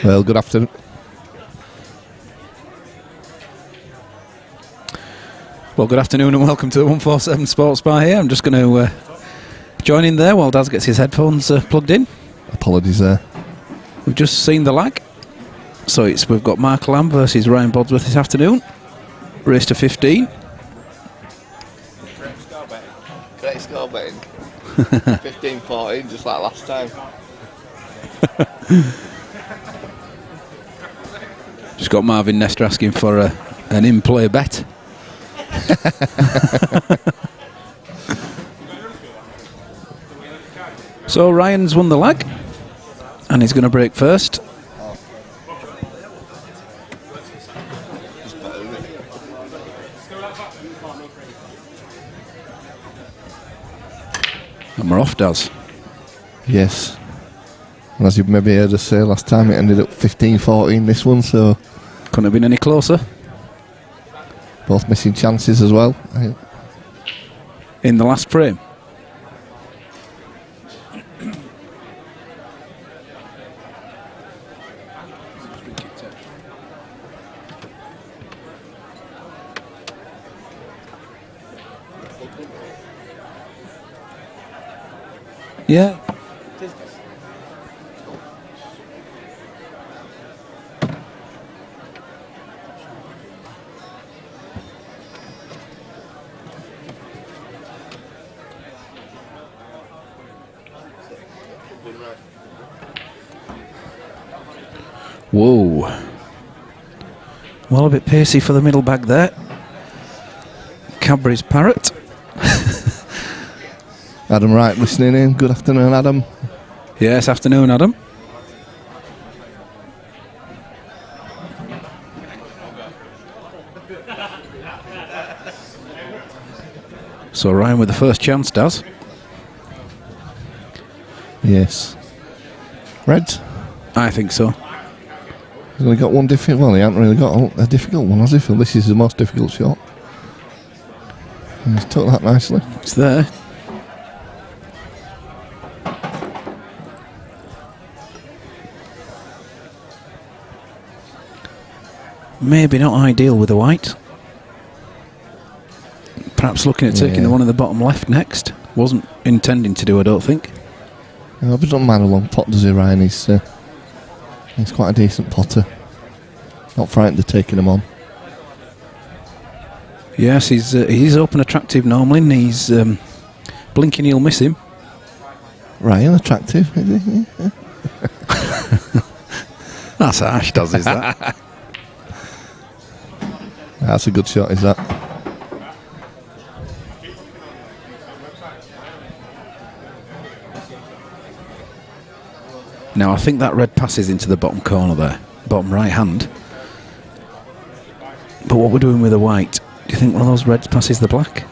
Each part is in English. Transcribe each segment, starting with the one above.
Well, good afternoon. Well, good afternoon and welcome to the 147 Sports Bar here. I'm just going to join in there while Daz gets his headphones plugged in. Apologies there. We've just seen the lag. So we've got Mark Lamb versus Ryan Bodsworth this afternoon. Race to 15. Great score betting. 15-14, just like last time. Just got Marvin Nestor asking for an in-play bet. So Ryan's won the lag and he's going to break first. And we're off, Daz. Yes. And as you maybe heard us say last time, it ended up 15-14 this one, so couldn't have been any closer. Both missing chances as well. In the last frame. Yeah. Whoa. Well, a bit pacey for the middle bag there. Cadbury's Parrot. Adam Wright listening in. Good afternoon, Adam. Yes, afternoon, Adam. So Ryan with the first chance, Daz. Yes. Reds? I think so. He's only got one difficult. Well, he hasn't really got a difficult one, has he, Phil? This is the most difficult shot. And he's took that nicely. It's there. Maybe not ideal with the white. Perhaps looking at taking the one in the bottom left next. Wasn't intending to do, I don't think. Yeah, but doesn't mind a long pot, does he, Ryan? He's quite a decent potter. Not frightened of taking him on. Yes, he's open attractive normally, and he's blinking he'll miss him. Ryan attractive, is he? Yeah. That's harsh, does, is that? That's a good shot, is that? Now, I think that red passes into the bottom corner there, bottom right hand. But what we're doing with the white, do you think one of those reds passes the black?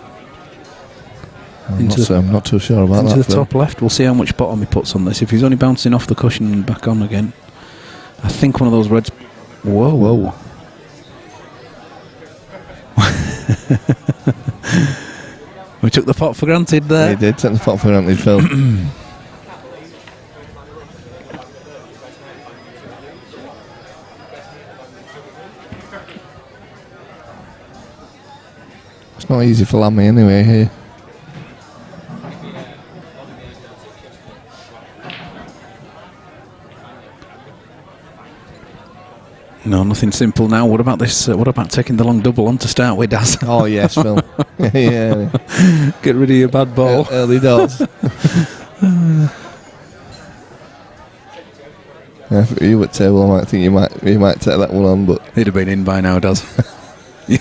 I'm not too sure about that. Into the top left. We'll see how much bottom he puts on this. If he's only bouncing off the cushion and back on again, I think one of those reds... Whoa, whoa. We took the pot for granted there. Yeah, he did take the pot for granted, Phil. It's not easy for Lammy anyway here. No, nothing simple now. What about this? What about taking the long double on to start with, Daz? Oh yes, Phil. Yeah. Get rid of your bad ball. Early doors. If you were at table, I might think you might take that one on, but He'd have been in by now, Daz. Yeah.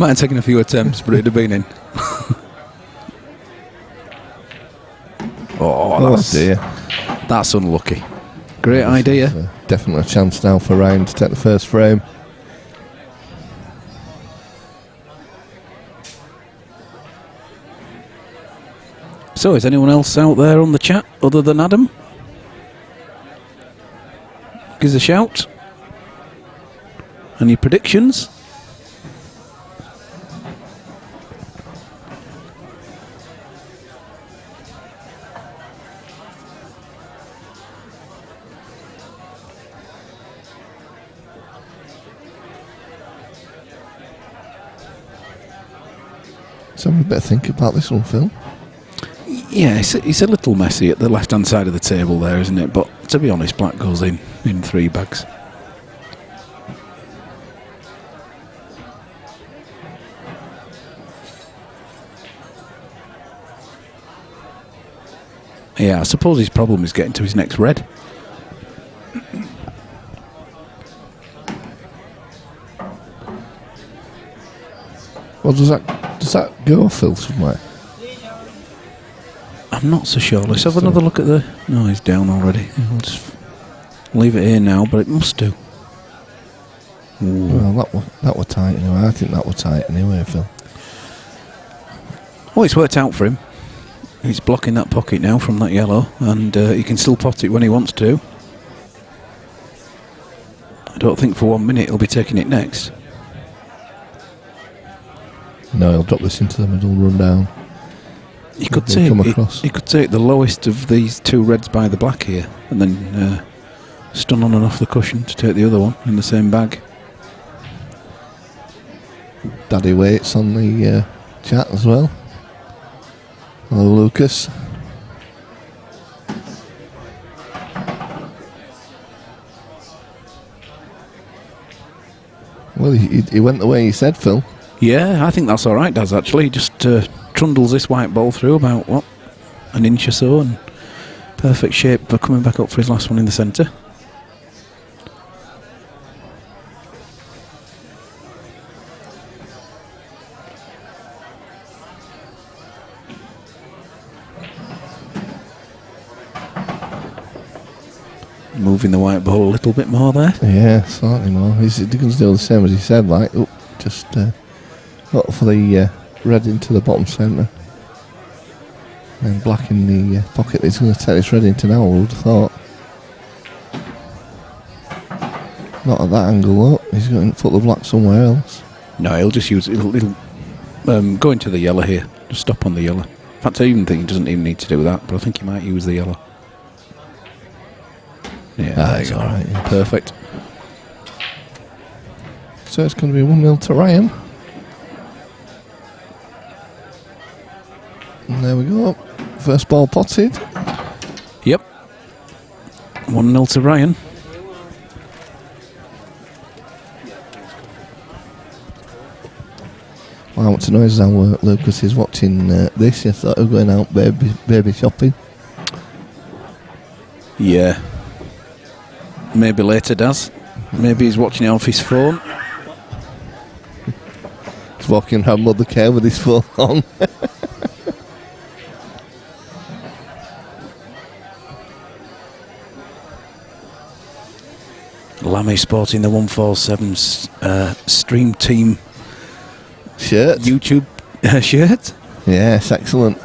Might have taken a few attempts, but it'd have been in. Oh dear. That's unlucky. Great idea. Definitely a chance now for Ryan to take the first frame. So, is anyone else out there on the chat other than Adam? Give us a shout. Any predictions? So we better think about this one, Phil. Yeah, it's a little messy at the left-hand side of the table there, isn't it? But to be honest, black goes in 3 bags. Yeah, I suppose his problem is getting to his next red. Well, does that go, Phil, somewhere? I'm not so sure. Let's have another look at the... No, he's down already. I'll just leave it here now, but it must do. Ooh. Well, that were tight anyway. I think that were tight anyway, Phil. Well, it's worked out for him. He's blocking that pocket now from that yellow, and he can still pot it when he wants to. I don't think for 1 minute he'll be taking it next. No, he'll drop this into the middle, run down. He could take the lowest of these 2 reds by the black here, and then stun on and off the cushion to take the other one in the same bag. Daddy waits on the chat as well. Hello, Lucas. Well, he went the way he said, Phil. Yeah, I think that's all right, Daz, actually. He just trundles this white ball through about, an inch or so, and perfect shape for coming back up for his last one in the centre. Moving the white ball a little bit more there. Yeah, slightly more. He's going to do the same as he said, like, just look for the red into the bottom centre. And black in the pocket that he's going to take this red into now, I would have thought. Not at that angle, though. He's going to put the black somewhere else. No, he'll just use... He'll go into the yellow here. Just stop on the yellow. In fact, I even think he doesn't even need to do that, but I think he might use the yellow. Yeah, that's all right. Yeah. Perfect. So it's going to be 1-0 to Ryan. And there we go. First ball potted. Yep. 1-0 to Ryan. What I want to know is how Lucas is watching this. I thought he was going out baby shopping. Yeah. Maybe later, Daz. Maybe he's watching it off his phone. He's walking around mother care with his phone on. Lammy sporting the 147 Stream Team shirt. YouTube shirt. Yes, excellent.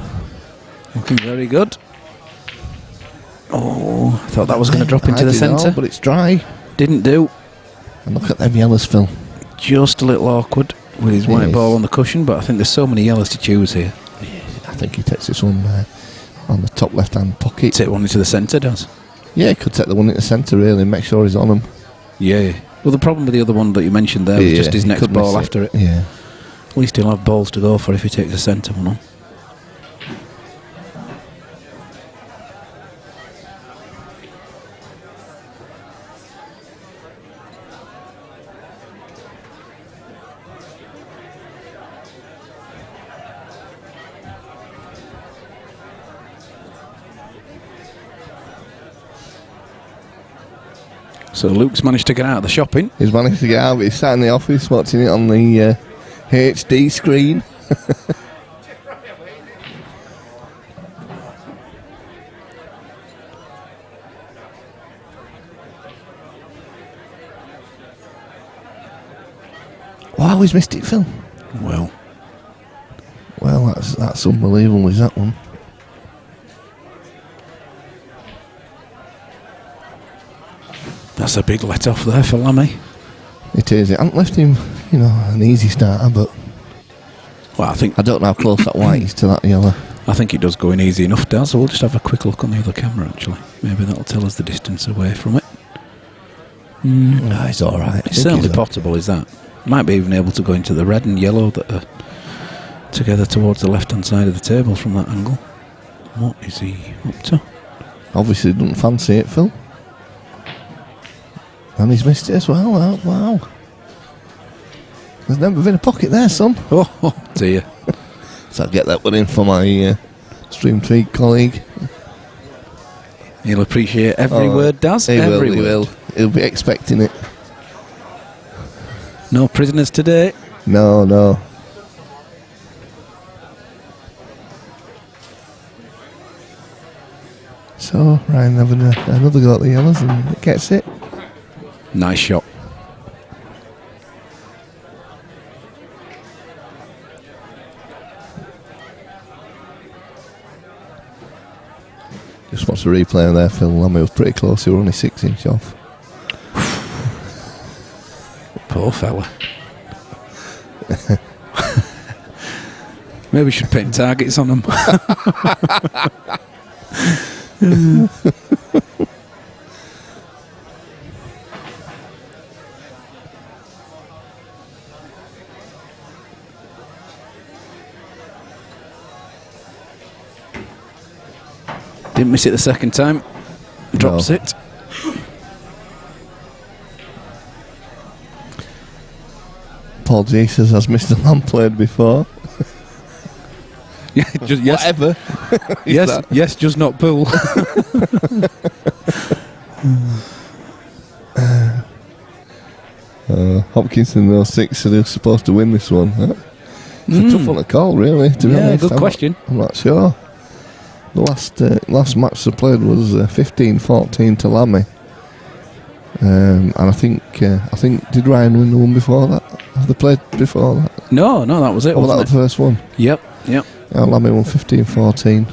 Looking very good. Oh, I thought that was going to drop into the centre. But it's dry. Didn't do. And look at them yellows, Phil. Just a little awkward with his white ball on the cushion, but I think there's so many yellows to choose here. I think he takes this one on the top left-hand pocket. Take one into the centre, does? Yeah, he could take the one into the centre, really, and make sure he's on them. Yeah. Well, the problem with the other one that you mentioned there was just his next ball after it. Yeah. At least he'll have balls to go for if he takes the centre one on. So Luke's managed to get out of the shopping. He's managed to get out, but he's sat in the office watching it on the HD screen. Wow, he's missed it, Phil. Well, that's unbelievable, is that one? that's a big let off there for Lammy. It is. It hasn't left him, an easy starter, but Well, I don't know how close that white is to that yellow. I think it does go in easy enough, Daz. So we'll just have a quick look on the other camera, actually. Maybe that'll tell us the distance away from it. No, it's all right. It's certainly potable, is that? Might be even able to go into the red and yellow that are together towards the left-hand side of the table from that angle. What is he up to? Obviously, doesn't fancy it, Phil. And he's missed it as well. Wow. There's never been a pocket there, son. Oh dear. So I'll get that one in for my Stream Tweak colleague. He'll appreciate every word, Daz. He every word. will. He'll be expecting it. No prisoners today. No. So Ryan having another go at the yellows and gets it. Nice shot. Just watch the replay there, Phil. Lammy was pretty close. He was only 6 inch off. Poor fella. Maybe we should pin targets on him. Didn't miss it the second time. Drops it. Paul Jesus has Mr. Lamb played before. Yeah, just, yes. Whatever. yes, just not pool. Hopkinson, those 6, so they're supposed to win this one. Huh? It's a tough one to call, really. To be honest, good question. I'm not sure. The last match they played was 15-14 to Lammy, and I think did Ryan win the one before that? Have they played before that? No, that was it. Oh, that was the first one. Yep. Lammy won 15-14.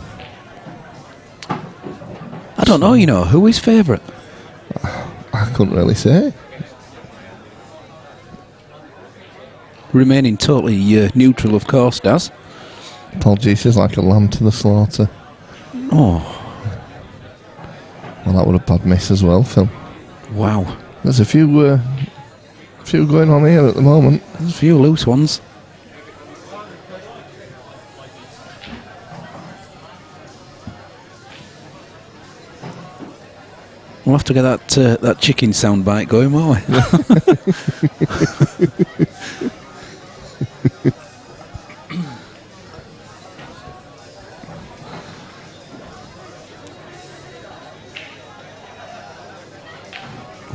I don't know. Who is favourite? I couldn't really say. Remaining totally neutral, of course, Daz. Paul Jesus like a lamb to the slaughter. Oh. Well, that was a bad miss as well, Phil. Wow. There's a few going on here at the moment. There's a few loose ones. We'll have to get that chicken soundbite going, won't we?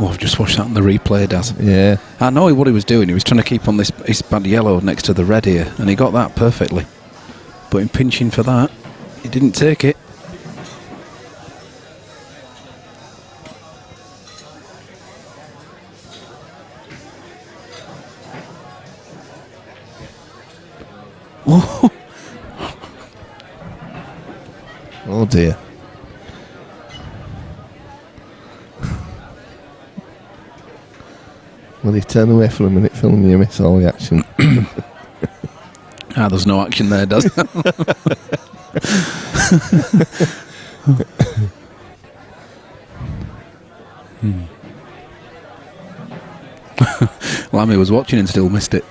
Oh, I've just watched that on the replay, Daz. Yeah. I know what he was doing. He was trying to keep on this bad yellow next to the red here, and he got that perfectly. But in pinching for that, he didn't take it. Oh, oh dear. Will he turn away for a minute, Phil, and you miss all the action? there's no action there, does there? Lammy was watching and still missed it.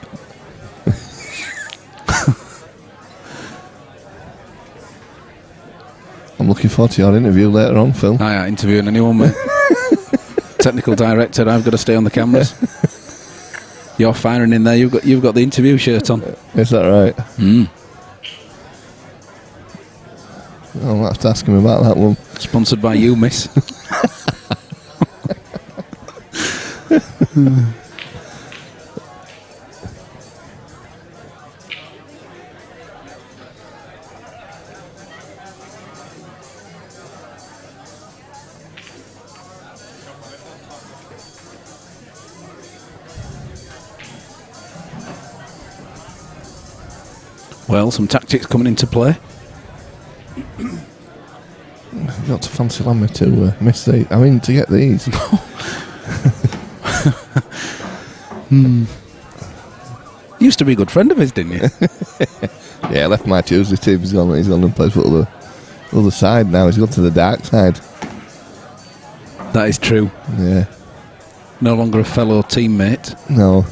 I'm looking forward to your interview later on, Phil. I ain't interviewing anyone, mate. Technical director, I've got to stay on the cameras. You're firing in there. You've got the interview shirt on. Is that right? I'll have to ask him about that one. Sponsored by you, miss. Well, some tactics coming into play. I've got to fancy Lammy to miss to get these. Used to be a good friend of his, didn't you? Yeah, I left my Tuesday team. He's gone and plays for the other side now. He's gone to the dark side. That is true. Yeah. No longer a fellow teammate. No.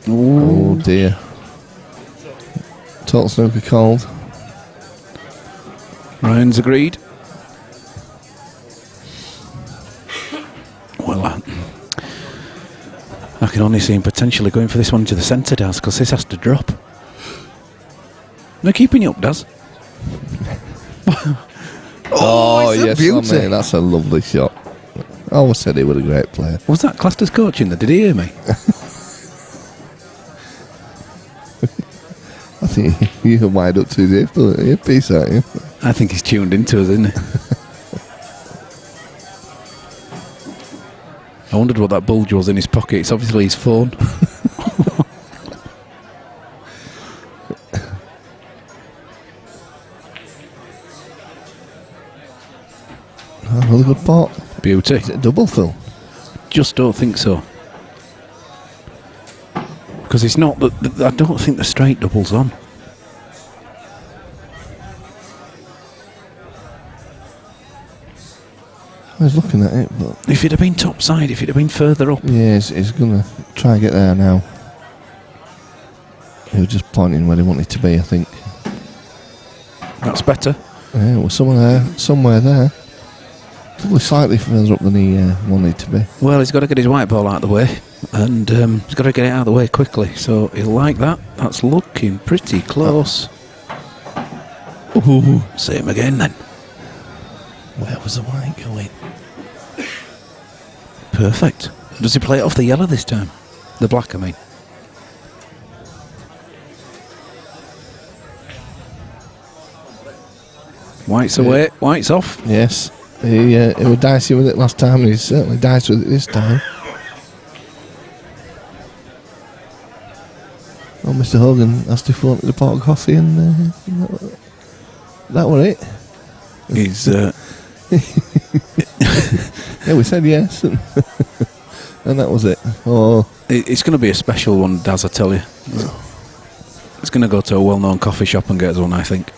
Ooh. Oh dear. Total snooker called. Ryan's agreed. Well, I can only see him potentially going for this one to the centre, Daz, because this has to drop. No keeping you up, Daz. It's a beauty. Lammy, that's a lovely shot. I always said he was a great player. Was that classed as coaching there? Did he hear me? I think you're wide up to his earpiece, aren't you? I think he's tuned into us, isn't he? I wondered what that bulge was in his pocket. It's obviously his phone. Another good pot. Beauty. Is it a double, Phil? Just don't think so. Because it's not that. I don't think the straight double's on. I was looking at it, but If it had been top side, if it had been further up. yeah, he's going to try and get there now. He was just pointing where he wanted to be, I think. That's better. Yeah, it was somewhere there. Probably slightly further up than he wanted to be. Well, he's got to get his white ball out of the way, and he's got to get it out of the way quickly. So he'll like that. That's looking pretty close. Ooh. Same again then. Where was the white going? Perfect. Does he play it off the yellow this time? The black, I mean. White's away. White's off. Yes. He was dicey with it last time, and he's certainly diced with it this time. Oh, Mr. Hogan asked if he wanted a pot of coffee, and that was it. He's... Yeah, we said yes, and, and that was it. Oh, It's going to be a special one, Daz, I tell you. It's going to go to a well-known coffee shop and get us one, I think.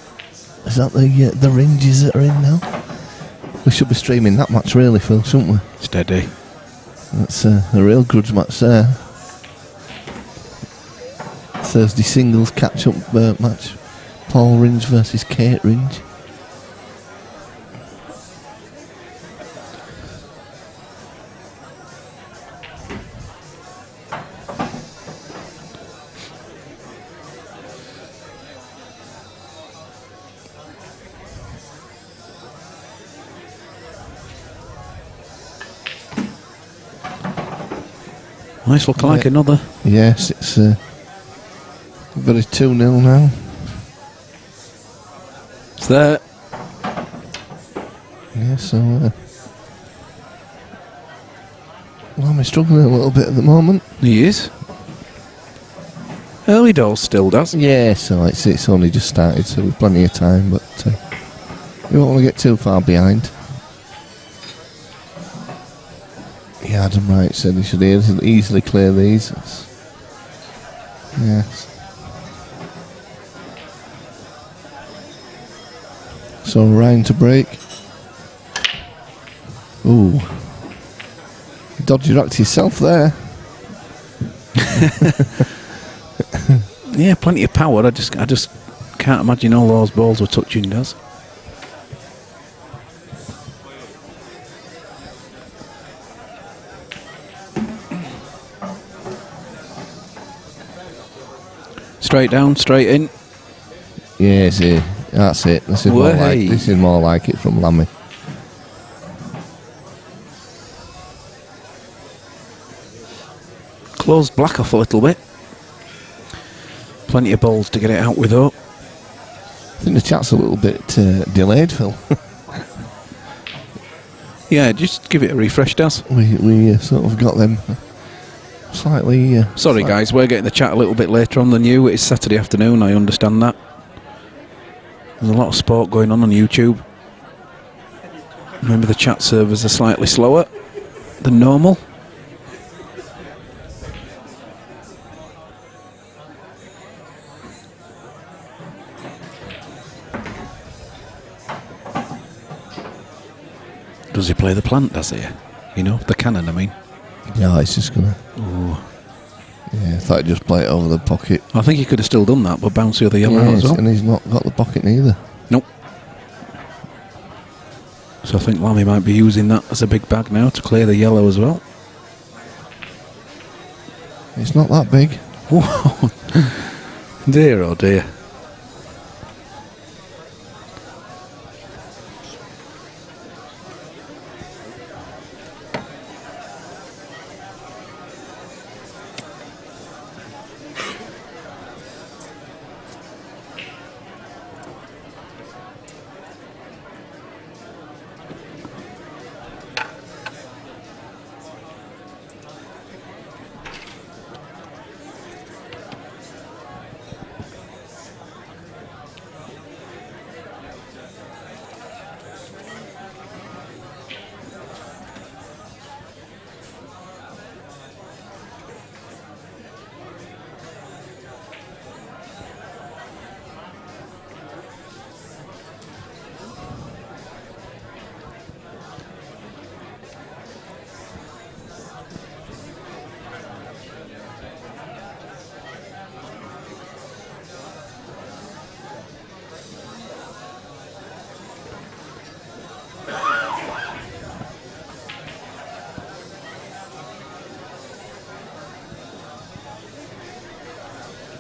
is that the ranges that are in now? We should be streaming that match, really, Phil, shouldn't we? Steady. That's a real grudge match there. Thursday singles catch-up match. Paul Ringe versus Kate Ringe. Nice looking like another. Yes, it's very 2-0 now. It's there. Yeah, so well, I'm struggling a little bit at the moment. He is. Early doors still, does. Yeah, so it's only just started, so we've plenty of time, but we don't want to get too far behind. Yeah, Adam Wright said he should easily clear these. Yes. So Ryan to break. Ooh. You dodged your act yourself there. Yeah, plenty of power. I just can't imagine all those balls were touching, does. Straight down, straight in. Yes, that's it. This is more like it from Lammy. Closed black off a little bit. Plenty of balls to get it out with, though. think the chat's a little bit delayed, Phil. Yeah, just give it a refresh, Daz. We sort of got them slightly... Sorry, guys, we're getting the chat a little bit later on than you. It's Saturday afternoon, I understand that. There's a lot of sport going on YouTube. Remember, the chat servers are slightly slower than normal. Does he play the plant, does he? You know, the cannon, I mean. Yeah, it's just going to... Ooh. Yeah, I thought I'd just play it over the pocket. I think he could have still done that, but bounce the other yellow out as well. And he's not got the pocket neither. Nope. So I think Lammy might be using that as a big bag now to clear the yellow as well. It's not that big. Whoa. Dear, oh dear.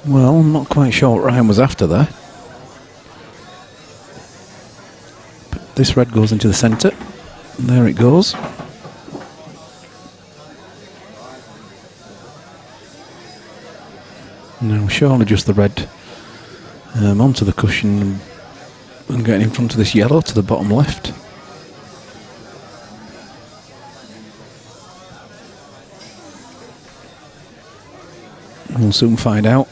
Well, I'm not quite sure what Ryan was after there. But this red goes into the centre. And there it goes. Now surely just the red onto the cushion and getting in front of this yellow to the bottom left. We'll soon find out.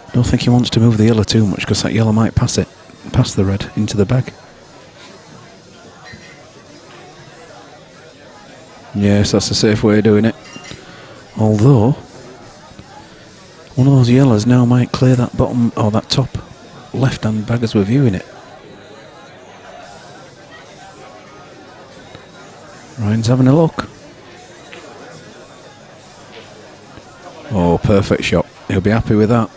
I don't think he wants to move the yellow too much because that yellow might pass the red into the bag. Yes, that's a safe way of doing it. Although, one of those yellows now might clear that bottom, or that top left-hand bag as we're viewing it. Ryan's having a look. Oh, perfect shot. He'll be happy with that.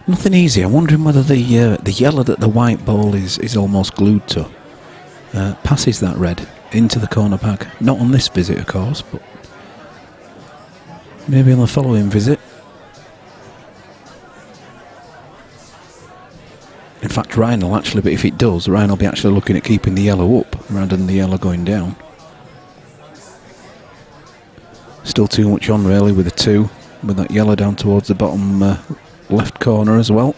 Nothing easy. I'm wondering whether the yellow that the white ball is almost glued to passes that red into the corner bag. Not on this visit, of course, but maybe on the following visit. In fact, Ryan will actually, but if it does, Ryan will be actually looking at keeping the yellow up rather than the yellow going down. Still too much on really with the two, with that yellow down towards the bottom left corner as well.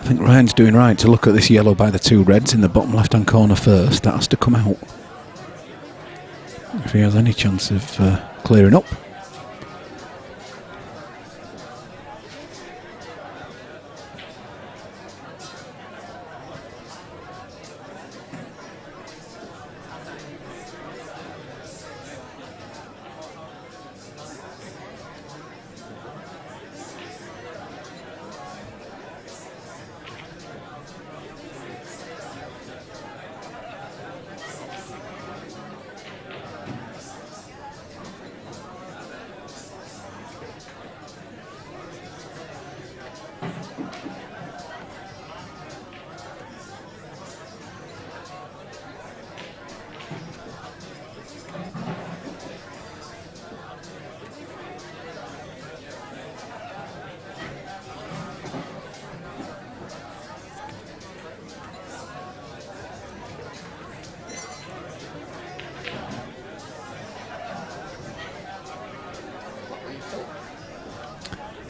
I think Ryan's doing right to look at this yellow by the two reds in the bottom left-hand corner first. That has to come out if he has any chance of clearing up.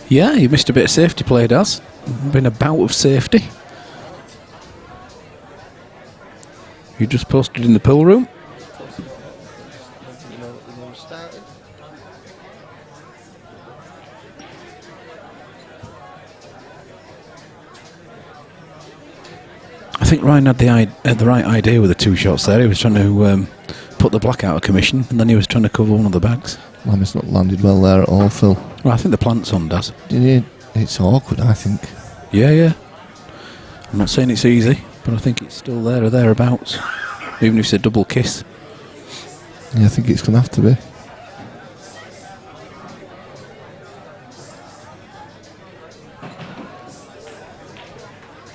Yeah, you missed a bit of safety play, Daz. Been a bout of safety. You just posted in the pool room. I think Ryan had the right idea with the 2 shots there. He was trying to put the black out of commission, and then he was trying to cover one of the bags. Lammy's not landed well there at all, Phil. Well, I think the plant's on, Daz. It's awkward, I think. Yeah. I'm not saying it's easy, but I think it's still there or thereabouts. Even if it's a double kiss. Yeah, I think it's going to have to be.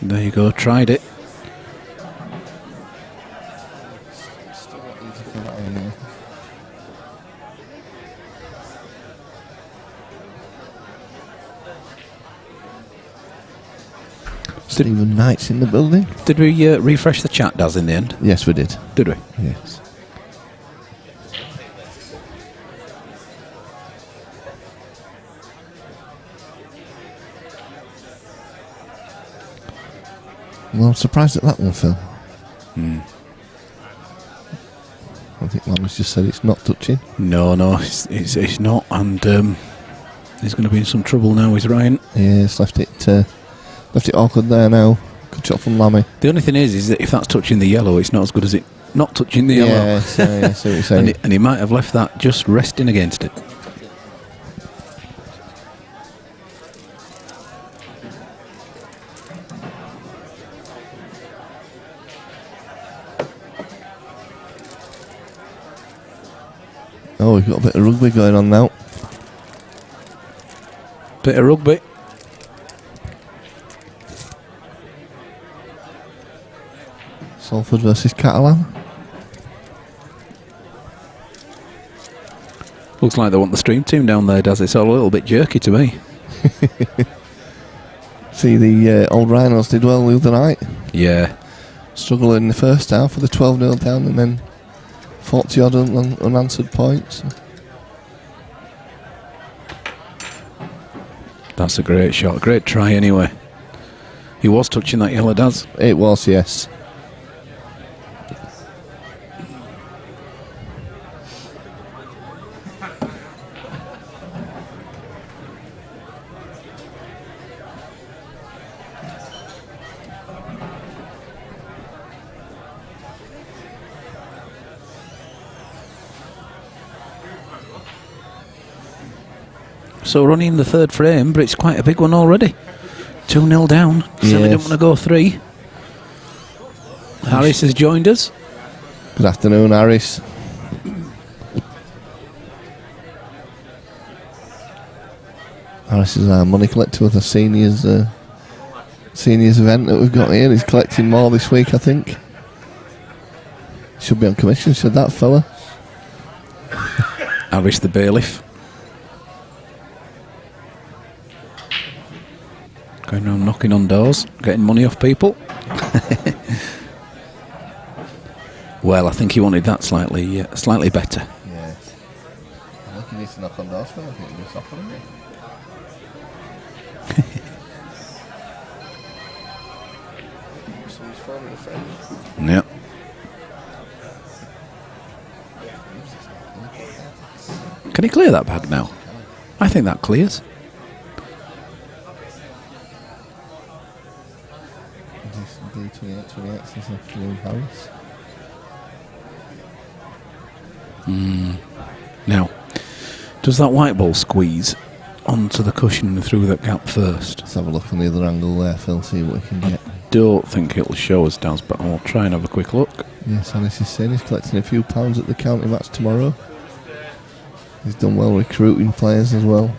There you go, tried it. Stephen Knight's in the building. Did we refresh the chat, Daz, in the end? Yes, we did. Did we? Yes. Well, I'm surprised at that one, Phil. I think Lammy's just said it's not touching. No, it's not, and he's going to be in some trouble now with Ryan. Yeah, it's left it awkward there now. Good shot from Lammy. The only thing is that if that's touching the yellow, it's not as good as it not touching the yellow. Yeah, so, yeah, see what you're saying. and he might have left that just resting against it. Oh, we've got a bit of rugby going on now. Bit of rugby. Salford versus Catalan. Looks like they want the stream team down there, does it? It's all a little bit jerky to me. See, the old Rhinos did well the other night. Yeah. Struggled in the first half with a 12-0 down and then 40-odd unanswered points. That's a great shot. Great try anyway. He was touching that yellow, Daz. It was, yes. So we're only in the third frame, but it's quite a big one already. 2-0 down. Certainly don't want to go 3. Harris has joined us. Good afternoon, Harris. Harris is our money collector with the seniors event that we've got here. He's collecting more this week, I think. Should be on commission, should that fella? Harris the bailiff. Going around knocking on doors, getting money off people. Well, I think he wanted that slightly better. Yeah. I think he needs to knock on doors, Phil. I think he just offered him. Somebody's phoning a friend. Yep. Can he clear that bag now? I think that clears. Now, does that white ball squeeze onto the cushion through that gap first? Let's have a look on the other angle there, Phil, see what we can get. Don't think it'll show us, Daz, but I'll try and have a quick look. Yes, Alice is saying he's collecting a few pounds at the county match tomorrow. He's done well recruiting players as well.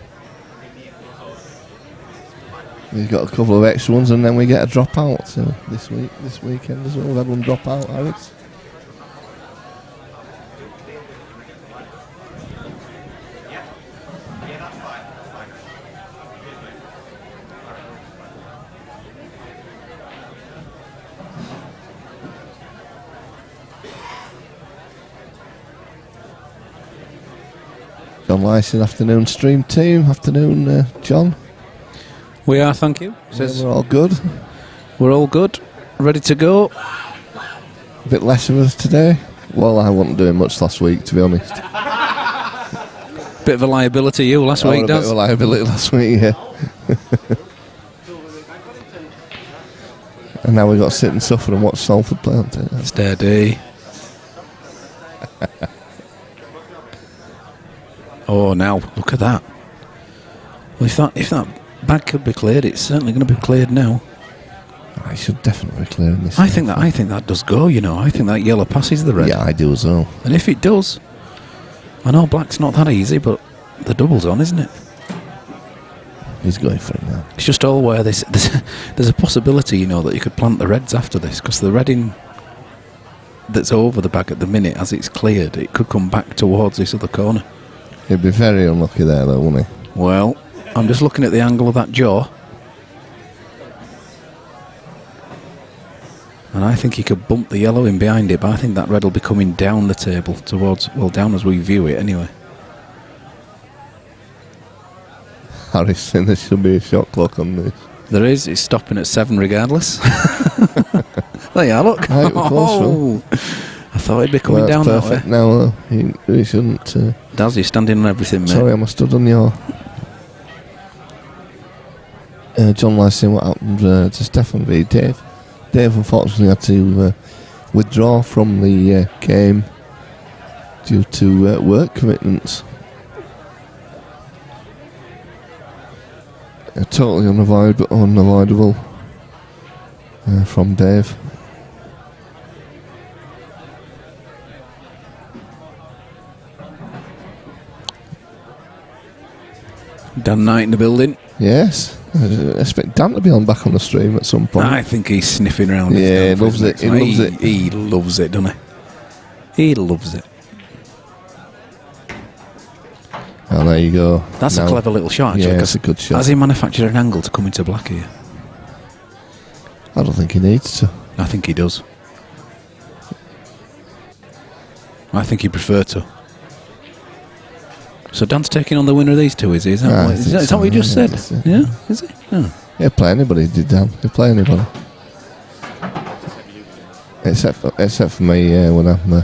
He's got a couple of extra ones, and then we get a dropout this weekend as well. We've had one drop out, Harris. John Lysing, afternoon stream team. Afternoon, John. We are, thank you. Yeah, we're all good. We're all good. Ready to go. A bit less of us today. Well, I wasn't doing much last week, to be honest. Bit of a liability you last week, a bit of a liability last week, yeah. And now we've got to sit and suffer and watch Salford play, haven't we? Steady. Oh, now, look at that. Well, if that bag could be cleared, it's certainly going to be cleared now. I should definitely be clearing this. I think that does go, you know. I think that yellow passes the red. Yeah, I do as well. And if it does, I know black's not that easy, but the double's on, isn't it? He's going for it now. It's just all where there's a possibility, you know, that you could plant the reds after this, because the redding that's over the bag at the minute, as it's cleared, it could come back towards this other corner. He'd be very unlucky there, though, wouldn't he? Well, I'm just looking at the angle of that jaw. And I think he could bump the yellow in behind it, but I think that red will be coming down the table towards, well, down as we view it anyway. Harry's saying there should be a shot clock on this. There is. It's stopping at 7 regardless. There you are, look. Right, we're close, Phil. I thought he'd be coming down that way. Perfect now, though. He shouldn't. Daz, you're standing on everything, mate. Sorry, I must have done your... John Lysing, what happened to Stefan v Dave. Dave unfortunately had to withdraw from the game due to work commitments. Totally unavoidable from Dave. Dan Knight in the building. Yes. I expect Dan to be back on the stream at some point. I think he's sniffing around. Yeah, he loves it. He loves it. He loves it, doesn't he? He loves it. Oh, there you go. That's a clever little shot, actually. Yeah, it's a good shot. Has he manufactured an angle to come into black here? I don't think he needs to. I think he does. I think he'd prefer to. So Dan's taking on the winner of these two, is he? Is that what he just said? Yeah? Is he? Oh. Yeah, play anybody, did Dan. He'll play anybody. Except for me, when I'm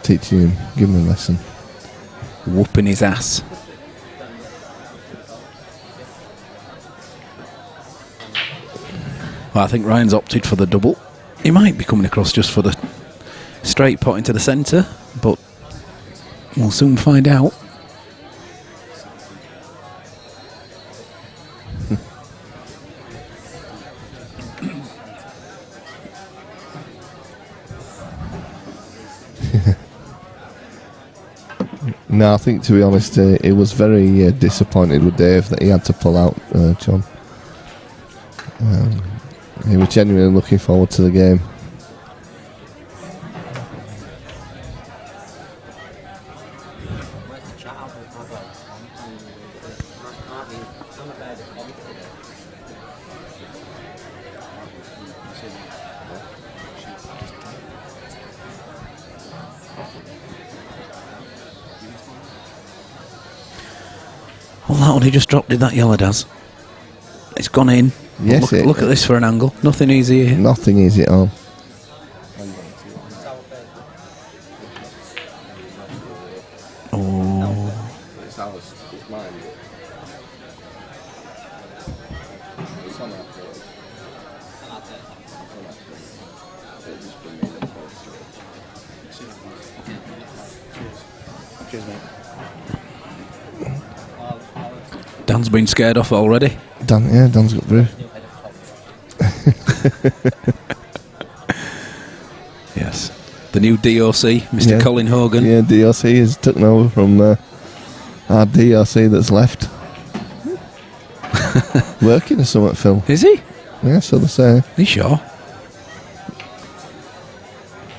teaching him, giving him a lesson. Whooping his ass. Well, I think Ryan's opted for the double. He might be coming across just for the straight pot into the centre, but we'll soon find out. No, I think, to be honest, he was very disappointed with Dave that he had to pull out, John. He was genuinely looking forward to the game. Well, that one he just dropped, did that yellow Daz? It's gone in. Yes, look at this for an angle. Nothing easy here. Nothing easy at all. Oh. Dan's been scared off already. Dan's got through. Yes. The new DOC, Mr. Colin Hogan. Yeah, DOC has taken over from our DOC that's left. Working or something, Phil. Is he? Yeah, so they say. Are you sure?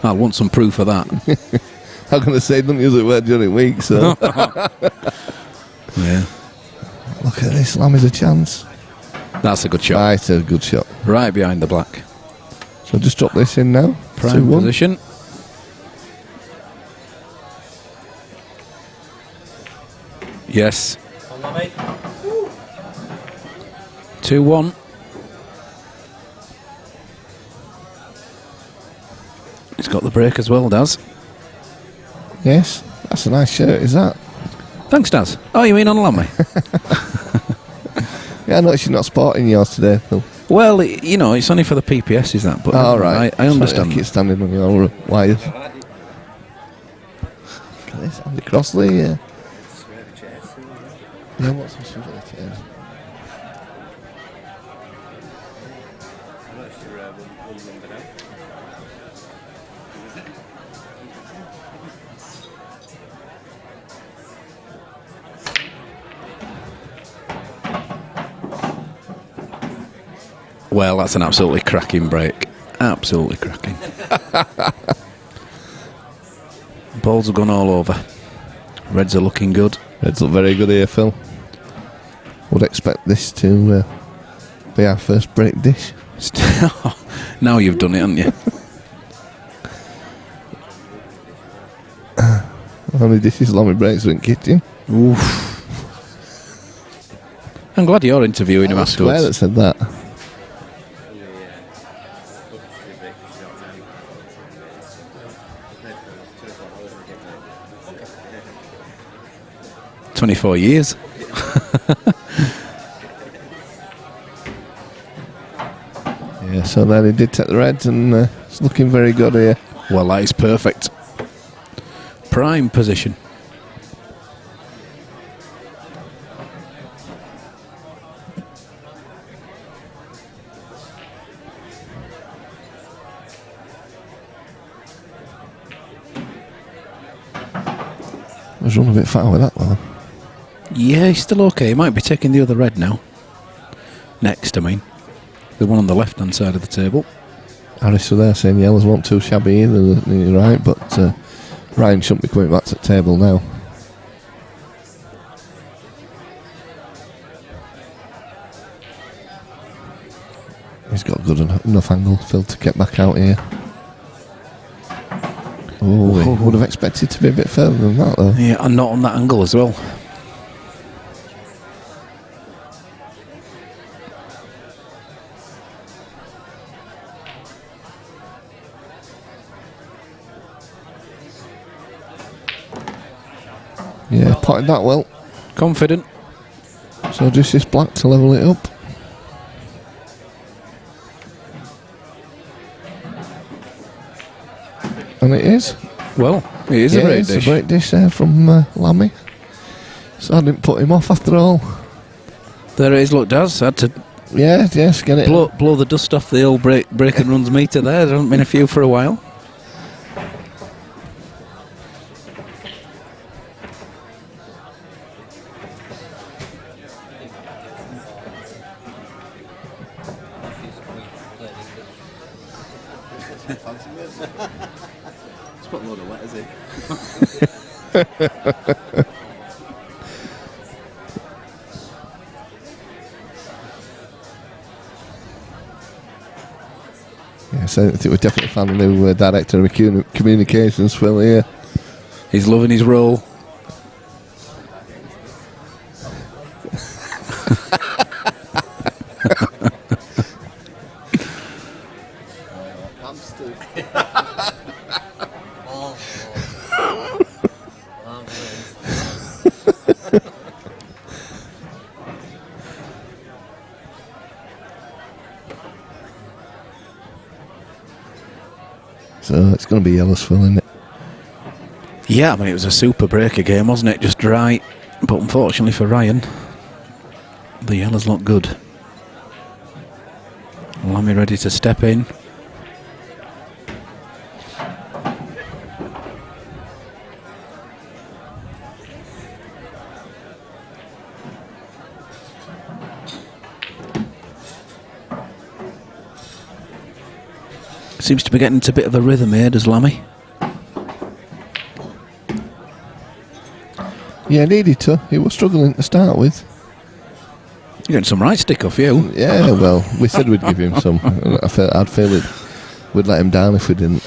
I'll want some proof of that. I'm going to say don't use it word during the week, so. Yeah. Look at this, Lammy's a chance. That's a good shot. Right, a good shot. Right behind the black. So just drop this in now. Prime 2-1. position. Yes. 2-1. He's got the break as well, Daz. Yes, that's a nice shirt, is that? Thanks, Daz. Oh, you mean on Lammy? Yeah, I noticed you're not sporting yours today, Phil. Well, you know, it's only for the PPS, is that? But Oh, right. I understand. Sorry, I keep standing on your wires. Look at this, Andy Crossley, yeah. Yeah, what's the swivel chairs? Well, that's an absolutely cracking break. Absolutely cracking. Balls have gone all over. Reds are looking good. Reds look very good here, Phil. Would expect this to be our first break dish. Now you've done it, haven't you? Only dishes Lommy breaks in kitchen. Oof. I'm glad you're interviewing him I swear afterwards. that said that. 24 years. Yeah, so then he did take the Reds and it's looking very good here. Well, that is perfect. Prime position. I was running a bit far with that one. Yeah, he's still okay. He might be taking the other red now. Next, I mean. The one on the left-hand side of the table. Harris was there saying yellows weren't too shabby either, you're right, but Ryan shouldn't be coming back to the table now. He's got good enough angle, Phil, to get back out here. Oh, would have expected to be a bit further than that, though. Yeah, and not on that angle as well. Yeah, potted that well. Confident. So just this black to level it up. And it is. Well, it is a break it's dish. a break dish there from Lammy. So I didn't put him off after all. There it is, look, Daz. Had to Yes, get it. blow the dust off the old break and runs meter there. There haven't been a few for a while. It's put a load of letters in. Yes, I think we definitely found a new director of communications, Phil, here. He's loving his role. So it's going to be yellows, Phil, isn't it? Yeah, I mean, it was a super breaker game, wasn't it? Just right. But unfortunately for Ryan, the yellows look good. Lammy ready to step in. Seems to be getting into a bit of a rhythm here, does Lammy? Yeah, needed to. He was struggling to start with. You're getting some right stick off you. Yeah, well, we said we'd give him some. I'd feel it. We'd let him down if we didn't.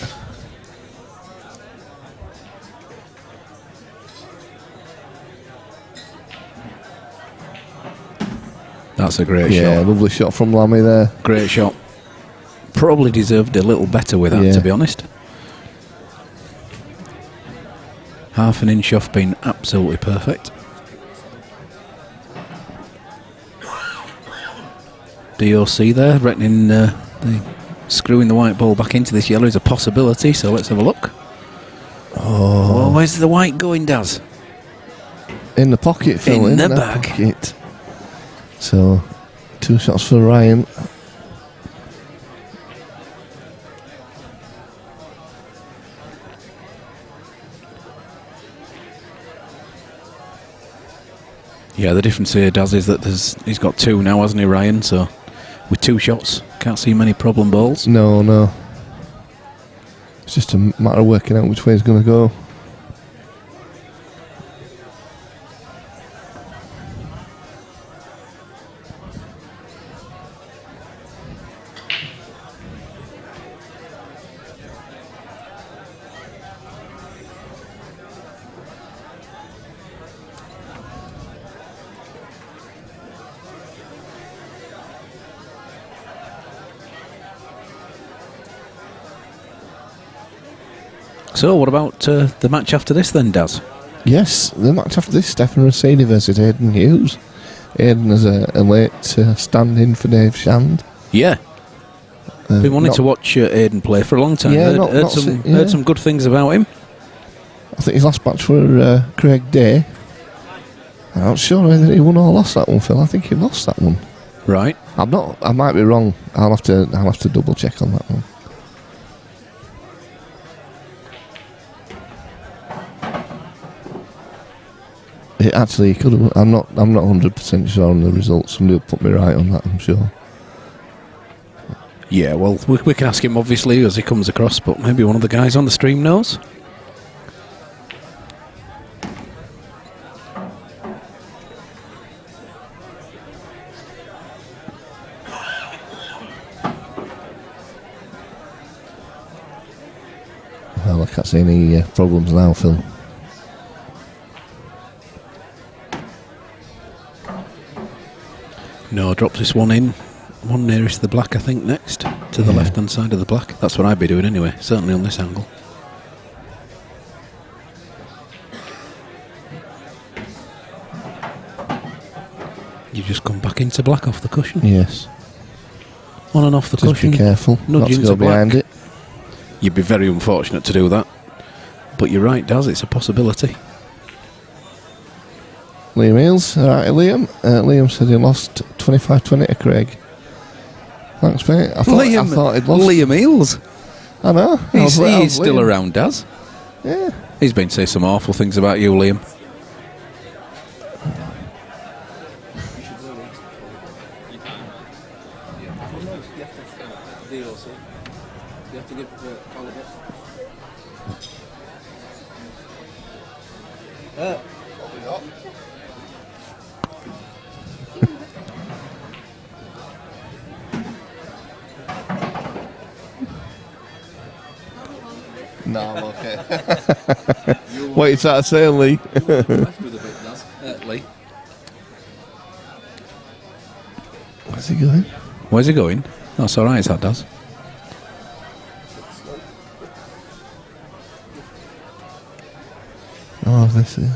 That's a great Yeah, shot. lovely shot from Lammy there. Great shot. Probably deserved a little better with that, Yeah. to be honest. Half an inch off being absolutely perfect. DOC there, reckoning screwing the white ball back into this yellow is a possibility, so let's have a look. Oh, where's the white going, Daz? In the pocket, Phil. In the that bag. Pocket. So, 2 shots for Ryan. Yeah, the difference here, Daz, is that he's got 2 now, hasn't he, Ryan? So, with 2 shots, can't see many problem balls. No. It's just a matter of working out which way he's going to go. So, what about the match after this then, Daz? Yes, the match after this, Stefan and Risidi versus Aidan Hughes. Aidan is a late stand-in for Dave Shand. Yeah. Been wanting to watch Aidan play for a long time. Yeah, heard some good things about him. I think his last match were Craig Day. I'm not sure whether he won or lost that one, Phil. I think he lost that one. Right. I'm not. I might be wrong. I'll have to double check on that one. It actually could have. I'm not 100% sure on the results. Somebody will put me right on that, I'm sure. Yeah, well, we can ask him, obviously, as he comes across, but maybe one of the guys on the stream knows. Well, I can't see any problems now, Phil. No, drops this one in. One nearest the black, I think, next. To the left-hand side of the black. That's what I'd be doing anyway, certainly on this angle. You just come back into black off the cushion. Yes. On and off the Just cushion. be careful not Nudge to into go behind black. it. You'd be very unfortunate to do that. But you're right, Daz, it's a possibility. Liam Eales. All right, Liam. Liam said he lost 25-20 to Craig. Thanks, mate. I thought he'd lost. Liam Eales. I know. He's still Liam. around, Daz. Yeah. He's been saying some awful things about you, Liam. No, I'm okay. What are you trying to say, Lee? Lee. Where's he going? Where's he going? That's alright, that does. Oh, this is.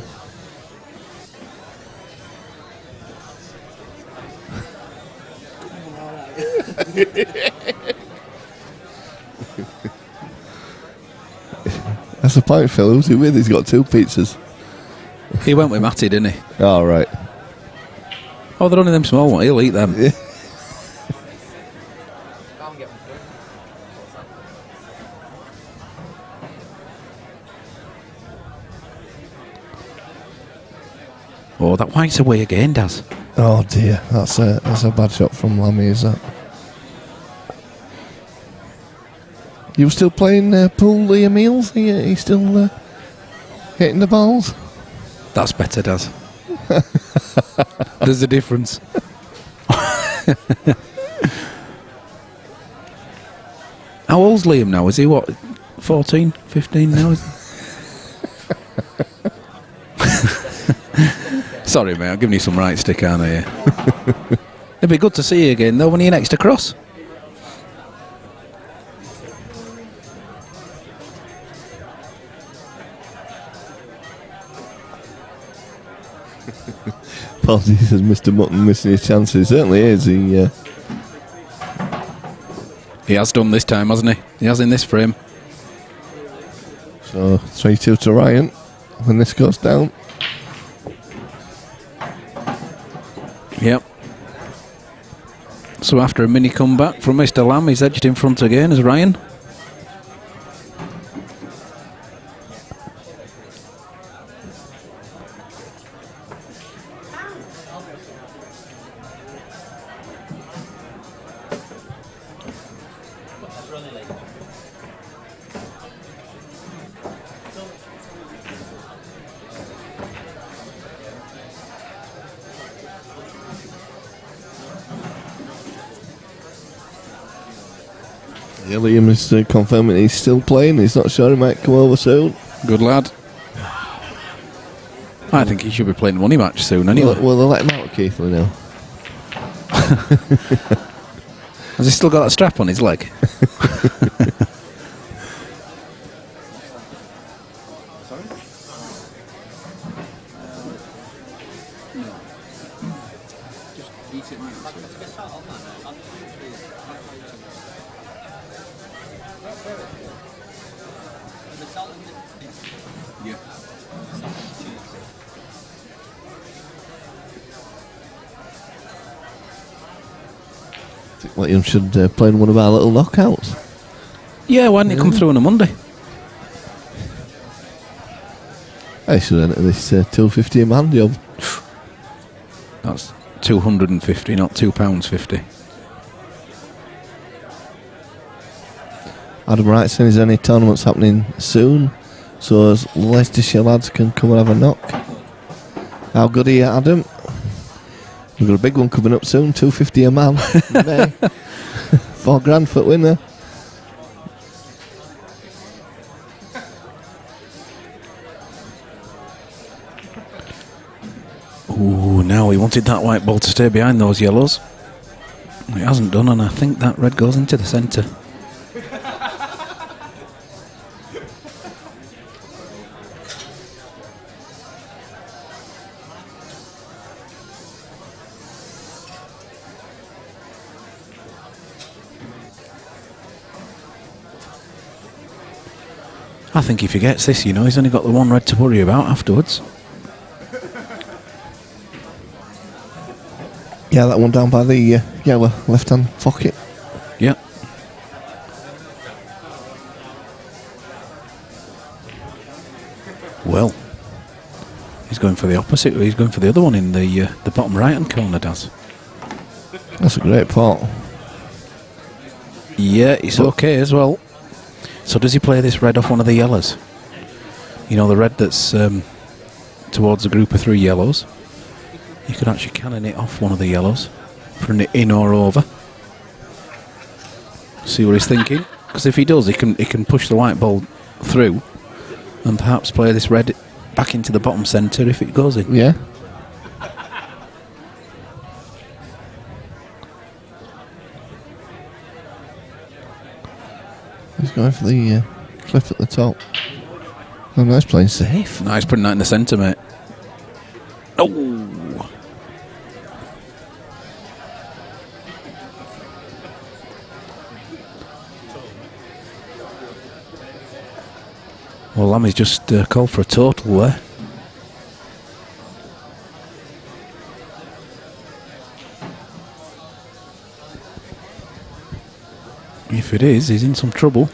That's the point, Phil. Who's he with? He's got 2 pizzas. He went with Matty, didn't he? Oh, right. Oh, they're only them small ones. He'll eat them. Yeah. Oh, that white's away again, Daz. Oh dear, that's a bad shot from Lammy, is that? You still playing pool, Liam Eales? Are you still hitting the balls? That's better, Daz. There's a difference. How old's Liam now? Is he, what, 14, 15 now? Sorry, mate, I'm giving you some right stick, aren't I? It'd be good to see you again, though, when you're next across. He says Mr. Mutton missing his chances. He certainly is. He has done this time, hasn't he? He has in this frame. So 3-2 to Ryan when this goes down. Yep. So after a mini comeback from Mr. Lamb, he's edged in front again as Ryan. Yeah, Liam is confirming he's still playing. He's not sure he might come over soon. Good lad. I think he should be playing a money match soon anyway. Well, they'll let him out Keithley now. Has he still got that strap on his leg? I think Liam should play in one of our little knockouts. Yeah, why didn't he come through on a Monday? I should enter this £250 a man job. That's 250, not £2.50. Adam Wright says any tournaments happening soon, so as Leicestershire lads can come and have a knock. How good are you, Adam? We've got a big one coming up soon, £250 a man. in May. £4,000 for the winner. Ooh, now he wanted that white ball to stay behind those yellows. It hasn't done, and I think that red goes into the centre. I think if he gets this, you know, he's only got the one red to worry about afterwards. Yeah, that one down by the yellow left-hand pocket. Yeah. Well, he's going for the opposite. He's going for the other one in the bottom right-hand corner, Daz. That's a great pot. Yeah, it's okay as well. So does he play this red off one of the yellows? You know, the red that's towards a group of 3 yellows. You could actually cannon it off one of the yellows, putting it in or over. See what he's thinking. Because if he does, he can push the white ball through and perhaps play this red back into the bottom centre if it goes in. Yeah. He's going for the cliff at the top. Oh, nice playing safe. Nice putting that in the centre, mate. Oh! Well, Lammy's just called for a total there. If it is, he's in some trouble.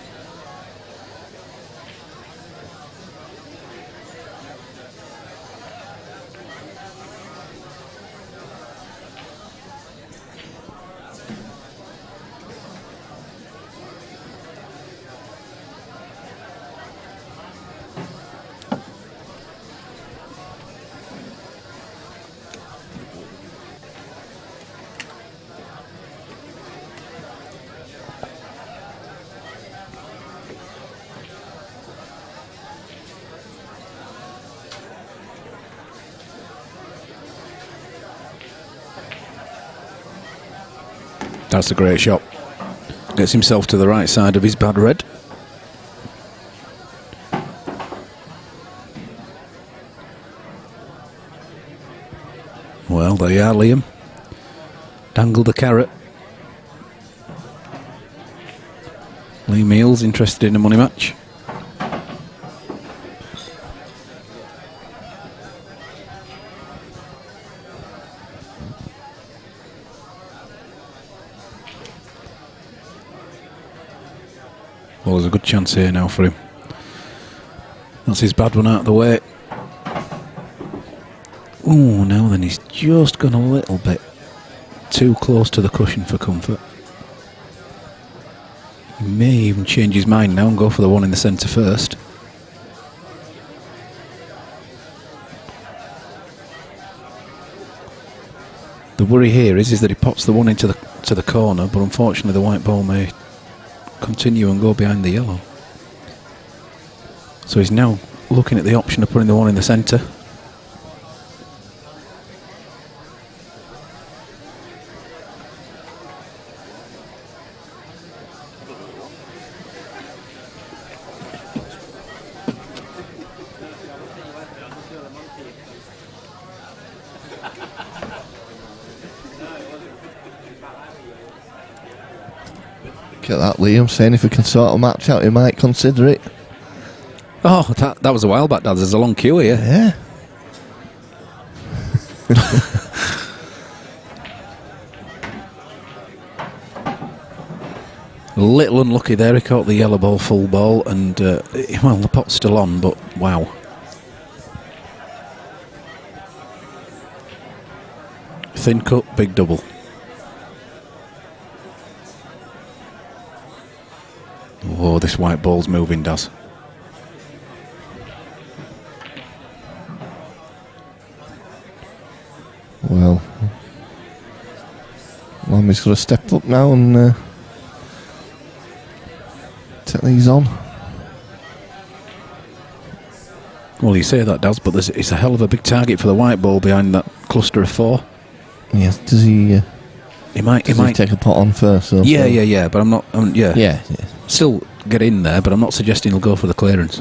That's a great shot. Gets himself to the right side of his bad red. Well, there you are, Liam. Dangle the carrot. Liam Eales interested in a money match. Well, there's a good chance here now for him. That's his bad one out of the way. Oh, now then he's just gone a little bit too close to the cushion for comfort. He may even change his mind now and go for the one in the centre first. The worry here is that he pops the one into the corner, but unfortunately the white ball may continue and go behind the yellow. So he's now looking at the option of putting the one in the centre. Get that, Liam, saying if we can sort a match out, he might consider it. Oh, that was a while back, Dad. There's a long queue here. Yeah. A little unlucky there. He caught the yellow ball, full ball, and well, the pot's still on, but wow. Thin cut, big double. Oh, this white ball's moving, Daz. Well, Lammy's got to step up now and take these on. Well, you say that, Daz, but it's a hell of a big target for the white ball behind that cluster of four. Yes, does he? He might take a pot on first. So yeah. But I'm not. Yeah. Still get in there, but I'm not suggesting he'll go for the clearance.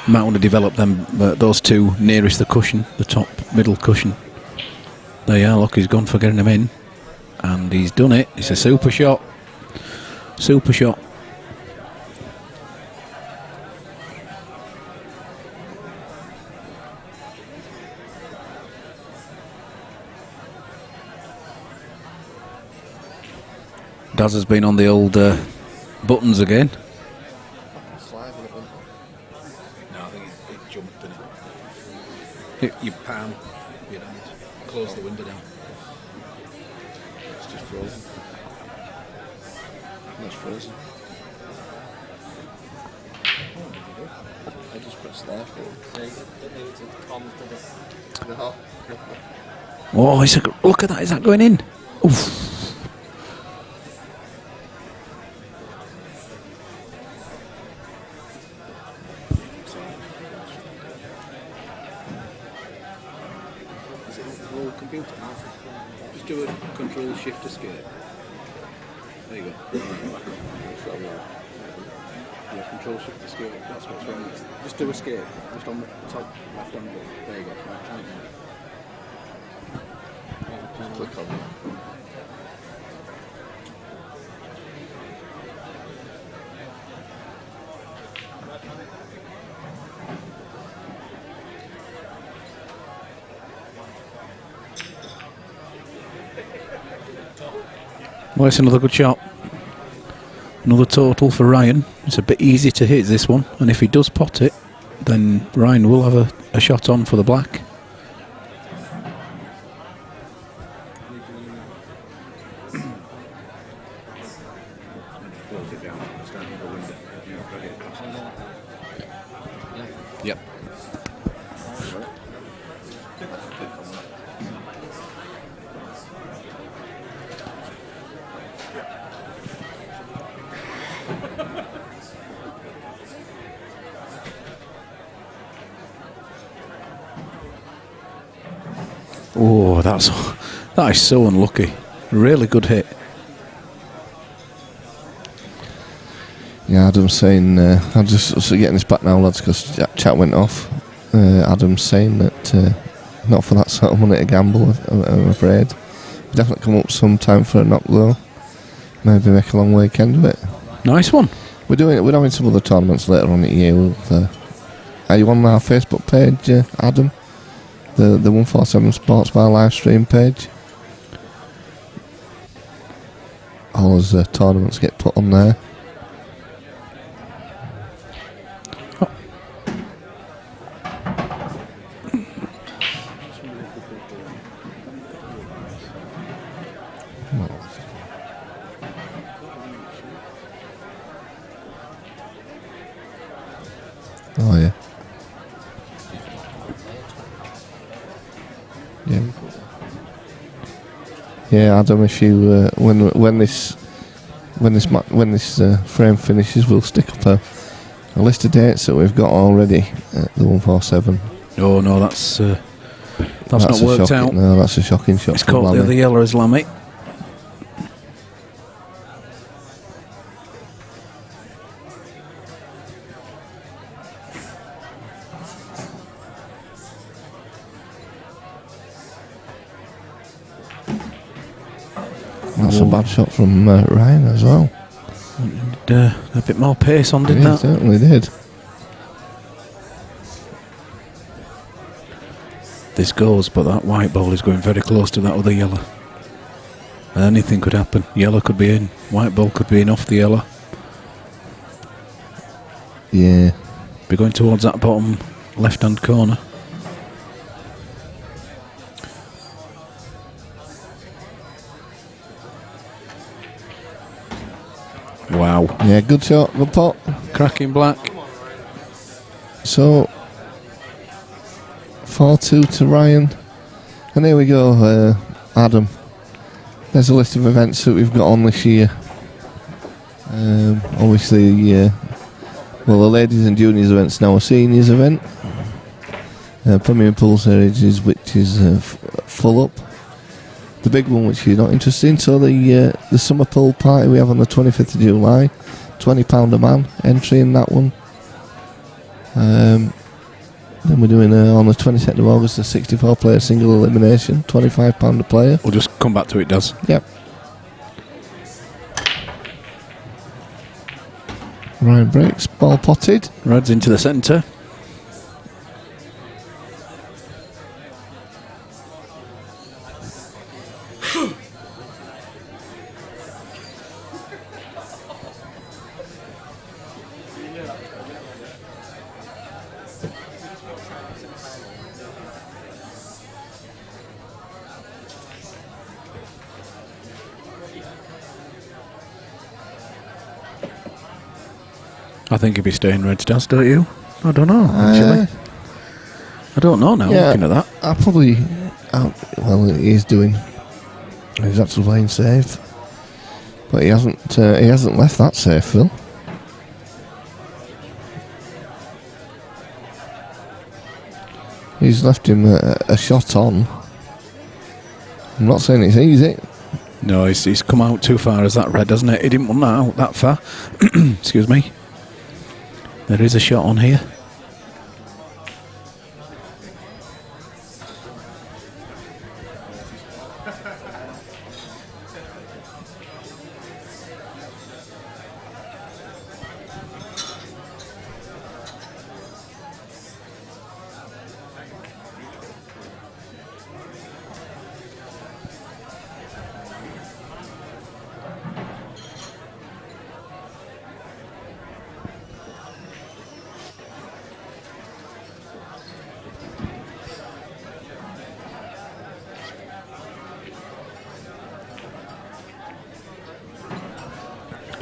Might want to develop them, those two nearest the cushion, the top middle cushion. There you are. Look, he's gone for getting them in, and he's done it. It's a super shot. Super shot. Daz has been on the old buttons again. No, I think it jumped, didn't it? Hit your palm, your hand, close the window down. It's just frozen. It's frozen. I just pressed there. Oh, look at that! Is that going in? Oof. Just do a control shift escape. There you go. Yeah, control shift escape. That's what's wrong. Just do escape. Just on the top left hand. There you go. Right, try it. Just click on it. Well, it's another good shot. Another total for Ryan. It's a bit easy to hit this one, and if he does pot it, then Ryan will have a shot on for the black. Yep. Oh, that is so unlucky. Really good hit. Yeah, Adam's saying, I'm just sort of getting this back now, lads, because chat went off. Adam's saying that not for that sort of money to gamble, I'm afraid. Definitely come up sometime for a knock, though. Maybe make a long weekend of it. Nice one. We're having some other tournaments later on in the year. Are you on our Facebook page, Adam? The 147 Sports Bar live stream page. All those tournaments get put on there. Oh yeah. Yeah, Adam. If you when this frame finishes, we'll stick up a list of dates that we've got already at the 147. Oh no, that's not worked out. No, that's a shocking shot. It's caught the other yellow as Lammy. That's a bad shot from Ryan as well. A bit more pace on, didn't Yeah, that? certainly did. This goes, but that white ball is going very close to that other yellow. Anything could happen. Yellow could be in. White ball could be in off the yellow. Yeah. Be going towards that bottom left-hand corner. Wow. Yeah, good shot, good pot. Cracking black. So, 4-2 to Ryan. And here we go, Adam. There's a list of events that we've got on this year. Obviously, the ladies and juniors event's now a seniors event. Premier Pool Series, which is full up. The big one, which you're not interested in, so the summer pool party we have on the 25th of July, £20 a man entry in that one. Then we're doing on the 22nd of August a 64 player single elimination, £25 a player. We'll just come back to it, Daz. Yep. Ryan breaks, ball potted. Red's into the centre. I think he'd be staying Red's, Daz, don't you? I don't know, actually. I don't know now, looking at that. I probably... well, he's doing... He's actually playing safe. But he hasn't left that safe, Phil. He's left him a shot on. I'm not saying it's easy. No, he's come out too far as that Red, hasn't it? He didn't want that out that far. Excuse me. There is a shot on here.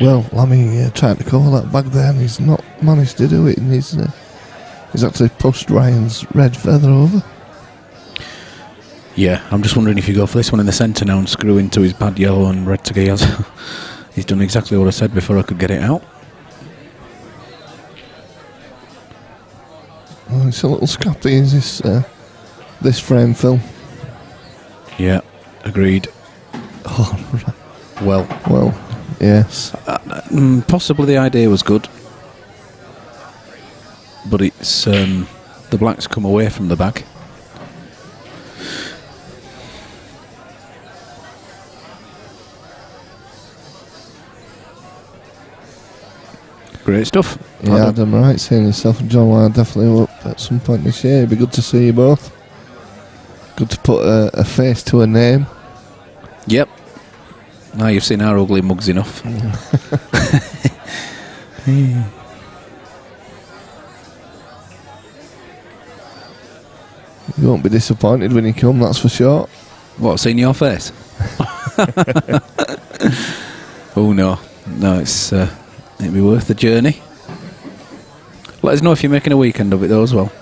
Well, Lammy tried to call that back there and he's not managed to do it, and he's actually pushed Ryan's Red further over. Yeah, I'm just wondering if you go for this one in the centre now and screw into his bad yellow and Red to get. He's done exactly what I said before I could get it out. Oh, it's a little scrappy, is this frame, Phil? Yeah, agreed. Oh, right. Well, yes. Possibly the idea was good, but it's the blacks come away from the bag. Great stuff. Yeah, Adam Wright saying himself and John Ward definitely up at some point this year. It'd be good to see you both. Good to put a face to a name. Yep. Now you've seen our ugly mugs enough. You won't be disappointed when you come, that's for sure. What, seeing your face? Oh no. No, it's it'd be worth the journey. Let us know if you're making a weekend of it though as well.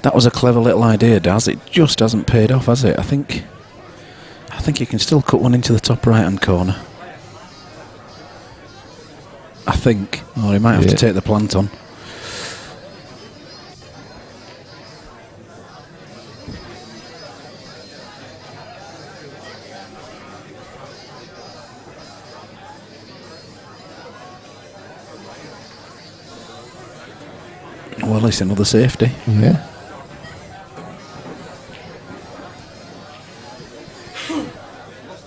That was a clever little idea, Daz. It just hasn't paid off, has it? I think you can still cut one into the top right-hand corner. I think. Or he might have to take the plant on. Well, it's another safety. Yeah.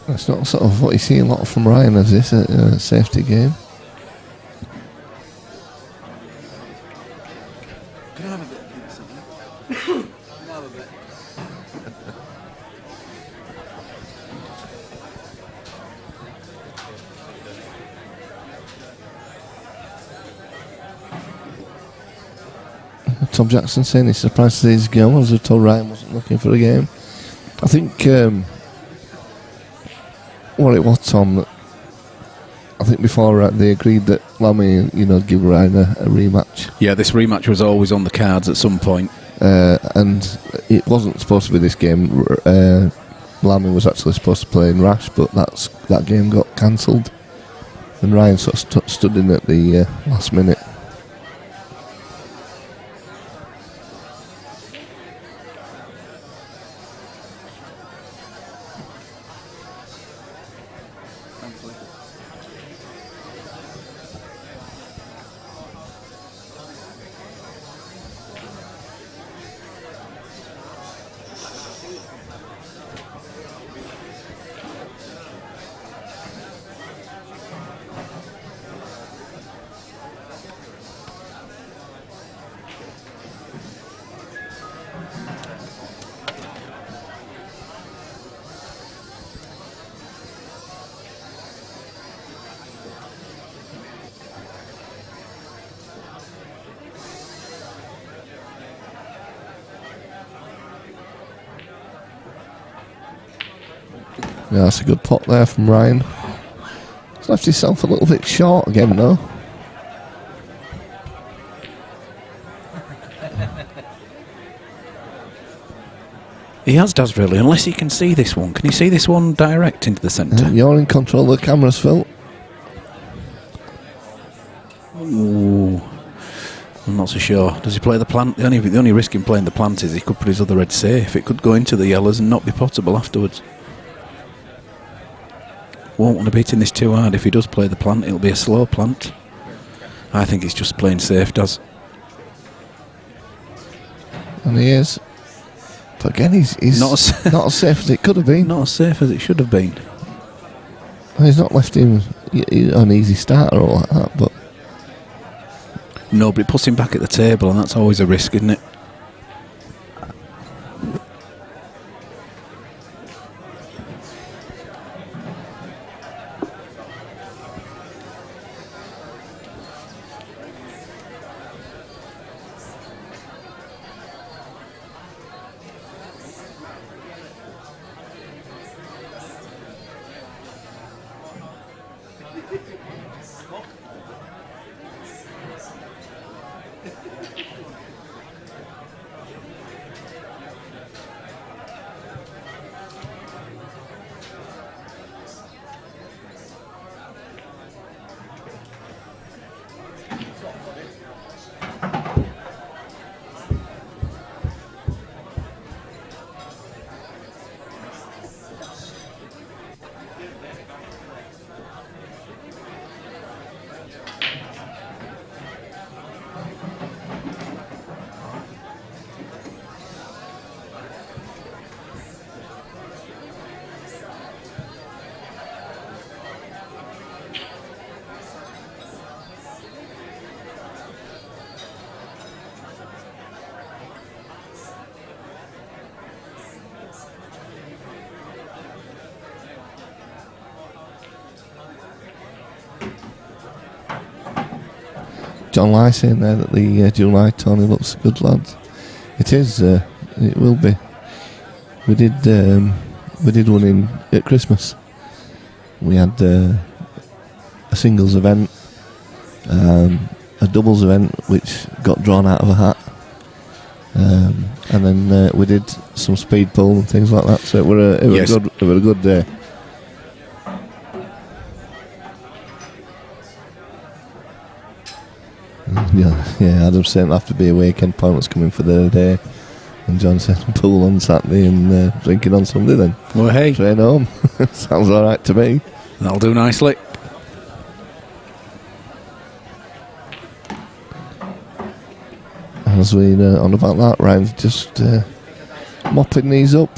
That's not sort of what you see a lot from Ryan as this, a safety game. Can I have a bit of something? Can I have a bit? Tom Jackson saying he's surprised to see his goal, as I told Ryan wasn't looking for a game. I think what it was, Tom, I think before they agreed that Lammy, give Ryan a rematch. Yeah, this rematch was always on the cards at some point. And it wasn't supposed to be this game. Lammy was actually supposed to play in Rash, but that game got cancelled. And Ryan sort of stood in at the last minute. Yeah, that's a good pot there from Ryan. He's left himself a little bit short again, though. He has, does really, unless he can see this one. Can you see this one direct into the centre? You're in control of the cameras, Phil. Ooh. I'm not so sure. Does he play the plant? The only risk in playing the plant is he could put his other red safe. It could go into the yellows and not be potable afterwards. Won't want to beat in this too hard. If he does play the plant, it'll be a slow plant. I think it's just playing safe, does. And he is. But again, he's not as safe as it could have been. Not as safe as it should have been. Well, he's not left him an easy start or all like that, but... No, but it puts him back at the table, and that's always a risk, isn't it? John Lai saying there that the July tourney looks good, lads. It is. It will be. We did one in at Christmas. We had a singles event, a doubles event which got drawn out of a hat, and then we did some speed pool and things like that. So it were a good day. Yeah. Adam's saying it'll have to be a weekend. Pointless coming for the day. And John said pool on Saturday and drinking on Sunday then. Well, hey. Train home. Sounds alright to me. That'll do nicely. As we on about that, Ryan's just mopping these up.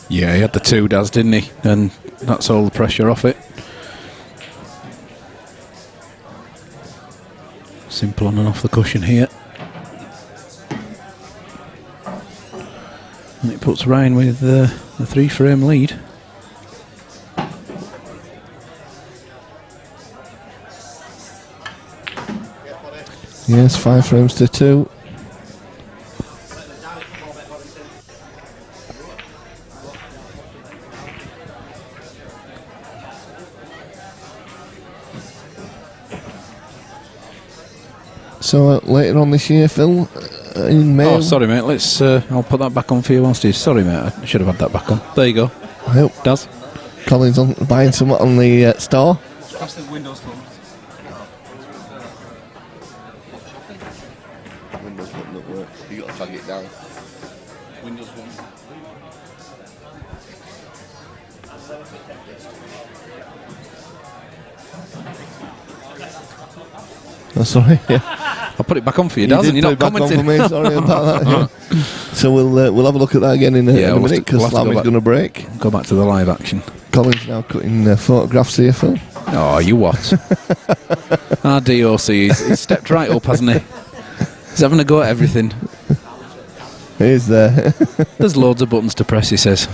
Yeah, he had the 2 Daz, didn't he? And that's all the pressure off it. Simple on and off the cushion here. And it puts Ryan with the 3-frame lead. Yes, 5 frames to 2. So later on this year, Phil, in May. Oh, sorry, mate. Let's. I'll put that back on for you whilst he's. Sorry, mate. I should have had that back on. There you go. I hope Daz. Colin's on buying something on the store. That's the Windows closed. Windows button that works. You got to drag it down. Windows 1. Oh, sorry. Yeah. I'll put it back on for you, Daz, and you're not commenting. For me. Sorry about that. Yeah. So we'll have a look at that again in a minute because Lammy's going to break. Go back to the live action. Colin's now cutting photographs here, Phil. Oh, you what? Our DOC, he's stepped right up, hasn't he? He's having a go at everything. He's there. There's loads of buttons to press, he says.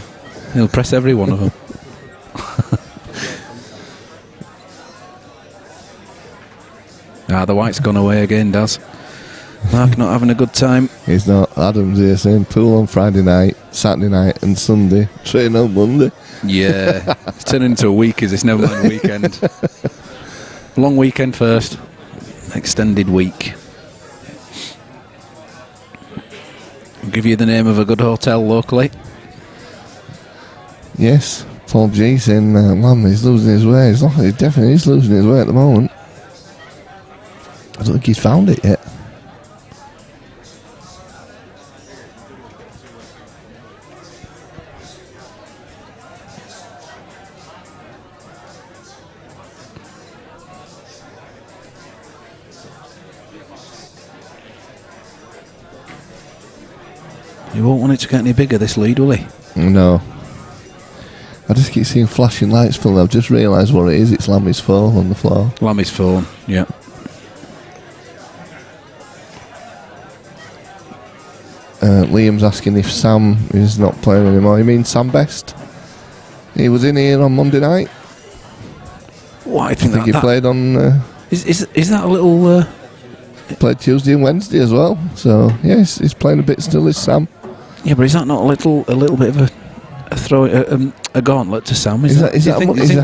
He'll press every one of them. The white's gone away again, Daz. Mark not having a good time. He's not. Adam's here saying pool on Friday night, Saturday night and Sunday, train on Monday. Yeah, it's turning into a week, is this? Never mind weekend. Long weekend first, extended week. I'll give you the name of a good hotel locally. Yes, Paul G saying, man, he's losing his way. He definitely is losing his way at the moment. I don't think he's found it yet. He won't want it to get any bigger, this lead, will he? No. I just keep seeing flashing lights, Phil. I've just realised what it is. It's Lammy's phone on the floor. Lammy's phone, yeah. Liam's asking if Sam is not playing anymore. You mean Sam Best? He was in here on Monday night. What, I I think he played on... Is that a little... played Tuesday and Wednesday as well. So, yeah, he's playing a bit still, is Sam. Yeah, but is that not a little bit of a throw, a gauntlet to Sam? Is that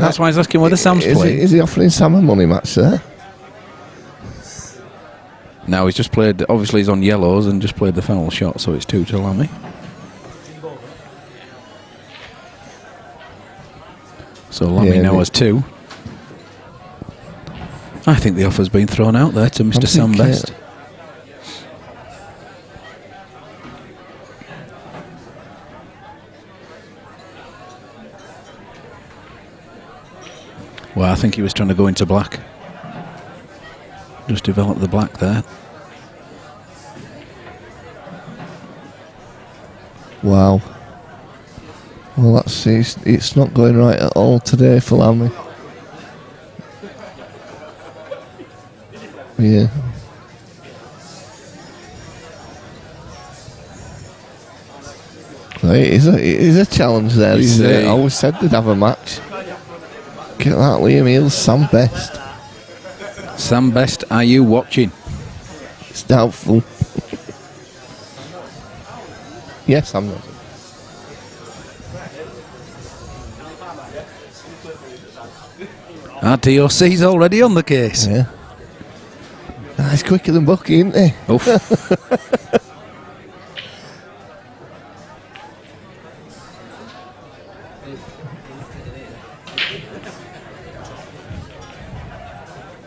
that's why he's asking whether Sam's playing? Is he offering Sam a money match there? No, he's just played. Obviously, he's on yellows and just played the final shot, so it's 2 to Lammy. So Lammy now has 2. I think the offer's been thrown out there to Mr. Sam Best. Well, I think he was trying to go into black. Just develop the black there. Wow. Well, it's not going right at all today for Lammy. Yeah. It is a challenge there. I always said they'd have a match. Get that, Liam Heals, Sam Best. Sam Best, are you watching? It's doubtful. Yes, I'm not. Our DOC's already on the case. Yeah. He's quicker than Bucky, isn't he? Oof.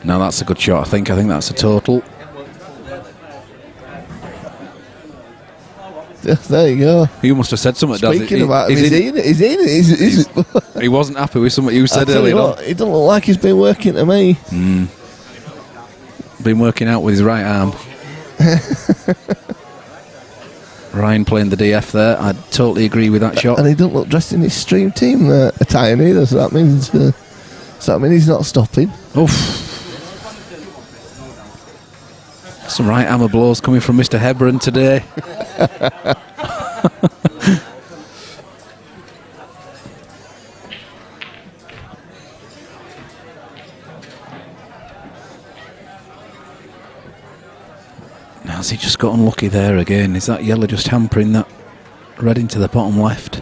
Now that's a good shot, I think. I think that's a total. There you go. You must have said something, Daz. Speaking about him, he's in. He wasn't happy with something you said earlier on. He doesn't look like he's been working to me. Been working out with his right arm. Ryan playing the DF there. I totally agree with that shot. And he doesn't look dressed in his stream team attire either, so that means he's not stopping. Oof. Some right hammer blows coming from Mr. Hebron today. Has he just got unlucky there again? Is that yellow just hampering that red into the bottom left?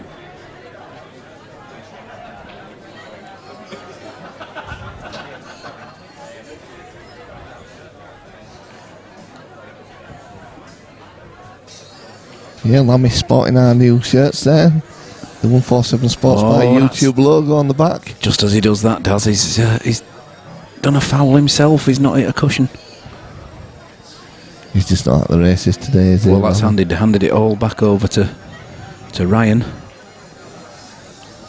Yeah, Lammy sporting our new shirts there. The 147 Sports by YouTube logo on the back. Just as he does that, Daz, he's done a foul himself. He's not hit a cushion. He's just not at the races today, is he? Well, that's handed it all back over to Ryan.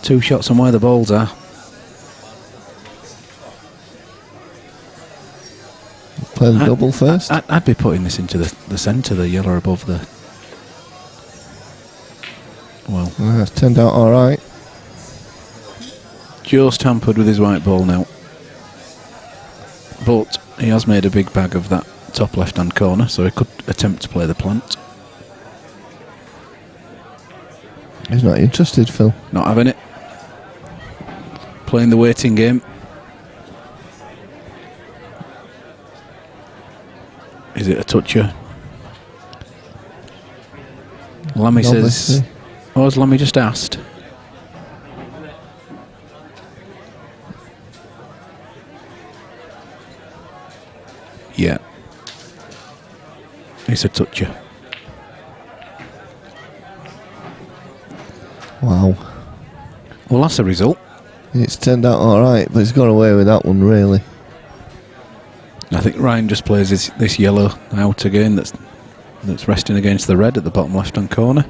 2 shots on where the balls are. Play the double first. I'd be putting this into the centre, the yellow above the... Well, It's turned out all right. Just hampered with his white ball now. But he has made a big bag of that top left-hand corner, so he could attempt to play the plant. He's not interested, Phil. Not having it. Playing the waiting game. Is it a toucher? Lammy says... Oh, has Lammy just asked? Yeah. It's a toucher. Wow. Well, that's a result. It's turned out all right, but he's got away with that one, really. I think Ryan just plays this yellow out again that's resting against the red at the bottom left-hand corner.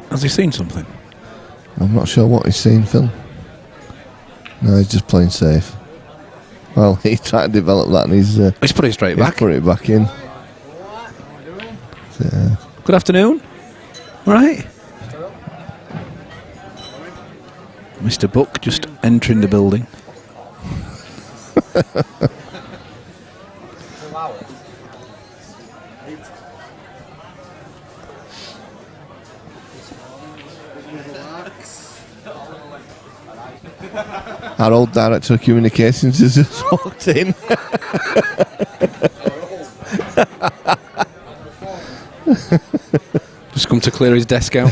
Has he seen something? I'm not sure what he's seen, Phil. No, he's just playing safe. Well, he tried to develop that and he's put it straight back. Put it back in. Good afternoon. All right. Mr. Buck just entering the building. Our old director of communications has just walked in. Just come to clear his desk out.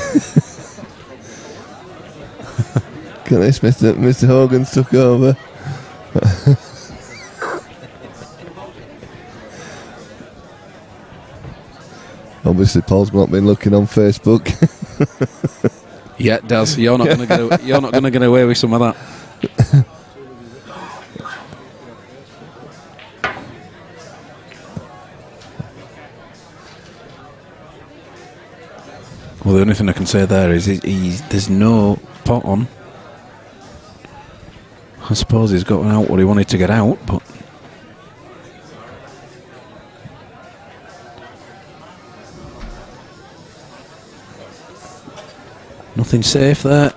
Look at this, Mr. Hogan's took over. Obviously, Paul's not been looking on Facebook. Yeah, Daz, you're not going to get away with some of that. Well, the only thing I can say there is there's no pot on. I suppose he's got out what he wanted to get out, but Nothing safe there.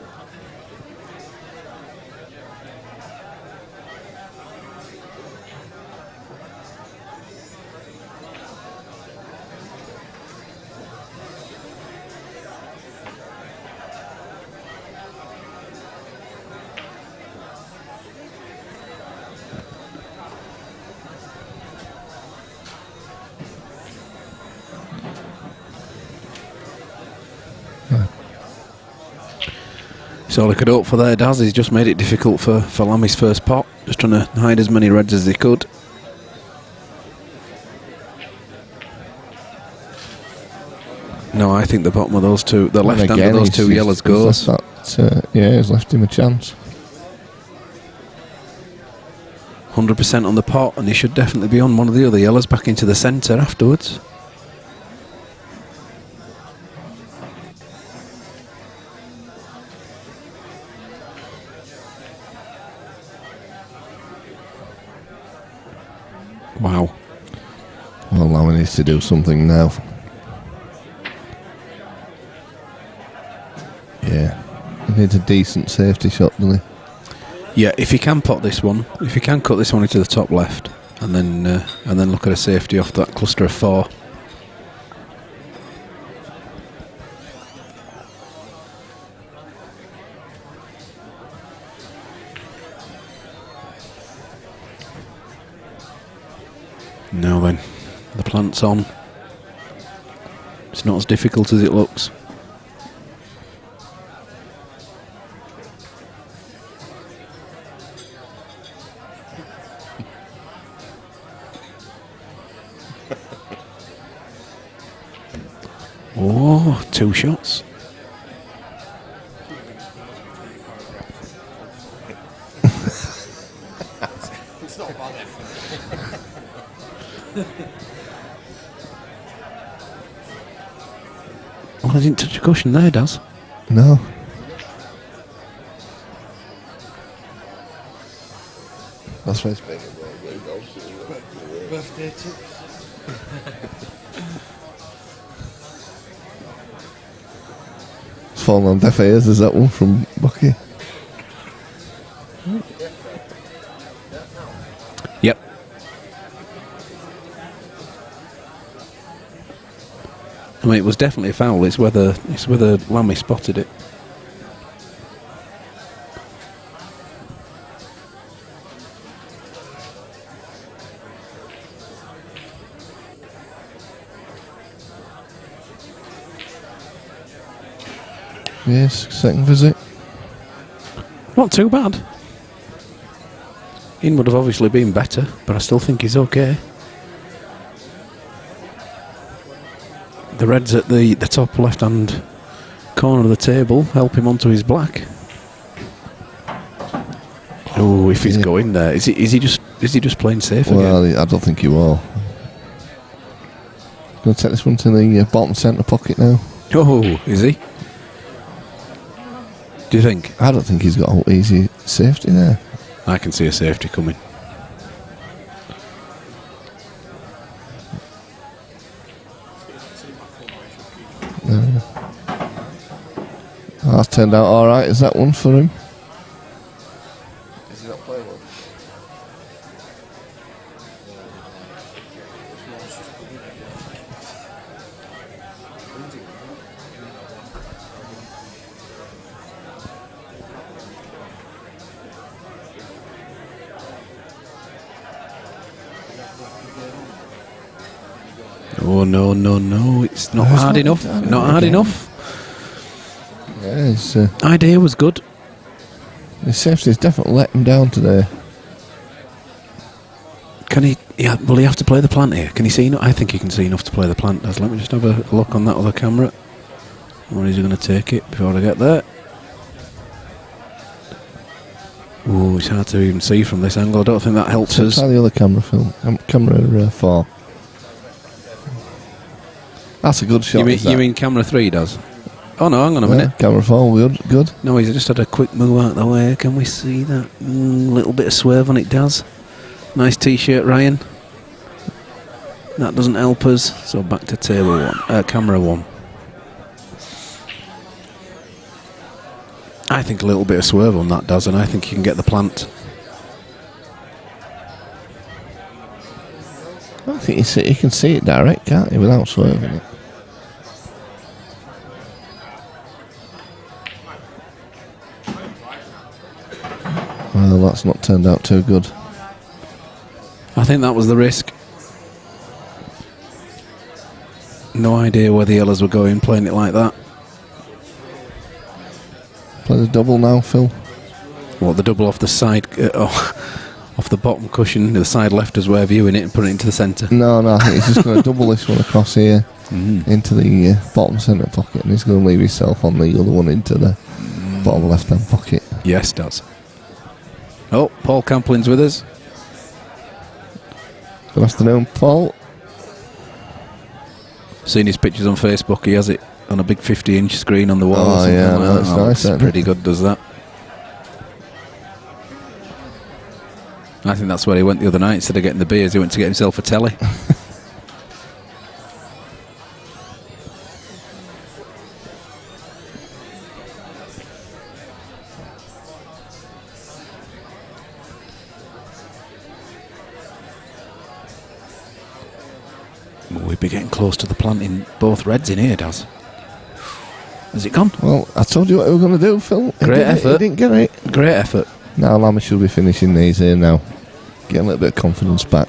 So all I could hope for there, Daz, he's just made it difficult for Lammy's first pot. Just trying to hide as many reds as he could. No, I think the bottom of those two, the left hand of those two yellows goes. Yeah, he's left him a chance. 100% on the pot, and he should definitely be on one of the other yellows back into the centre afterwards. Wow. Well, now he needs to do something now. Yeah. He needs a decent safety shot, doesn't he? Yeah, if he can pot this one, if he can cut this one into the top left, and then look at a safety off that cluster of 4. Now then, the plant's on. It's not as difficult as it looks. Oh, 2 shots. It's not bad. Well, I didn't touch a cushion there, Daz. No. That's why it's been Birthday tips. It's fallen on deaf ears, is that one from Bucky? Yep. I mean, it was definitely a foul. It's whether Lammy spotted it. Yes, second visit. Not too bad. Ian would have obviously been better, but I still think he's okay. The reds at the top left-hand corner of the table help him onto his black. Oh, if he's going there, is he just playing safe again? Well, I don't think he will. Going to take this one to the bottom centre pocket now. Oh, is he? Do you think? I don't think he's got an easy safety there. I can see a safety coming. That's turned out alright, is that one for him? Is he not playing one? Oh, no, it's not hard enough. Not hard enough. Yeah, his Idea was good. safety's definitely let him down today. Can he? Yeah, will he have to play the plant here? Can he see? I think he can see enough to play the plant. Let me just have a look on that other camera. Or is he going to take it before I get there? Oh, it's hard to even see from this angle. I don't think that helps us. Try the other camera film. Camera 4. That's a good shot. You mean camera 3 does? Oh no, hang on a minute. Camera 4, good. No, he's just had a quick move out the way. Can we see that? Little bit of swerve on it, Daz. Nice t-shirt, Ryan. That doesn't help us. So back to table 1, camera 1. I think a little bit of swerve on that does, and I think you can get the plant. I think you can see it direct, can't you, without swerving it? Well, that's not turned out too good. I think that was the risk. No idea where the yellows were going, playing it like that. Play the double now, Phil. What, the double off the side, off the bottom cushion, the side left is where viewing it and put it into the centre? No, I think he's just going to double this one across here into the bottom centre pocket, and he's going to leave himself on the other one into the bottom left-hand pocket. Yes, does. Oh, Paul Camplin's with us. Good afternoon, Paul. Seen his pictures on Facebook. He has it on a big 50-inch screen on the wall. Oh, or something yeah, like no, it's that. nice, It's pretty good, does that. I think that's where he went the other night. Instead of getting the beers, he went to get himself a telly. We'd be getting close to the planting both reds in here, Daz. Has it gone? Well, I told you what we were going to do, Phil. Great effort. He didn't get it. Great effort. Now Lammy should be finishing these here now. Get a little bit of confidence back.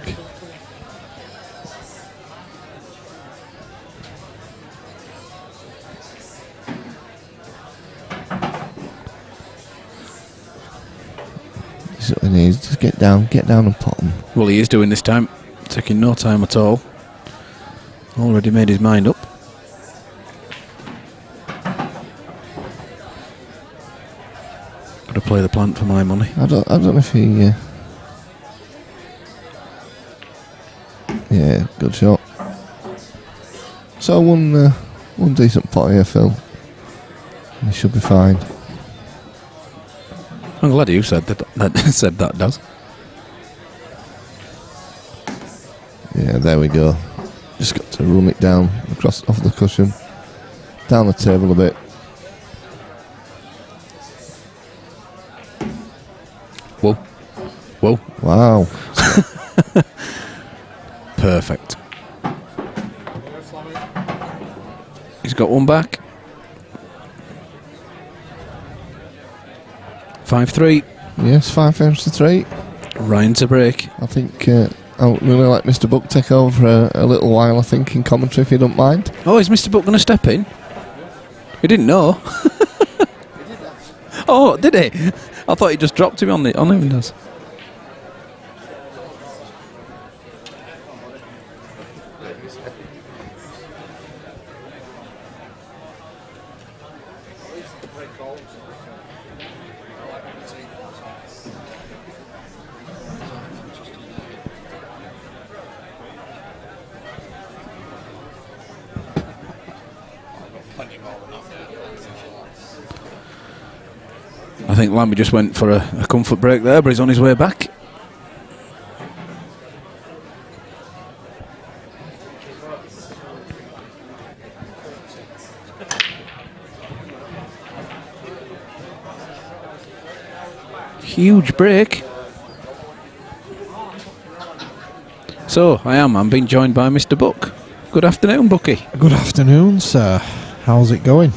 That's what he needs. Just get down and pot them. Well, he is doing this time. Taking no time at all. Already made his mind up. Got to play the plant for my money. I don't know if he... Yeah, good shot. So one decent pot here, Phil. He should be fine. I'm glad you said that said that, does. Yeah, there we go. Just got to run it down across off the cushion, down the table a bit. Whoa. Whoa. Wow. Perfect. He's got one back. 5-3. Yes, 5 frames to 3. Ryan to break. I think I'll really let Mr. Buck take over for a little while, I think, in commentary, if you don't mind. Oh, is Mr. Buck going to step in? He didn't know. Oh, did he? I thought he just dropped him on him. Does. I think Lambie just went for a comfort break there, but he's on his way back. Huge break. So, I'm being joined by Mr. Buck. Good afternoon, Bucky. Good afternoon, sir. How's it going?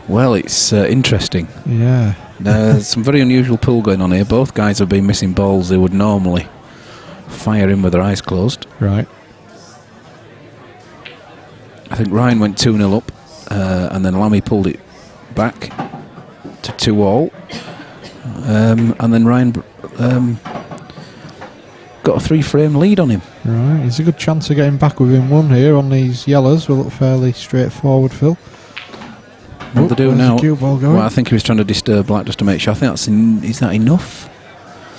Well, it's interesting. Yeah. There's some very unusual pool going on here. Both guys have been missing balls they would normally fire in with their eyes closed. Right. I think Ryan went 2-0 up, and then Lammy pulled it back to 2-all. And then Ryan got a 3-frame lead on him. Right. It's a good chance of getting back within one here on these yellows. Will look fairly straightforward, Phil. What they do now? The cue ball going? Well, I think he was trying to disturb Black just to make sure. I think is that enough?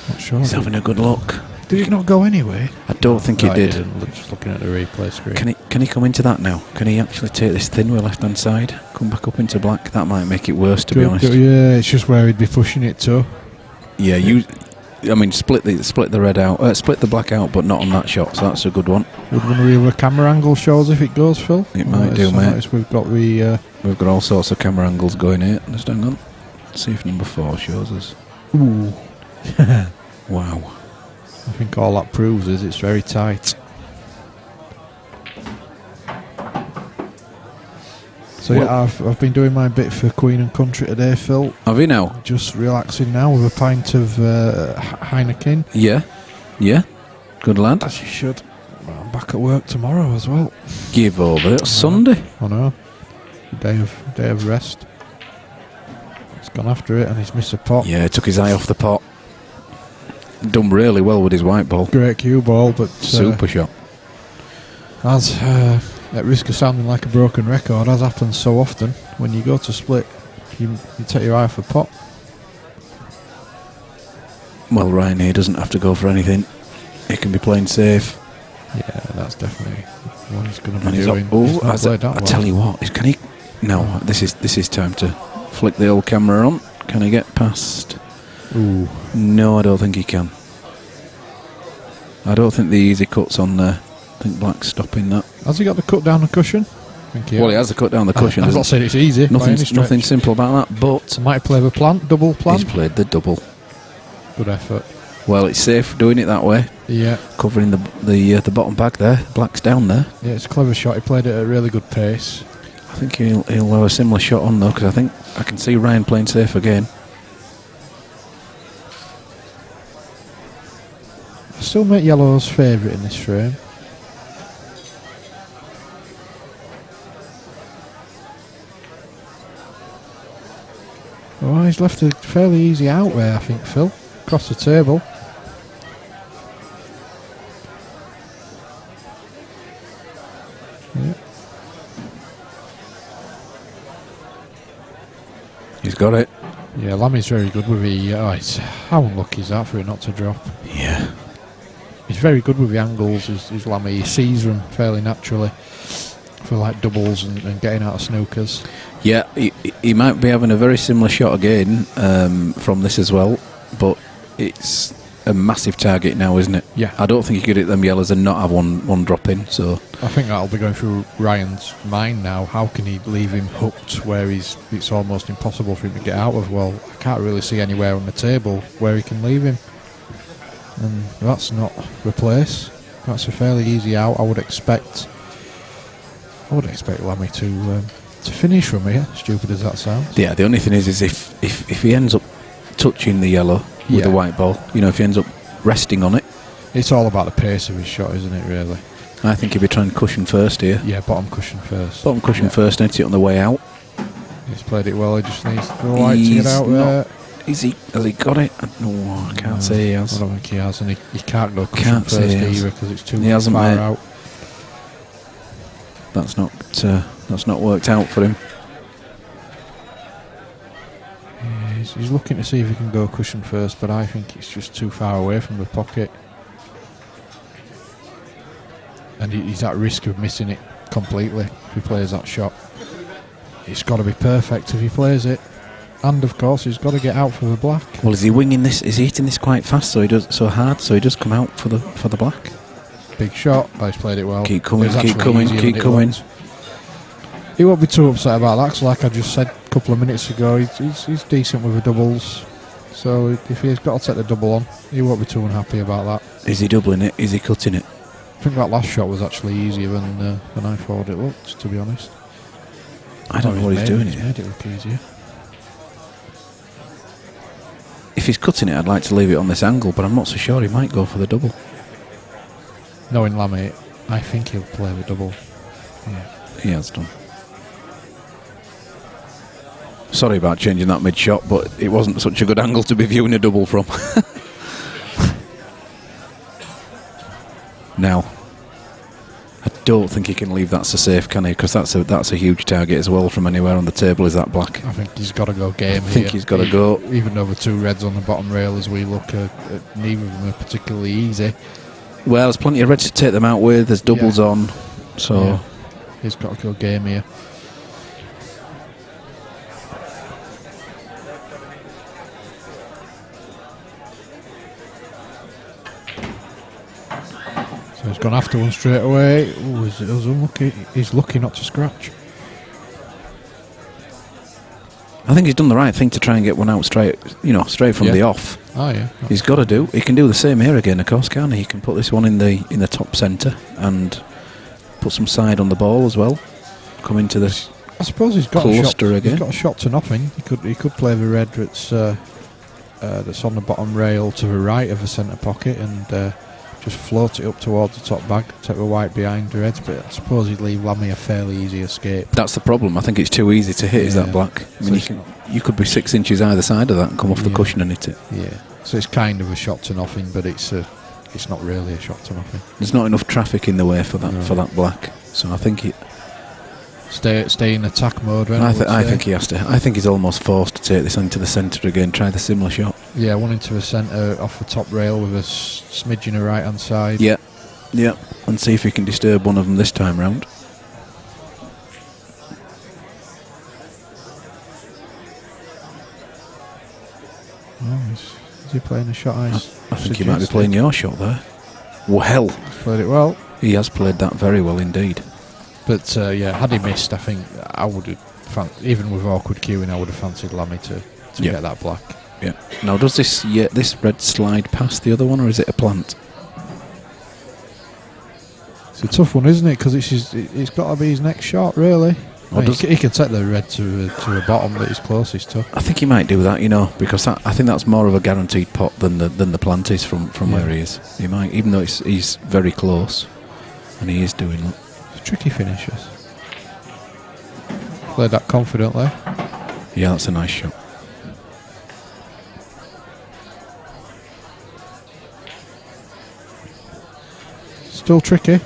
Not sure. He's having a good look. Did it not go anyway? I don't think he did. Just looking at the replay screen. Can he come into that now? Can he actually take this thin with left hand side? Come back up into black? That might make it worse, to be honest. Yeah, it's just where he'd be pushing it to. Yeah, split the red out, split the black out, but not on that shot. So that's a good one. Would one of the other camera angle shows if it goes, Phil? It might do, mate. We've got all sorts of camera angles going here. Just hang on. See if number 4 shows us. Ooh. Wow. I think all that proves is it's very tight. So Well- yeah, I've been doing my bit for Queen and Country today, Phil. Have you now? Just relaxing now with a pint of Heineken. Yeah. Yeah. Good lad. As you should. I'm back at work tomorrow as well. Give over. It's Sunday. I know. Day of rest. He's gone after it and he's missed a pot. Yeah, took his eye off the pot. Done really well with his white ball. Great cue ball, but Super shot. as at risk of sounding like a broken record, as happens so often, when you go to split, you take your eye off the pot. Well, Ryan here doesn't have to go for anything. He can be playing safe. Yeah, that's definitely what he's going to And be he's doing. oh, He's not played that I well. tell you what, can he? No, this is time to flick the old camera on. Can he get past? Ooh. No, I don't think he can. I don't think the easy cut's on there. I think Black's stopping that. Has he got the cut down the cushion? I think Well, he has the cut down the cushion. I'm not saying it's easy. by any stretch. Nothing simple about that, but Might play the plant, double plant. he's played the double. Good effort. Well, it's safe doing it that way, Yeah, covering the bottom bag there. Black's down there. yeah, it's a clever shot. He played it at a really good pace. I think he'll have a similar shot on though, because I think I can see Ryan playing safe again. I still make yellow's favourite in this frame. Oh, he's left a fairly easy out there, I think, Phil. Across the table. Yeah. He's got it. Yeah, Lammy's very good with the... how unlucky is that for it not to drop? Yeah. He's very good with the angles, is Lammy. He sees them fairly naturally for like doubles and getting out of snookers. Yeah, he might be having a very similar shot again from this as well, but it's a massive target now, isn't it? Yeah. I don't think he could hit them yellows and not have one drop in, so... I think that'll be going through Ryan's mind now. How can he leave him hooked where it's almost impossible for him to get out of? Well, I can't really see anywhere on the table where he can leave him. And that's not replace. That's a fairly easy out. I would expect Lammy to finish from here, stupid as that sounds. Yeah, the only thing is if he ends up touching the yellow with the white ball, if he ends up resting on it, It's all about the pace of his shot, isn't it, really? I think he'll be trying cushion first here. Yeah, bottom cushion first. Bottom cushion first, and hit it on the way out. He's played it well, he just needs the light to get out there. Has he got it? No, I can't say he has. I don't think he has, and he can't go cushion Can't first say he has. either because it's too He hasn't, far mate. out. That's not worked out for him. Yeah, he's looking to see if he can go cushion first, but I think it's just too far away from the pocket. And he's at risk of missing it completely if he plays that shot. It's got to be perfect if he plays it. And of course, he's got to get out for the black. Well, is he winging this? Is he hitting this quite fast? So he does come out for the black. Big shot. Oh, he's played it well. Keep coming, It was keep actually coming, easier keep than it coming. looked. He won't be too upset about that, 'cause like I just said a couple of minutes ago, he's decent with the doubles. So if he's got to take the double on, he won't be too unhappy about that. Is he doubling it? Is he cutting it? I think that last shot was actually easier than I thought it looked, to be honest. I don't know what he's doing here. Made it look easier. If he's cutting it, I'd like to leave it on this angle, but I'm not so sure. He might go for the double. Knowing Lammy, I think he'll play the double. Yeah. He has done. Sorry about changing that mid-shot, but it wasn't such a good angle to be viewing a double from. Now, I don't think he can leave that so safe, can he? Because that's a huge target as well from anywhere on the table. Is that black? I think he's got to go game here. I think he's got to go. Even though the two reds on the bottom rail as we look at neither of them are particularly easy. Well, there's plenty of reds to take them out with. There's doubles on, so Yeah. He's got to go game here. So he's gone after one straight away. Ooh, it was unlucky. He's lucky not to scratch. I think he's done the right thing to try and get one out straight from the off. Oh yeah. He's got to do. He can do the same here again, of course, can't he? He can put this one in the top centre and put some side on the ball as well. Come into this. I suppose he's got cluster again. He's got a shot to nothing. He could play the red that's on the bottom rail to the right of the centre pocket and just float it up towards the top bag, take the white behind the reds. But I suppose he'd leave Lammy a fairly easy escape. That's the problem. I think it's too easy to hit. Is that black? I mean, you could be 6 inches either side of that and come off the cushion and hit it. Yeah. So it's kind of a shot to nothing, but it's not really a shot to nothing. There's not enough traffic in the way for that black. So I think it. Stay in attack mode. I think he has to. I think he's almost forced to take this into the centre again. Try the similar shot. Yeah, one into the centre off the top rail with a smidge in the right hand side. Yeah, and see if he can disturb one of them this time round. Oh, is he playing a shot? I think he might be playing your shot there. Well, he's played it well. He has played that very well indeed. But had he missed, I think I would have, even with awkward queuing, I would have fancied Lammy to get that black. Yeah. Now, does this red slide past the other one, or is it a plant? It's a tough one, isn't it? Because it's got to be his next shot, really. He can take the red to the bottom that he's closest to. I think he might do that, because I think that's more of a guaranteed pot than the plant is from where he is. He might, even though he's very close, and he is doing that. Tricky finishes. Played that confidently. Yeah, that's a nice shot. Still tricky.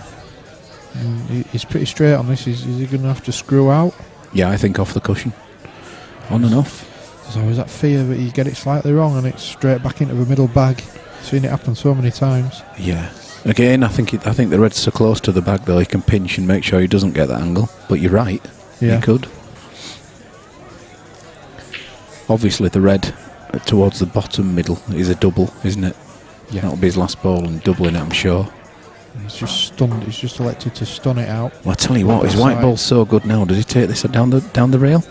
He's pretty straight on this. Is he going to have to screw out? Yeah, I think off the cushion. On and off. There's always that fear that you get it slightly wrong and it's straight back into the middle bag. Seen it happen so many times. Yeah. Again, I think the red's so close to the bag though he can pinch and make sure he doesn't get that angle. But you're right, he could. Obviously, the red towards the bottom middle is a double, isn't it? Yeah. That'll be his last ball and doubling it, I'm sure. He's just stunned. He's just elected to stun it out. Well, I tell you what, his white ball's so good now. Does he take this down the rail?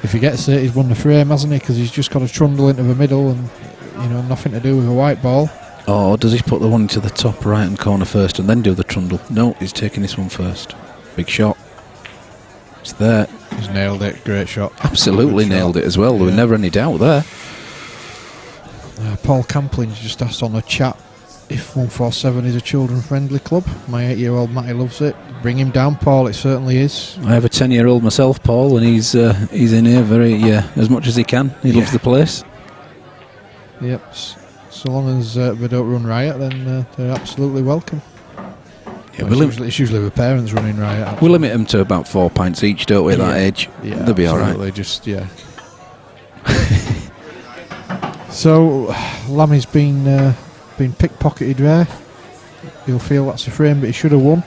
If he gets it, he's won the frame, hasn't he? Because he's just got to trundle into the middle and nothing to do with a white ball. Or does he put the one into the top right hand corner first and then do the trundle? No, he's taking this one first. Big shot. It's there. He's nailed it. Great shot. Absolutely nailed it as well. There was never any doubt there. Paul Camplin's just asked on the chat if 147 is a children-friendly club. My 8-year-old Matty loves it. Bring him down, Paul. It certainly is. I have a 10-year-old myself, Paul, and he's in here very as much as he can. He loves the place. Yep. So long as they don't run riot, then they're absolutely welcome. Yeah, it's usually the parents running riot. Actually. We limit them to about 4 pints each, don't we, at that age? Yeah, they'll be all right. Just, So, Lammy's been pickpocketed there. He'll feel that's a frame, but he should have won.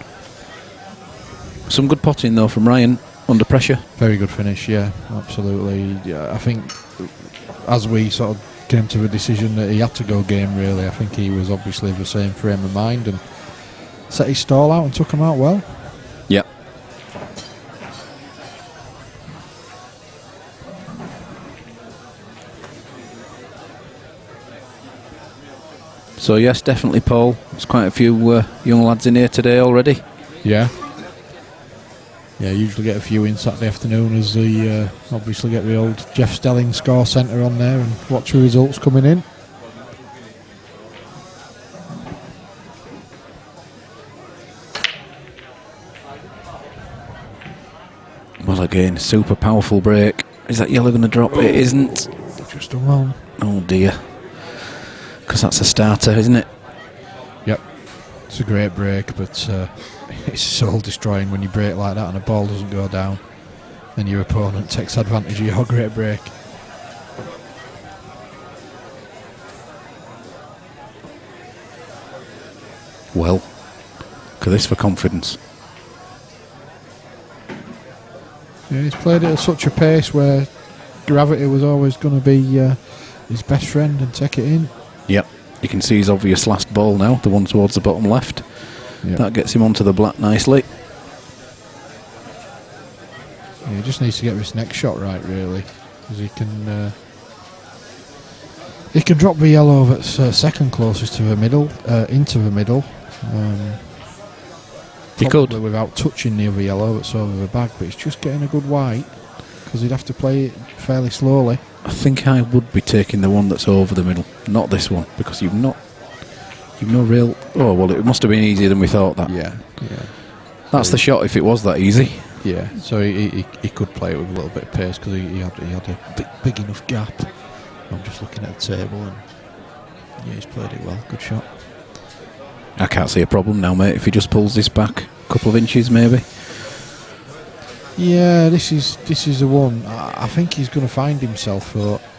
Some good potting, though, from Ryan, under pressure. Very good finish, yeah, absolutely. Yeah, I think as we sort of came to the decision that he had to go game, really, I think he was obviously the same frame of mind and set his stall out and took him out well. Yep. So yes, definitely, Paul. There's quite a few young lads in here today already. Yeah. Yeah, usually get a few in Saturday afternoon as the obviously get the old Jeff Stelling score centre on there and watch the results coming in. Well, again, super powerful break. Is that yellow going to drop? It isn't. Just done well. Oh dear. Because that's a starter, isn't it? Yep. It's a great break, but it's soul destroying when you break like that and a ball doesn't go down and your opponent takes advantage of your great break. Well, look at this for confidence. Yeah, he's played it at such a pace where gravity was always going to be his best friend and take it in. Yep, you can see his obvious last ball now, the one towards the bottom left. Yep. That gets him onto the black nicely. Yeah, he just needs to get this next shot right, really, because he can drop the yellow that's second closest to the middle, into the middle. He could, without touching the other yellow that's over the bag, but it's just getting a good white because he'd have to play it fairly slowly. I think I would be taking the one that's over the middle, not this one, because you've no real. Oh well, it must have been easier than we thought. That. Yeah. That's the shot if it was that easy. Yeah. So he could play it with a little bit of pace because he had a big enough gap. I'm just looking at the table and yeah, he's played it well. Good shot. I can't see a problem now, mate. If he just pulls this back a couple of inches, maybe. Yeah, this is the one. I think he's going to find himself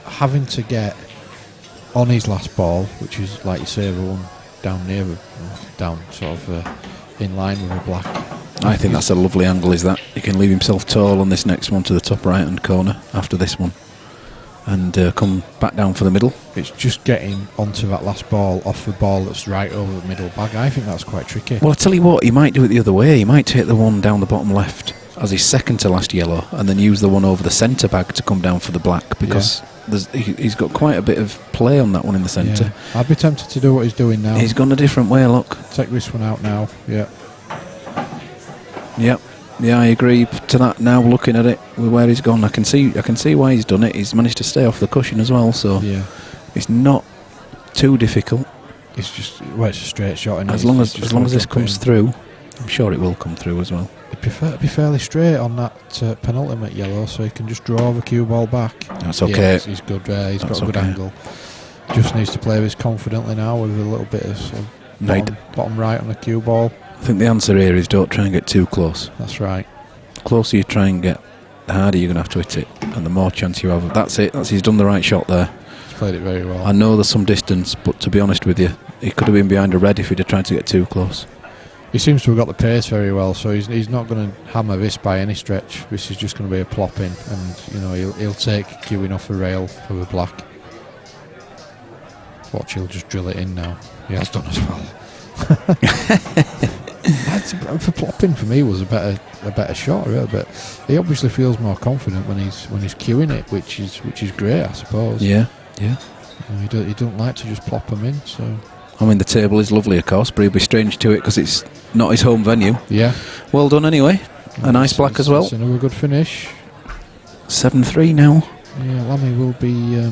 having to get on his last ball, which is like you say, the one down sort of in line with the black. I think that's a lovely angle. Is that he can leave himself tall on this next one to the top right hand corner after this one, and come back down for the middle. It's just getting onto that last ball off the ball that's right over the middle bag. I think that's quite tricky. Well, I tell you what, he might do it the other way. He might take the one down the bottom left as his second to last yellow, and then use the one over the centre bag to come down for the black, because he's got quite a bit of play on that one in the centre. Yeah. I'd be tempted to do what he's doing now. He's gone a different way. Look, take this one out now. Yeah, I agree to that. Now looking at it, with where he's gone, I can see why he's done it. He's managed to stay off the cushion as well, so it's not too difficult. It's just it's a straight shot, and as long as this comes through, I'm sure it will come through as well. I'd prefer to be fairly straight on that penultimate yellow, so he can just draw the cue ball back. That's okay. Yeah, he's good. He's got a good angle. Just needs to play this confidently now with a little bit of bottom right on the cue ball. I think the answer here is don't try and get too close. That's right. The closer you try and get, the harder you're going to have to hit it, and the more chance you have. That's it. He's done the right shot there. He's played it very well. I know there's some distance, but to be honest with you, he could have been behind a red if he'd have tried to get too close. He seems to have got the pace very well, so he's not going to hammer this by any stretch. This is just going to be a plop in, and he'll take cueing off the rail for the black. Watch, he'll just drill it in now. He has done as well. For plopping for me was a better shot, really, but he obviously feels more confident when he's cueing it, which is great, I suppose. Yeah. He don't like to just plop them in, so. I mean, the table is lovely, of course, but he'll be strange to it because it's not his home venue. Yeah. Well done, anyway. A nice black as well. That's another good finish. 7-3 now. Yeah, Lammy will be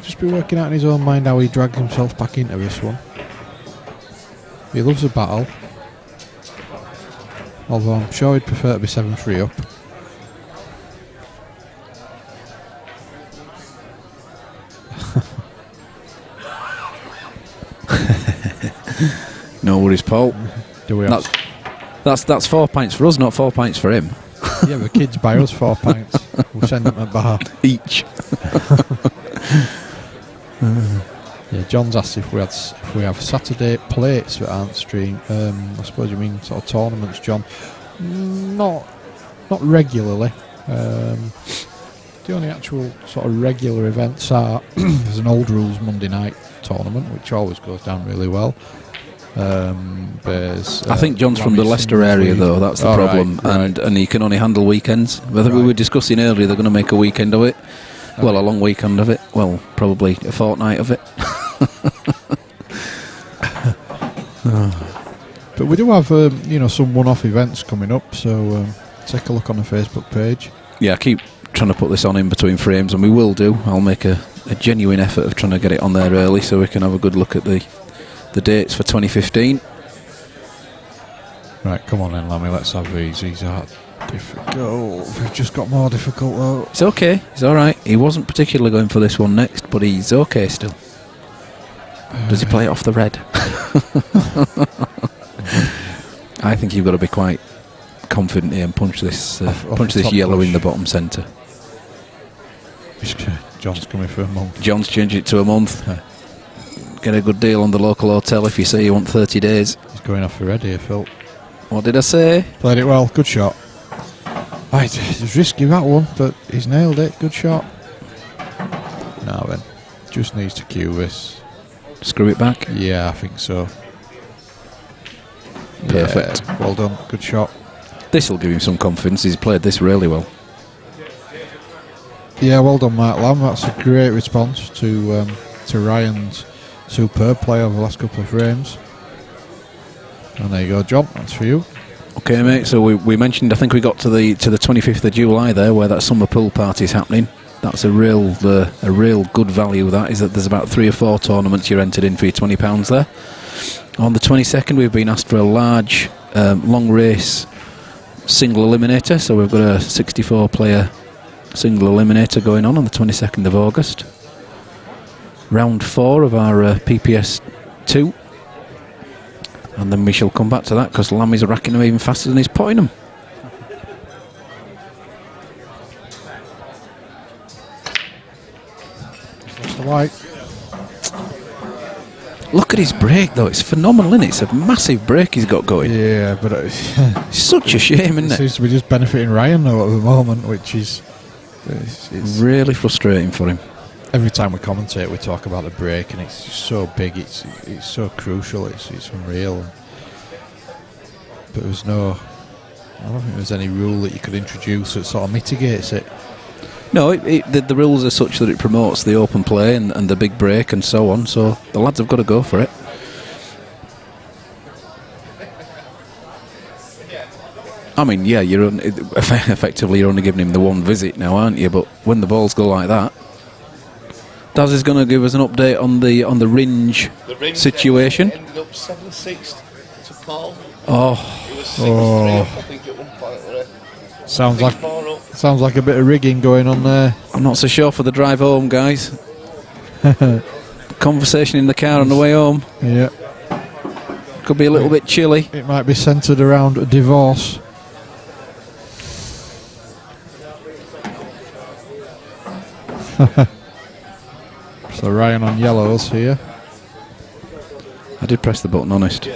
just be working out in his own mind how he drags himself back into this one. He loves a battle, although I'm sure he'd prefer to be 7-3 up. No worries, Paul. Do we have that's 4 pints for us, not 4 pints for him. Yeah, the kids buy us 4 pints. We'll send them a bar each. Yeah, John's asked if we have Saturday plates that aren't streamed. I suppose you mean sort of tournaments, John. Not regularly. The only actual sort of regular events are there's an Old Rules Monday night tournament, which always goes down really well. I think John's from the Leicester area, though. That's the problem, right. And he can only handle weekends. Whether we were discussing earlier, they're going to make a weekend of it. Well, a long weekend of it. Well, probably a fortnight of it. But we do have some one-off events coming up, so take a look on the Facebook page. Yeah, I keep trying to put this on in between frames, and we will do. I'll make a genuine effort of trying to get it on there early so we can have a good look at the dates for 2015. Right, come on then, Lammy, let's have these. These are difficult. We've just got more difficult though. It's okay, he's alright. He wasn't particularly going for this one next, but he's okay still. Does he play it off the red? I think you've got to be quite confident here and punch this yellow in the bottom centre. John's coming for a month. John's changed it to a month. Get a good deal on the local hotel if you say you want 30 days. He's going off the red here, Phil. What did I say? Played it well, good shot. Right, it was risky that one, but he's nailed it, good shot. Now then, just needs to cue this. Screw it back? Yeah, I think so. Perfect. Yeah, well done, good shot. This will give him some confidence. He's played this really well. Yeah, well done, Mark Lamb. That's a great response to Ryan's superb play over the last couple of frames. And there you go, John. That's for you. Okay, mate. So we mentioned. I think we got to the 25th of July there, where that summer pool party is happening. That's a real good value. That is that there's about 3 or 4 tournaments you're entered in for your £20 there. On the 22nd, we've been asked for a large long race single eliminator. So we've got a 64-player single eliminator going on the 22nd of August. Round 4 of our PPS 2. And then we shall come back to that because Lammy's racking them even faster than he's putting them. That's the white. Look at his break though, it's phenomenal, isn't it? It's a massive break he's got going. Yeah, but It's such a shame, isn't it? Seems to be just benefiting Ryan though at the moment, which is it's really frustrating for him. every time we commentate we talk about the break and it's just so big, it's so crucial, it's unreal. But I don't think there's any rule that you could introduce that sort of mitigates it. No, the rules are such that it promotes the open play and the big break and so on, so the lads have got to go for it. I mean, yeah, effectively you're only giving him the one visit now, aren't you? But when the balls go like that, Daz is going to give us an update on the Ringe situation. Ended up 7-6 to Paul. Oh, It was 6-3 up, I think, at one point. Sounds like a bit of rigging going on there. I'm not so sure for the drive home, guys. Conversation in the car on the way home. Yeah. Could be a little bit chilly. It might be centred around a divorce. So Ryan on yellows here. I did press the button, honest.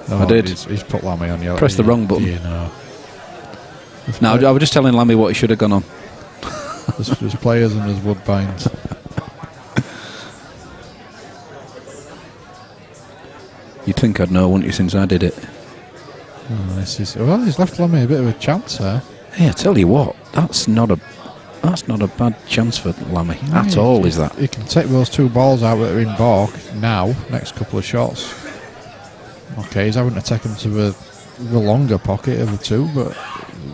Oh, I did. He's put Lammy on yellow. Press the wrong button. You know. No, I was just telling Lammy what he should have gone on. There's players and there's woodbines. You'd think I'd know, wouldn't you, since I did it? Oh, he's left Lammy a bit of a chance there. Hey, I tell you what, that's not a bad chance for Lammy at all, is that? He can take those 2 balls out that are in balk now, next couple of shots. Okay, he's having to take them to the longer pocket of the 2, but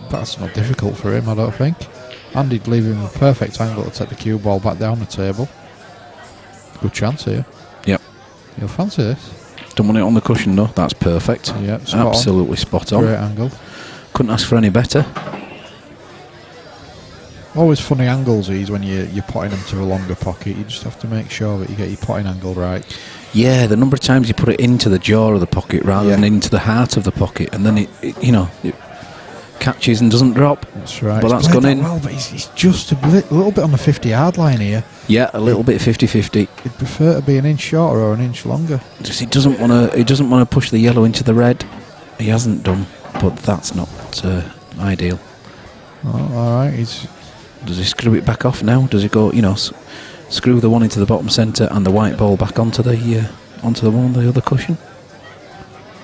that's not difficult for him, I don't think. And he'd leave him a perfect angle to take the cue ball back down the table. Good chance here. Yep. You'll fancy this. Don't want it on the cushion though, that's perfect. Yep, absolutely spot on. Great angle. Couldn't ask for any better. Always funny angles these when you're potting them to a longer pocket. You just have to make sure that you get your potting angle right. Yeah, the number of times you put it into the jaw of the pocket rather than into the heart of the pocket, and then it catches and doesn't drop. That's right. But that's gone in. Well, but he's just a little bit on the 50-yard line here. Yeah, a little bit 50-50. He'd prefer to be an inch shorter or an inch longer. Just he doesn't want to push the yellow into the red. He hasn't done, but that's not ideal. Oh, all right. Does he screw it back off now? Does he go, screw the one into the bottom centre and the white ball back onto the one on the other cushion?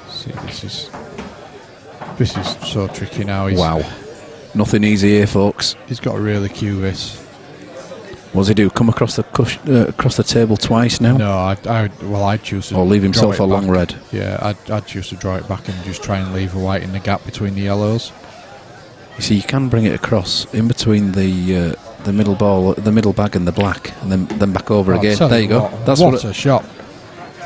See, this is so tricky now. Wow, nothing easy here, folks. He's got to really cue this. What does he do? Come across the across the table twice now? No, I'd choose to. Or leave himself a draw it long back. red. Yeah, I'd choose to draw it back and just try and leave a white in the gap between the yellows. You see, you can bring it across in between the middle ball, the middle bag, and the black, and then back over again. There you go. That's what a shot.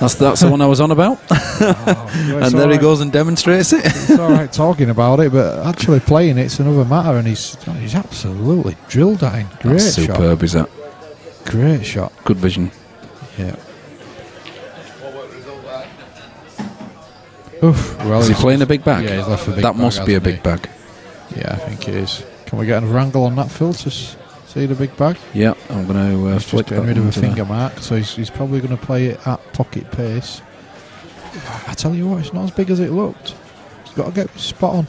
That's the one I was on about. And there he goes and demonstrates it. It's all right talking about it, but actually playing it's another matter. And he's absolutely drilled that in. Great That's shot. superb, is that? Great shot. Good vision. Yeah. Oof. Well, Is he playing a big bag? Yeah, he's left a big that bag. must be a big he? bag. Yeah, I think it is. Can we get another angle on that, Phil, to see the big bag? Yeah, I'm going to flip getting rid of a into finger mark, so he's probably going to play it at pocket pace. I tell you what, it's not as big as it looked. He's got to get spot on.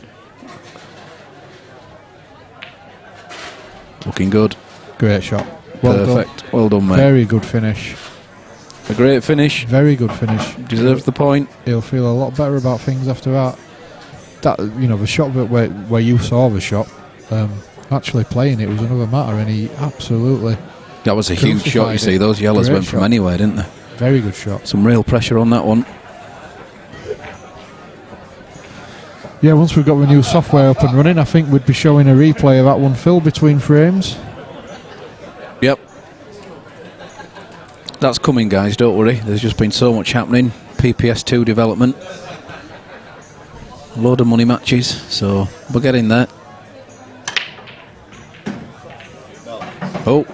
Looking good. Great shot. Well Perfect. done. Well done, mate. Very good finish. A great finish. Very good finish. Deserves the point. He'll feel a lot better about things after that. that, the shot where you saw the shot, actually playing it was another matter, and he absolutely. That was a huge shot. You see, those yellows went from anywhere, didn't they? Very good shot. Some real pressure on that one. Yeah, once we've got the new software up and running, I think we'd be showing a replay of that one, Phil, between frames. Yep. That's coming, guys, don't worry. There's just been so much happening. PPS2 development. A load of money matches, so we're getting there. Oh.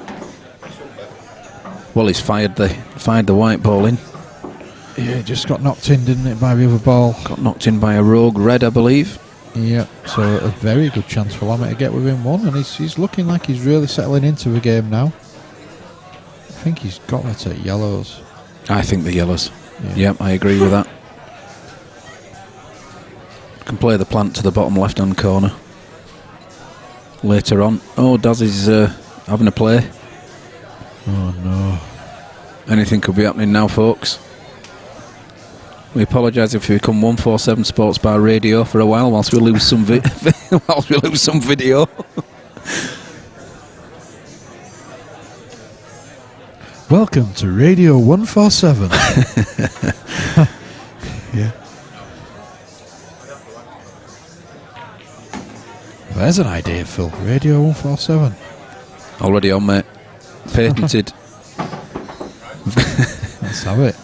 Well, he's fired the white ball in. Yeah, it just got knocked in, didn't it, by the other ball? Got knocked in by a rogue red, I believe. Yeah, so a very good chance for Lammy to get within one, and he's looking like he's really settling into the game now. I think he's got to take yellows. I think the yellows. Yeah. Yep, I agree with that. Can play the plant to the bottom left-hand corner. Later on. Oh, Daz is having a play. Oh, no. Anything could be happening now, folks. We apologise if we become 147 Sports Bar Radio for a while whilst we lose some video. Welcome to Radio 147. Yeah. There's an idea, Phil. Radio 147. Already on, mate. Patented. Let's have it.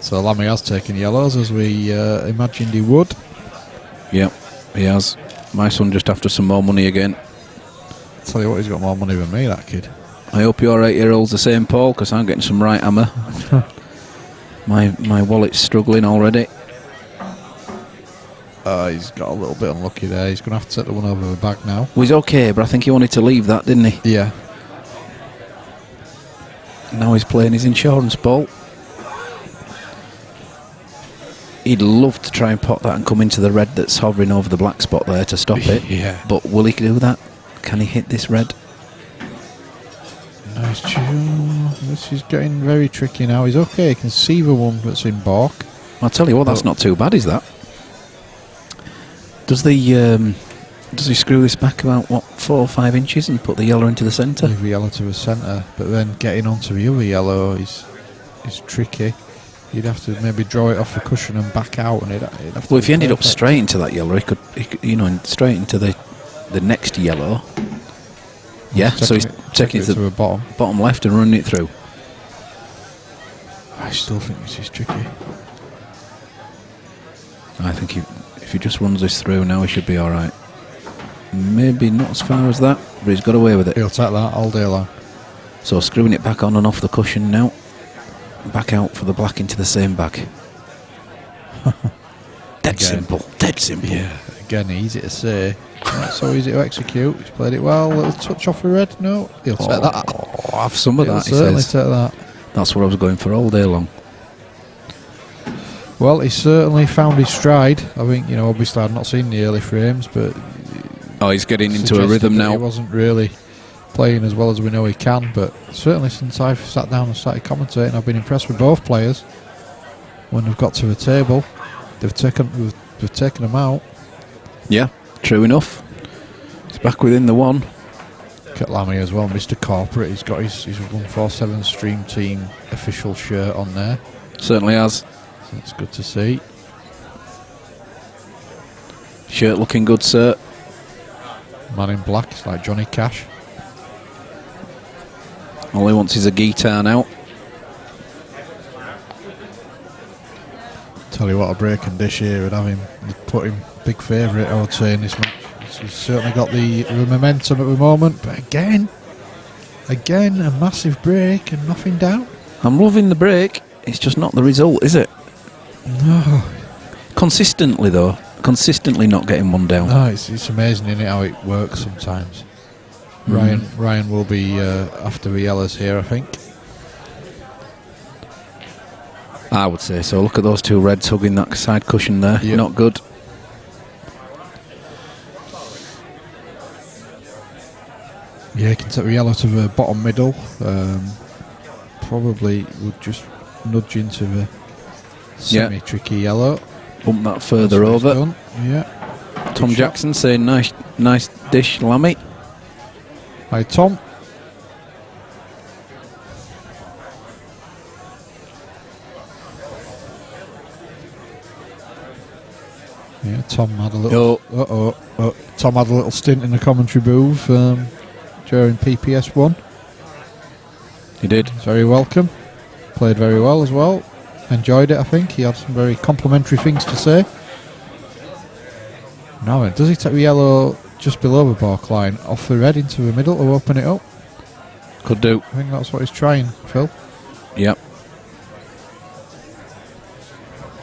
So Lammy has taken yellows as we imagined he would. Yep, he has. My son just after some more money again. Tell you what, he's got more money than me, that kid. I hope your 8-year-old's the same, Paul, because I'm getting some right hammer. My wallet's struggling already. He's got a little bit unlucky there. He's going to have to take the one over the bag now. Well, he's okay, but I think he wanted to leave that, didn't he? Yeah. Now he's playing his insurance ball. He'd love to try and pot that and come into the red that's hovering over the black spot there to stop it. Yeah. But will he do that? Can he hit this red? Nice tune. This is getting very tricky now. He's okay. He can see the one that's in bark. I'll tell you what, that's not too bad, is that? Does he screw this back about, 4 or 5 inches and put the yellow into the centre? Leave the yellow to the centre, but then getting onto the other yellow is tricky. You'd have to maybe draw it off the cushion and back out, and it'd have to. Well, if he ended up perfect. straight into that yellow, he could straight into the next yellow. Yeah, so he's taking it to the bottom left and running it through. I still think this is tricky. I think if he just runs this through now, he should be all right. Maybe not as far as that, but he's got away with it. He'll take that all day long. So screwing it back on and off the cushion now. Back out for the black into the same bag. Dead simple. Yeah, again, easy to say. Not so easy to execute. He's played it well. Little touch off the red. No, he'll take that. Have some of He'll that, he certainly says. take that. That's what I was going for all day long. Well, he certainly found his stride. I think, obviously I've not seen the early frames, but He's getting into a rhythm that now. He wasn't really playing as well as we know he can, but certainly since I've sat down and started commentating, I've been impressed with both players. When they've got to the table, they've taken them out. Yeah, true enough. He's back within the one. Look at Lammy as well, Mr. Corporate. He's got his 147 Stream Team official shirt on there. Certainly has. So it's good to see. Shirt looking good, sir. Man in black, it's like Johnny Cash. All he wants is a guitar now. Tell you what, a break and dish here would have him, put him big favourite, I would say, in this match. He's certainly got the momentum at the moment, but again, a massive break and nothing down. I'm loving the break. It's just not the result, is it? No. Consistently, though. Consistently not getting one down. No, it's amazing, isn't it, how it works sometimes. Ryan will be after the yellows here, I think. I would say so. Look at those two reds hugging that side cushion there. Yep. Not good. Yeah, he can take the yellow to the bottom middle. Probably would just nudge into the semi-tricky yellow. Bump that further over. Yeah. Tom shot. Jackson saying nice dish, Lammy. Hi, Tom. Yeah, Tom had a little. Tom had a little stint in the commentary booth during PPS 1. He did. He's very welcome. Played very well as well. Enjoyed it, I think. He had some very complimentary things to say. Now then, does he take the yellow just below the balk line off the red into the middle to open it up? Could do. I think that's what he's trying, Phil. Yep.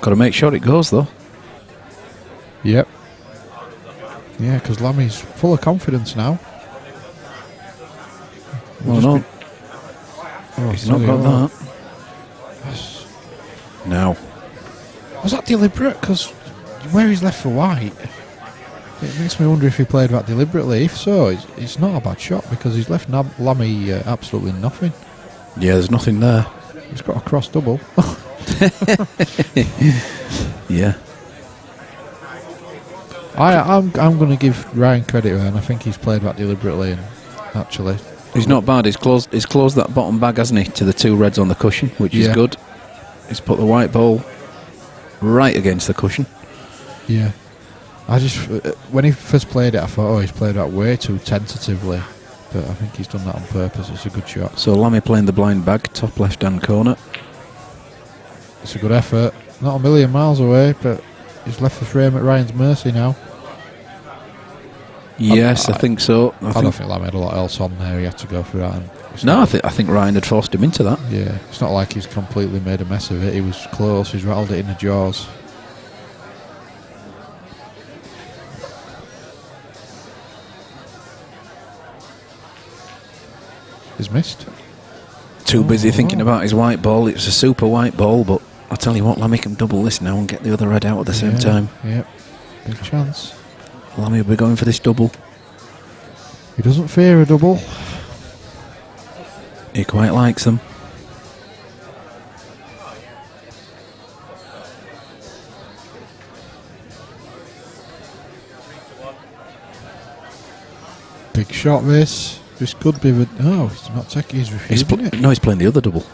Got to make sure it goes though. Yep. Yeah, because Lammy's full of confidence now. Well, no. He's not got that. No. Was that deliberate? Because where he's left for white, it makes me wonder if he played that deliberately. If so, it's not a bad shot because he's left Lammy absolutely nothing. Yeah, there's nothing there. He's got a cross double. Yeah. I'm going to give Ryan credit there, and I think he's played that deliberately. And actually, He's not bad. He's closed that bottom bag, hasn't he, to the two reds on the cushion, which is good. He's put the white ball right against the cushion. Yeah. I just when he first played it, I thought, he's played that way too tentatively. But I think he's done that on purpose. It's a good shot. So Lammy playing the blind bag, top left-hand corner. It's a good effort. Not a million miles away, but he's left the frame at Ryan's mercy now. Yes, I think so. I don't think Lammy had a lot else on there. He had to go for that. No, I think Ryan had forced him into that. Yeah, it's not like he's completely made a mess of it. He was close. He's rattled it in the jaws. He's missed. Too busy thinking about his white ball. It's a super white ball, but I tell you what, Lammy can double this now and get the other red out at the same time. Yep, big chance. Lammy will be going for this double. He doesn't fear a double. He quite likes them. Big shot this. This could be the... Oh, he's not taking... He's refusing it. No, he's playing the other double.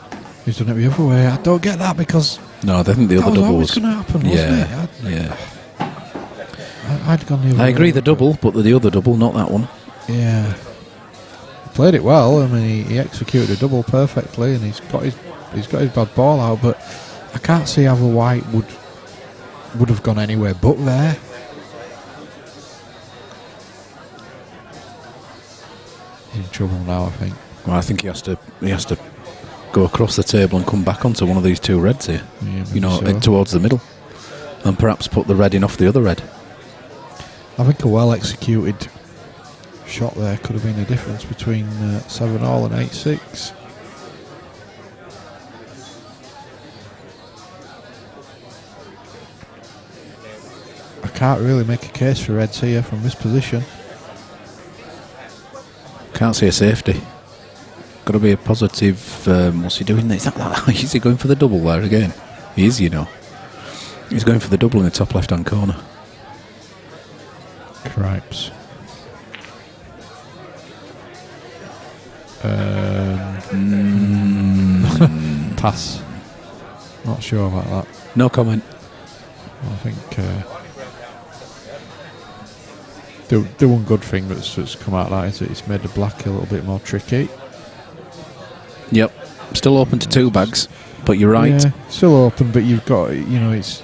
He's done it the other way. I don't get that because... No, I think the other double was... going to happen, wasn't it? Yeah. I'd gone the other I way. agree, the double, but the other double, not that one. Yeah. He played it well. I mean, he executed a double perfectly, and he's got his bad ball out. But I can't see how the white would have gone anywhere but there. He's in trouble now, I think. Well, I think he has to go across the table and come back onto one of these two reds here. Yeah, so. Towards the middle, and perhaps put the red in off the other red. I think a well executed shot there could have been the difference between 7-all and 8-6. I can't really make a case for reds here from this position. Can't see a safety. Got to be a positive. What's he doing? Is he going for the double there again? He is, you know. He's going for the double in the top left-hand corner. Cripes. Pass. Not sure about that. No comment. I think the one good thing that's come out of that is that it's made the black a little bit more tricky. Yep. Still open to two bags, but you're right. Yeah, still open, but you've got, it's...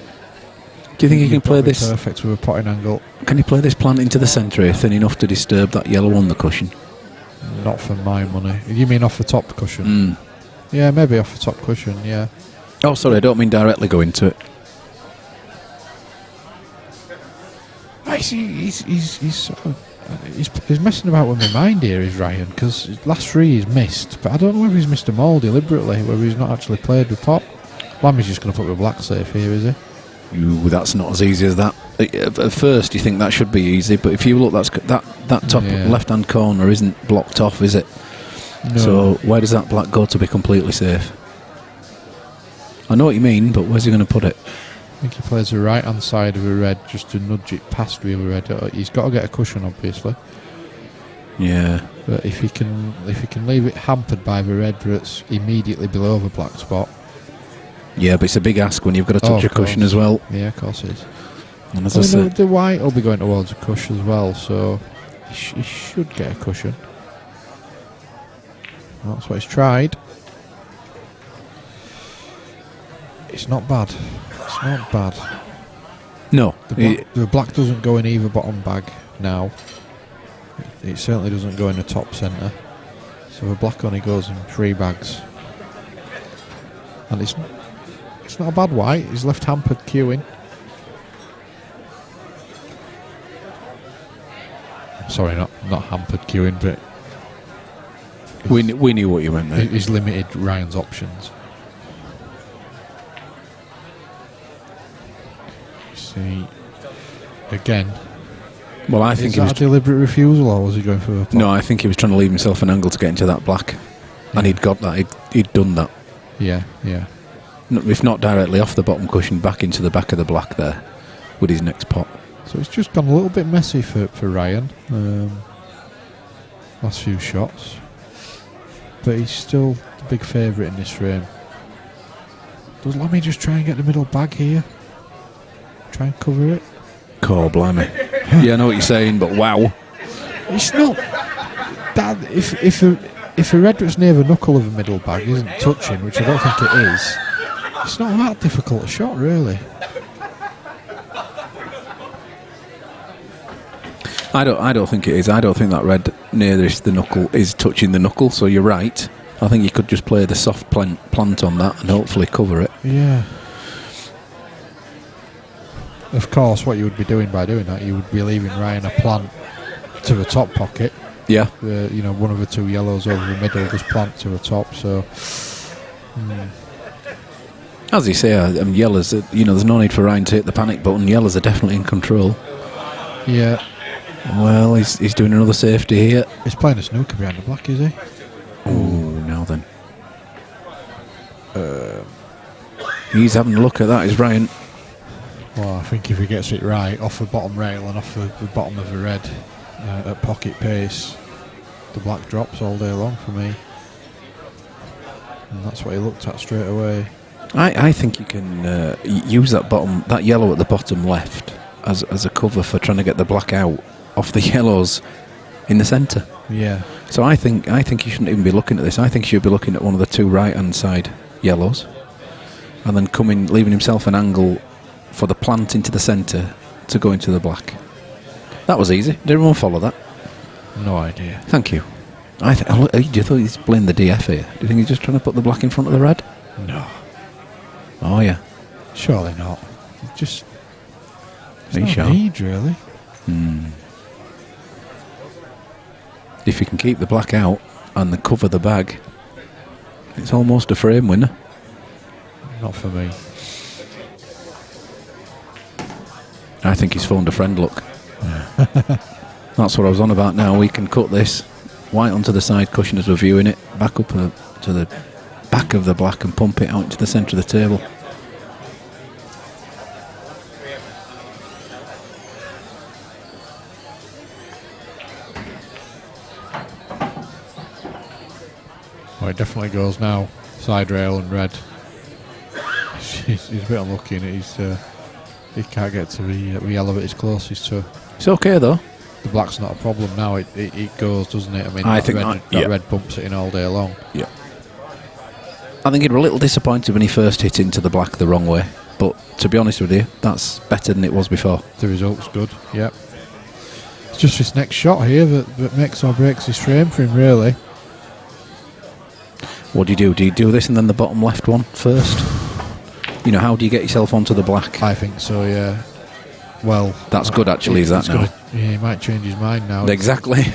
Do you think you can play this... perfect with a potting angle? Can you play this plant into the centre here, thin enough to disturb that yellow on the cushion? Not for my money. You mean off the top cushion? Yeah, maybe off the top cushion, yeah. Oh, sorry, I don't mean directly go into it. He's messing about with my mind here, is Ryan, because his last three he's missed, but I don't know whether he's missed them all deliberately, whether he's not actually played with pot. Lammy's just going to put the black safe here, is he? That's not as easy as that. At first you think that should be easy, but if you look, that top left-hand corner isn't blocked off, is it? No. So where does that black go to be completely safe? I know what you mean, but where's he going to put it? I think he plays the right hand side of a red just to nudge it past the other red. He's got to get a cushion, obviously. Yeah. But if he can leave it hampered by the red that's immediately below the black spot. Yeah, but it's a big ask when you've got to touch a cushion as well. Yeah, of course it is. And as I said, the white will be going towards a cushion as well, so he should get a cushion. That's what he's tried. It's not bad. It's not bad. no. The black doesn't go in either bottom bag now. It certainly doesn't go in the top centre. So the black only goes in 3 bags. And it's not a bad white. He's left hampered queuing. Sorry, not hampered queuing, but we knew what you meant there. he's limited Ryan's options. See, again. Well, I think Is that a deliberate refusal, or was he going for a pop? No, I think he was trying to leave himself an angle to get into that black. And he'd got that. He'd done that. Yeah. If not directly off the bottom cushion, back into the back of the black there with his next pot. So it's just gone a little bit messy for Ryan. Last few shots. But he's still the big favourite in this frame. Does Lammy just try and get the middle bag here? Try and cover it? Cool, blimey. Yeah, I know what you're saying, but wow. It's not that if a red that's near the knuckle of the middle bag isn't touching, which I don't think it is, it's not that difficult a shot, really. I don't think it is. I don't think that red nearest the knuckle is touching the knuckle, so you're right. I think you could just play the soft plant on that and hopefully cover it. Yeah. Of course, what you would be doing by doing that, you would be leaving Ryan a plant to the top pocket. Yeah. One of the 2 yellows over the middle, just plant to the top. So, as you say, yellows. There's no need for Ryan to hit the panic button. Yellows are definitely in control. Yeah. Well, he's doing another safety here. He's playing a snooker behind the black, is he? Oh, now then. He's having a look at that, is Ryan. Well, I think if he gets it right, off the bottom rail and off the bottom of the red at pocket pace, the black drops all day long for me. And that's what he looked at straight away. I think you can use that yellow at the bottom left as a cover for trying to get the black out off the yellows in the centre. Yeah. So I think you shouldn't even be looking at this. I think you should be looking at one of the 2 right-hand side yellows and then leaving himself an angle for the plant into the centre to go into the black. That was easy. Did everyone follow that? No idea. Thank you. Do you thought he's playing the DF here? Do you think he's just trying to put the black in front of the red? No. Oh, yeah. Surely not. Just... Are you no sure? need, really. If you can keep the black out and cover the bag, it's almost a frame winner. Not for me. I think he's phoned a friend, look. That's what I was on about now. We can cut this white onto the side cushion as we're viewing it, back up to the back of the black and pump it out into the centre of the table. Well, it definitely goes now. Side rail and red. He's a bit unlucky in it. He can't get to the yellow that he's closest to. It's okay though. The black's not a problem now. It goes, doesn't it? I mean, I that think red bumps it in all day long. Yeah. I think he was a little disappointed when he first hit into the black the wrong way. But to be honest with you, that's better than it was before. The result's good. Yep. It's just this next shot here that makes or breaks his frame for him, really. What do you do? Do you do this and then the bottom left one first? How do you get yourself onto the black? I think so, yeah. Well, that's good actually, is that now? He might change his mind now. Exactly.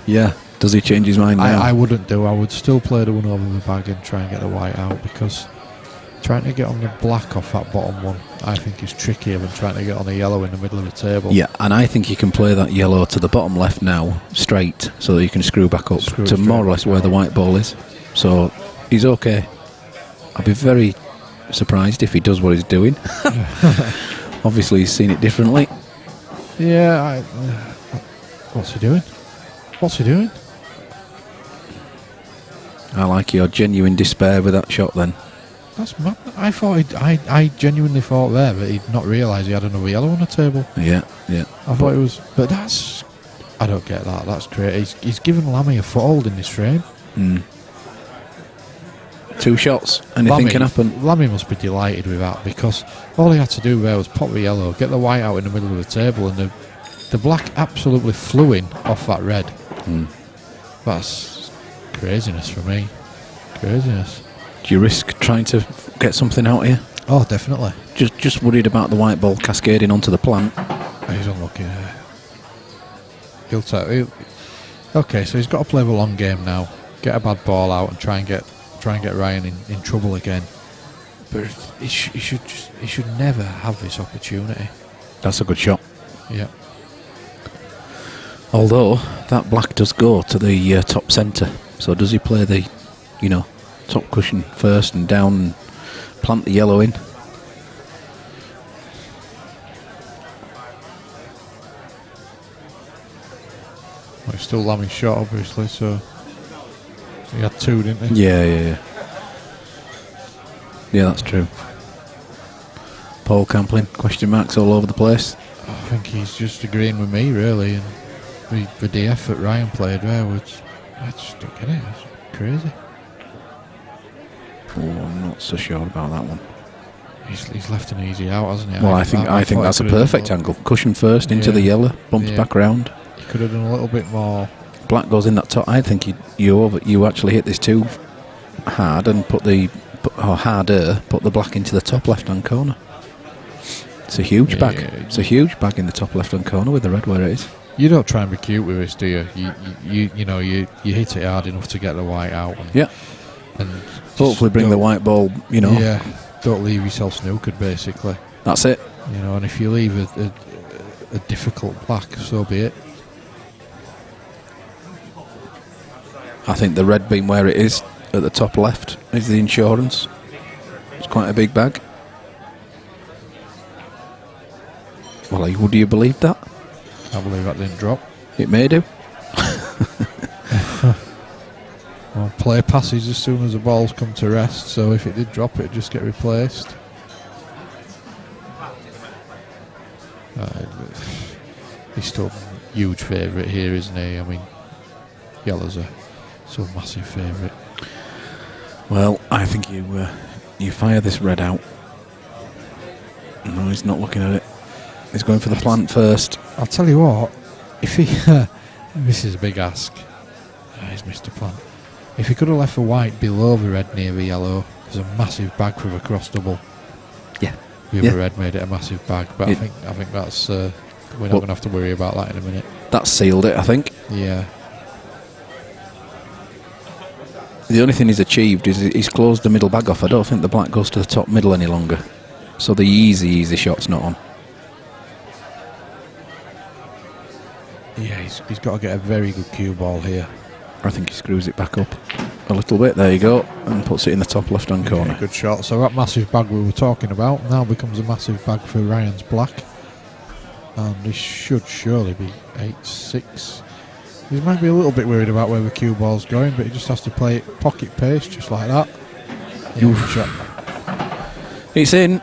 Yeah. Does he change his mind now? I wouldn't do. I would still play the one over the bag and try and get the white out, because trying to get on the black off that bottom one, I think is trickier than trying to get on the yellow in the middle of the table. Yeah, and I think you can play that yellow to the bottom left now, straight, so that you can screw back up to more or less where the white ball is. So he's okay. I'd be very surprised if he does what he's doing. Obviously, he's seen it differently. Yeah, what's he doing? What's he doing? I like your genuine despair with that shot then. That's mad. I genuinely thought there that he'd not realised he had another yellow on the table. Yeah. I thought it was, but that's, I don't get that. That's great. He's given Lammy a foothold in this frame. 2 shots, anything can happen. Lammy must be delighted with that, because all he had to do there was pop the yellow, get the white out in the middle of the table, and the black absolutely flew in off that red. That's craziness for me. Craziness. Do you risk trying to get something out here? Oh, definitely. Just worried about the white ball cascading onto the plant. He's unlucky there. Okay, so he's got to play the long game now. Get a bad ball out and try and get Ryan in trouble again. But he should never have this opportunity. That's a good shot. Yeah. Although that black does go to the top centre, so does he play the, top cushion first and down and plant the yellow in? Well, he's still Lammy's shot, obviously, so he had 2, didn't he? Yeah. Yeah, that's true. Paul Camplin, question marks all over the place. I think he's just agreeing with me, really, and the DF that Ryan played there was, I just don't get it. It's crazy. Oh, I'm not so sure about that one. He's left an easy out, hasn't he? Well, I think that's a perfect angle. Cushion first into the yellow, bumps back round. He could have done a little bit more. Black goes in that top. I think you actually hit this too hard and put the black into the top left-hand corner. It's a huge bag. It's a huge bag in the top left-hand corner with the red where it is. You don't try and be cute with this, do you? You hit it hard enough to get the white out. And hopefully bring the white ball. Yeah. Don't leave yourself snookered, basically. That's it. And if you leave a difficult black, so be it. I think the red being where it is at the top left is the insurance. It's quite a big bag. Well, would you believe that? I believe that didn't drop. It may do. Well, play passes as soon as the ball's come to rest, so if it did drop, it'd just get replaced. He's still a huge favourite here, isn't he? I mean, yellow's a so massive favourite. Well, I think you fire this red out. No, he's not looking at it. He's going for the plant first. I'll tell you what, if he... this is a big ask. He's missed a plant. If he could have left the white below the red near the yellow, there's a massive bag for the cross double. Yeah. The other red made it a massive bag, but I think that's... we're not going to have to worry about that in a minute. That sealed it, I think. Yeah. The only thing he's achieved is he's closed the middle bag off. I don't think the black goes to the top middle any longer. So the easy shot's not on. Yeah, he's got to get a very good cue ball here. I think he screws it back up a little bit. There you go. And puts it in the top left-hand corner. Good shot. So that massive bag we were talking about now becomes a massive bag for Ryan's black. And this should surely be 8-6. He might be a little bit worried about where the cue ball's going, but he just has to play it pocket pace, just like that. Yeah, good shot. It's in.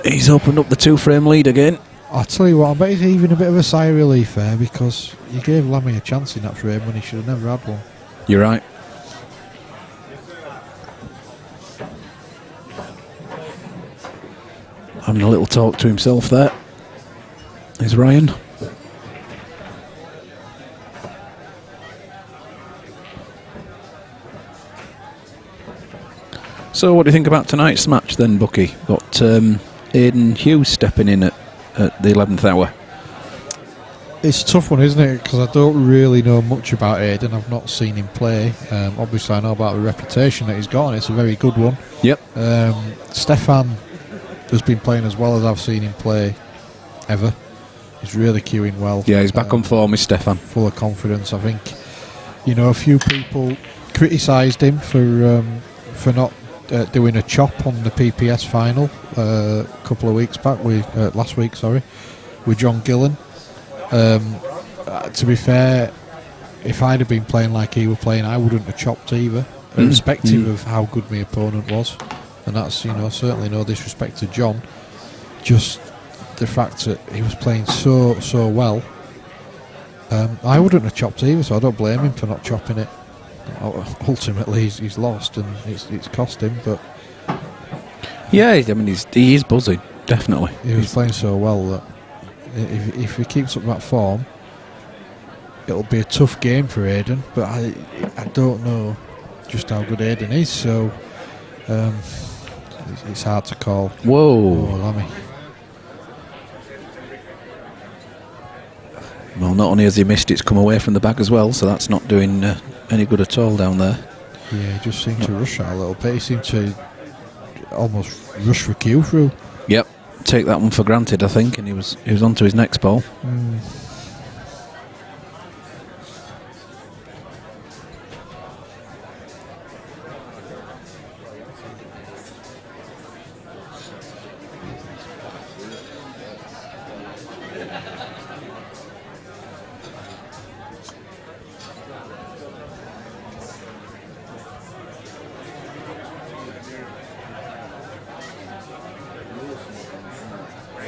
He's opened up the 2-frame lead again. I'll tell you what, I bet he's even a bit of a sigh of relief there, because he gave Lammy a chance in that frame when he should have never had one. You're right. Having a little talk to himself there is Ryan. So what do you think about tonight's match then, Bucky? Got Aidan Hughes stepping in at the 11th hour. It's a tough one, isn't it? Because I don't really know much about Aidan. I've not seen him play. Obviously, I know about the reputation that he's got, and it's a very good one. Yep. Stefan has been playing as well as I've seen him play ever. He's really cueing well. Yeah, he's back on form, is Stefan. Full of confidence. I think, a few people criticised him for not doing a chop on the PPS final a couple of weeks back. Last week, sorry, with John Gillen. To be fair, if I'd have been playing like he were playing, I wouldn't have chopped either, irrespective of how good my opponent was. And that's, certainly no disrespect to John. Just the fact that he was playing so well. I wouldn't have chopped either, so I don't blame him for not chopping it. Ultimately, he's lost and it's cost him. But yeah, I mean, he is buzzing, definitely. He was playing so well that if he keeps up that form, it'll be a tough game for Aidan. But I don't know just how good Aidan is, so it's hard to call. Whoa, Lammy. Well, not only has he missed, it's come away from the bag as well, so that's not doing any good at all down there. Yeah, he just seemed to rush that a little bit. He seemed to almost rush for cue through. Yep, take that one for granted, I think, and he was on to his next ball.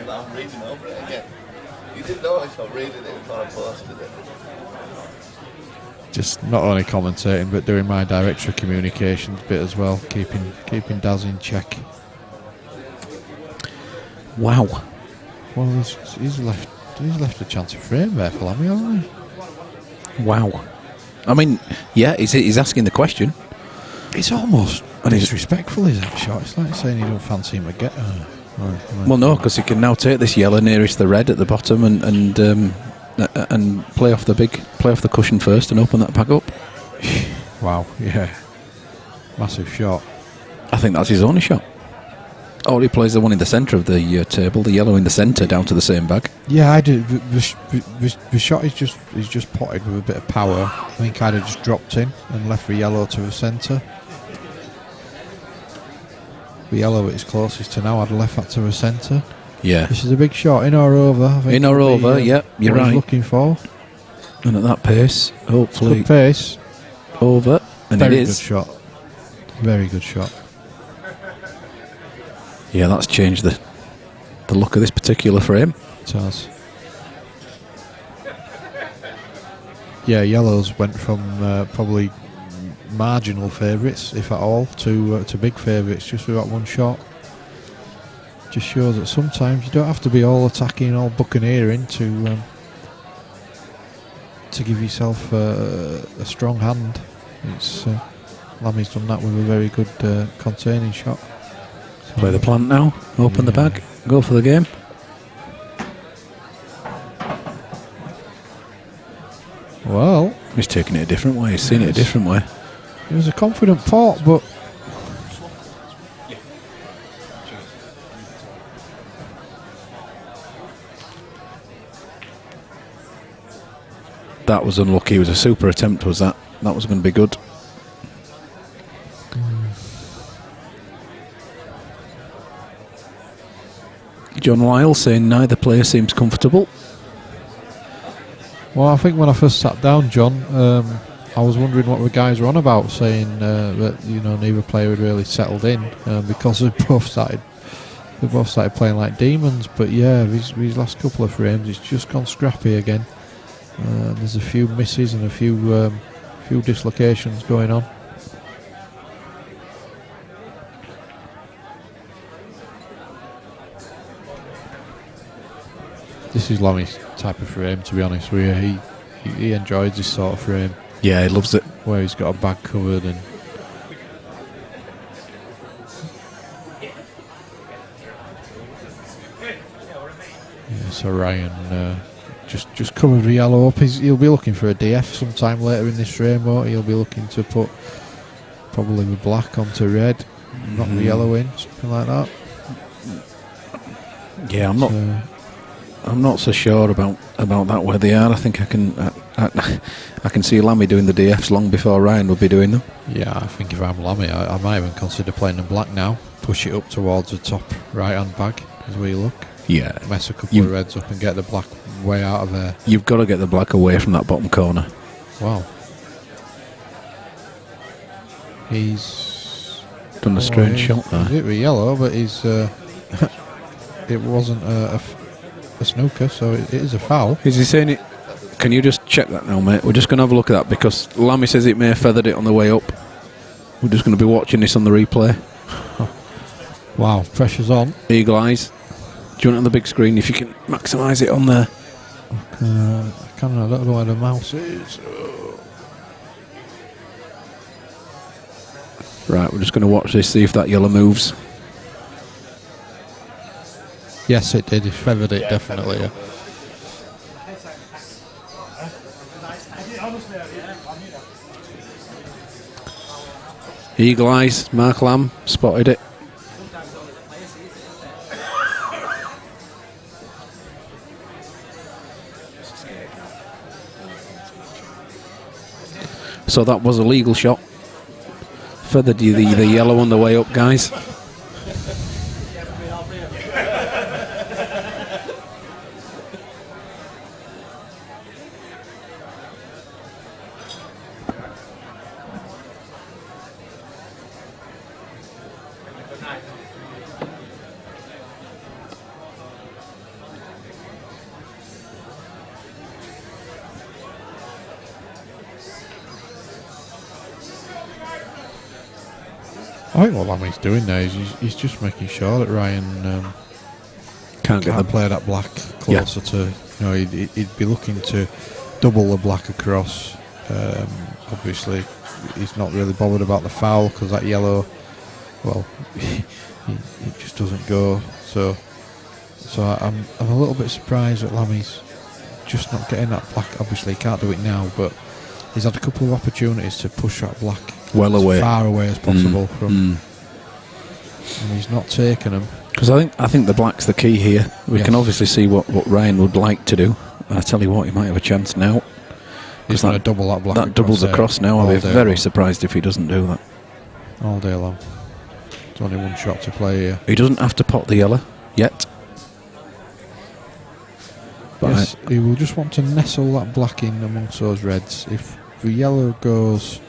I'm reading over it again. You didn't know I was reading it before I posted it. Just not only commentating, but doing my director of communications bit as well, keeping Daz in check. Wow. Well, he's left a chance of frame there for Lammy, hasn't he? Wow. I mean, yeah, he's asking the question. It's almost disrespectful, is that shot? It's like saying you don't fancy him again. Well, no, because he can now take this yellow nearest the red at the bottom and play off the cushion first and open that bag up. Wow, yeah, massive shot. I think that's his only shot. Oh, he plays the one in the centre of the table, the yellow in the centre, down to the same bag. Yeah, I did. The shot is just potted with a bit of power. I think I'd have just dropped in and left the yellow to the centre. The yellow is closest to now. I'd have left that to the centre. Yeah. This is a big shot, in or over. I think in or over, yep, you're right. He's looking for. And at that pace, hopefully. Good pace. Over. And Very it is. good shot. Very good shot. Yeah, that's changed the look of this particular frame. It has. Yeah, yellows went from probably marginal favourites, if at all, to big favourites just with that one shot. Just shows that sometimes you don't have to be all attacking, all buccaneering to give yourself a strong hand. It's Lammy's done that with a very good containing shot. So play the plant now, open the bag, go for the game. Well, he's taking it a different way, he's seen it a different way. It was a confident pot, but that was unlucky. It was a super attempt, was that? That was going to be good. John Lyle saying neither player seems comfortable. Well, I think when I first sat down, John, I was wondering what the guys were on about, saying that neither player had really settled in because they both started playing like demons. But yeah, these last couple of frames, it's just gone scrappy again. There's a few misses and a few dislocations going on. This is Lammy's type of frame, to be honest with you. He enjoys this sort of frame. Yeah, he loves it. Where he's got a bag covered and so Ryan just covered the yellow up. He'll be looking for a DF sometime later in this frame, won't he? He'll be looking to put probably the black onto red, knock the yellow in, something like that. Yeah, I'm not so sure about that where they are. I think I I can see Lammy doing the DFs long before Ryan would be doing them. Yeah, I think if I'm Lammy, I might even consider playing them black now. Push it up towards the top right-hand bag as we look. Yeah. Mess a couple of reds up and get the black way out of there. You've got to get the black away from that bottom corner. Wow. He's done a strange shot there. He's hit with yellow, but he's it wasn't a snooker, so it is a foul. Is he saying it? Can you just check that now, mate? We're just going to have a look at that because Lammy says it may have feathered it on the way up. We're just going to be watching this on the replay. Wow, pressure's on. Eagle eyes. Do you want it on the big screen if you can maximise it on there? I don't know where the mouse is. Right, we're just going to watch this, see if that yellow moves. Yes, it did. It feathered it, definitely. Yeah. Eagle eyes, Mark Lamb spotted it. So that was a legal shot. Feathered you the yellow on the way up, guys. I think what Lammy's doing now is he's just making sure that Ryan can't play that black closer to. He'd be looking to double the black across. Obviously, he's not really bothered about the foul because that yellow, well, it just doesn't go. So I'm a little bit surprised that Lammy's just not getting that black. Obviously, he can't do it now, but he's had a couple of opportunities to push that black well away, as far away as possible from, and he's not taking them. Because I think the black's the key here. We can obviously see what Ryan would like to do. And I tell you what, he might have a chance now. He's going to double that black. That doubles across now. I'll be very surprised if he doesn't do that. All day long. There's only one shot to play here. He doesn't have to pot the yellow yet. But yes, he will just want to nestle that black in amongst those reds. If the yellow goes,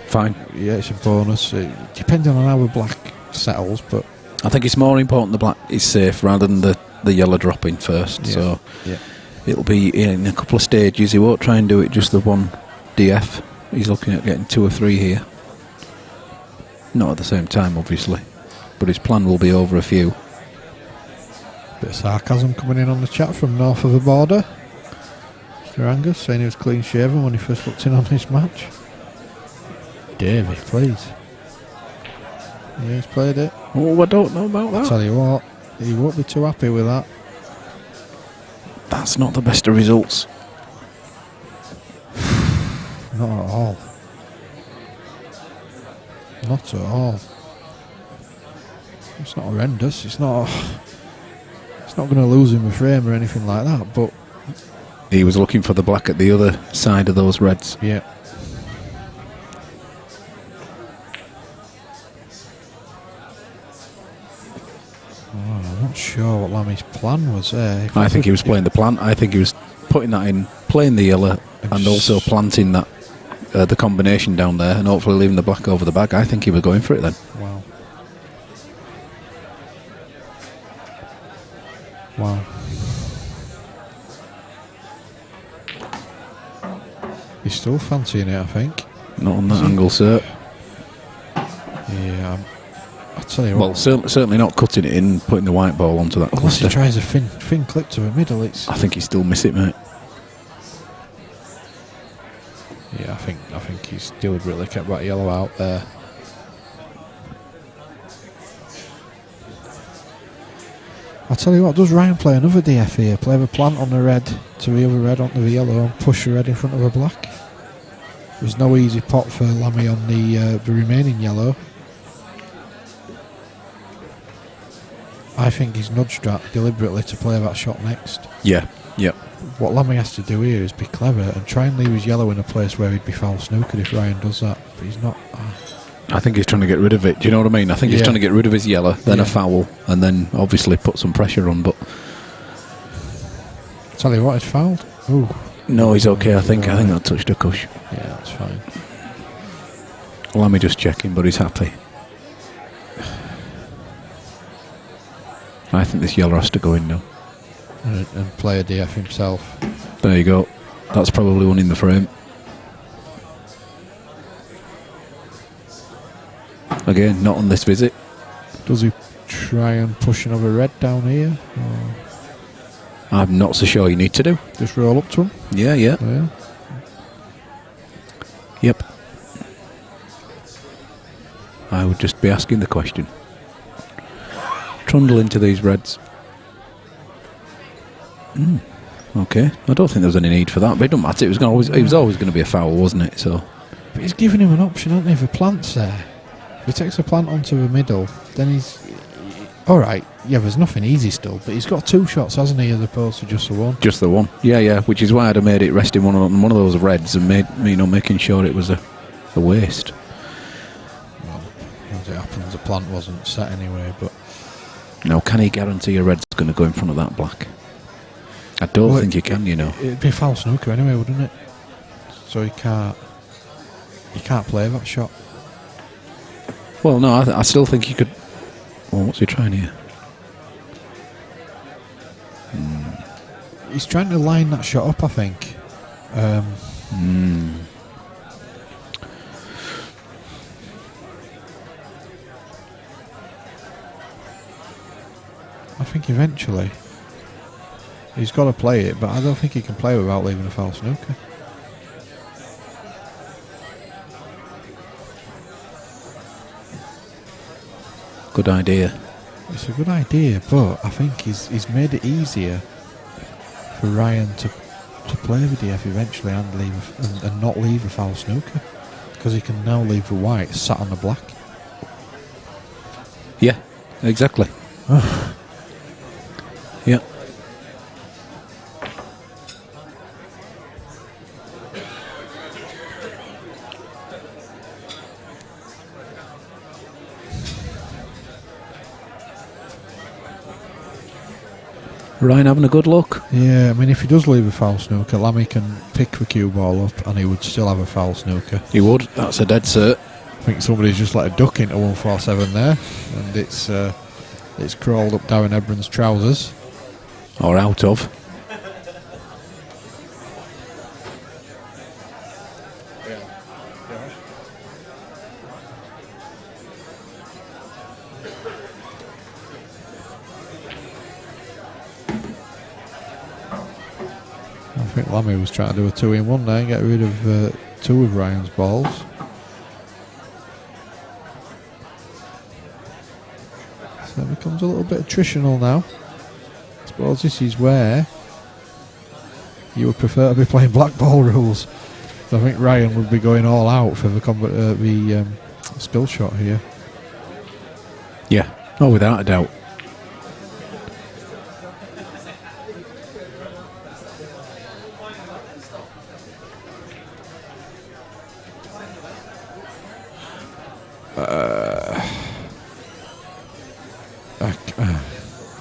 fine. Yeah, it's a bonus. Depending on how the black settles, but I think it's more important the black is safe rather than the yellow dropping first. Yeah. So it'll be in a couple of stages. He won't try and do it just the one DF. He's looking at getting 2 or 3 here. Not at the same time, obviously, but his plan will be over a few. Bit of sarcasm coming in on the chat from north of the border. Mr. Angus saying he was clean shaven when he first looked in on this match. Davey, please. Yeah, he's played it. Oh, I don't know about that. I'll tell you what, he won't be too happy with that. That's not the best of results. Not at all. Not at all. It's not horrendous. It's not going to lose him a frame or anything like that, but he was looking for the black at the other side of those reds. Yeah. I'm not sure what Lammy's plan was there. I think he was playing the plant. I think he was putting that in, playing the yellow, and also planting that the combination down there, and hopefully leaving the black over the bag. I think he was going for it then. Wow. Wow. He's still fancying it, I think. Not on that angle, sir. Yeah, I'll tell you what. Well, certainly not cutting it in, putting the white ball onto that unless cluster. he tries a thin clip to the middle, it's... I think he still miss it, mate. Yeah, I think he's deliberately kept that yellow out there. I'll tell you what, does Ryan play another DF here? Play the plant on the red to the other red onto the yellow and push the red in front of the black? There's no easy pot for Lammy on the remaining yellow. I think he's nudged that deliberately to play that shot next. Yeah, Yep. What Lammy has to do here is be clever and try and leave his yellow in a place where he'd be foul snookered if Ryan does that. But he's not. I think he's trying to get rid of it. Do you know what I mean? I think he's trying to get rid of his yellow, then a foul, and then obviously put some pressure on. But tell you what, he's fouled. Ooh. No, he's okay. I think that touched a cush. Yeah, that's fine. Lammy just checking, but he's happy. I think this yellow has to go in now. And play a DF himself. There you go. That's probably one in the frame. Again, not on this visit. Does he try and push another red down here? Or I'm not so sure you need to do. just roll up to him? Yeah. Yep. I would just be asking the question. Trundle into these reds. Okay. I don't think there was any need for that, but it don't matter. It was always going to be a foul, wasn't it? So. But he's giving him an option, hasn't he, for plants there? If he takes a plant onto the middle, then he's... Alright, yeah, there's nothing easy still, but he's got 2 shots, hasn't he, as opposed to just the one? Just the one. Yeah, which is why I'd have made it resting one of those reds and making sure it was a waste. Well, as it happens, the plant wasn't set anyway, but... Now, can he guarantee a red's going to go in front of that black? I don't think you can, you know. It'd be a foul snooker anyway, wouldn't it? So he can't play that shot. Well, no, I still think he could... Well, what's he trying here? He's trying to line that shot up, I think. I think eventually he's got to play it, but I don't think he can play without leaving a foul snooker. Good idea. It's a good idea, but I think he's made it easier for Ryan to play the DF eventually and not leave a foul snooker, because he can now leave the white sat on the black. Yeah, exactly. Yeah. Ryan having a good look. Yeah, I mean, if he does leave a foul snooker, Lammy can pick the cue ball up and he would still have a foul snooker. He would. That's a dead cert. I think somebody's just let a duck into 147 there, and it's crawled up Darren Ebron's trousers. Or out of. I think Lammy was trying to do a 2-in-1 there and get rid of 2 of Ryan's balls. So it becomes a little bit attritional now. I suppose this is where you would prefer to be playing black ball rules. So I think Ryan would be going all out for the skill shot here. Yeah. Oh, without a doubt.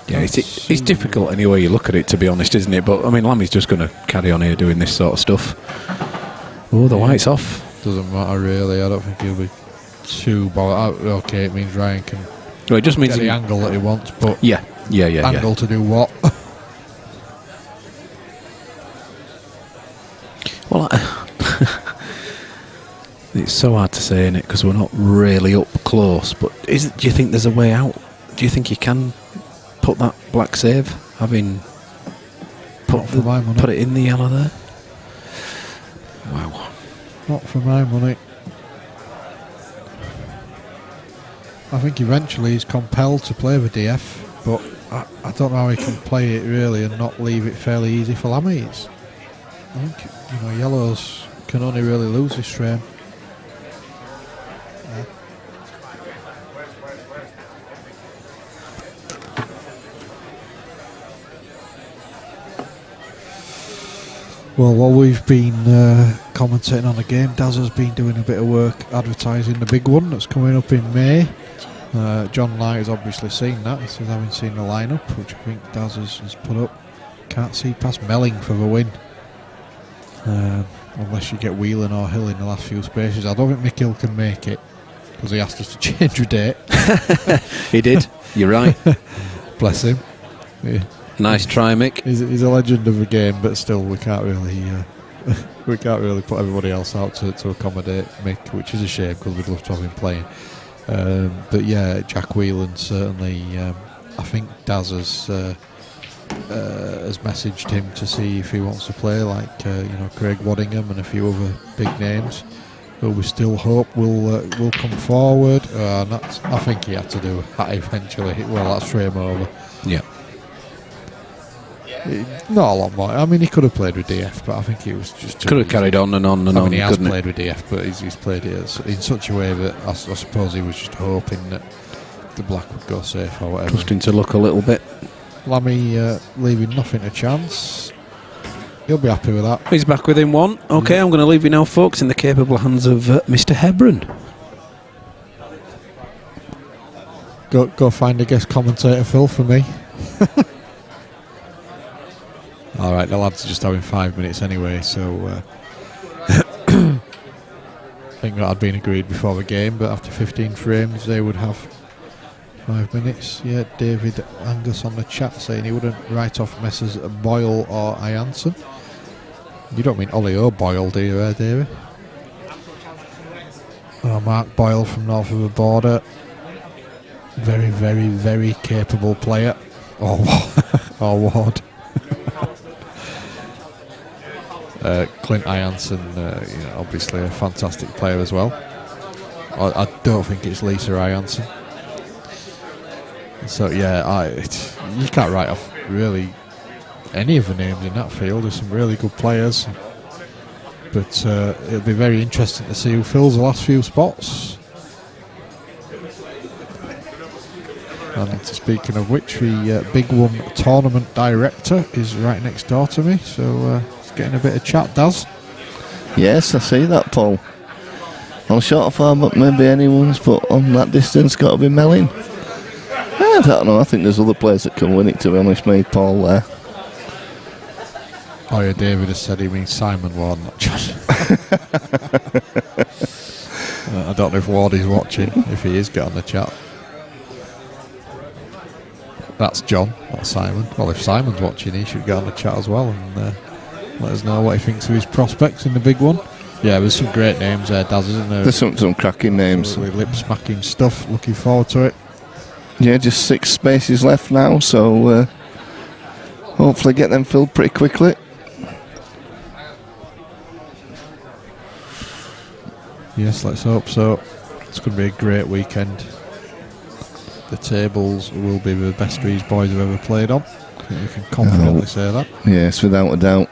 Yeah, it's difficult any way you look at it, to be honest, isn't it? But I mean, Lammy's just going to carry on here doing this sort of stuff. Oh, the white's off. Doesn't matter really. I don't think he'll be too bothered. Okay, it means Ryan can Well, it just means get the angle that he wants, but yeah. Angle to do what? Well, it's so hard to say, innit? Because we're not really up close. But do you think there's a way out? Do you think you can put that black save, having put it in the yellow there? Wow. Not for my money. I think eventually he's compelled to play the DF, but I don't know how he can play it really and not leave it fairly easy for Lammy. I think, yellows can only really lose this frame. Well, while we've been commentating on the game, Daz has been doing a bit of work advertising the big one that's coming up in May. John Light has obviously seen that. He says, having seen the lineup, which I think Daz has put up, can't see past Melling for the win. Unless you get Whelan or Hill in the last few spaces. I don't think Mick Hill can make it because he asked us to change the date. He did. You're right. Bless him. Yeah. Nice try, Mick. He's a legend of the game, but still we can't really put everybody else out to accommodate Mick, which is a shame because we'd love to have him playing. But yeah, Jack Whelan certainly. I think Daz has messaged him to see if he wants to play, like Craig Waddingham and a few other big names. But we still hope will come forward. I think he had to do that eventually. Well, that's frame over. Yeah. Not a lot more. I mean, he could have played with DF, but I think he was just could have carried on and on and on. He has couldn't played with DF, but he's played it in such a way that I suppose he was just hoping that the black would go safe or whatever. Trusting to luck a little bit. Lammy leaving nothing to chance. He'll be happy with that. He's back within one. Okay, I'm going to leave you now, folks, in the capable hands of Mr. Hebron. Go find a guest commentator, Phil, for me. Alright, the lads are just having 5 minutes anyway, so I think that had been agreed before the game, but after 15 frames they would have 5 minutes. Yeah, David Angus on the chat saying he wouldn't write off Messrs Boyle or Ianson. You don't mean Ollie O'Boyle, do you, David? Oh, Mark Boyle from north of the border. Very, very, very capable player. Or Ward. Clint Ianson, obviously a fantastic player as well. I don't think it's Lisa Ianson. So yeah, you can't write off really any of the names in that field. There's some really good players, but it'll be very interesting to see who fills the last few spots. And speaking of which, the Big One tournament director is right next door to me, so it's getting a bit of chat, Daz. Yes, I see that, Paul. On short form, but maybe anyone's, but on that distance, got to be Melling. I don't know, I think there's other players that can win it, to be honest, mate, Paul, there. Oh yeah, David has said he means Simon Ward, not John. I don't know if Ward is watching. If he is, get on the chat. That's John, not Simon. Well, if Simon's watching, he should get on the chat as well and let us know what he thinks of his prospects in the big one. Yeah, there's some great names there, Daz, isn't there? There's some cracking names. Lip-smacking stuff. Looking forward to it. Yeah, just 6 spaces left now, so hopefully get them filled pretty quickly. Yes, let's hope so. It's going to be a great weekend. The tables will be the best these boys have ever played on. I think we can confidently say that. Yes, without a doubt.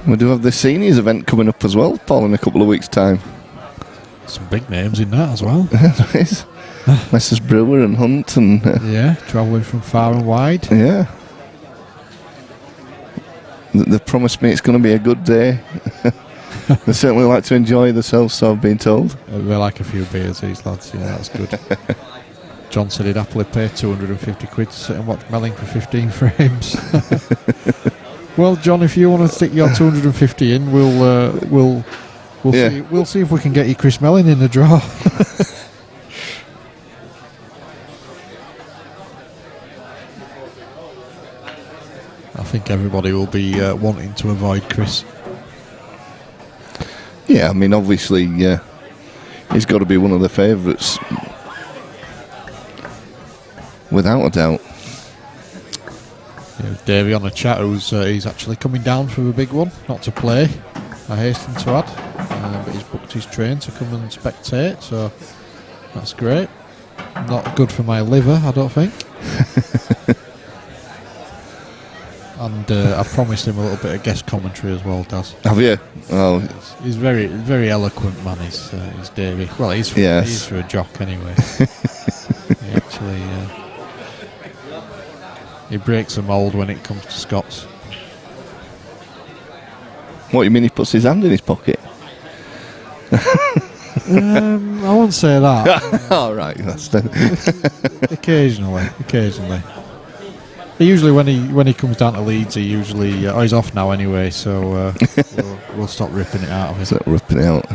We do have the seniors event coming up as well, Paul, in a couple of weeks' time. Some big names in that as well. There is. Messrs Brewer and Hunt and... yeah, travelling from far and wide. Yeah. They promised me it's going to be a good day. They certainly like to enjoy themselves, so I've been told. They like a few beers, these lads. Yeah, that's good. John said he'd happily pay 250 quid to sit and watch Melling for 15 frames. Well, John, if you want to stick your 250 in, we'll see if we can get you Chris Melling in the draw. I think everybody will be wanting to avoid Chris. Yeah, I mean, obviously, he's got to be one of the favourites. Without a doubt. Yeah, Davey on the chat, he's actually coming down for the big one, not to play, I hasten to add. But he's booked his train to come and spectate, so that's great. Not good for my liver, I don't think. And I've promised him a little bit of guest commentary as well, Daz. Have you? Oh, he's very, very eloquent man. He's Davey. Well, he's for a jock anyway. He actually He breaks the mould when it comes to Scots. What, you mean he puts his hand in his pocket? I won't say that. All right, that's Occasionally. Usually when he comes down to Leeds, he usually he's off now anyway, so we'll stop ripping it out of him. Stop ripping it out.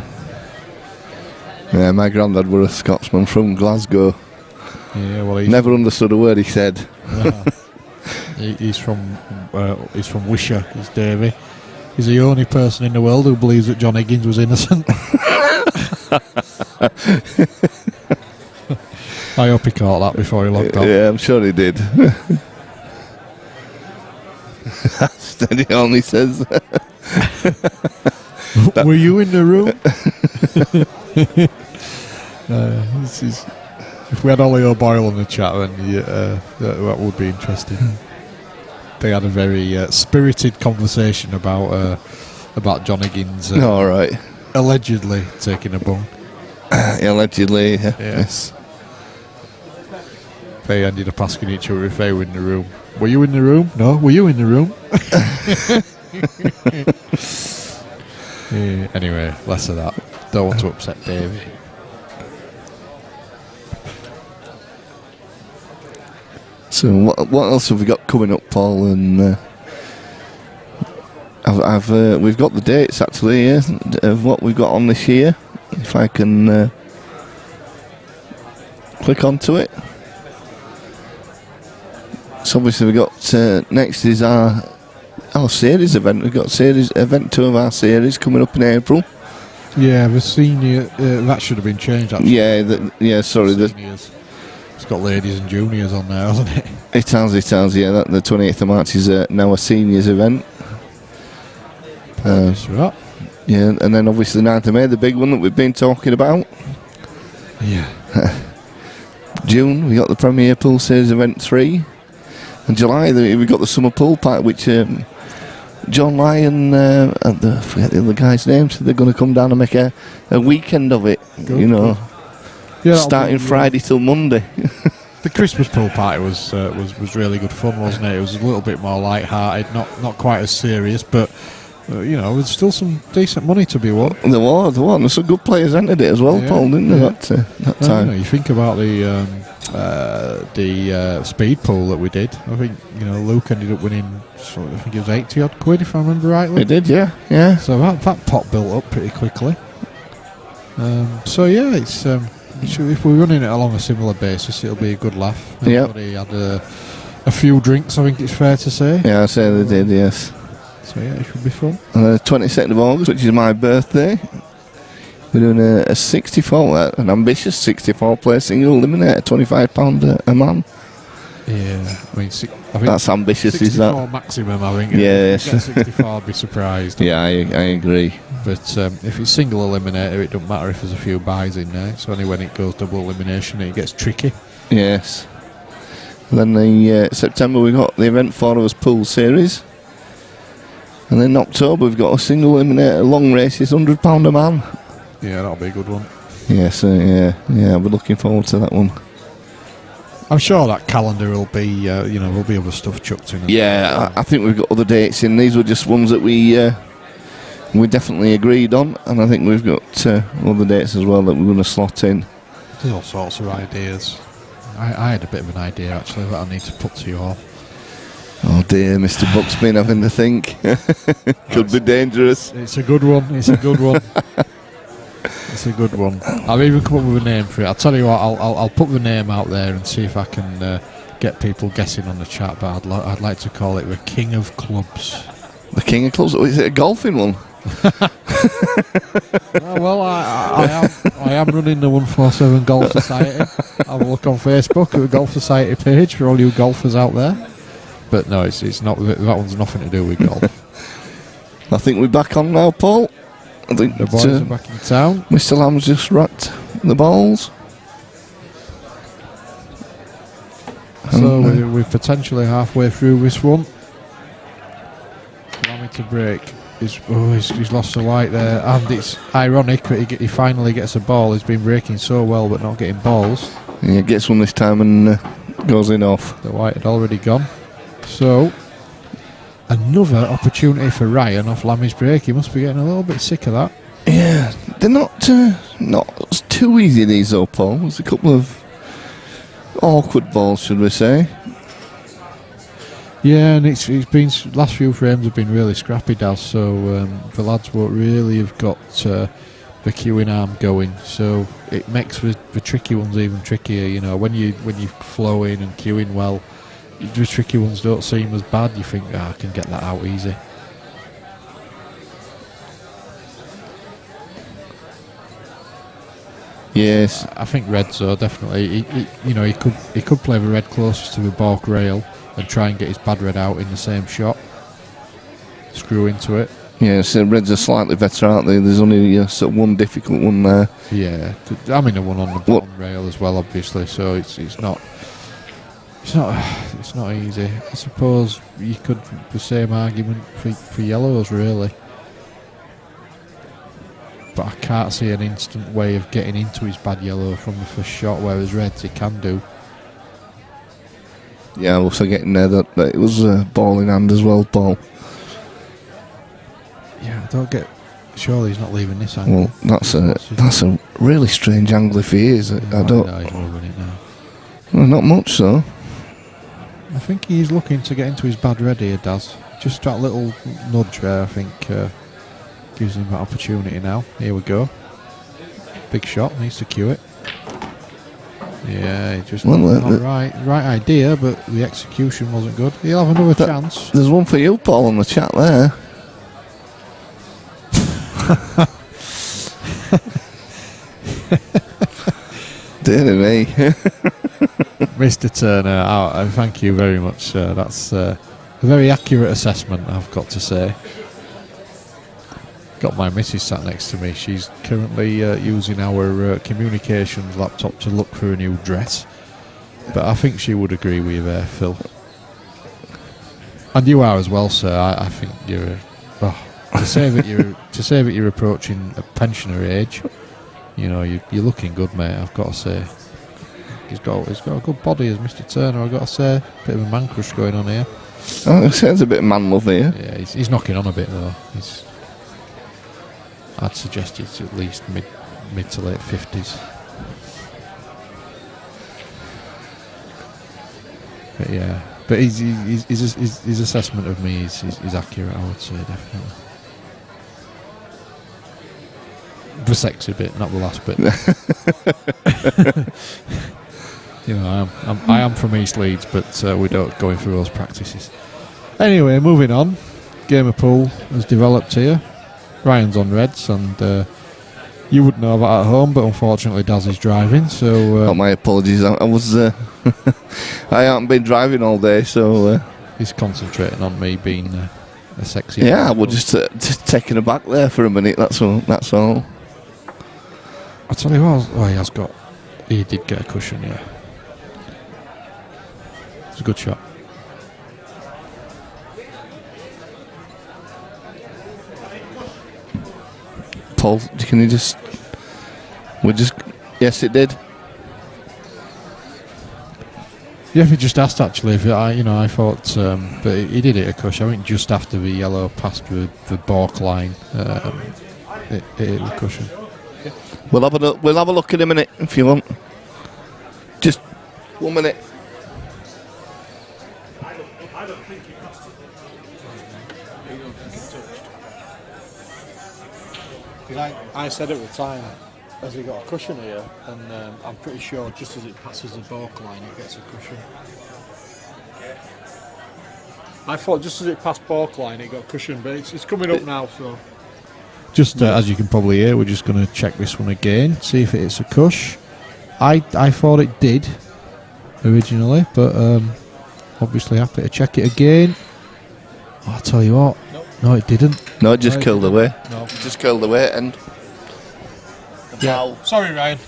Yeah, my granddad was a Scotsman from Glasgow. Yeah, well, never understood a word he said. He's from Wisher. He's Davy. He's the only person in the world who believes that John Higgins was innocent. I hope he caught that before he logged off. Yeah, I'm sure he did. That's all he says. Were you in the room? If we had Ollie O'Boyle on the chat, then that would be interesting. They had a very spirited conversation about John Higgins. All right. Allegedly taking a bung. Allegedly, yes. They ended up asking each other if they were in the room. Were you in the room? No. Were you in the room? Yeah, anyway, less of that. Don't want to upset Davey. So what else have we got coming up, Paul? And we've got the dates actually here of what we've got on this year. If I can click onto it. So obviously we got next is our series event. We've got event 2 of our series coming up in April. Yeah, the senior that should have been changed actually. Yeah, sorry. Seniors. It's got ladies and juniors on there, hasn't it? It has, yeah. The 28th of March is now a seniors event. Right. Yeah, and then obviously the 9th of May, the big one that we've been talking about. Yeah. June, we got the Premier Pool Series Event 3. In July, we got the Summer Pool Party, which John Lyon and I forget the other guy's name, so they're going to come down and make a weekend of it. Good. Yeah, starting Friday till Monday. The Christmas pool party was really good fun, wasn't it? It was a little bit more light-hearted, not quite as serious, but there's still some decent money to be won. There was. There's some good players entered it as well, yeah, Paul, didn't there? That time. You think about the speed pool that we did. I think Luke ended up winning. I think it was 80 odd quid, if I remember rightly. It did, yeah. So that pot built up pretty quickly. It's. If we're running it along a similar basis, it'll be a good laugh. Everybody had a few drinks, I think it's fair to say. Yeah, I say they did, yes. So it should be fun. And the 22nd of August, which is my birthday, we're doing a 64, an ambitious 64-player single eliminator, £25 a man. Yeah, I mean, I think that's ambitious, is that? 64 maximum, I think. Yes. If you get 64, I'd be surprised. Yeah, I agree. But if it's single eliminator, it doesn't matter if there's a few buys in there. It's only when it goes double elimination it gets tricky. Yes. And then the September we've got the Event 4 of us pool series. And then in October we've got a single eliminator long races, £100 a man. Yeah, that'll be a good one. Yes, yeah, we're looking forward to that one. I'm sure that calendar will be, there'll be other stuff chucked in. Yeah, I think we've got other dates in. These were just ones that we definitely agreed on, and I think we've got other dates as well that we're going to slot in. There's all sorts of ideas. I had a bit of an idea actually that I need to put to you all. Oh dear, Mr. Buck's been having to think. Could be dangerous. It's a good one. It's a good one. It's a good one. I've even come up with a name for it. I'll tell you what. I'll put the name out there and see if I can get people guessing on the chat. But I'd like to call it the King of Clubs. The King of Clubs? Is it a golfing one? Well, I am running the 147 Golf Society. Have a look on Facebook at the Golf Society page for all you golfers out there. But no, it's not. That one's nothing to do with golf. I think we're back on now, Paul. I think the boys are back in town. Mr. Lamb's just racked the balls. So we're potentially halfway through this one. Allow me to break. He's lost the white there, and it's ironic that he finally gets a ball. He's been breaking so well but not getting balls. Yeah, gets one this time and goes in off. The white had already gone. So, another opportunity for Ryan off Lammy's break. He must be getting a little bit sick of that. Yeah, they're not too easy, these though, Paul. There's a couple of awkward balls, should we say. Yeah, and it's been, last few frames have been really scrappy, Daz, so the lads won't really have got the queuing arm going, so it makes the tricky ones even trickier. You know, when you flow in and queuing well, the tricky ones don't seem as bad. You think, I can get that out easy. Yes, I think red, so definitely. He could play the red closest to the balk rail and try and get his bad red out in the same shot. Screw into it. yeah. So reds are slightly better, aren't they? There's only sort of one difficult one there. Yeah, I mean the one on the bottom rail as well, obviously. So it's not easy. I suppose you could the same argument for yellows, really. But I can't see an instant way of getting into his bad yellow from the first shot, whereas reds he can do. Yeah, I was forgetting there that it was a ball in hand as well, Paul. Yeah, I don't get. Surely he's not leaving this angle. Well, that's a really strange angle if he is. I don't. No, he's moving it now. Well, not much though. I think he's looking to get into his bad red here, Daz. Just that little nudge there, I think, gives him that opportunity now. Here we go. Big shot, needs to cue it. Yeah, just not right idea, but the execution wasn't good. He'll have another chance. There's one for you, Paul, on the chat there. Dear me. Mr. Turner, thank you very much, sir. That's a very accurate assessment, I've got to say. Got my missus sat next to me. She's currently using our communications laptop to look for a new dress. But I think she would agree with you there, Phil. And you are as well, sir. I think you're... to say that you're approaching a pensioner age, you know, you're looking good, mate, I've got to say. He's got a good body as Mr. Turner, I've got to say. Bit of a man crush going on here. Oh, there's a bit of man love here. Yeah, he's knocking on a bit though. I'd suggest it's at least mid to late 50s. But yeah, but his assessment of me is accurate, I would say, definitely. The sexy bit, not the last bit. You know, I am from East Leeds, but we don't go in through those practices. Anyway, moving on. Game of pool has developed here. Ryan's on reds, and you wouldn't know that at home, but unfortunately Daz is driving, so... my apologies, I was... I haven't been driving all day, so... he's concentrating on me being a sexy... Yeah, I was just taken aback there for a minute, that's all. I'll tell you what, he did get a cushion, yeah. It's a good shot. Paul, can you just... Yes, it did. Yeah, he just asked actually. I thought, but he did hit a cushion. I think just after the yellow passed the balk line, it hit the cushion. We'll have a look in a minute if you want. Just 1 minute. I don't think he passed it. You don't think he touched? I said at the time, has he got a cushion here? And I'm pretty sure just as it passes the balk line, it gets a cushion. I thought just as it passed balk line, it got a cushion, but it's coming up now, so... Just as you can probably hear, we're just going to check this one again, see if it's a cush. I thought it did originally, but obviously happy to check it again. I'll tell you what, no, it didn't. No, it just curled away. No. It just curled away and... Yeah. Sorry, Ryan.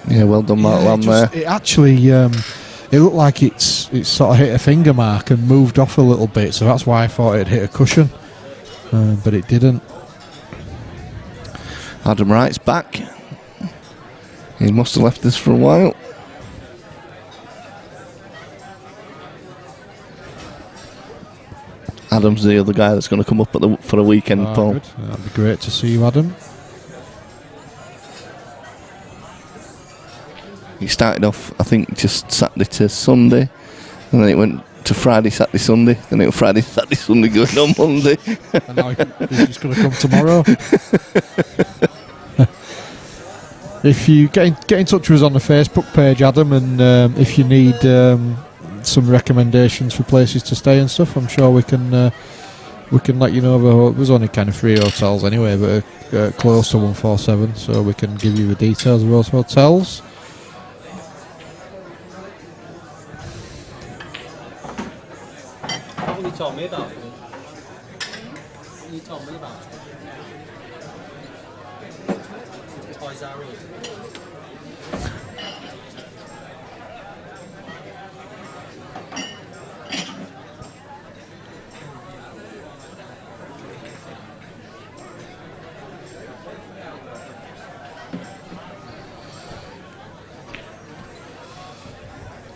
Yeah, well done, Mark Lamb there. It actually, it looked like it's sort of hit a finger mark and moved off a little bit, so that's why I thought it hit a cushion, but it didn't. Adam Wright's back. He must have left this for a while. Adam's the other guy that's going to come up for a weekend, Paul. Good. That'd be great to see you, Adam. He started off, I think, just Saturday to Sunday, and then it went to Friday, Saturday, Sunday, then it was Friday, Saturday, Sunday, going on Monday. And now he's just going to come tomorrow. If you get in touch with us on the Facebook page, Adam, and if you need some recommendations for places to stay and stuff, I'm sure we can let you know. There's only kind of 3 hotels anyway, but close to 147, so we can give you the details of those hotels. What you told me about? You told me about Toys R Us.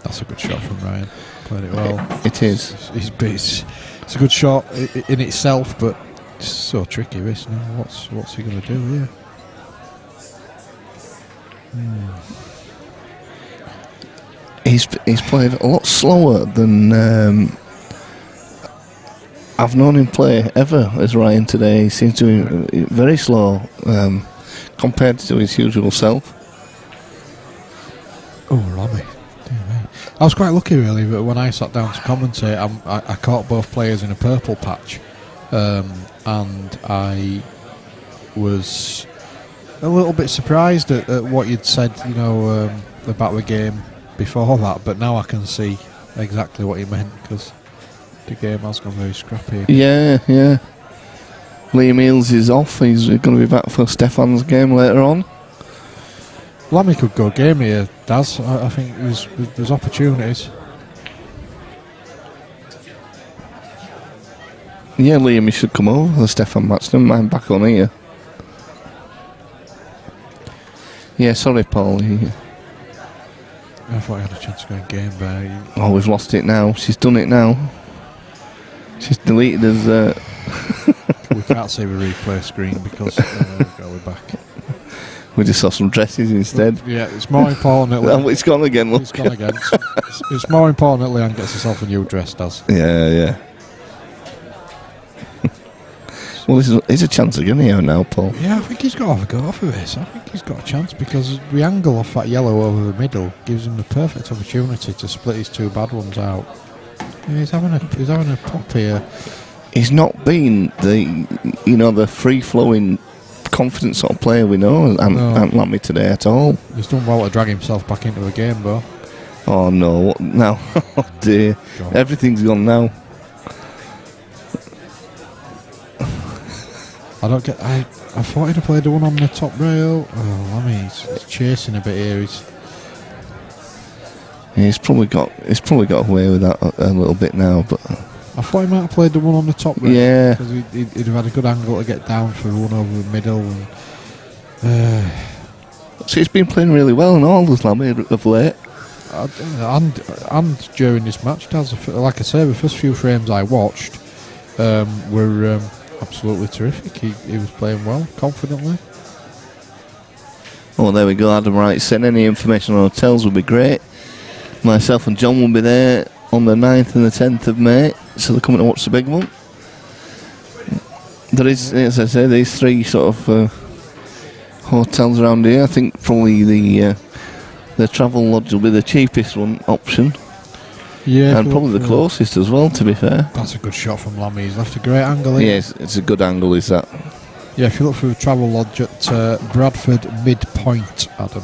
That's a good shot from Ryan. Played it well. It is. It's a good shot in itself, but it's so tricky, isn't it? What's he going to do here? He's played a lot slower than I've known him play ever as Ryan today. He seems to be very slow compared to his usual self. Oh, Robbie. I was quite lucky really, but when I sat down to commentate, I caught both players in a purple patch, and I was a little bit surprised at what you'd said, about the game before that, but now I can see exactly what you meant, because the game has gone very scrappy. Yeah. Liam Eales is off. He's going to be back for Stefan's game later on. Lammy could go game here, Daz. I think there's opportunities. Yeah, Liam, you should come over for the Stefan match. Never mind back on here. Yeah, sorry, Paul. I thought I had a chance to go in game there. Oh, we've lost it now. She's done it now. She's deleted us. We can't see the replay screen because we're back. We just saw some dresses instead. Yeah, it's more important that It's gone again, look. It's gone again. It's more important that Leanne gets herself a new dress, Daz. Yeah. Well, it's a chance again here now, Paul. Yeah, I think he's got to have a go for this. I think he's got a chance because the angle off that yellow over the middle gives him the perfect opportunity to split his 2 bad ones out. Yeah, he's having a pop here. He's not been the free-flowing, confident sort of player we know, and Lammy today at all. He's done well to drag himself back into the game, though. Oh no! What now? Oh dear! God. Everything's gone now. I don't get. I thought he'd have played the one on the top rail. Oh, Lammy, he's chasing a bit here. He's probably got away with that a little bit now, but I thought he might have played the one on the top rail. Yeah, because he'd have had a good angle to get down for the one over the middle. And, so he's been playing really well and all, this Lammy of late. And during this match, like I say, the first few frames I watched were absolutely terrific. He was playing well, confidently. Oh, there we go. Adam Wright sent any information on hotels would be great. Myself and John will be there on the 9th and the 10th of May, so they're coming to watch the big one. There is, as I say, these 3 sort of hotels around here. I think probably the Travel Lodge will be the cheapest option. Yeah, and probably the closest as well, to be fair. That's a good shot from Lammy. He's left a great angle here. Yes, it's a good angle, is that? Yeah, if you look for the Travel Lodge at Bradford Midpoint, Adam,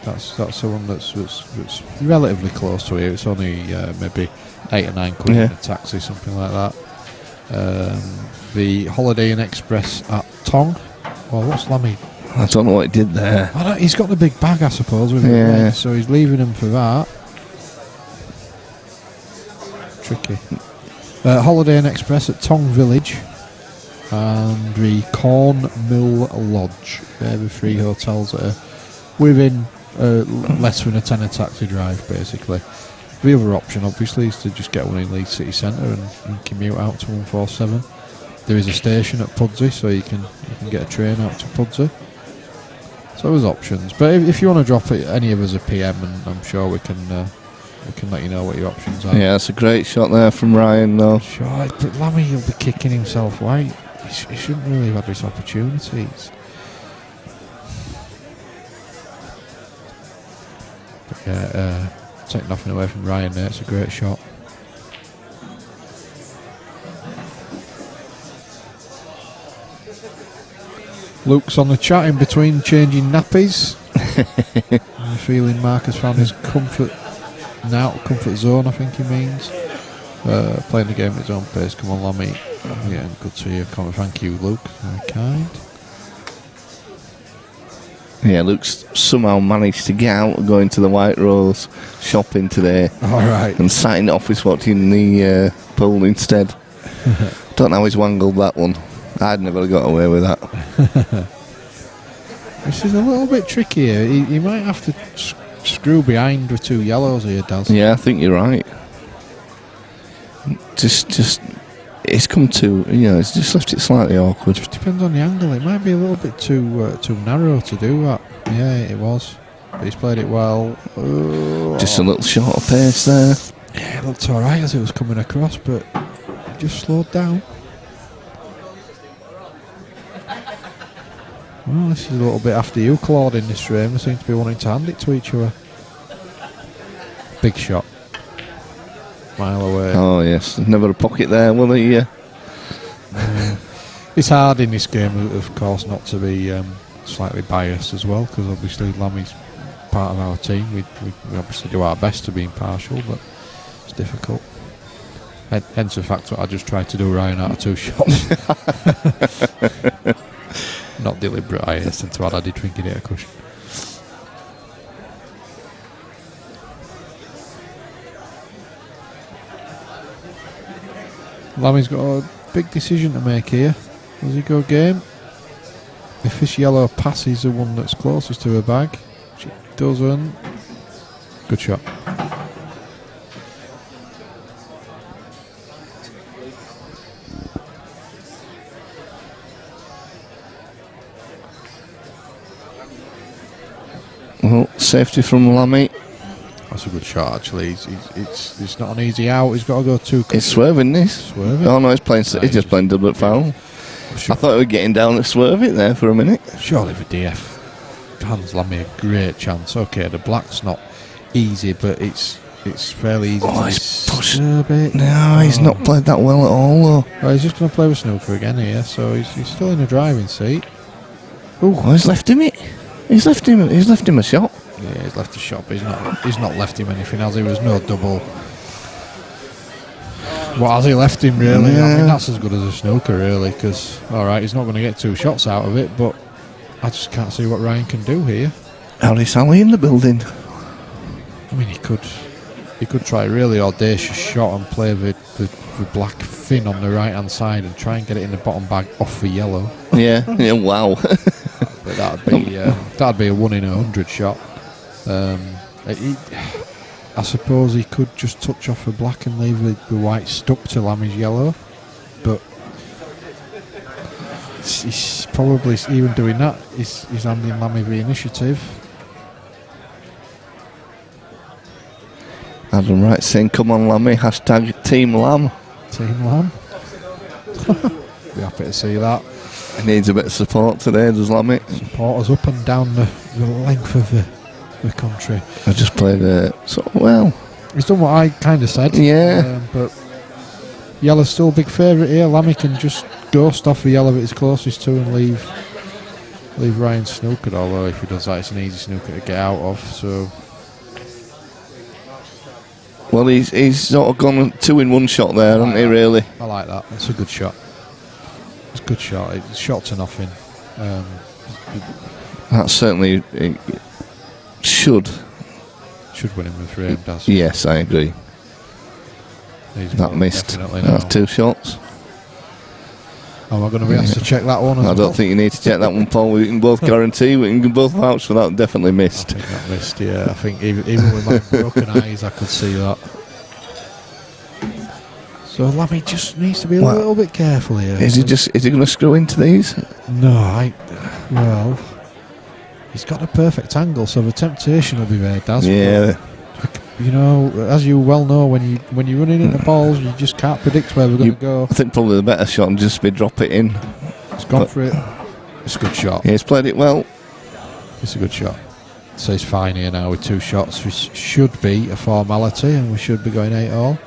that's the one that's relatively close to here. It's only maybe 8 or 9 quid in a taxi, something like that. The Holiday Inn Express at Tong. Well, what's Lammy? I don't know what he did there. He's got the big bag, I suppose, with it, so he's leaving him for that. Tricky. Holiday Inn Express at Tong Village and the Corn Mill Lodge. They're the 3 hotels that are within less than a 10 taxi drive, basically. The other option, obviously, is to just get one in Leeds City Centre and commute out to 147. There is a station at Pudsey, so you can get a train out to Pudsey. So there's options. But if you want to drop it, any of us a PM, and I'm sure we can let you know what your options are. Yeah, it's a great shot there from Ryan, though. Sure, but Lammy will be kicking himself white. He shouldn't really have had his opportunities. But yeah, take nothing away from Ryan there. It's a great shot. Luke's on the chat in between changing nappies. I'm feeling Mark has found his comfort zone, I think he means. Playing the game at his own pace. Come on, Lammy. Yeah, good to hear. Comment. Thank you, Luke. Very kind. Yeah, Luke's somehow managed to get out and go into the White Rose shopping today. All right. And sat in the office watching the pool instead. Don't know how he's wangled that one. I'd never got away with that. This is a little bit tricky here. He might have to screw behind with 2 yellows here, Daz. Yeah, I think you're right. Just it's come to, it's just left it slightly awkward. Just depends on the angle. It might be a little bit too narrow to do that. Yeah, it was. But he's played it well. Just a little short of pace there. Yeah, it looked alright as it was coming across, but it just slowed down. Well, this is a little bit after you, Claude, in this frame. They seem to be wanting to hand it to each other. Big shot. Mile away. Oh, yes. There's never a pocket there, will there? It's hard in this game, of course, not to be slightly biased as well, because obviously Lammy's part of our team. We obviously do our best to be impartial, but it's difficult. Hence the fact that I just tried to do Ryan out of 2 shots. Not deliberate, I hasten to add. I did think he'd hit a cushion. Lammy's got a big decision to make here. Does he go game? If this yellow passes the one that's closest to her bag, which it doesn't. Good shot. Well, safety from Lammy. That's a good shot, actually. It's not an easy out. He's got to go 2. It's swerving this. Swerving? Oh no, he's just playing double foul. Sure. I thought we were getting down to swerve it there for a minute. Surely the DF hands Lammy a great chance. Okay, the black's not easy, but it's fairly easy to disturb it. No, he's not played that well at all, though. Well, he's just going to play with snooker again here, so he's still in the driving seat. Oh, he's left him it. He's left him a shot. Yeah, he's left a shot, but he's not left him anything, has he? There was no double. What has he left him, really? Yeah. I mean, that's as good as a snooker, really, because, alright, he's not going to get 2 shots out of it, but I just can't see what Ryan can do here. Harry Sally in the building. I mean, he could try a really audacious shot and play the black fin on the right-hand side and try and get it in the bottom bag off the yellow. Yeah, wow. But that'd be a 1 in 100 shot. I suppose he could just touch off the black and leave the white stuck to Lammy's yellow, but he's probably, even doing that, he's handing Lammy the initiative. Adam Wright saying, "Come on, Lammy." # Team Lamb. Team Lamb. Be happy to see that. He needs a bit of support today, does Lammy? Supporters up and down the length of the country. I just played so well. He's done what I kind of said. Yeah. But yellow's still a big favourite here. Lammy can just ghost off the yellow that he's closest to and leave Ryan snookered, although if he does that, it's an easy snooker to get out of. So, well, he's sort of gone 2 in 1 shot there, hasn't he, really? I like that. It's a good shot. It's a good shot. It's shot to nothing. That certainly should win him the frame, does. Yes, I agree. He's That missed. definitely That's now. 2 shots. Am I going to be asked to check that one as I well? don't think you need to check that one, Paul. We can both guarantee, we can both vouch for that. Definitely missed. I think that missed, yeah. I think even with my broken eyes, I could see that. So Lammy just needs to be a little bit careful here. Is he going to screw into these? No, well, he's got a perfect angle, so the temptation will be there, Daz. Yeah. But, you know, as you well know, when you're running into balls, you just can't predict where they're going to go. I think probably the better shot would just be drop it in. He's gone for it. It's a good shot. Yeah, he's played it well. It's a good shot. So he's fine here now with 2 shots, which should be a formality, and we should be going 8-all.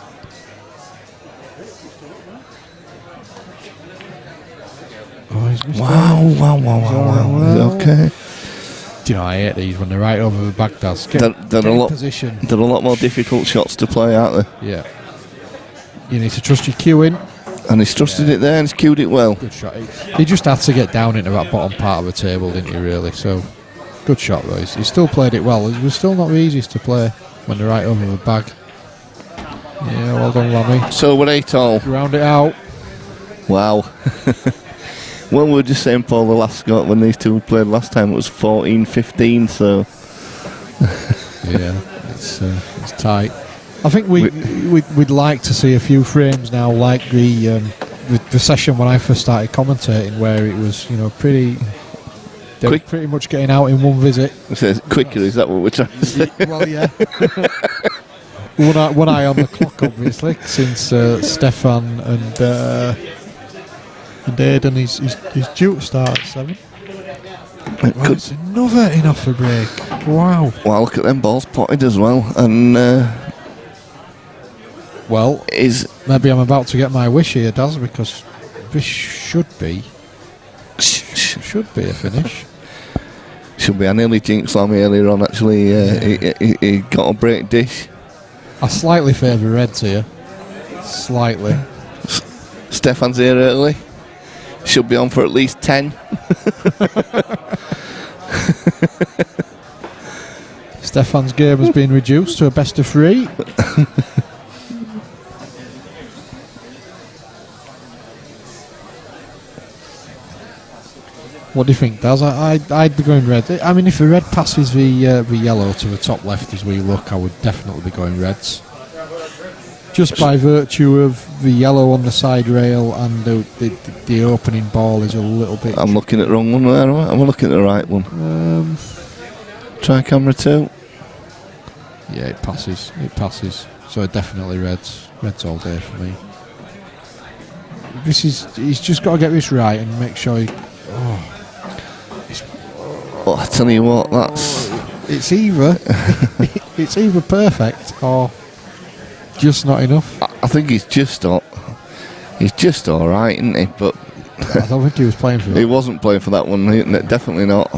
Oh, he's missed Wow. Well, Okay. do you know, I hate these when they're right over the back, Daz. Get They're in a lot. position. They're a lot more difficult shots to play, aren't they? Yeah. You need to trust your cueing. And he's trusted it there and he's cued it well. Good shot. He just had to get down into that bottom part of the table, didn't he, really? So, good shot, though. He still played it well. It was still not the easiest to play when they're right over the bag. Yeah, well done, Lammy. So we're 8-all. Round it out. Wow. Well, we were just saying, Paul, the last score when these two played last time it was 14-15, so... Yeah, it's tight. I think we'd like to see a few frames now, like the session when I first started commentating, where it was pretty. They were pretty much getting out in one visit. It says quicker. Is that what we're trying to say? Well, yeah. one eye on the clock, obviously, since Stefan and Aidan is due to start at 7. Well, it's another in off the break. Wow. Well, look at them balls potted as well, and well, maybe I'm about to get my wish here, Daz, because this should be a finish. Should be. I nearly jinxed Lammy earlier on. Actually, he got a break dish. I slightly favour Reds here. Slightly. Stefan's here early. Should be on for at least 10. Stefan's game has been reduced to a best of 3. What do you think, Daz? I'd be going red. I mean, if the red passes the yellow to the top left as we look, I would definitely be going reds. Just by virtue of the yellow on the side rail and the opening ball is a little bit... I'm looking at the wrong one there, am I? I'm looking at the right one. Try camera 2. Yeah, it passes. So definitely reds all day for me. He's just got to get this right and make sure he... Oh, I tell you what, that's... It's either perfect or just not enough. I think he's just all right, isn't he? But I don't think he was playing for that. he wasn't playing for that one. Definitely not.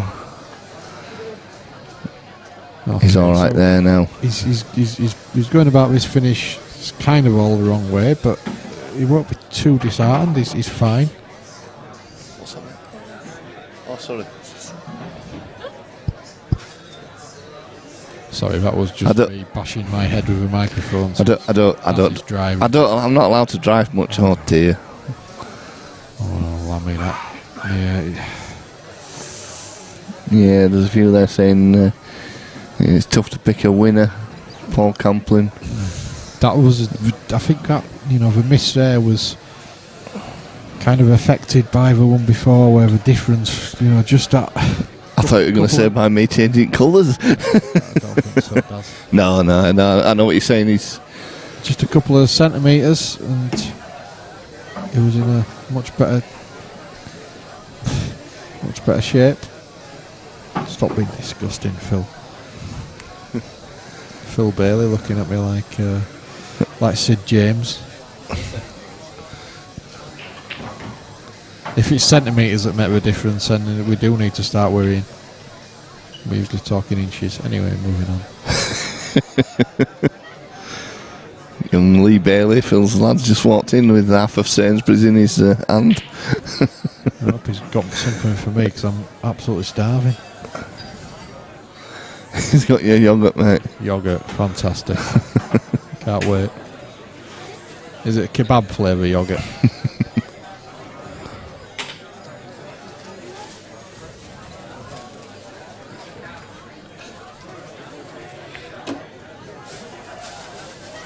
Okay, he's all right so there now. He's going about this finish kind of all the wrong way, but he won't be too disheartened. He's fine. What's that? Oh, sorry. Sorry, that was just me bashing my head with a microphone. So I'm not allowed to drive much. Oh dear. Oh, I mean that. Yeah. Yeah, there's a few there saying it's tough to pick a winner. Paul Camplin. That was, I think that the miss there was kind of affected by the one before, where the difference, just that. I thought you were going to say by me changing colours. I don't think so, Daz. No, I know what you're saying. He's just a couple of centimetres, and he was in a much better shape. Stop being disgusting, Phil. Phil Bailey looking at me like Sid James. If it's centimetres that make the difference, then we do need to start worrying. We're usually talking inches. Anyway, moving on. Young Lee Bailey, Phil's lad's just walked in with half of Sainsbury's in his hand. I hope he's got something for me, because I'm absolutely starving. He's got your yoghurt, mate. Yoghurt, fantastic. Can't wait. Is it a kebab flavour yoghurt?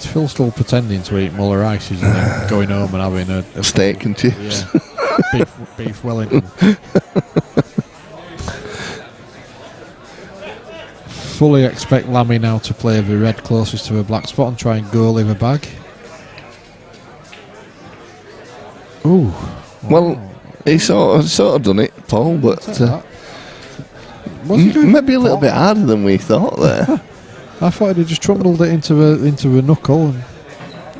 Phil still pretending to eat Muller ices and then going home and having a steak and chips. Yeah, beef Wellington. Fully expect Lammy now to play the red closest to a black spot and try and goalie the bag. Ooh. Well, he sort of done it, Paul, but maybe a little bit harder than we thought there. I thought he'd just trundled it into the knuckle and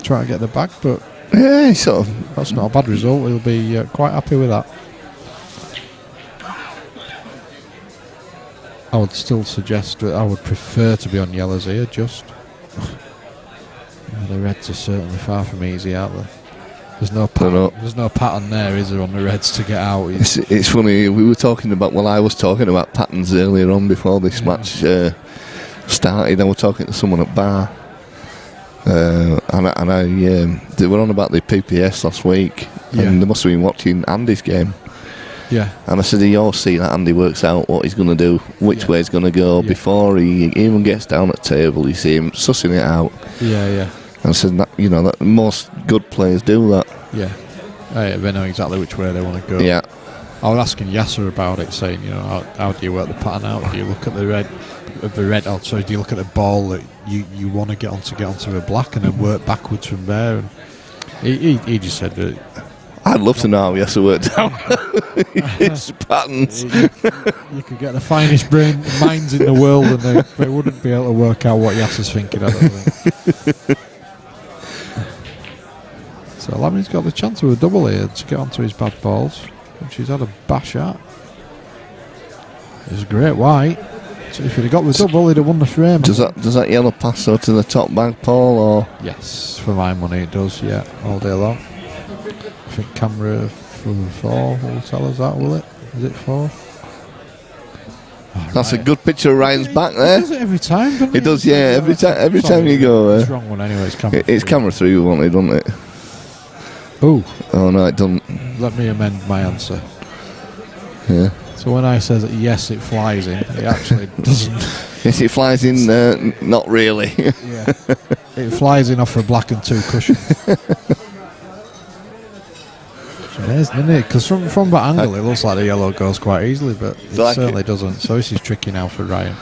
try to get the bag, but yeah, sort of. That's not a bad result. He'll be quite happy with that. I would still suggest that I would prefer to be on yellows here, just. The reds are certainly far from easy out there. There's no pattern there, is there, on the reds to get out? It's funny, we were talking about, I was talking about patterns earlier on before this match started. I was talking to someone at bar, and they were on about the PPS last week, and they must have been watching Andy's game. Yeah. And I said, you all see that Andy works out what he's going to do, which way he's going to go before he even gets down at the table. You see him sussing it out. Yeah. And I said, that most good players do that. Yeah. They know exactly which way they want to go. Yeah. I was asking Yasser about it, saying, how do you work the pattern out? Do you look at the red? Also, do you look at the ball that you want to get onto the black and then work backwards from there? And he just said that. I'd love to know how Yasser worked out his patterns. You could get the finest minds in the world, and they wouldn't be able to work out what Yasser's thinking. I don't think. So Lammy's got the chance of a double here to get onto his bad balls, which he's had a bash at. It's a great white. So if he'd have got the double, he'd have won the frame. Does that yellow pass to the top bag, Paul? Or? Yes, for my money it does, yeah, all day long. I think camera from 4 will tell us that, will it? Is it 4? That's a good picture of Ryan's back there. He does it every time, doesn't he? It does, yeah, every time you go there. It's wrong one anyway, it's camera 3 we wanted, wasn't it? Oh no, it doesn't. Let me amend my answer. Yeah. So when I say that yes, it flies in, it actually doesn't. Yes, it flies in, not really. Yeah. It flies in off a black and 2 cushion. Amazing, isn't it? Because from that angle, it looks like the yellow goes quite easily, but it certainly doesn't. So this is tricky now for Ryan.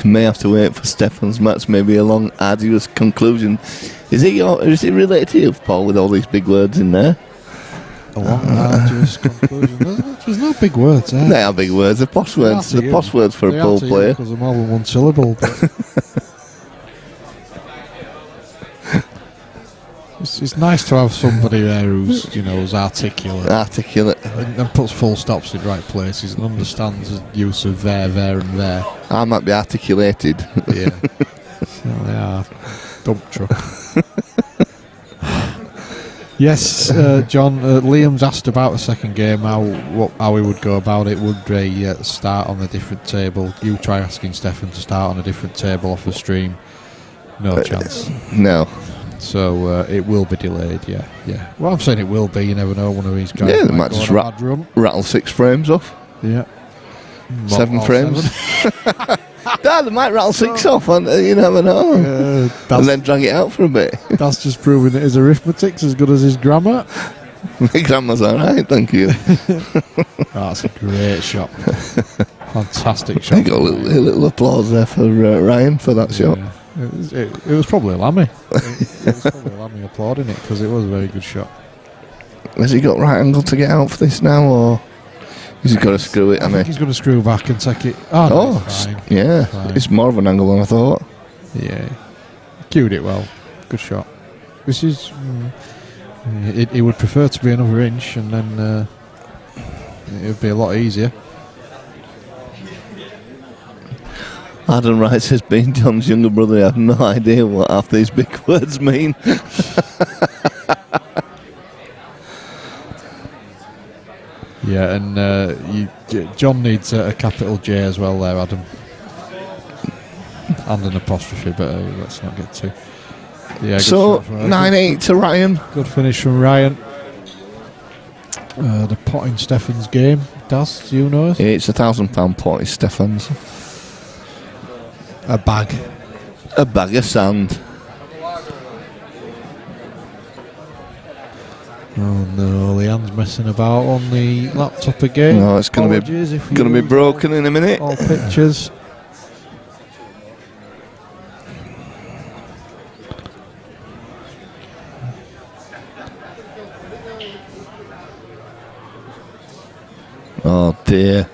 May have to wait for Stefan's match, maybe a long, arduous conclusion. Is it related to you, Paul, with all these big words in there? A long, arduous conclusion. There's no big words there. They are big words. They're posh words. They're posh words for a pool player. Because they're more than one syllable. But it's nice to have somebody there who's articulate. And puts full stops in right places and understands the use of there, and there. I might be articulated. Yeah. Well, they are. Dump truck. Yes, John. Liam's asked about the second game. How he would go about it. Would they start on a different table? You try asking Stefan to start on a different table off the stream. No chance. No. So it will be delayed. Yeah. Well, I'm saying it will be. You never know. One of these guys. Yeah, they might just rattle 6 frames off. Yeah. 7 frames. Dad, they might rattle 6 off, and you never know. And then drag it out for a bit. That's just proving that his arithmetic's as good as his grammar. My grammar's alright, thank you. That's a great shot. Fantastic shot. I got a little applause there for Ryan for that shot. It was probably Lammy. It was probably Lammy applauding it because it was a very good shot. Has he got right angle to get out for this now, or has he got to screw it? I think he's going to screw back and take it. Fine. Yeah, it's more of an angle than I thought. Yeah, cued it well. Good shot. This is. He would prefer to be another inch, and then it would be a lot easier. Adam Wright says, being John's younger brother, I have no idea what half these big words mean. Yeah, and John needs a capital J as well there, Adam. And an apostrophe, but let's not get too. Yeah, so, 9-8 to Ryan. Good finish from Ryan. The pot in Stefan's game, Daz, do you know us? It's £1,000 pot, is Stefan's. A bag. A bag of sand. Oh no, Leanne's messing about on the laptop again. No, it's going to be broken in a minute. All pictures. Oh dear.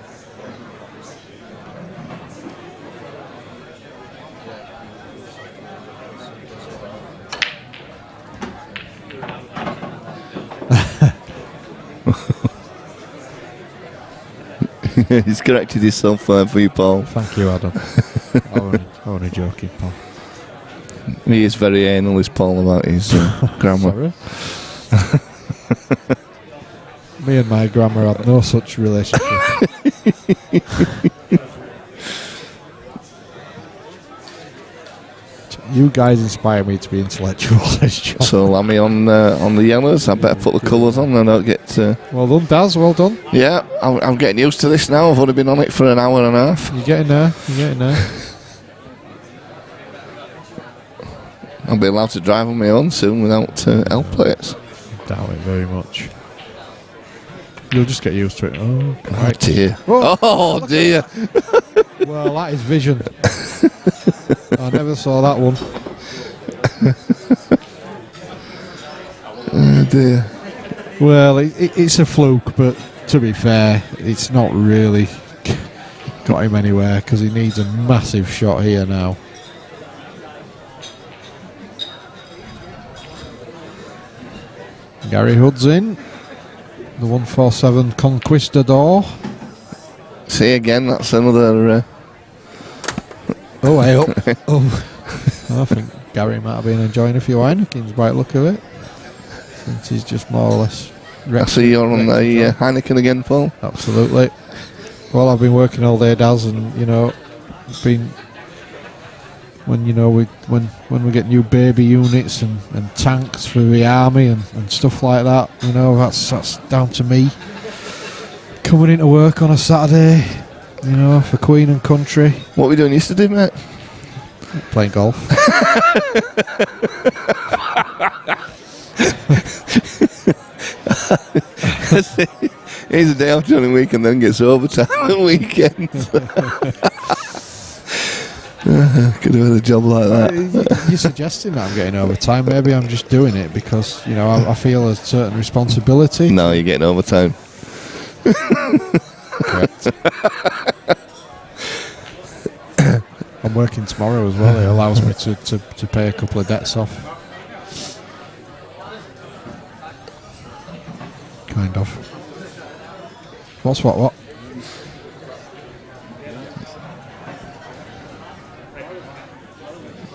He's corrected himself for you, Paul. Thank you, Adam. I wasn't joking, Paul. He is very anal, is Paul, about his grammar. Sorry. Me and my grammar had no such relationship. You guys inspire me to be intellectual, says John. So Lammy on the yellows. I better put the colours on and I don't get... Well done, Daz, well done. Yeah, I'm getting used to this now. I've only been on it for an hour and a half. You're getting there, I'll be allowed to drive on my own soon without L plates. Doubt it very much. You'll just get used to it. Oh, Oh dear. Whoa. Oh dear. Well, that is vision. I never saw that one. Oh dear. Well, it's a fluke, but to be fair, it's not really got him anywhere because he needs a massive shot here now. Gary Hood's in. The 147 Conquistador. See again, that's another... Oh, hey up. Oh. I think Gary might have been enjoying a few Heinekens by the look of it. Since he's just more or less... I see you're on the Heineken again, Paul. Absolutely. Well, I've been working all day, Daz, and it's been... When when we get new baby units and tanks for the army and stuff like that, that's down to me coming into work on a Saturday, for Queen and Country. What were we doing yesterday, mate? Playing golf. He's a day off during the week and then gets overtime on the weekend. Could have had a job like that. You're suggesting that I'm getting overtime. Maybe I'm just doing it because I feel a certain responsibility. No, you're getting overtime. Correct. I'm working tomorrow as well. It allows me to pay a couple of debts off. Kind of. What's what?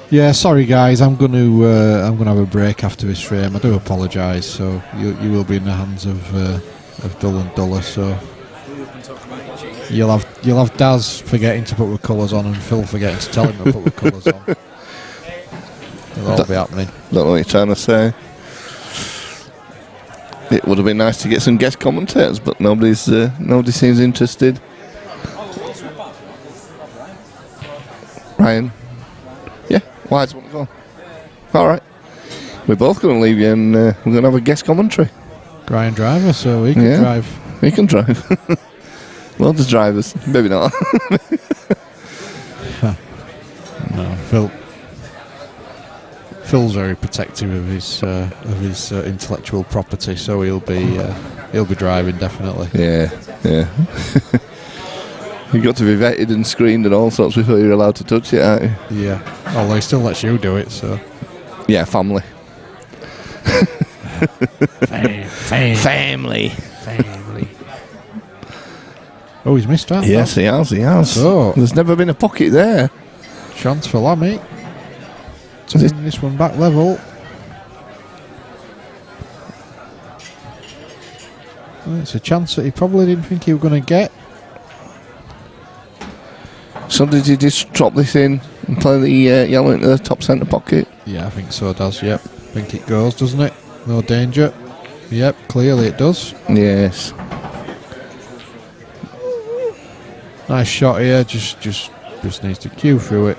Yeah, sorry guys. I'm gonna have a break after this frame. I do apologise. So you will be in the hands of Dull and Duller. So you'll have Daz forgetting to put the colours on and Phil forgetting to tell him to put the colours on. It'll all be happening. Don't know what you're trying to say. It would have been nice to get some guest commentators, but nobody seems interested. Ryan. Yeah, why does want to go? All right. We're both going to leave you and we're going to have a guest commentary. Ryan driver, so he can drive. He can drive. Well, there's drivers. Maybe not. No, Phil's very protective of his intellectual property, so he'll be driving definitely. Yeah. You've got to be vetted and screened and all sorts before you're allowed to touch it, aren't you? Yeah. Although he still lets you do it, so. Yeah, family. Family. Oh, he's missed that. Yes, he has. So, there's never been a pocket there. Chance for Lammy to bring this one back level. Well, it's a chance that he probably didn't think he was going to get. So did you just drop this in and play the yellow into the top centre pocket? Yeah, I think so, Daz. Yep. I think it goes, doesn't it? No danger. Yep, clearly it does. Yes. Nice shot here. Just needs to cue through it.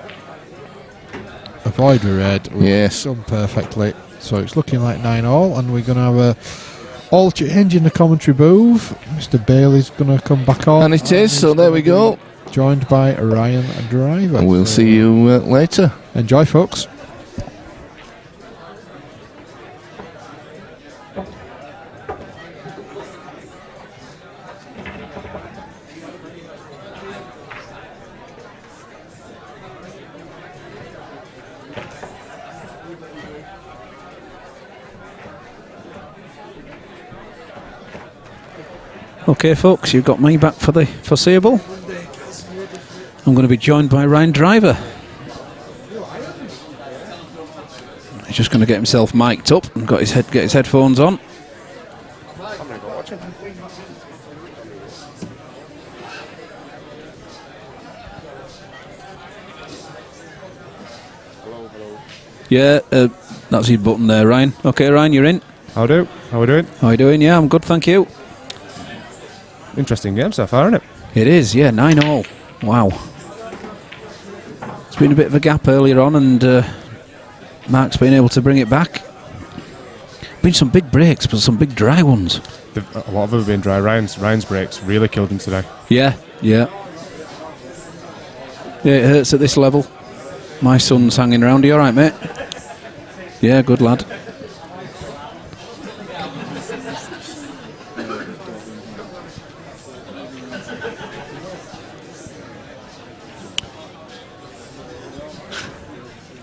Avoid the red. Yes. Done perfectly. So it's looking like 9-all, and we're going to have a all change in the commentary booth. Mr. Bailey's going to come back on. And it is, so there we go. Joined by Ryan Driver. We'll see you later. Enjoy, folks. Okay, folks, you've got me back for the foreseeable. I'm going to be joined by Ryan Driver. He's just going to get himself mic'd up and get his headphones on. Yeah, that's his button there, Ryan. Okay, Ryan, you're in. How are we doing? How are you doing? Yeah, I'm good, thank you. Interesting game so far, isn't it? It is, yeah, 9-all. Wow. It's been a bit of a gap earlier on, and Mark's been able to bring it back. Been some big breaks, but some big dry ones. A lot of them have been dry. Ryan's breaks really killed him today. Yeah. Yeah, it hurts at this level. My son's hanging around. Are you alright, mate? Yeah, good lad.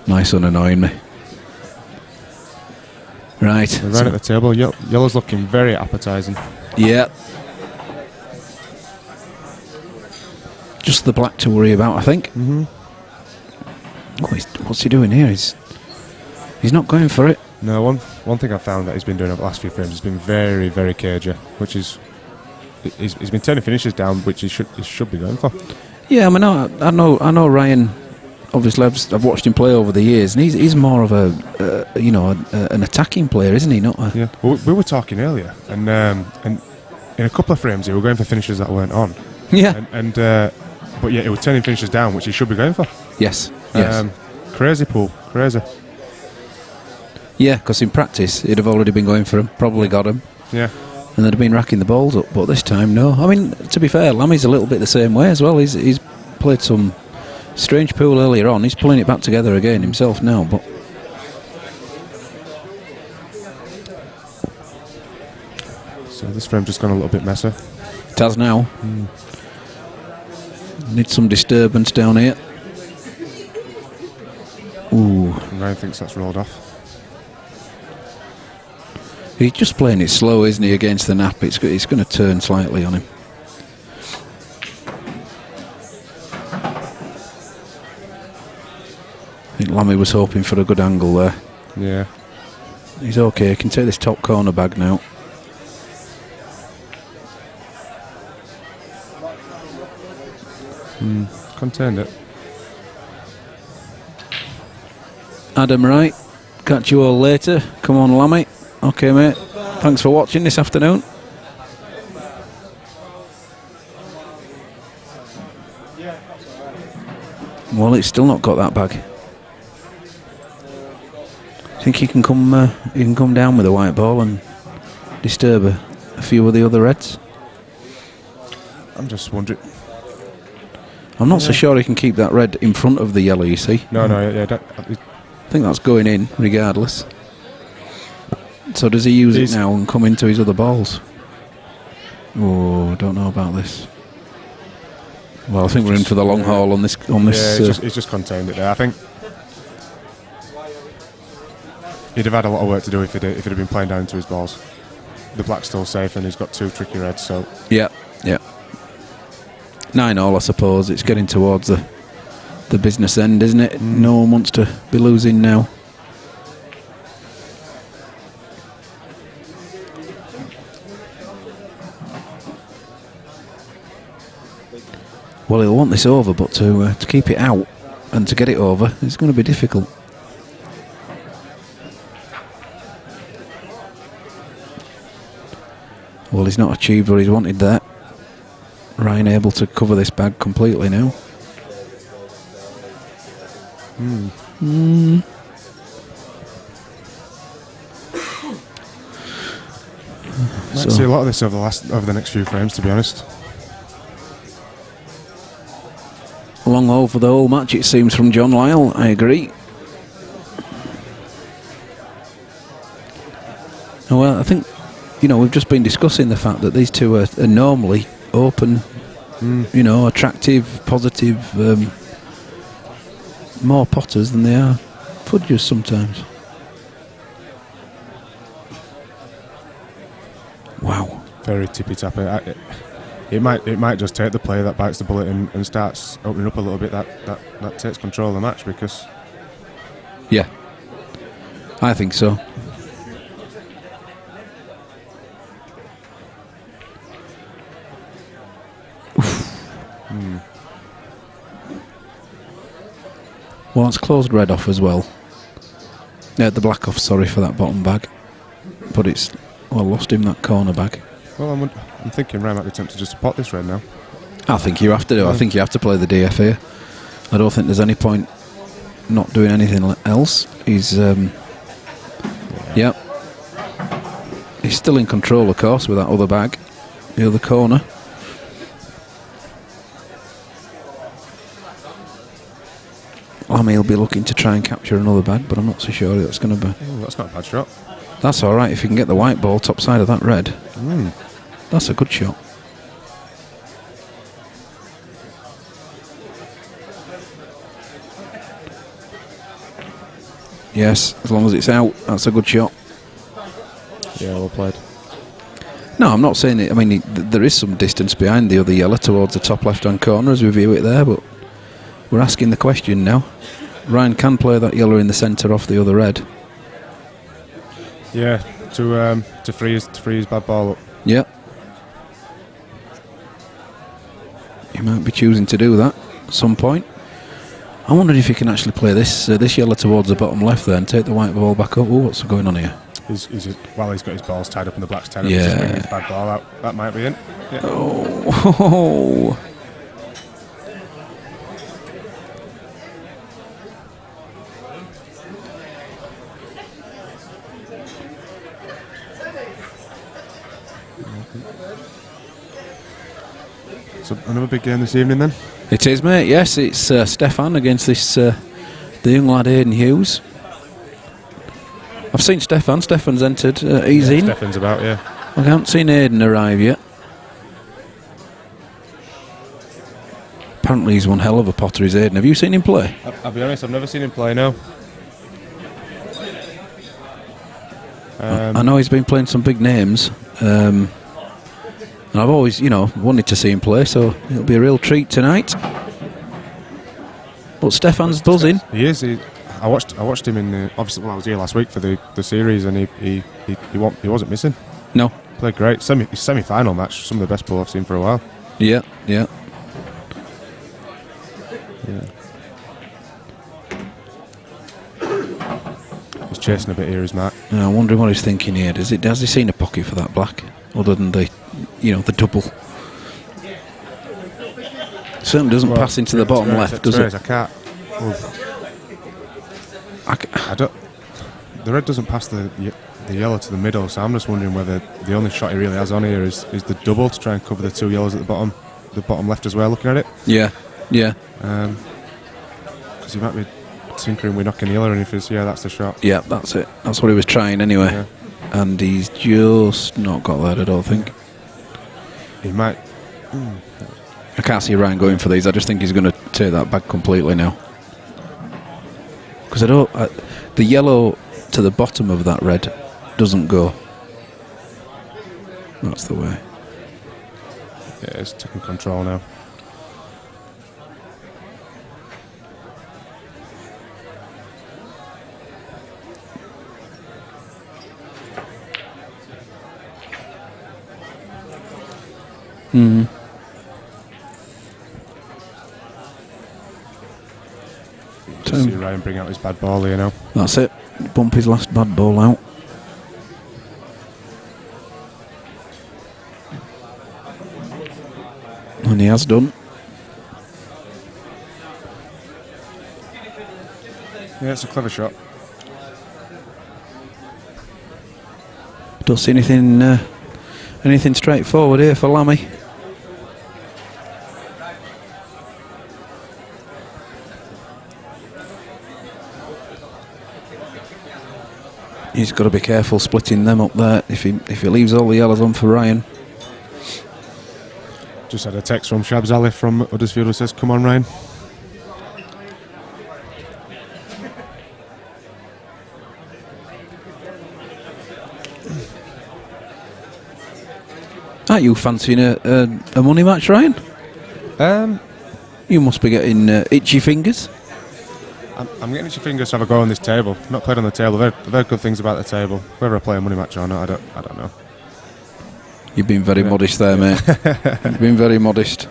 My son annoying me. Right. We're right at the table. Yellow's looking very appetising. Yeah. Just the black to worry about, I think. Mm-hmm. What's he doing here? He's not going for it. No, one thing I've found that he's been doing over the last few frames has been very, very cagey, which is he's been turning finishes down, which he should be going for. Yeah, I mean, I know Ryan. Obviously, I've watched him play over the years, and he's more of an attacking player, isn't he? Not a Yeah. Well, we were talking earlier, and in a couple of frames, he were going for finishes that weren't on. Yeah. But yeah, he was turning finishes down, which he should be going for. Yes. Crazy pool, crazy. Yeah, because in practice, he'd have already been going for him, probably got him. Yeah. And they'd have been racking the balls up, but this time, no. I mean, to be fair, Lammy's a little bit the same way as well. He's played some strange pool earlier on. He's pulling it back together again himself now, but so this frame's just gone a little bit messy. it has now. Need some disturbance down here. Ooh. And Ryan thinks that's rolled off. He's just playing it slow, isn't he, against the nap? It's going to turn slightly on him. I think Lammy was hoping for a good angle there. Yeah. He's okay, he can take this top corner bag now. Contained it. Adam, right. Catch you all later. Come on, Lammy. Okay, mate. Thanks for watching this afternoon. Well, it's still not got that bag. I think he can come down with a white ball and disturb a few of the other reds. I'm just wondering. I'm not so sure he can keep that red in front of the yellow, you see. No, yeah. I think that's going in regardless. So does he use it now and come into his other balls? Oh, don't know about this. Well, I think we're in for the long haul on this. Yeah, he's just contained it there. I think he'd have had a lot of work to do if he'd have been playing down into his balls. The black's still safe, and he's got two tricky reds. So yeah. 9-all, I suppose. It's getting towards the business end, isn't it? No one wants to be losing now. Well, he'll want this over, but to keep it out and to get it over, it's going to be difficult. Well, he's not achieved what he's wanted there. Ryan able to cover this bag completely now. Might see a lot of this over the next few frames, to be honest. Long haul for the whole match, it seems, from John Lyle. I agree. Well, I think, we've just been discussing the fact that these two are normally open, attractive, positive, more potters than they are fudgers sometimes. Wow. Very tippy-tappy. It might just take the player that bites the bullet and starts opening up a little bit that takes control of the match, because... Yeah. I think so. Well, it's closed red off as well. Yeah, the black off, sorry, for that bottom bag. But it's, lost him that corner bag. Well, I'm thinking Ryan might be tempted just to pot this red now. I think you have to do. I think you have to play the DF here. I don't think there's any point not doing anything else. He's, he's still in control, of course, with that other bag, the other corner. He'll be looking to try and capture another bag, but I'm not so sure that's going to be. Oh, that's not a bad shot. That's all right if you can get the white ball top side of that red. That's a good shot. Yes, as long as it's out, that's a good shot. Yeah, well played. No, I'm not saying it. I mean, there is some distance behind the other yellow towards the top left-hand corner as we view it there, but we're asking the question now. Ryan can play that yellow in the centre off the other red. Yeah, to free his bad ball up. Yeah. He might be choosing to do that at some point. I wondered if he can actually play this yellow towards the bottom left there and take the white ball back up. Oh, what's going on here? He's got his balls tied up and the black's tied up. Yeah. He's just bringing his bad ball out. That might be in. Yeah. Oh. So another big game this evening then? It is, mate. Yes, it's Stefan against this the young lad Aidan Hughes. I've seen Stefan. Stefan's entered. He's in. Stefan's about, yeah. I haven't seen Aidan arrive yet. Apparently he's one hell of a potter, is Aidan. Have you seen him play? I'll be honest, I've never seen him play, no. I know he's been playing some big names. And I've always, wanted to see him play, so it'll be a real treat tonight. But Stefan's buzzing. He is. I watched him in obviously. Well, I was here last week for the series, and he wasn't missing. No, played great. Semi-final match. Some of the best ball I've seen for a while. Yeah. He's chasing a bit here, is Mark. I'm wondering what he's thinking here. Has he seen a pocket for that black, other than the double? Certainly doesn't pass into the bottom left, does it? I can't. I don't. The red doesn't pass the yellow to the middle, so I'm just wondering whether the only shot he really has on here is the double to try and cover the two yellows at the bottom left as well. Looking at it. Yeah. Because he might be tinkering with knocking the yellow, and if it's that's the shot. Yeah, that's it. That's what he was trying anyway. Yeah. And he's just not got that, I don't think. He might. I can't see Ryan going for these. I just think he's going to take that back completely now. Because the yellow to the bottom of that red doesn't go. That's the way. Yeah, it's taking control now. See Ryan bring out his bad ball here now. That's it. Bump his last bad ball out. And he has done. Yeah, it's a clever shot. Don't see anything straightforward here for Lammy. He's got to be careful splitting them up there if he leaves all the yellows on for Ryan. Just had a text from Shabs Ali from Huddersfield who says, "Come on, Ryan." Aren't you fancying a money match, Ryan? You must be getting itchy fingers. I'm getting itchy fingers to have a go on this table. Not played on the table. I've heard good things about the table. Whether I play a money match or not, I don't know. You've been very modest there, mate. You've been very modest.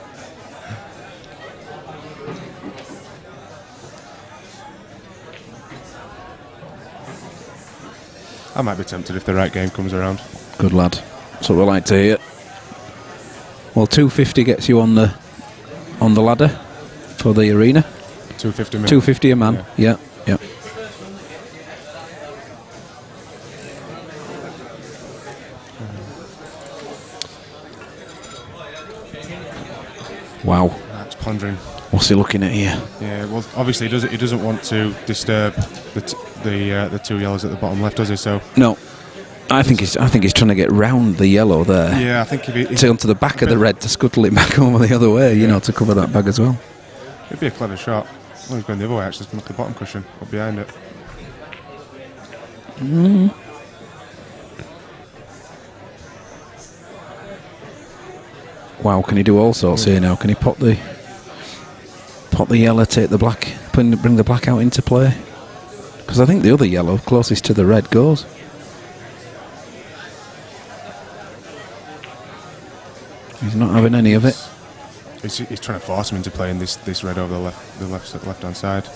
I might be tempted if the right game comes around. Good lad. That's what we like to hear. Well, 250 gets you on the ladder for the arena. 250 minutes. 250 a man. Yeah. Wow. That's pondering. What's he looking at here? Yeah, well, obviously he doesn't want to disturb the two yellows at the bottom left, does he? So No. I think he's trying to get round the yellow there. yeah, I think if to onto the back of the red to scuttle it back over the other way, you know, to cover that bag as well. it'd be a clever shot. Well, he's going the other way, actually. He's going off the bottom cushion, up behind it. Wow, can he do all sorts here now? Can he pop the yellow, take the black, bring the black out into play? Because I think the other yellow, closest to the red, goes. He's not having any of it. He's trying to force him into playing this red over the left hand side.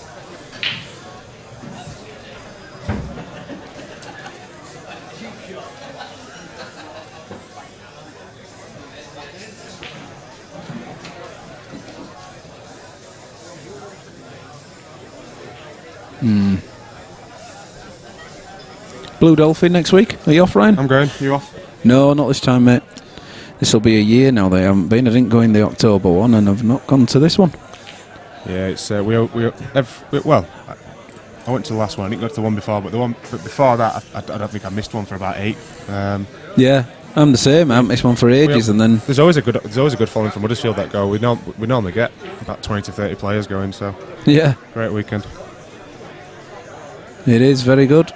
Blue Dolphin next week. Are you off, Ryan? I'm going. You off? No, not this time, mate. This will be a year now they haven't been. I didn't go in the October one, and I've not gone to this one. Yeah, it's I went to the last one. I didn't go to the one before, but before that, I don't think I missed one for about 8. Yeah, I'm the same. I haven't missed one for ages, and then there's always a good following from Huddersfield that go. We normally get about 20 to 30 players going, so yeah, great weekend. It is very good.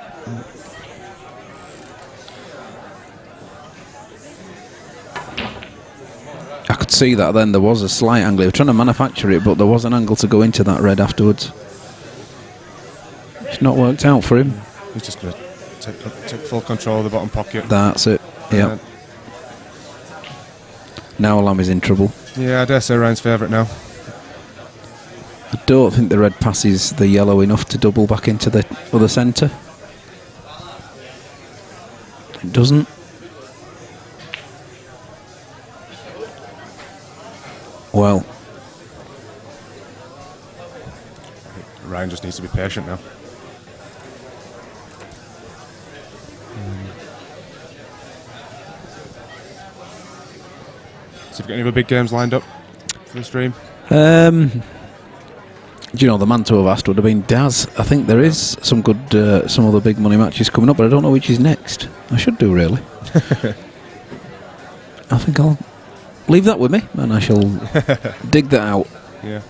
I could see that then there was a slight angle. They were trying to manufacture it, but there was an angle to go into that red afterwards. It's not worked out for him. He's just going to take full control of the bottom pocket. That's it. Yeah. Now Lamb is in trouble. Yeah, I dare say Ryan's favourite now. I don't think the red passes the yellow enough to double back into the other centre. It doesn't. Well, Ryan just needs to be patient now. So, have you got any other big games lined up for the stream? Do you know, the man to have asked would have been Daz. I think there is some good, some other big money matches coming up, but I don't know which is next. I should do, really. I think I'll leave that with me, and I shall dig that out. Yeah.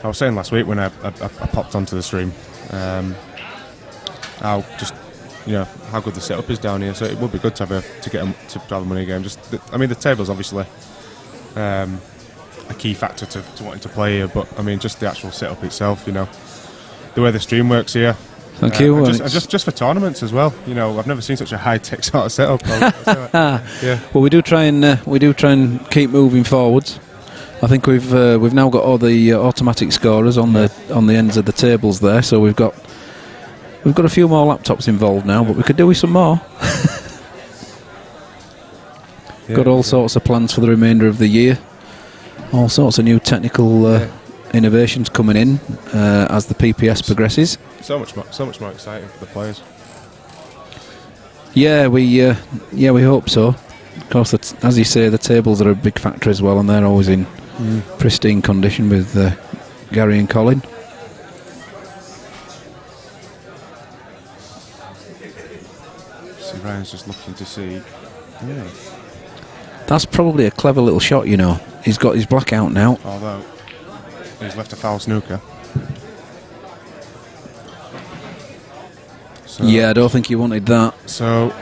I was saying last week when I popped onto the stream, how just how good the setup is down here. So it would be good to have a money game. The table's obviously a key factor to wanting to play here, but I mean just the actual setup itself. The way the stream works here. Thank you. Just for tournaments as well. I've never seen such a high tech sort of setup. Yeah. Well, we do try and keep moving forwards. I think we've now got all the automatic scorers on the ends of the tables there, so we've got a few more laptops involved now, but we could do with some more. Got all sorts of plans for the remainder of the year. All sorts of new technical innovations coming in as the PPS progresses. So much more exciting for the players. Yeah, we hope so. Of course, as you say, the tables are a big factor as well, and they're always in pristine condition with Gary and Colin. See, Ryan's just looking to see. Yeah. That's probably a clever little shot, you know. He's got his black out now. Although he's left a foul snooker. So, Yeah, I don't think he wanted that. So.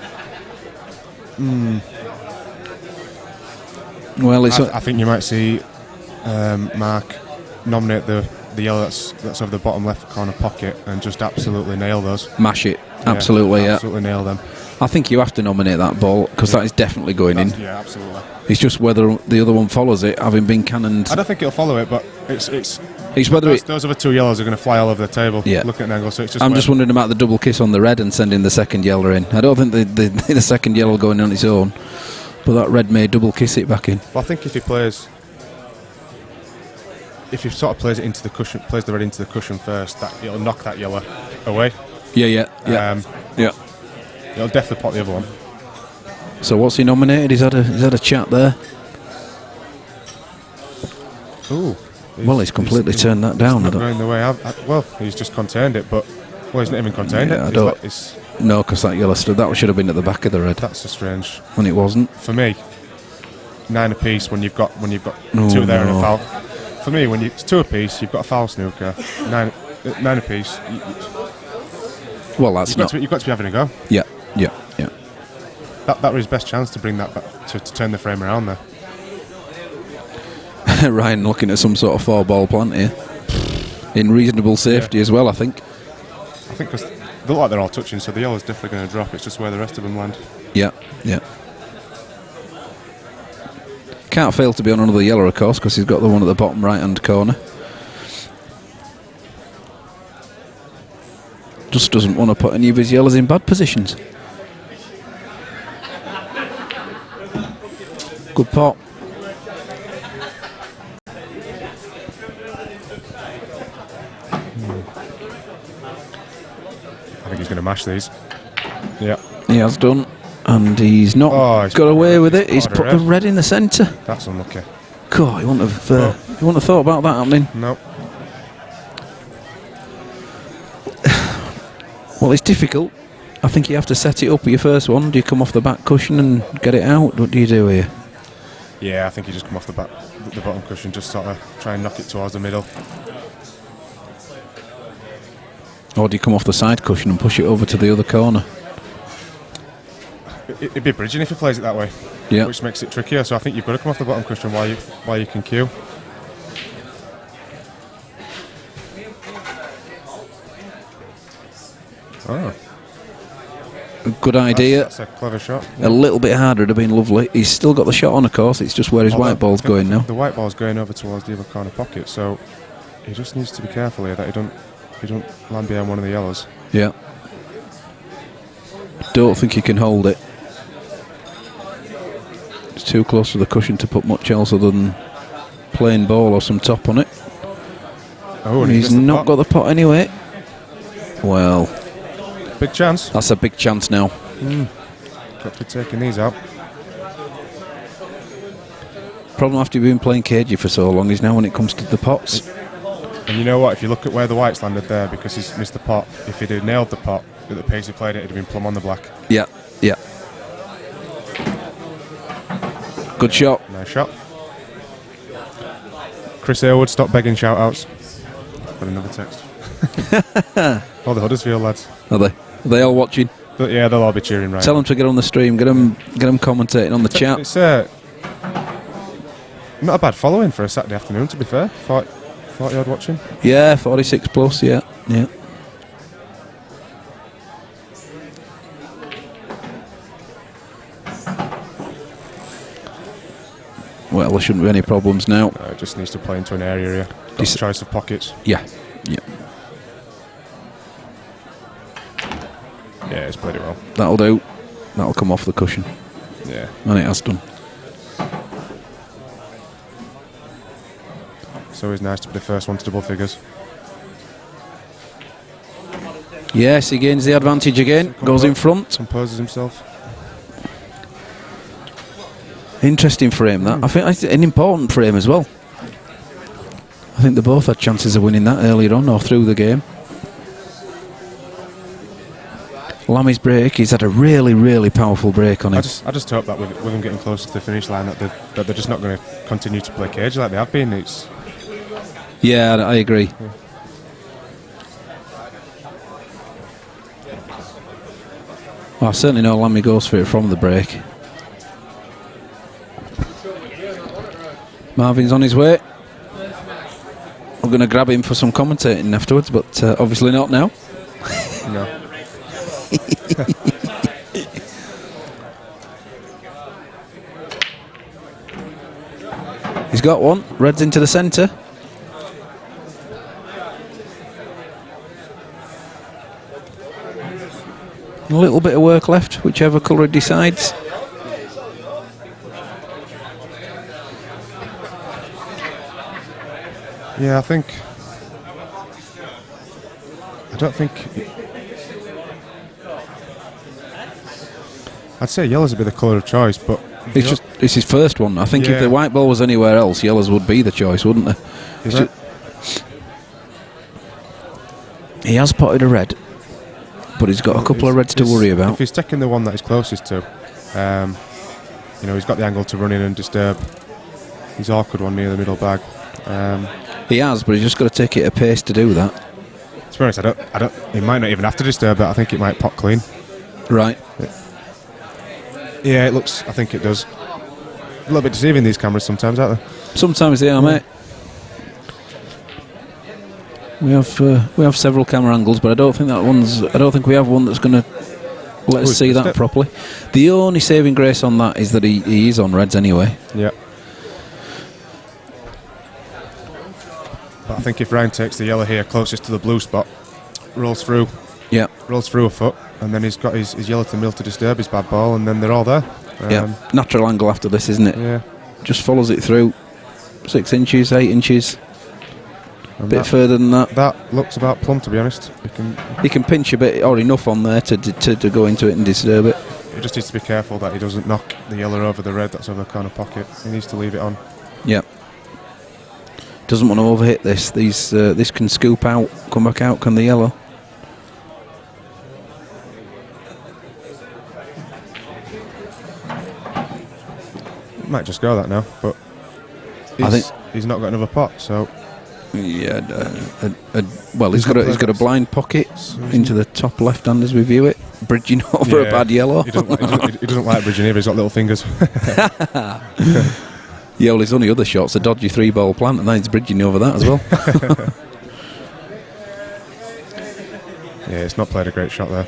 Well, it's I think you might see Mark nominate the yellow that's over the bottom left corner pocket and just absolutely nail those. mash it. Absolutely, yeah. Absolutely nail them. I think you have to nominate that ball because that is definitely going in. Yeah, absolutely. It's just whether the other one follows it, having been cannoned. I don't think it'll follow it, but it's whether those other two yellows are going to fly all over the table. Yeah. Looking at an angle, so it's just. I'm just wondering about the double kiss on the red and sending the second yellow in. I don't think the second yellow going on its own, but that red may double kiss it back in. Well, I think if he sort of plays it into the cushion, plays the red into the cushion first, that it'll knock that yellow away. Yeah. It'll definitely pop the other one. So what's he nominated? He's had a chat there. Ooh. Well, he's completely turned that down. Not going the way well, he's just contained it, but he's not even contained it. No, because that yellow that should have been at the back of the red. That's a strange. When it wasn't. For me, 9 apiece when you've got two there and a foul. For me, when it's 2 apiece, you've got a foul snooker. 9 apiece. Well, that's you've got to be having a go. Yeah. That was his best chance to bring that back, to turn the frame around there. Ryan looking at some sort of 4-ball plant here. In reasonable safety as well, I think. I think because they look like they're all touching, so the yellow's definitely going to drop. It's just where the rest of them land. Yeah. Can't fail to be on another yellow, of course, because he's got the one at the bottom right-hand corner. Just doesn't want to put any of his yellows in bad positions. Good pot. I think he's going to mash these. Yeah. He has done. And he's not got away with it. He's put the red in the centre. That's unlucky. God, you wouldn't have thought about that happening. No. Well, it's difficult. I think you have to set it up with your first one. Do you come off the back cushion and get it out? What do you do here? Yeah, I think you just come off the bottom cushion, just sort of try and knock it towards the middle. Or do you come off the side cushion and push it over to the other corner? It'd be bridging if he plays it that way, which makes it trickier. So I think you've got to come off the bottom cushion while you can cue. Oh. Good idea. That's a clever shot. A little bit harder would have been lovely. He's still got the shot on, of course. It's just where his white ball's going now. The white ball's going over towards the other corner pocket, so he just needs to be careful here that he don't land behind one of the yellows. Yeah. Don't think he can hold it. It's too close to the cushion to put much else other than plain ball or some top on it. Oh, and he's not got the pot anyway. Well, big chance. That's a big chance now. Got to be taking these out. Problem after you've been playing cagey for so long is now when it comes to the pots. And you know what? If you look at where the white's landed there, because he's missed the pot, if he'd have nailed the pot at the pace he played it, it'd have been plumb on the black. Yeah. Good shot. Nice shot. Chris Aylward, stop begging shout-outs. Got another text. All the Huddersfield lads. Are they all watching? Yeah, they'll all be cheering right. Tell them to get on the stream. Get them commentating on the chat. It's not a bad following for a Saturday afternoon, to be fair. 40 odd watching. Yeah, 46 plus. Yeah. Well, there shouldn't be any problems now. Just needs to play into an area here. Got a choice of pockets. Yeah. Yeah, he's played it well. That'll do. That'll come off the cushion. Yeah. And it has done. It's always nice to be the first one to double figures. Yes, he gains the advantage again. Goes in front. Composes himself. Interesting frame, that. I think it's an important frame as well. I think they both had chances of winning that earlier on or through the game. Lammy's break, he's had a really, really powerful break on him. I just hope that with him getting close to the finish line that they're just not going to continue to play cage like they have been. Yeah, I agree. Yeah. Well, I certainly know Lammy goes for it from the break. Marvin's on his way. I'm going to grab him for some commentating afterwards, but obviously not now. No. He's got one. Red's into the centre. A little bit of work left, whichever colour it decides. Yeah, I'd say yellow's a bit the colour of choice, but It's his first one. I think if the white ball was anywhere else, yellows would be the choice, wouldn't they? Right. He has potted a red, but he's got a couple of reds to worry about. If he's taking the one that he's closest to, he's got the angle to run in and disturb his awkward one near the middle bag. He has, but he's just got to take it at pace to do that. To be honest, I don't. He might not even have to disturb that. I think it might pot clean. Right. Yeah, it looks. I think it does. A little bit deceiving, these cameras sometimes, aren't they? Sometimes they are, mate. We have several camera angles, but I don't think we have one that's going to let us see that properly. The only saving grace on that is that he is on reds anyway. Yeah. But I think if Ryan takes the yellow here closest to the blue spot, rolls through a foot, and then he's got his yellow to the middle to disturb his bad ball, and then they're all there. Natural angle after this, isn't it? Yeah. Just follows it through 6 inches, 8 inches. A bit further than that. That looks about plumb, to be honest. He can pinch a bit or enough on there to go into it and disturb it. He just needs to be careful that he doesn't knock the yellow over the red that's over the corner pocket. He needs to leave it on. Yeah. Doesn't want to overhit this. This can scoop out, come back out, can the yellow. Might just go that now, but he's not got another pot, so yeah. He's got a blind pocket into the top left hand as we view it, bridging over a bad yellow. He doesn't like bridging either. He's got little fingers. Yeah, well, his only other shot's a dodgy 3-ball plant, and then he's bridging over that as well. Yeah, it's not played a great shot there.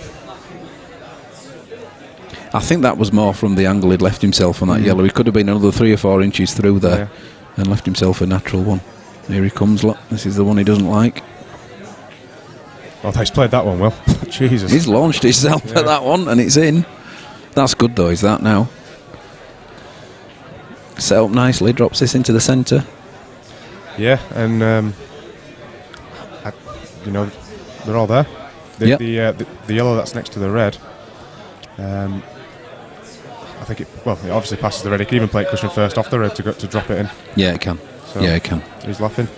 I think that was more from the angle he'd left himself on that yellow. He could have been another 3 or 4 inches through there and left himself a natural one. Here he comes, look. This is the one he doesn't like. Oh, he's played that one well. Jesus. He's launched himself at that one, and it's in. That's good, though, is that now? Set up nicely, drops this into the centre. Yeah, and they're all there. The yellow that's next to the red. I think it obviously passes the red. He can even play it cushion first off the red to drop it in. Yeah, it can. So it can. He's laughing.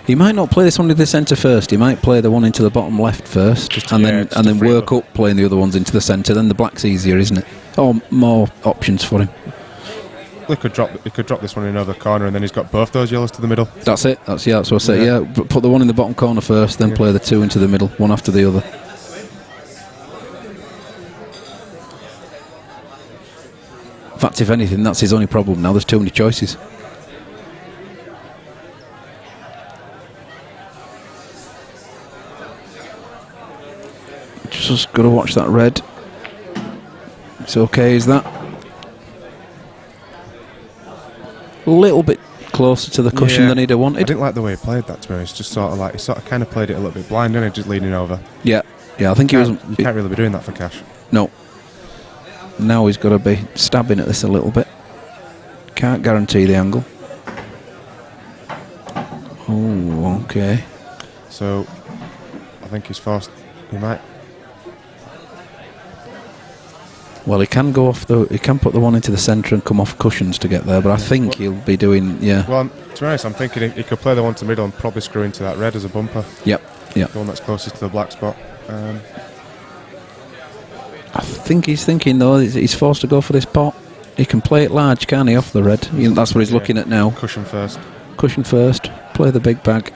He might not play this one to the centre first. He might play the one into the bottom left first, and then work up playing the other ones into the centre. Then the black's easier, isn't it? Or more options for him. He could drop this one in over the corner, and then he's got both those yellows to the middle. That's it. That's what I say. Yeah, put the one in the bottom corner first, then play the 2 into the middle, one after the other. In fact, if anything, that's his only problem now. There's too many choices. Just got to watch that red. It's okay, is that? little bit closer to the cushion than he'd have I wanted. didn't like the way he played that, to be honest. Just sort of like, he sort of kind of played it a little bit blind, didn't he? Just leaning over. Yeah, I think he wasn't. You can't really be doing that for cash. No. Now he's got to be stabbing at this a little bit. Can't guarantee the angle. Oh, okay. So, I think he's forced. He might. Well, he can go off the. He can put the one into the centre and come off cushions to get there, but I think he'll be doing. Yeah. Well, to be honest, I'm thinking he could play the one to middle and probably screw into that red as a bumper. Yep. The one that's closest to the black spot. I think he's thinking though he's forced to go for this pot. He can play it large, can't he, off the red? That's what he's looking at now. Cushion first. Cushion first. Play the big bag.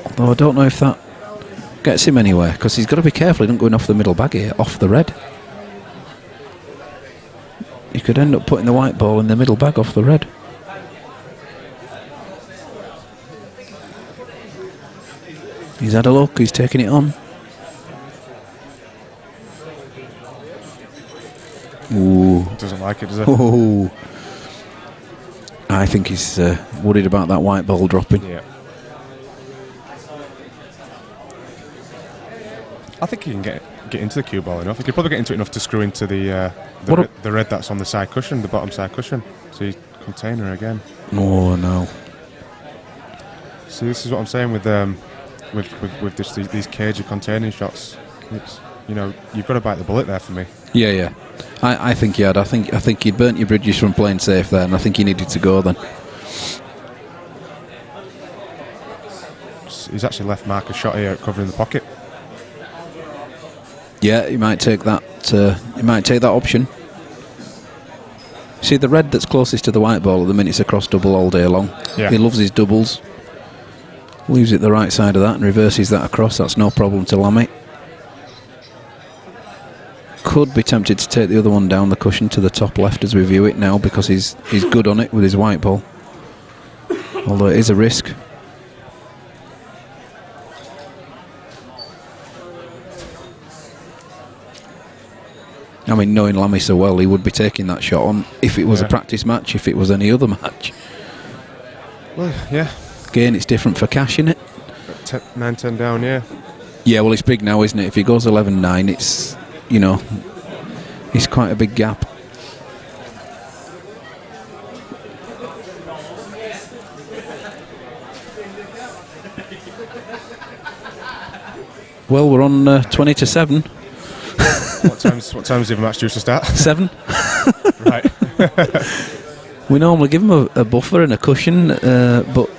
Although I don't know if that gets him anywhere, because he's got to be careful he doesn't go in off the middle bag here, off the red. He could end up putting the white ball in the middle bag off the red. He's had a look, he's taking it on. Ooh. Doesn't like it, does he? Ooh. I think he's worried about that white ball dropping. Yeah. I think he can get into the cue ball enough. He could probably get into it enough to screw into the red that's on the side cushion, the bottom side cushion. See, container again. Oh no. See, this is what I'm saying with just these cagey containing shots. It's, you've got to bite the bullet there for me. Yeah. I think you had. I think you'd burnt your bridges from playing safe there, and I think you needed to go then. He's actually left Mark a shot here covering the pocket. Yeah, he might take that. He might take that option. See, the red that's closest to the white ball at the minute's a cross double all day long. Yeah. He loves his doubles. Leaves it the right side of that and reverses that across. That's no problem to Lammy. Could be tempted to take the other one down the cushion to the top left as we view it now, because he's good on it with his white ball. Although it is a risk. I mean, knowing Lammy so well, he would be taking that shot on if it was a practice match, if it was any other match. Well, yeah. Again, it's different for cash, isn't it? 9-10 down, yeah. Yeah, well, it's big now, isn't it? If he goes 11-9, it's, it's quite a big gap. Well, we're on 20-7. What time's the match due to start? 7. Right. We normally give him a buffer and a cushion, but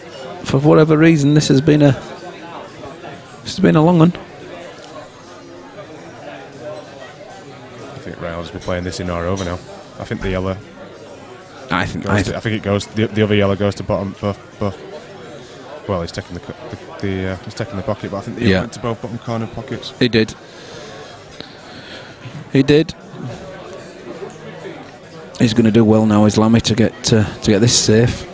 for whatever reason, this has been a long one. I think Ryan will just be playing this in or over now. I think the yellow. I think it goes. The other yellow goes to bottom. Both. Well, he's taking he's taking the pocket, but I think the yellow went to both bottom corner pockets. He did. He's going to do well now, is Lammy, to get this safe.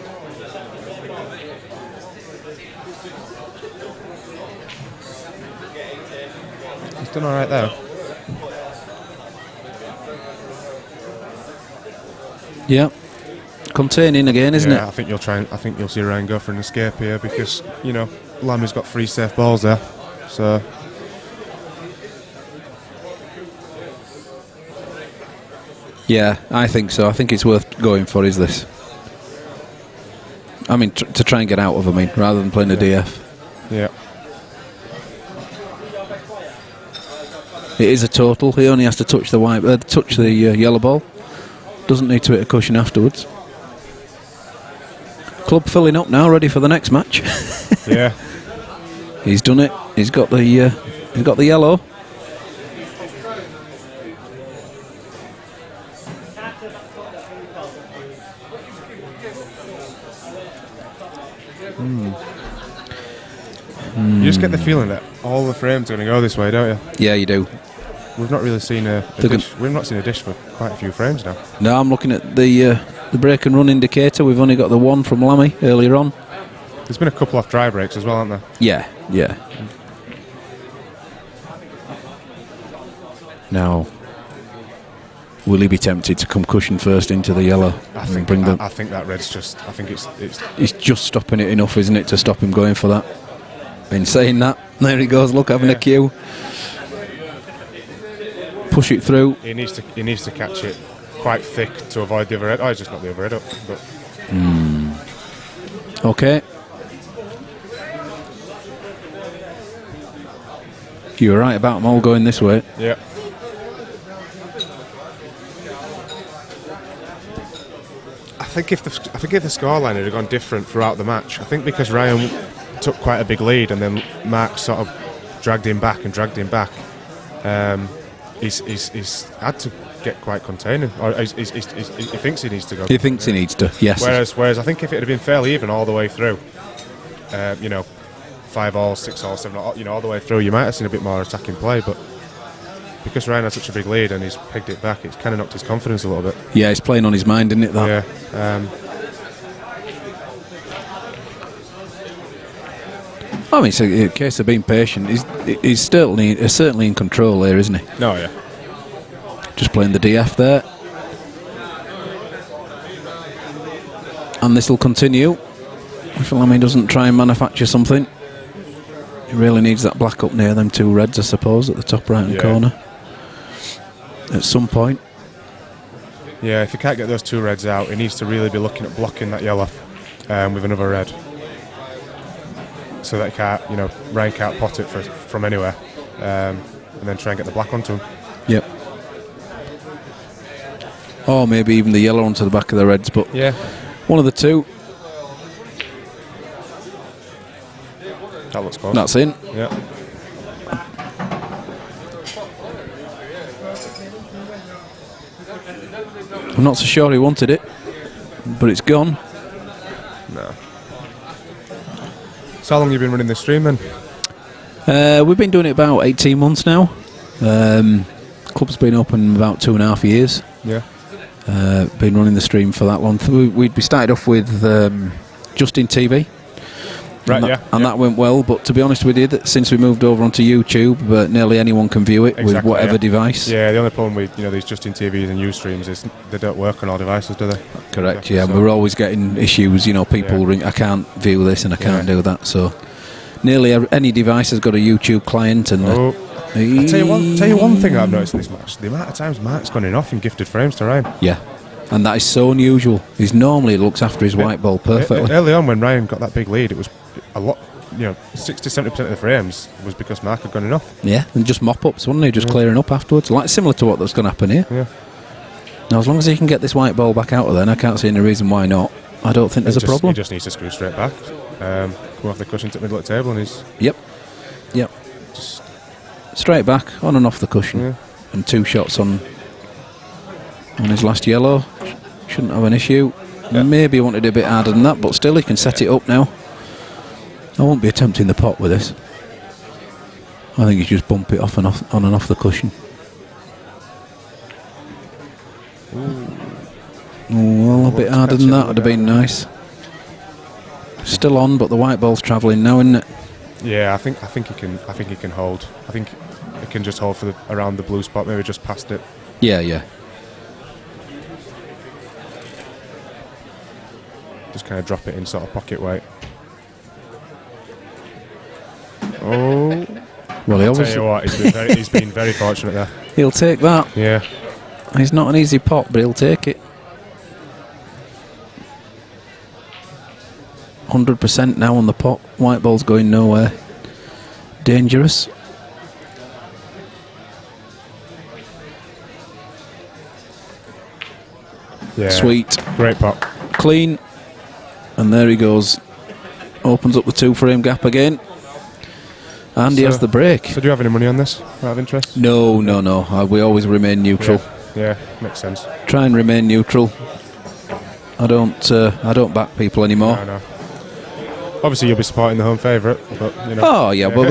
He's done all right there. Yeah, containing again, isn't it? I think you'll see Ryan go for an escape here, because Lammy's got 3 safe balls there, so. Yeah, I think so. I think it's worth going for, is this? I mean, to try and get out of him, rather than playing a DF. Yeah. It is a total. He only has to touch the yellow ball. Doesn't need to hit a cushion afterwards. Club filling up now, ready for the next match. Yeah. He's done it. He's got the yellow. You just get the feeling that all the frames are going to go this way, don't you? Yeah, you do. We've not really seen a dish. We've not seen a dish for quite a few frames now. No, I'm looking at the break and run indicator. We've only got the one from Lammy earlier on. There's been a couple off dry breaks as well, haven't there? Yeah. Now, Will he be tempted to come cushion first into the yellow? I and bring the, think that red's just. I think it's. He's just stopping it enough, isn't it, to stop him going for that? In saying that, there he goes. Look, having a cue. Push it through. He needs to catch it quite thick to avoid the other head. Oh, he's just got the other head up. But. Okay. You were right about them all going this way. Yeah. I think if the scoreline had gone different throughout the match, I think because Ryan took quite a big lead and then Mark sort of dragged him back, he's had to get quite containing, or he thinks he needs to go. He thinks he needs to, yes. Whereas I think if it had been fairly even all the way through, 5-all, 6-all, 7-all, all the way through, you might have seen a bit more attacking play, but because Ryan had such a big lead and he's pegged it back, it's kind of knocked his confidence a little bit. Yeah, it's playing on his mind, isn't it, that? Yeah. I mean, it's a case of being patient. He's certainly in control there, isn't he? No, yeah. Just playing the DF there. And this will continue. If Lammy doesn't try and manufacture something. He really needs that black up near them two reds, I suppose, at the top right-hand corner. At some point. Yeah, if he can't get those two reds out, he needs to really be looking at blocking that yellow with another red. So that Ryan can't pot it from anywhere. And then try and get the black onto him. Yep. Or maybe even the yellow onto the back of the reds, but one of the two. That looks close. That's in. Yeah. I'm not so sure he wanted it, but it's gone. No. So how long have you been running this stream then? We've been doing it about 18 months now. Club's been open about 2.5 years. Yeah. Been running the stream for that long. We started off with Justin TV. Right, and that went well, but to be honest with you, since we moved over onto YouTube, nearly anyone can view it with whatever device. Yeah, the only problem with these Justin TVs and Ustreams is they don't work on all devices, do they? Correct, yeah. So. We're always getting issues, people ring, I can't view this and I can't do that, so nearly any device has got a YouTube client. And I'll tell you one thing I've noticed in this match, the amount of times Mark's gone in off in gifted frames to Ryan. Yeah. And that is so unusual. He's normally looks after his white ball perfectly. Early on when Ryan got that big lead, it was a lot, 60-70% of the frames was because Mark had gone enough. Yeah, and just mop-ups, wasn't he? Just clearing up afterwards. Similar to what's going to happen here. Yeah. Now, as long as he can get this white ball back out of there, and I can't see any reason why not, I don't think there's a problem. He just needs to screw straight back, come off the cushion to the middle of the table, and he's... Yep. Just straight back, on and off the cushion. And 2 shots on his last yellow. Shouldn't have an issue. Maybe he wanted a bit harder than that, but still he can set it up now. I won't be attempting the pot with this. I think he's just bump it on and off the cushion. Well, a bit harder than that would have been nice. Still on, but the white ball's travelling now, isn't it? Yeah, I think he can hold. I think he can just hold for around the blue spot, maybe just past it. Yeah. Just kind of drop it in sort of pocket weight. Oh. Well, I'll tell you what, he's been very fortunate there. He'll take that. Yeah. It's not an easy pot, but he'll take it. 100% now on the pot. White ball's going nowhere. Dangerous. Yeah. Sweet. Great pot. Clean. And there he goes. Opens up the 2-frame gap again. And he has the break. So do you have any money on this, out of interest? No. We always remain neutral. Yeah, makes sense. Try and remain neutral. I don't back people anymore. No. Obviously, you'll be supporting the home favourite, but Oh yeah, well,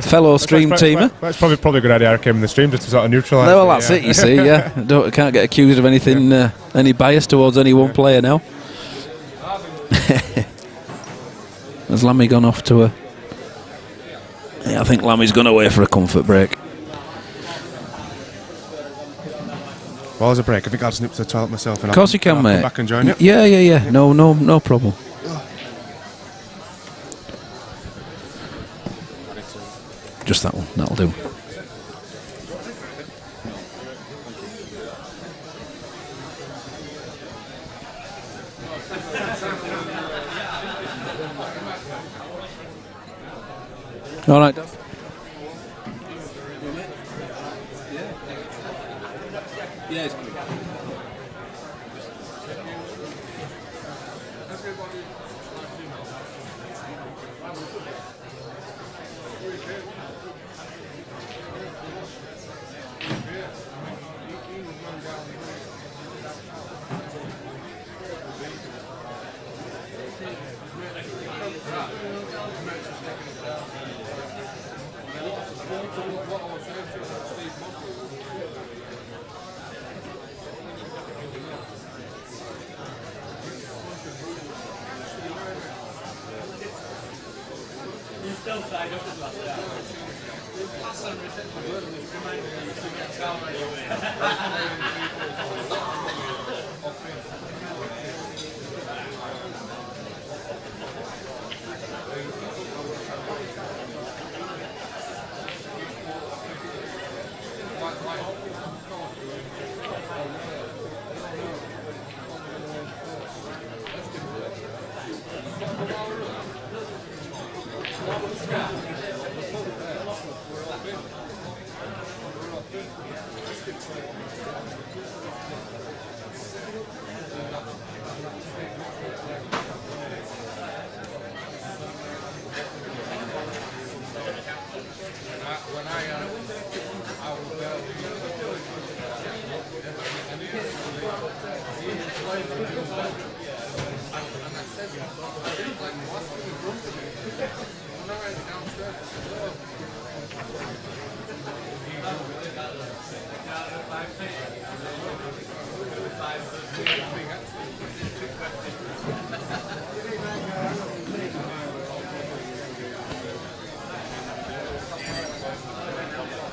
fellow stream teamer. That's probably a good idea. I came in the stream just to sort of neutralise. Well, that's it. You see, yeah. I can't get accused of anything, any bias towards any one player now. Has Lammy gone off to a? Yeah, I think Lammy's gone away for a comfort break. Well, as a break, I think I'll snip to the toilet myself. And Of course you can, I'll mate. come back and join you. Yeah. No problem. Just that one. That'll do. All right, Dov. Yeah.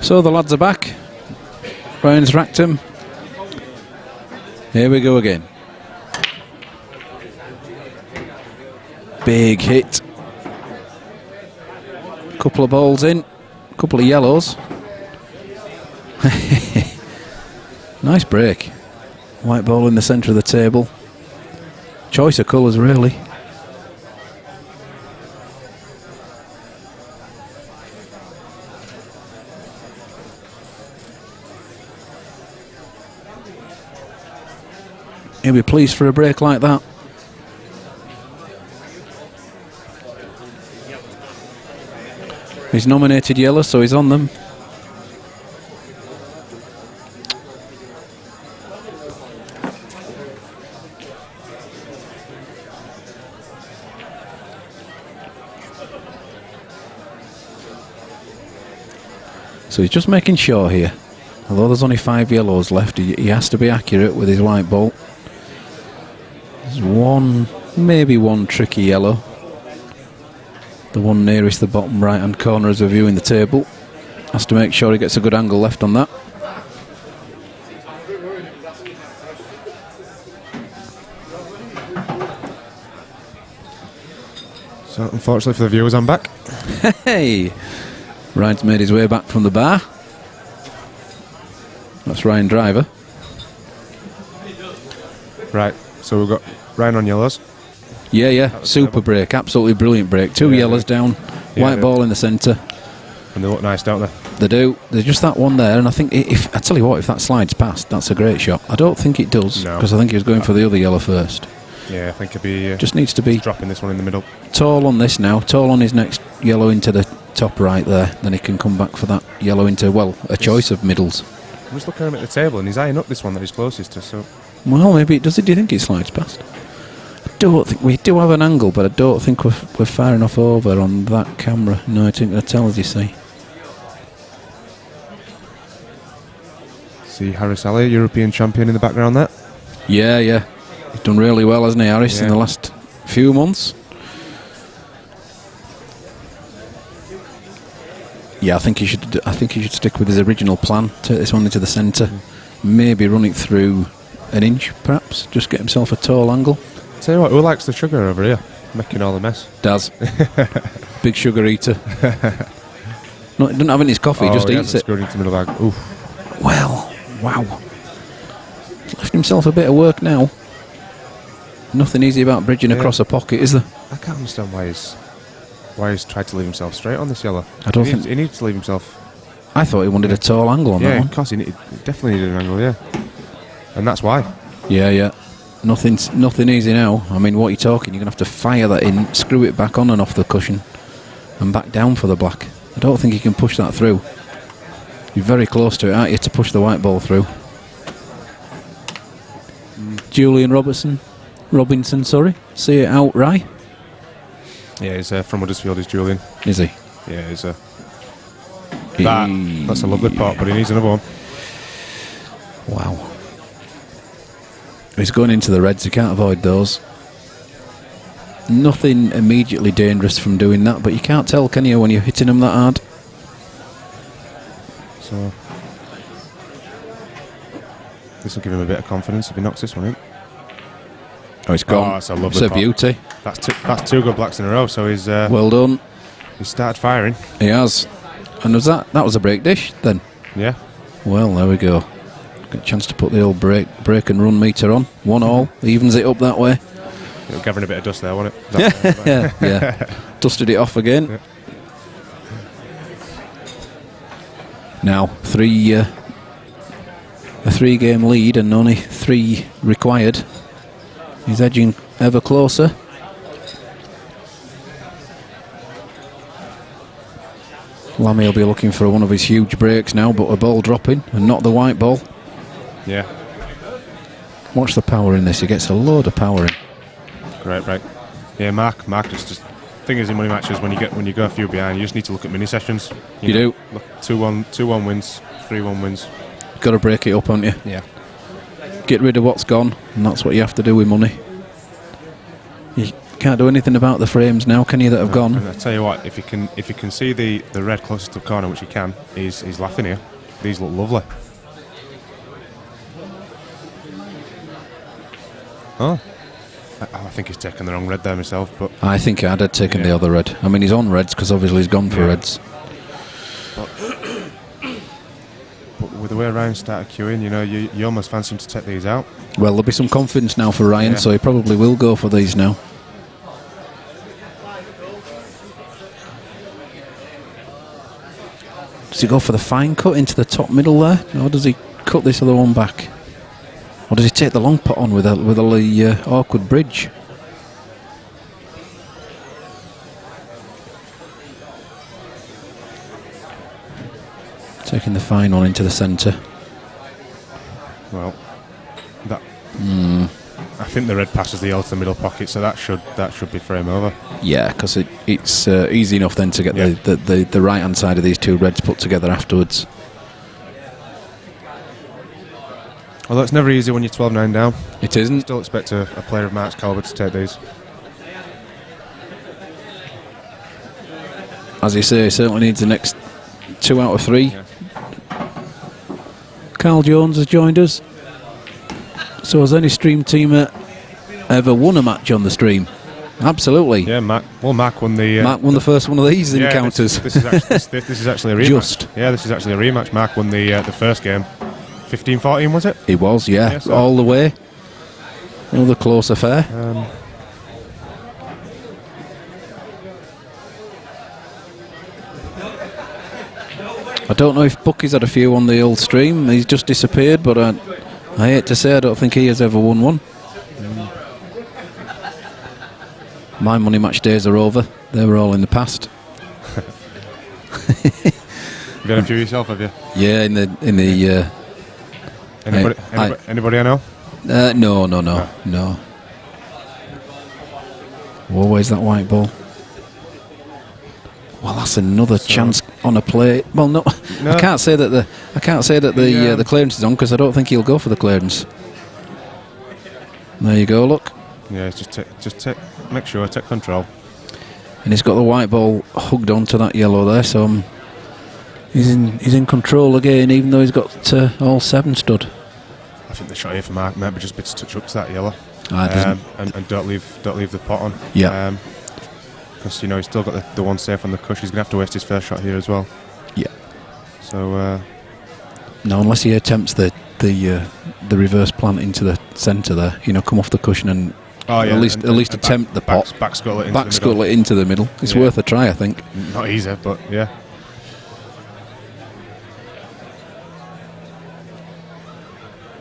So the lads are back. Ryan's racked him. Here we go again. Big hit. Couple of balls in. Couple of yellows. Nice break. White ball in the centre of the table. Choice of colours, really. He'll be pleased for a break like that. He's nominated yellow, so he's on them. So he's just making sure here. Although there's only 5 yellows left, he has to be accurate with his white ball. There's one, maybe one tricky yellow. The one nearest the bottom right hand corner as we're viewing the table. Has to make sure he gets a good angle left on that. So unfortunately for the viewers, I'm back. Hey! Ryan's made his way back from the bar. That's Ryan Driver. Right, so we've got Ryan on yellows. Yeah, super break, absolutely brilliant break. 2 yellows down, white ball in the centre. And they look nice, don't they? They do. There's just that one there, and I think if I tell you what, if that slides past, that's a great shot. I don't think it does, because I think he was going for the other yellow first. Yeah, I think he'll be just needs to be dropping this one in the middle. Tall on this now, tall on his next yellow into the top right there. Then he can come back for that yellow into, well, a choice of middles. I'm just looking at him at the table, and he's eyeing up this one that he's closest to. So, well, maybe it does. Do you think it slides past? I don't think we do have an angle, but I don't think we're far enough over on that camera. No, I think that tells you. See Harris Ali, European champion in the background there. Yeah. He's done really well, hasn't he, Harris, in the last few months? Yeah, I think he should stick with his original plan. Take this one into the centre. maybe run it through an inch, perhaps. Just get himself a tall angle. Tell you what, who likes the sugar over here? Making all the mess. Daz. Big sugar eater. No, he doesn't have it in his coffee, he just eats it. Screwed into the middle bag. Oof. Well, wow. Left himself a bit of work now. Nothing easy about bridging across a pocket, is there? I can't understand why he's tried to leave himself straight on this yellow. I don't think he needs to leave himself. I thought he wanted a tall angle on that Yeah, one. of course he definitely needed an angle. Yeah, and that's why. Yeah. Nothing easy now. I mean, what are you talking? You're going to have to fire that in, screw it back on and off the cushion, and back down for the black. I don't think you can push that through. You're very close to it, aren't you, to push the white ball through? Julian Robinson, see it outright. Yeah, he's from Huddersfield. Is Julian? Is he? Yeah, he's a. That's a lovely pot, but he needs another one. Wow. He's going into the reds, he can't avoid those. Nothing immediately dangerous from doing that, but you can't tell, can you, when you're hitting them that hard? So this will give him a bit of confidence if he knocks this one in. Oh, it's gone. Oh, that's a lovely It's a pot. beauty. That's two good blacks in a row. So he's Well done. He started firing. He has. And was that was a break dish then? Yeah. Well, there we go. Got a chance to put the old break and run meter on. 1-1, evens it up that way. It was gathering a bit of dust there, wasn't it? Yeah. Dusted it off again. Yeah. Now, a 3-game lead and only 3 required. He's edging ever closer. Lammy will be looking for one of his huge breaks now, but a ball dropping and not the white ball. Yeah. Watch the power in this. He gets a load of power in. Great break. Yeah, Mark just thing is in money matches when you go a few behind, you just need to look at mini sessions. You do. Look, 2-1 wins, 3-1 wins. Got to break it up, haven't you? Yeah. Get rid of what's gone, and that's what you have to do with money. You can't do anything about the frames now, can you, that have gone? And I tell you what, if you can see the red closest to the corner, which you can, he's laughing here. These look lovely. Oh, I think he's taken the wrong red there myself, but I think I'd have taken the other red. I mean, he's on reds because obviously he's gone for reds. But with the way Ryan started queuing, you almost fancy him to take these out. Well, there'll be some confidence now for Ryan, Yeah. so he probably will go for these now. Does he go for the fine cut into the top middle there, or does he cut this other one back? Or does he take the long pot on with a awkward bridge? Taking the fine one into the centre. Well, that. I think the red passes the yellow to the middle pocket, so that should be frame over. Yeah, because it's easy enough then to get Yeah. the right hand side of these two reds put together afterwards. Although it's never easy when you're 12-9 down. It isn't. Still expect a player of Mark's calibre to take these. As you say, he certainly needs the next 2 out of 3. Yeah. Carl Jones has joined us. So has any stream teamer ever won a match on the stream? Absolutely. Yeah, Mark won the. Mark won the first one of these encounters. This is actually a rematch. Just. Yeah, this is actually a rematch. Mark won the first game. 15-14 was it? He was, yeah, Yeah, so- all the way. Another close affair. I don't know if Bucky's had a few on the old stream. He's just disappeared, but I hate to say I don't think he has ever won one. My money match days are over. They were all in the past. You've had a few yourself, have you? Yeah, in the. Anybody I know? No. Always that white ball. Well, that's another chance on a play. Well, no. I can't say that the clearance is on because I don't think he'll go for the clearance. There you go. Look, Yeah, make sure, take control. and he's got the white ball hugged onto that yellow there, so he's in control again, even though he's got all 7 stood. think the shot here for Mark might be just a bit to touch up to that yellow. And don't leave the pot on. Yeah. Because he's still got the one safe on the cush. He's going to have to waste his first shot here as well. Yeah. So no, unless he attempts the reverse plant into the centre there, come off the cushion and at least attempt the pot. Back scuttle it into the middle. It's worth a try, I think. Not easy, but yeah.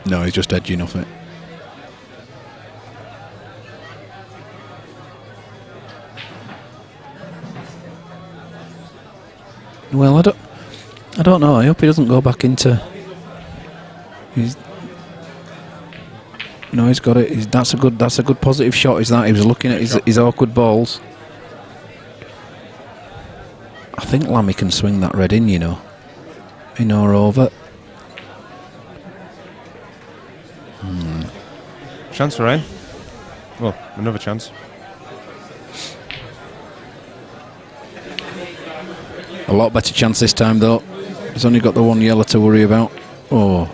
No, he's just edging off it. Well, I don't know. I hope he doesn't go back into. He's got it. That's a good positive shot. Is that he was looking at his awkward balls. I think Lammy can swing that red in or over. Chance for rain. Well, another chance. A lot better chance this time, though. He's only got the one yellow to worry about. Oh.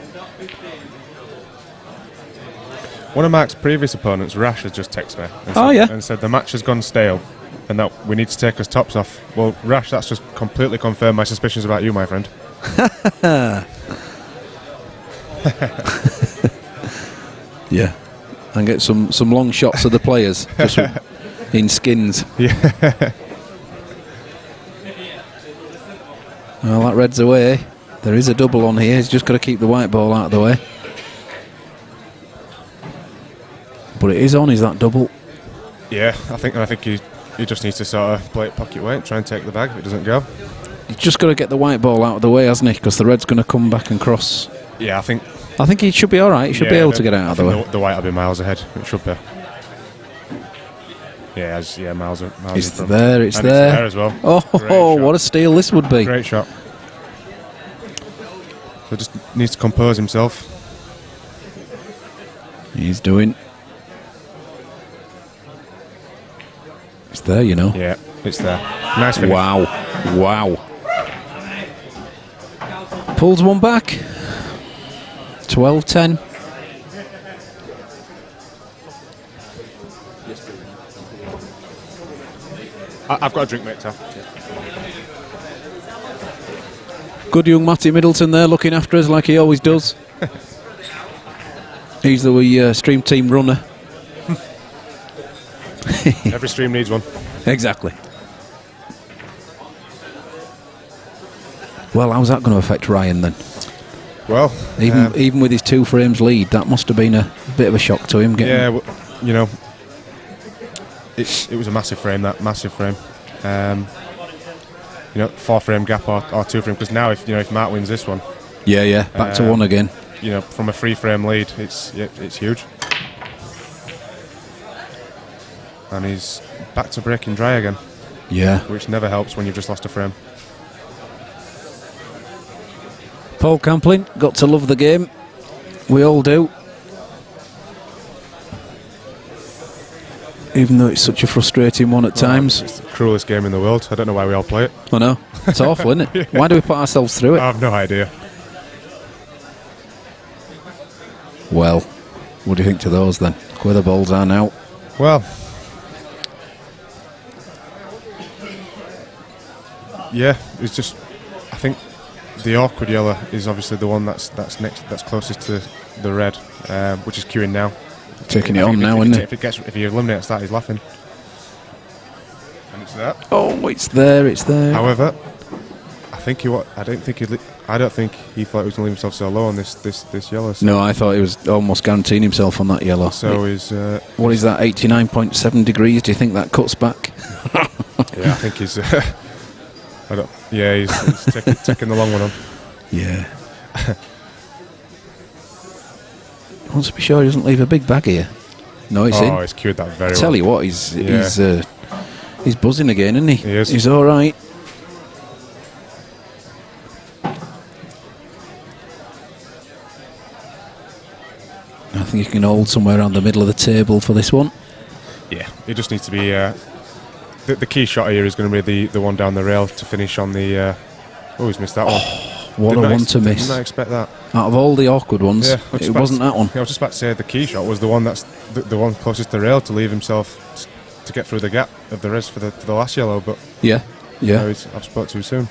One of Mark's previous opponents, Rash, has just texted me and said the match has gone stale and that we need to take us tops off. Well, Rash, that's just completely confirmed my suspicions about you, my friend. Yeah. And get some long shots of the players just in skins. Yeah. Well, that red's away. There is a double on here. He's just got to keep the white ball out of the way. But it is on. Is that double? Yeah, I think he just needs to sort of play it pocket weight, try and take the bag if it doesn't go. He's just got to get the white ball out of the way, hasn't he? Because the red's going to come back and cross. Yeah, I think he should be all right. He should be able to get out of the way. The white will be miles ahead. It should be. Yeah, miles. It's there. It's there as well. Oh, what a steal this would be! Great shot. So just needs to compose himself. He's doing. It's there, Yeah, it's there. Nice finish. Wow. Pulls one back. 12-10. I've got a drink, mate, Tal. Good young Matty Middleton there looking after us like he always does. He's the stream team runner. Every stream needs one. Exactly. Well, how's that going to affect Ryan then? Well, even with his 2 frames lead, that must have been a bit of a shock to him. It was a massive frame. 4 frame gap or 2 frame. Because now, if Mark wins this one, back to 1 again. From a 3 frame lead, it's huge. And he's back to breaking dry again. Yeah. Which never helps when you've just lost a frame. Paul Camplin, got to love the game. We all do. Even though it's such a frustrating one at times. It's the cruelest game in the world. I don't know why we all play it. I know. It's awful, isn't it? Why do we put ourselves through it? I have no idea. Well, what do you think to those then? Where the balls are now? Well, yeah, it's just, I think the awkward yellow is obviously the one that's closest to the red, which is queuing now. Taking it on now, isn't it? If he eliminates that, he's laughing. And it's there. Oh, it's there. However, I don't think he thought he was going to leave himself so low on this yellow. So. No, I thought he was almost guaranteeing himself on that yellow. So he's. What is that? 89.7 degrees. Do you think that cuts back? Yeah, I think he's. He's taking the long one on. Yeah. He wants to be sure he doesn't leave a big bag here. No, he's in. Oh, he's cued that very well. Tell you what, he's buzzing again, isn't he? He is. He's all right. I think he can hold somewhere around the middle of the table for this one. Yeah, it just needs to be. The key shot here is going to be the one down the rail to finish on the. Oh, he's missed that one. What a one to miss. Did not expect that. Out of all the awkward ones, it wasn't that one. I was just about to say the key shot was the one that's the one closest to the rail to leave himself to get through the gap of the res for the last yellow, but Yeah. I've spoke too soon.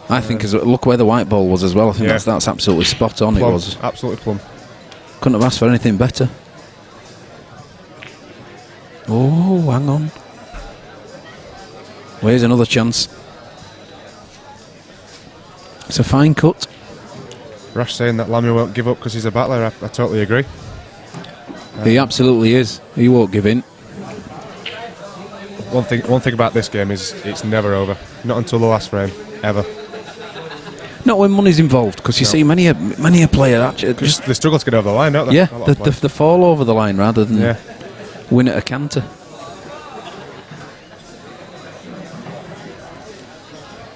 I think look where the white ball was as well. I think that's absolutely spot on. Plum, It was absolutely plumb. couldn't have asked for anything better. Oh, hang on. Where's another chance? It's a fine cut. Rash saying that Lammy won't give up because he's a battler. I totally agree. He absolutely is. He won't give in. One thing about this game is it's never over. Not until the last frame, ever. Not when money's involved, because you see many a player actually just They struggle to get over the line, don't they? yeah, the fall over the line rather than win at a canter.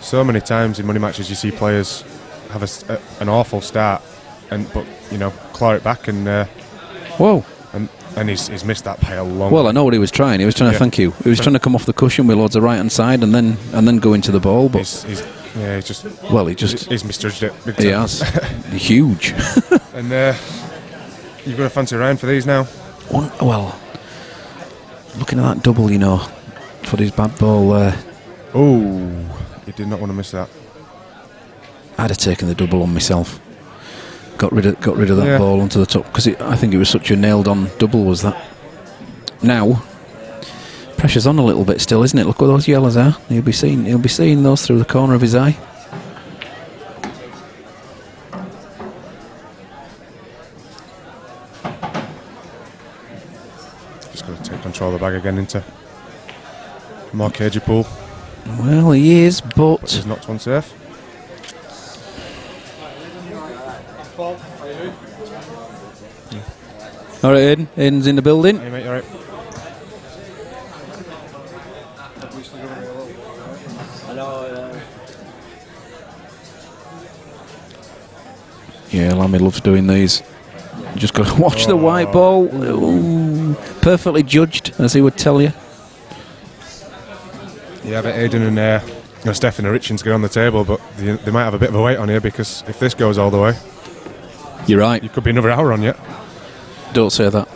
So many times in money matches you see players have an awful start, but claw it back and Whoa. and he's missed that by a long. Well, I know what he was trying. He was trying to thank you. He was trying to come off the cushion with loads of right hand side and then go into the ball. But he's misjudged it. Big time. He has. Huge. And you've got a fancy round for these now. Well, looking at that double, for his bad ball there. Oh, he did not want to miss that. I'd have taken the double on myself. Got rid of that ball onto the top because I think it was such a nailed-on double. Was that? Now, pressure's on a little bit still, isn't it? Look where those yellows are. He'll be seeing those through the corner of his eye. Just got to take control of the bag again into more cagey pool. Well, he is, but He's knocked one safe. all right, Aidan. Aidan's in the building. Hey mate, you alright? Yeah, Lammy loves doing these. You just got to watch the white ball. Ooh, perfectly judged, as he would tell you. Yeah, but Aidan and Stefan are itching to get on the table, but they might have a bit of a weight on here because if this goes all the way, You're right. you could be another hour on yet. Don't say that.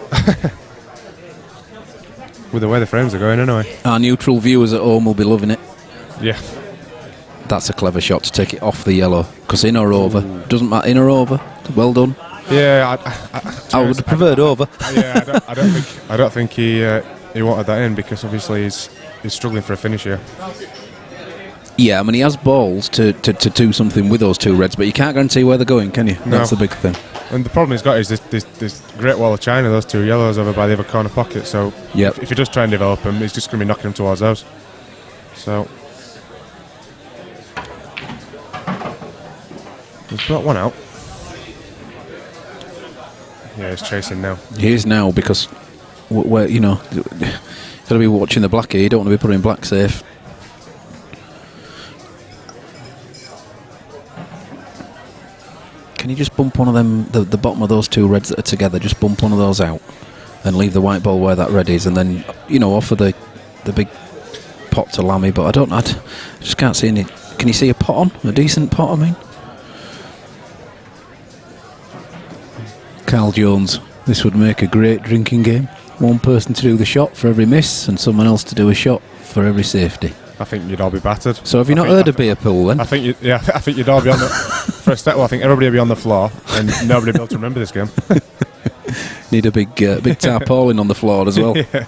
With the way the frames are going anyway. Our neutral viewers at home will be loving it. Yeah. That's a clever shot to take it off the yellow. Because in or over. Doesn't matter, in or over. Well done. Yeah, I would have preferred over. Yeah, I don't think he wanted that in because obviously he's struggling for a finish here. Yeah, I mean, he has balls to do something with those two reds, but you can't guarantee where they're going, can you? No. That's the big thing. And the problem he's got is this great wall of China, those two yellows over by the other corner pocket. So if he does try and develop them, he's just going to be knocking them towards those. So he's brought one out. Yeah, he's chasing now. He is now because where got to be watching the black here. You don't want to be putting black safe. Can you just bump one of them, the bottom of those two reds that are together, just bump one of those out and leave the white ball where that red is, and then offer the big pot to Lammy. But I just can't see any. Can you see a pot on? A decent pot, I mean. Carl Jones, this would make a great drinking game. One person to do the shot for every miss and someone else to do a shot for every safety. I think you'd all be battered. So have you not heard of beer pool then? I think you'd all be on the for a step. Well, I think everybody would be on the floor and nobody would be able to remember this game. Need a big tarpaulin on the floor as well. Yeah.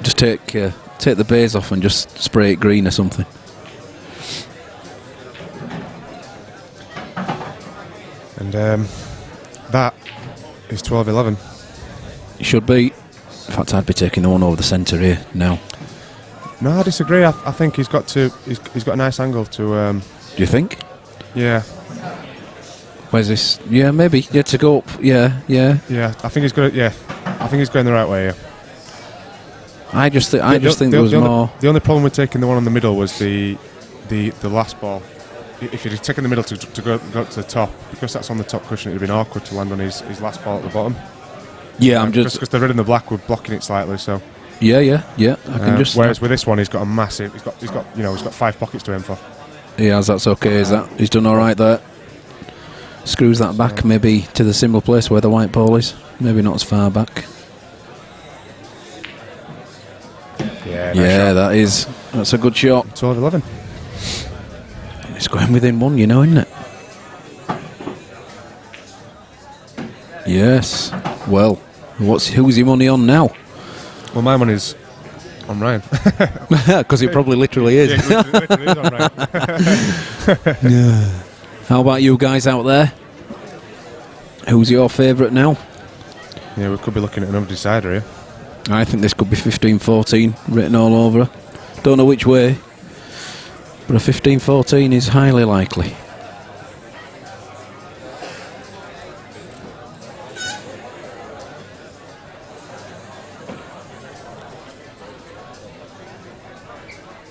Just take the base off and just spray it green or something. And that is 12-11. It should be. In fact, I'd be taking the one over the centre here now. No, I disagree. I think he's got a nice angle to. Do you think? Yeah. Where's this? Yeah, maybe. Yeah, to go up. Yeah. Yeah, I think he's good. Yeah, I think he's going the right way. Yeah. I just think there was more. The only problem with taking the one on the middle was the last ball. If you'd taken the middle to go to the top, because that's on the top cushion, it would have been awkward to land on his last ball at the bottom. Yeah, I'm just because the red and the black were blocking it slightly. So. Yeah. I can just. Whereas with this one, he's got a massive. He's got 5 pockets to aim for. He has, that's okay, is that? He's done alright there. Screws that back maybe to the similar place where the white ball is. Maybe not as far back. Yeah, Yeah, that's a good shot. 12-11. It's going within one, you know, isn't it? Yes. Well, who's your money on now? Well, my money's on Ryan. Because it probably literally is. Yeah, literally is on Ryan. How about you guys out there? Who's your favourite now? Yeah, we could be looking at another decider here. I think this could be 15-14 written all over her. Don't know which way, but a 15-14 is highly likely.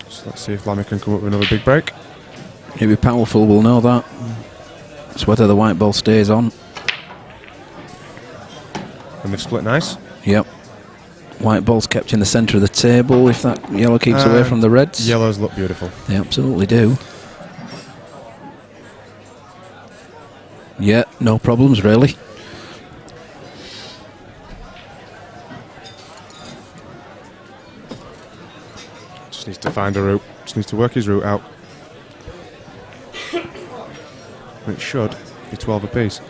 So let's see if Lammy can come up with another big break. He'll be powerful, we'll know that. It's whether the white ball stays on. And they've split nice. Yep. White ball's kept in the centre of the table if that yellow keeps away from the reds. Yellows look beautiful. They absolutely do. Yeah, no problems really. Just needs to find a route. Just needs to work his route out. It should be 12 apiece.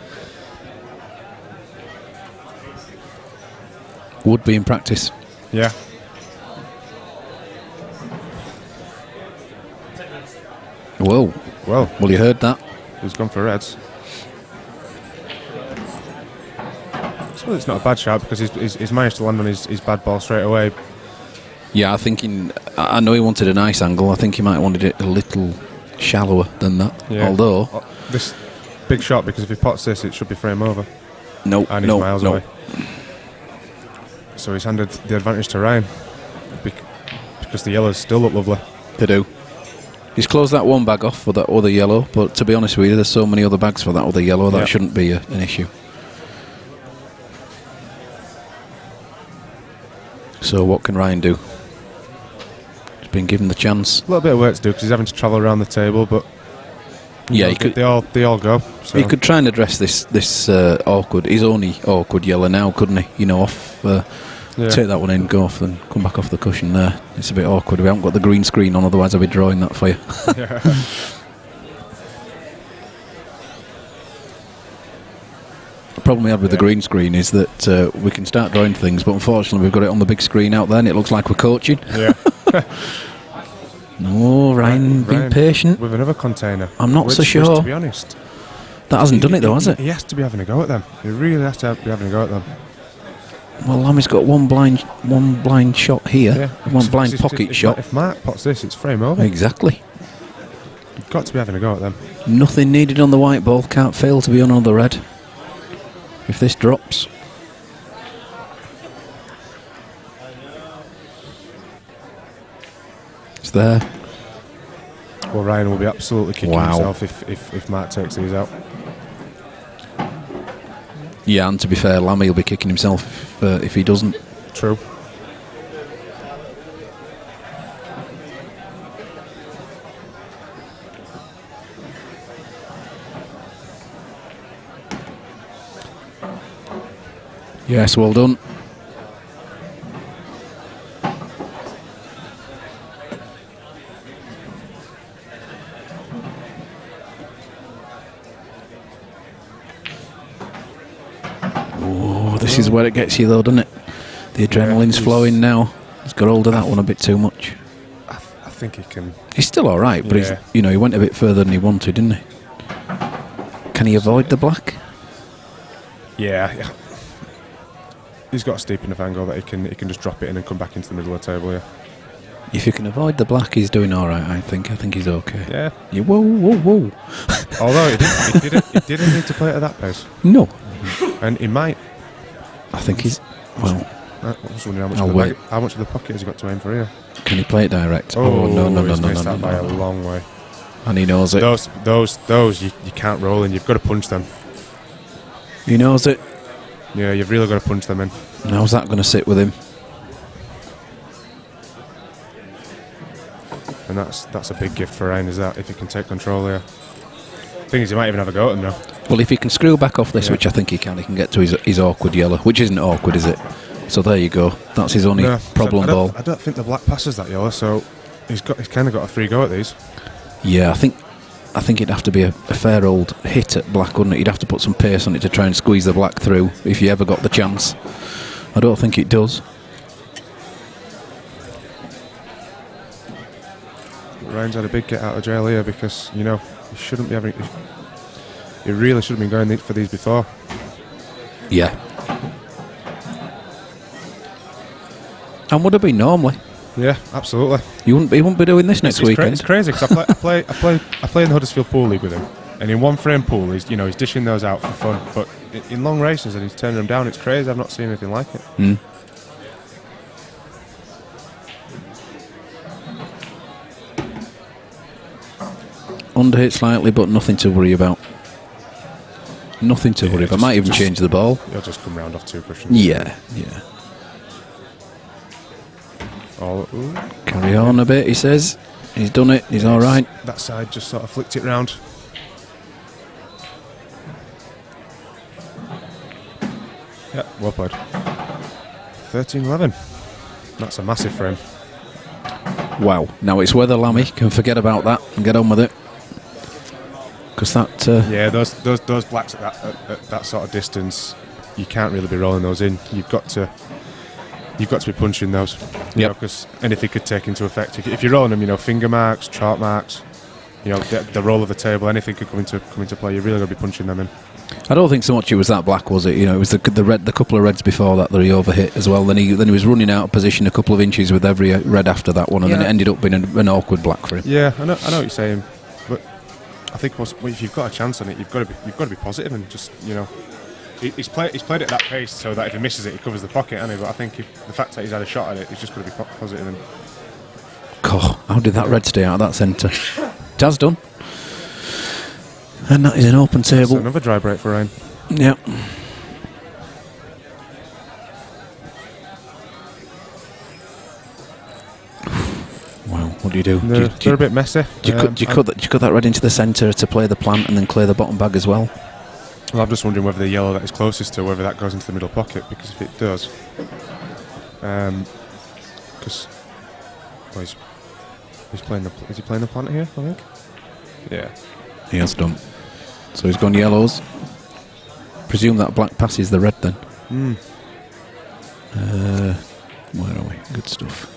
Would be in practice. Yeah. Whoa. Well, You heard that. he's gone for reds. Well, it's not a bad shot because he's managed to land on his bad ball straight away. Yeah, I know he wanted a nice angle. I think he might have wanted it a little shallower than that. Yeah. Although, This big shot, because if he pots this, it should be frame over. no, And he's no, miles no. away. So he's handed the advantage to Ryan because the yellows still look lovely. They do. He's closed that one bag off for that other yellow, but to be honest with you, there's so many other bags for that other yellow that Yeah. shouldn't be an issue. So what can Ryan do? He's been given the chance. A little bit of work to do because he's having to travel around the table, but Yeah, he they could. They all go. So. He could try and address his only awkward yellow now, couldn't he? You know, take that one in, go off, and come back off the cushion there. It's a bit awkward. We haven't got the green screen on, otherwise I'll be drawing that for you. Yeah. The problem we had with the green screen is that we can start drawing things, but unfortunately we've got it on the big screen out there, and it looks like we're coaching. Yeah. No, Ryan, be patient. With another container. I'm not so Which, sure. to be honest, That hasn't done it though, has it? He has to be having a go at them. He really has to be having a go at them. Well, Lammy's got one blind shot here, Yeah. one blind pocket if shot. If Mark pots this, it's frame over. Exactly. You've got to be having a go at them. Nothing needed on the white ball. Can't fail to be on the red. If this drops. It's there. Well, Ryan will be absolutely kicking Wow. himself if Mark takes these out. Yeah, and to be fair, Lammy will be kicking himself if he doesn't. True. Yes, well done. Oh, this is where it gets you though, doesn't it? The adrenaline's flowing now. He's got hold of that one a bit too much. I think he can. He's still all right, but Yeah. he went a bit further than he wanted, didn't he? Can he avoid the black? Yeah. He's got a steep enough angle that he can just drop it in and come back into the middle of the table. Yeah. If you can avoid the black, he's doing all right. I think he's okay. Yeah. Whoa! Although he didn't need to play it at that pace, No, and he might. I think he's well. I was wondering how much of the pocket has he got to aim for here? Can he play it direct? Oh, no! He's missed that by a long way. And he knows it. Those you can't roll in. You've got to punch them. He knows it. Yeah, you've really got to punch them in. And how's that going to sit with him? and that's a big gift for Ryan, is that if he can take control here. Thing is, he might even have a go at him now. Well, if he can screw back off this, Yeah. which I think he get to his awkward yellow, which isn't awkward, is it? So there you go. That's his only problem ball. I don't think the black passes that yellow, so he's kind of got a free go at these. Yeah, I think it'd have to be a fair old hit at black, wouldn't it? You'd have to put some pace on it to try and squeeze the black through if you ever got the chance. I don't think it does. Ryan's had a big get out of jail here because, you know, he shouldn't be having. He really should have been going for these before. Yeah. And would have been normally. Yeah, absolutely. He wouldn't be doing this next weekend. It's crazy because I play in the Huddersfield Pool League with him, and in one frame pool, he's dishing those out for fun. But in long races, and he's turning them down. It's crazy. I've not seen anything like it. Mm. Underhit slightly, but nothing to worry about. Nothing to worry about. Might even change the ball. He'll just come round off two cushions. Yeah. Carry on a bit, he says. He's done it. He's all right. That side just sort of flicked it round. Yeah, well played. 13-11. That's a massive frame. Wow. Now it's weather, Lammy. Can forget about that and get on with it. Because that... yeah, those blacks at that sort of distance, you can't really be rolling those in. You've got to be punching those. Yeah. Because anything could take into effect. If you're rolling them, finger marks, chart marks, the roll of the table, anything could come into play. You really got to be punching them in. I don't think so much it was that black, was it? It was the couple of reds before that he overhit as well. Then he was running out of position a couple of inches with every red after that one, and then it ended up being an awkward black for him. Yeah, I know what you're saying, but I think if you've got a chance on it, you've got to be positive and just He's played it at that pace so that if he misses it, he covers the pocket, hasn't he? But I think the fact that he's had a shot at it, he's just got to be positive. And God, how did that red stay out of that centre? It has done. And that is an open table. So another dry break for Ryan. Yeah. Wow, what do you do? They're a bit messy. Do you cut that red into the centre to play the plant and then clear the bottom bag as well? Well, I'm just wondering whether the yellow that is closest to, whether that goes into the middle pocket, because if it does, because he's playing is he playing the plant here? I think. Yeah. He has done. So he's gone yellows. Presume that black passes the red then. Where are we? Good stuff.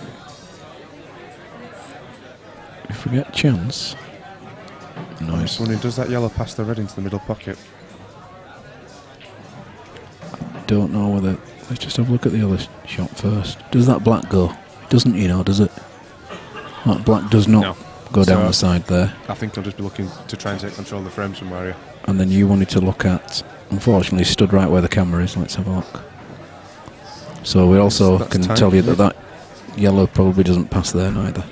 If we get a chance. I'm Nice. just wondering, does that yellow pass the red into the middle pocket? Don't know whether. Let's just have a look at the other shot first. Does that black go? It doesn't, does it? That black does not go down the side there. I think I'll just be looking to try and take control of the frame somewhere here. And then you wanted to look at. Unfortunately, stood right where the camera is. Let's have a look. So we also That's can tight, tell you isn't that yellow probably doesn't pass there neither.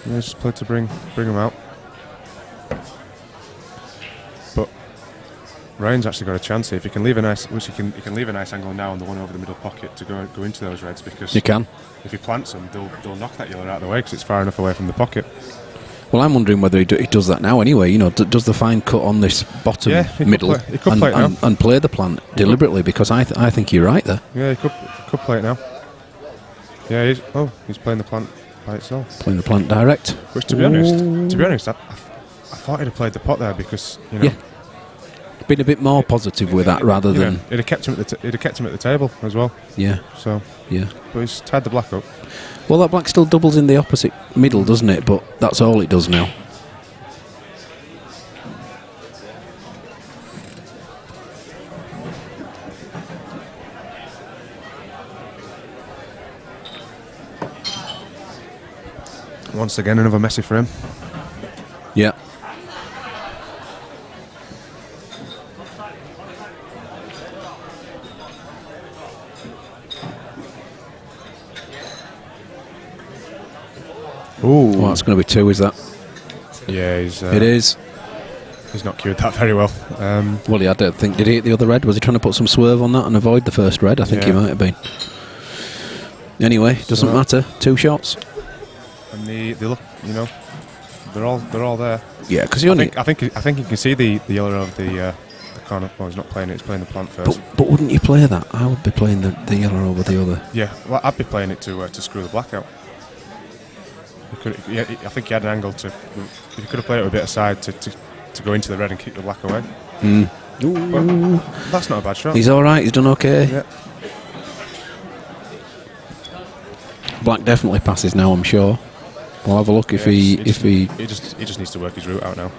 Yeah, just play to bring him out. But Ryan's actually got a chance here. If he can leave a nice, he can leave a nice angle now on the one over the middle pocket to go into those reds, because You can. if he plants them, they'll knock that yellow out of the way because it's far enough away from the pocket. Well, I'm wondering whether he does that now anyway. Does the fine cut on this bottom middle he could play it now. and play the plant deliberately, because I think you're right there. Yeah, he could play it now. Yeah, he's playing the plant by itself. Playing the plant direct. Which, to be honest, I thought he'd have played the pot there because Been a bit more positive with that rather than it'd have kept him at the table as well. yeah. But he's tied the black up. Well, that black still doubles in the opposite middle, doesn't it? But that's all it does now. Once again, another messy frame. Yeah. Ooh, Well, that's going to be two, is that? yeah, he's. It is. he's not cued that very well. Well, I don't think, did he hit the other red? Was he trying to put some swerve on that and avoid the first red? I think he Yeah. might have been. Anyway, doesn't matter. 2 shots. And they look, you know, they're all there. Yeah, because he only. I think you can see the yellow of the corner. Well, he's not playing it. He's playing the plant first. But wouldn't you play that? I would be playing the yellow over the other. Yeah, well, I'd be playing it to screw the black out. I think he had an angle to. He could have played it with a bit aside to go into the red and kick the black away. Well, that's not a bad shot. He's all right. He's done okay. Yeah. Black definitely passes now, I'm sure. We'll have a look if He he. just needs to work his route out now.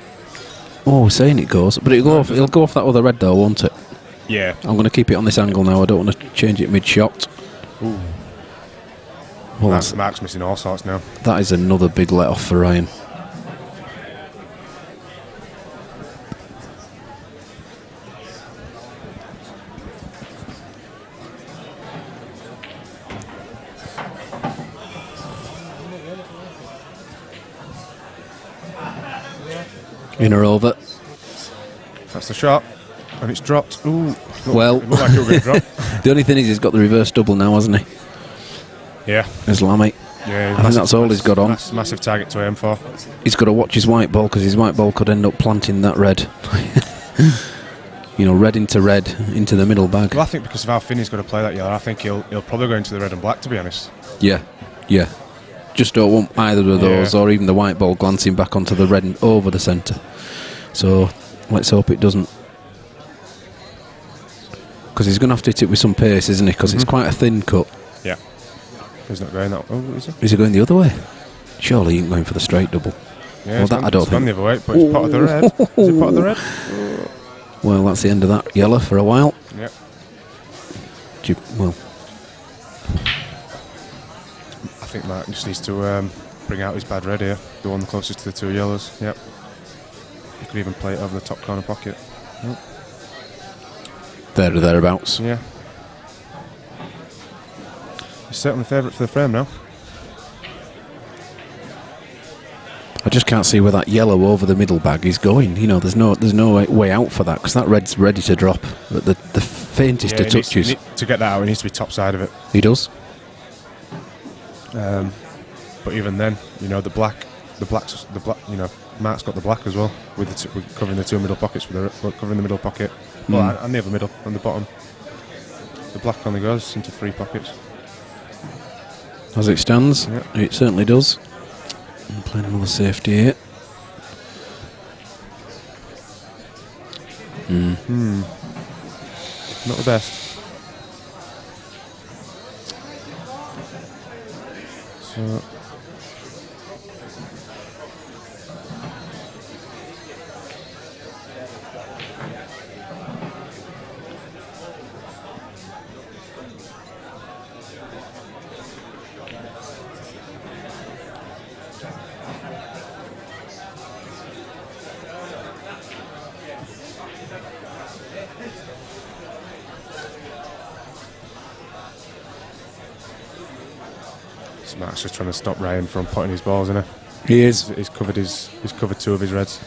Oh, we're saying it goes, but it'll go off that other red though, won't it? Yeah. I'm going to keep it on this angle now. I don't want to change it mid-shot. Ooh. Well, Mark's missing all sorts now. that is another big let off for Ryan. Inner over. That's the shot, and it's dropped. Ooh. Well, It looked like it was going to drop. The only thing is he's got the reverse double now, hasn't he? Yeah. Islamic. Yeah. I think that's all he's got on. Massive target to aim for. He's got to watch his white ball because his white ball could end up planting that red. You know, red into the middle bag. Well, I think because of how thin he's got to play that yellow, I think he'll probably go into the red and black, to be honest. Yeah. Just don't want either of those, or even the white ball glancing back onto the red and over the centre. So let's hope it doesn't. Because he's going to have to hit it with some pace, isn't he? Because it's quite a thin cut. Yeah. He's not going that. Oh, is he? Is he going the other way? Surely he ain't going for the straight double. Yeah, Well, he's that gone, I don't he's gone think. the other way, but it's pot of the red. Is it pot of the red? Well, that's the end of that yellow for a while. Yeah. Well, I think Mark just needs to bring out his bad red here, the one closest to the 2 yellows. Yep. He could even play it over the top corner pocket. there or thereabouts. Yeah. He's certainly favourite for the frame now. I just can't see where that yellow over the middle bag is going. You know, there's no way out for that because that red's ready to drop at the faintest of touches. To get that out, he needs to be top side of it. He does. But even then, you know, the black. You know, Mark's got the black as well, with covering the 2 middle pockets, covering the middle pocket, well, and the other middle and the bottom. The black only goes into 3 pockets. As it stands, Yeah. it certainly does. I'm playing another safety here. Not the best. So. Mark's just trying to stop Ryan from putting his balls in her. He is. He's covered 2 of his reds.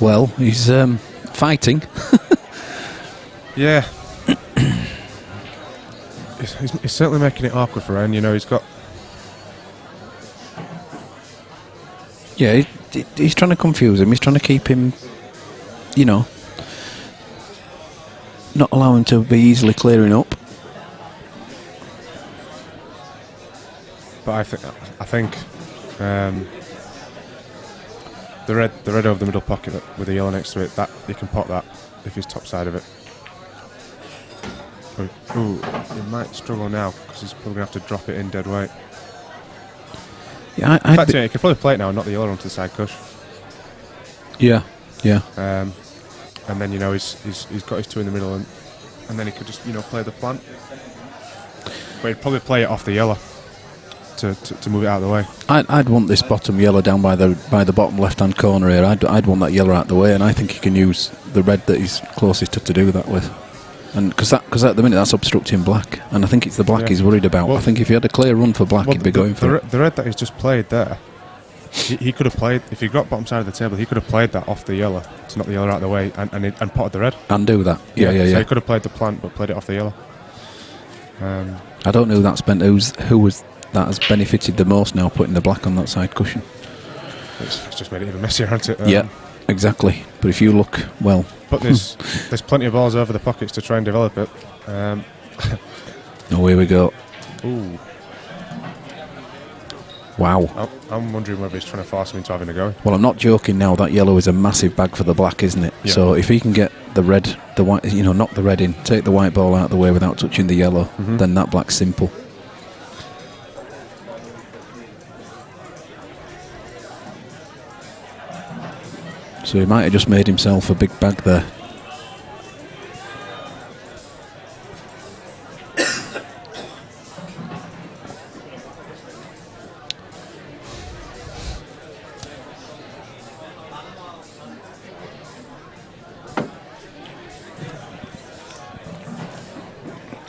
Well, he's fighting. Yeah. He's certainly making it awkward for Ryan. You know, he's got. Yeah, he's trying to confuse him. He's trying to keep him, you know, not allow him to be easily clearing up. But I think the red over the middle pocket with the yellow next to it, that you can pot that if he's top side of it. Ooh, he might struggle now because he's probably going to have to drop it in dead weight. Yeah, In fact, he could probably play it now and knock the yellow onto the side cush. Yeah. And then he's got his 2 in the middle, and then he could just play the plant. But he'd probably play it off the yellow to move it out of the way. I'd want this bottom yellow down by the bottom left-hand corner here. I'd want that yellow out of the way, and I think he can use the red that he's closest to do that with. And because at the minute that's obstructing black, and I think it's the black he's worried about. I think if he had a clear run for black, he'd be going for it. The red that he's just played there, he could have played, if he got bottom side of the table, he could have played that off the yellow to knock the yellow out of the way and potted the red. And do that. Yeah. So he could have played the plant but played it off the yellow. I don't know who that has benefited the most now, putting the black on that side cushion. It's just made it even messier, hasn't it? Yeah, exactly. But if you look, well... But there's plenty of balls over the pockets to try and develop it. Oh, here we go. Ooh. Wow. I'm wondering whether he's trying to force him into having a go. Well, I'm not joking now. That yellow is a massive bag for the black, isn't it? Yeah. So if he can get the red, the white, knock the red in, take the white ball out of the way without touching the yellow, then that black's simple. So he might have just made himself a big bag there.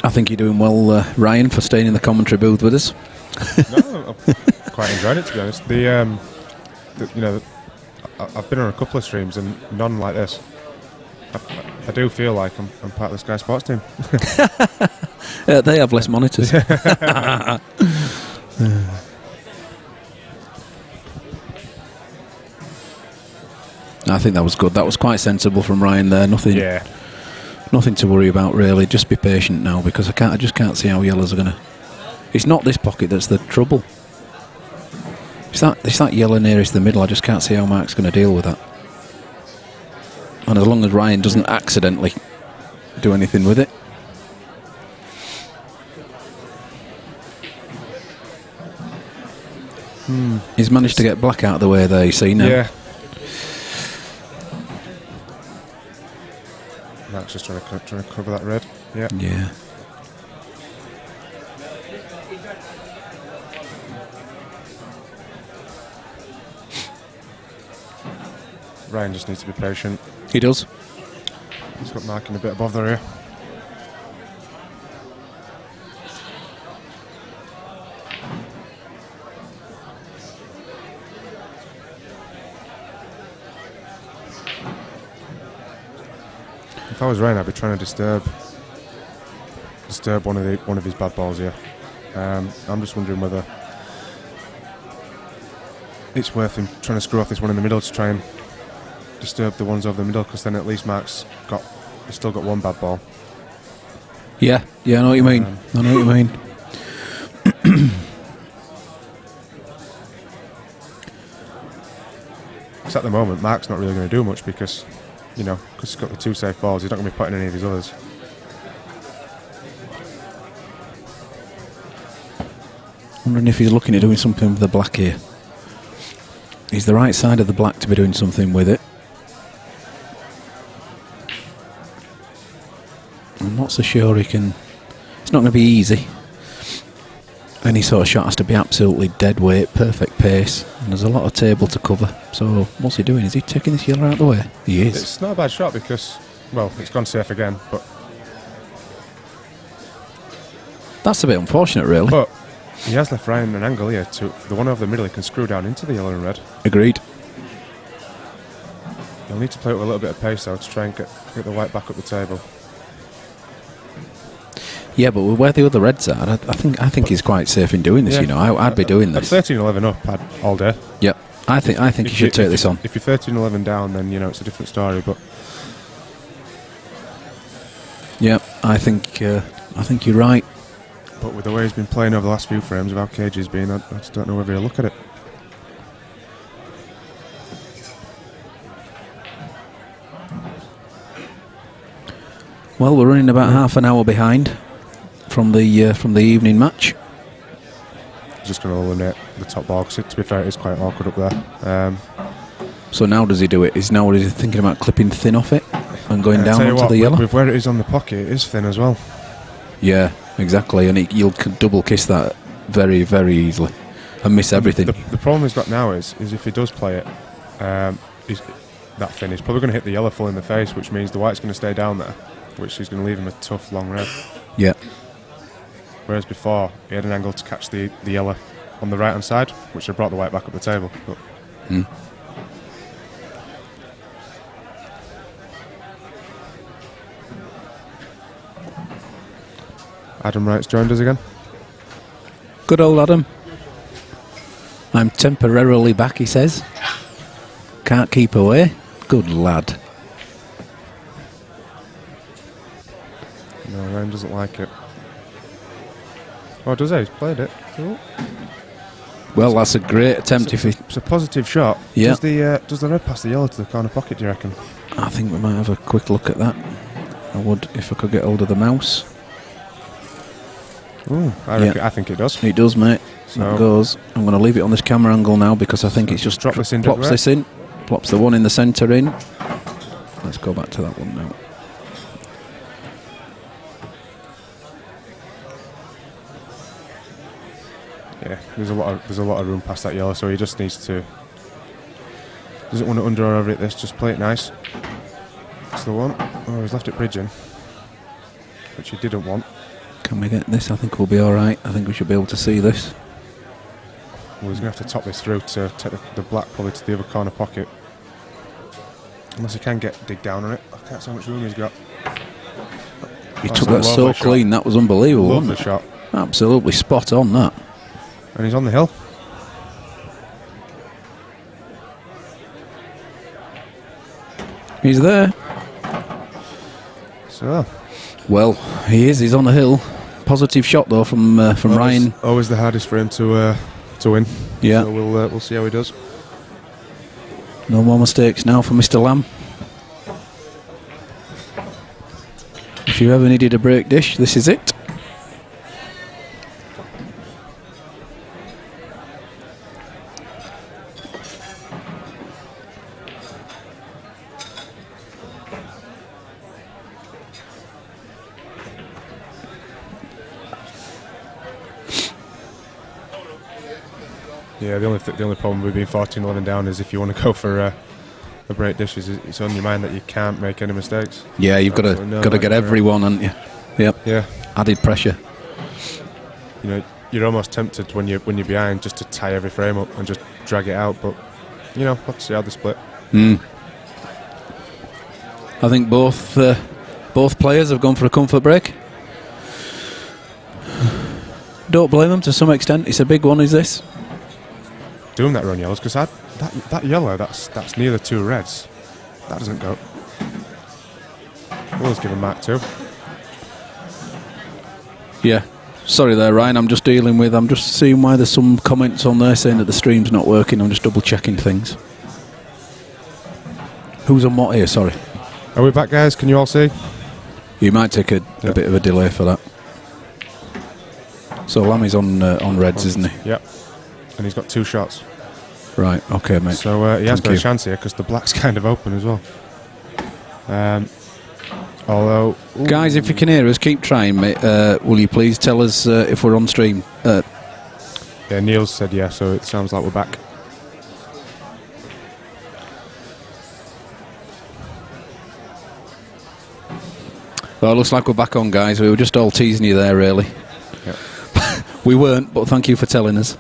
I think you're doing well, Ryan, for staying in the commentary booth with us. No, I'm quite enjoying it, to be honest. I've been on a couple of streams and none like this. I do feel like I'm part of the Sky Sports team. They have less monitors. I think that was good. That was quite sensible from Ryan there. Nothing to worry about really. Just be patient now, because I just can't see how yellows are gonna. It's not this pocket that's the trouble. It's that yellow nearest the middle. I just can't see how Mark's going to deal with that. And as long as Ryan doesn't accidentally do anything with it. He's managed to get black out of the way there, you see now. Yeah. Mark's just trying to cover that red. Yeah. Ryan just needs to be patient. He does. He's got Mark in a bit above there here. If I was Ryan, I'd be trying to disturb one of his bad balls here. I'm just wondering whether it's worth him trying to screw off this one in the middle to try and disturb the ones over the middle, because then at least Mark's still got one bad ball. Yeah, I know what you mean. Because at the moment, Mark's not really going to do much because he's got the 2 safe balls. He's not going to be putting any of his others. Wondering if he's looking at doing something with the black here. He's the right side of the black to be doing something with it. I'm not so sure he can. It's not going to be easy. Any sort of shot has to be absolutely dead weight, perfect pace, and there's a lot of table to cover. So what's he doing? Is he taking this yellow out of the way? He is. It's not a bad shot because, it's gone safe again, but that's a bit unfortunate, really. But he has left Ryan an angle here for the one over the middle. He can screw down into the yellow and red. Agreed. He'll need to play it with a little bit of pace though to try and get the white back up the table. Yeah, but where the other reds are, I think he's quite safe in doing this. Yeah. I'd be doing this. 13-11 up all day. Yep, I think you should take this on. If you're 13-11 down, then it's a different story. But yeah, I think you're right. But with the way he's been playing over the last few frames of how cagey he's been, I just don't know whether he'll look at it. Well, we're running about half an hour behind from the evening match. just going to eliminate the top ball, because to be fair, it is quite awkward up there. So now does he do it? Is he thinking about clipping thin off it and going down onto the yellow? With where it is on the pocket, it is thin as well. Yeah, exactly, and you'll double kiss that very, very easily and miss everything. The problem he's got now is if he does play it, that thin, he's probably going to hit the yellow full in the face, which means the white's going to stay down there, which is going to leave him a tough long red. Yeah. Whereas before, he had an angle to catch the yellow on the right-hand side, which had brought the white back up the table. But Adam Wright's joined us again. Good old Adam. I'm temporarily back, he says. Can't keep away. Good lad. No, Ryan doesn't like it. Oh, does he? He's played it. Oh. Well, that's a great attempt. It's a positive shot. Yeah. Does the red pass the yellow to the corner pocket, do you reckon? I think we might have a quick look at that. I would, if I could get hold of the mouse. Ooh, I think it does. It does, mate. So that goes. I'm going to leave it on this camera angle now because I think it's just drop this in, plops this in, plops the one in the centre in. Let's go back to that one now. Yeah, there's a lot of room past that yellow, so he just needs to. Doesn't want to under or over it. This, just play it nice. That's the one. Oh, he's left it bridging, which he didn't want. Can we get this? I think we'll be all right. I think we should be able to see this. Well, he's going to have to top this through to take the black probably to the other corner pocket. Unless he can dig down on it. I can't see how much room he's got. He took that so clean. That was unbelievable. Lovely shot. Absolutely spot on that. And he's on the hill. He's there. So. Well, he is. He's on the hill. Positive shot though from Ryan. Always the hardest for him to win. Yeah. So we'll see how he does. No more mistakes now for Mr. Lamb. If you ever needed a break dish, this is it. Yeah, the only problem with being 14-11 down is if you want to go for a break dish, it's on your mind that you can't make any mistakes. Yeah, you've got to get everyone, haven't you? Yep. Yeah. Added pressure. You know, you're almost tempted when you're behind just to tie every frame up and just drag it out, but you know, let's see how they split. I think both players have gone for a comfort break. Don't blame them to some extent. It's a big one, is this? Doing that run yellows, because that yellow that's near the two reds, that doesn't go. We'll just give him mark 2. Yeah. Sorry there, Ryan. I'm just seeing why there's some comments on there saying that the stream's not working. I'm just double checking things. Who's on what here? Sorry. Are we back, guys? Can you all see? You might take a bit of a delay for that. So Lammy's on reds, isn't he? Yep. And he's got 2 shots. Right. Okay, mate. So he has got a chance here because the black's kind of open as well. Although, guys, if you can hear us, keep trying, mate. Will you please tell us if we're on stream? Yeah, Neil's said yeah, so it sounds like we're back. Well, it looks like we're back on, guys. We were just all teasing you there, really. Yep. We weren't, but thank you for telling us.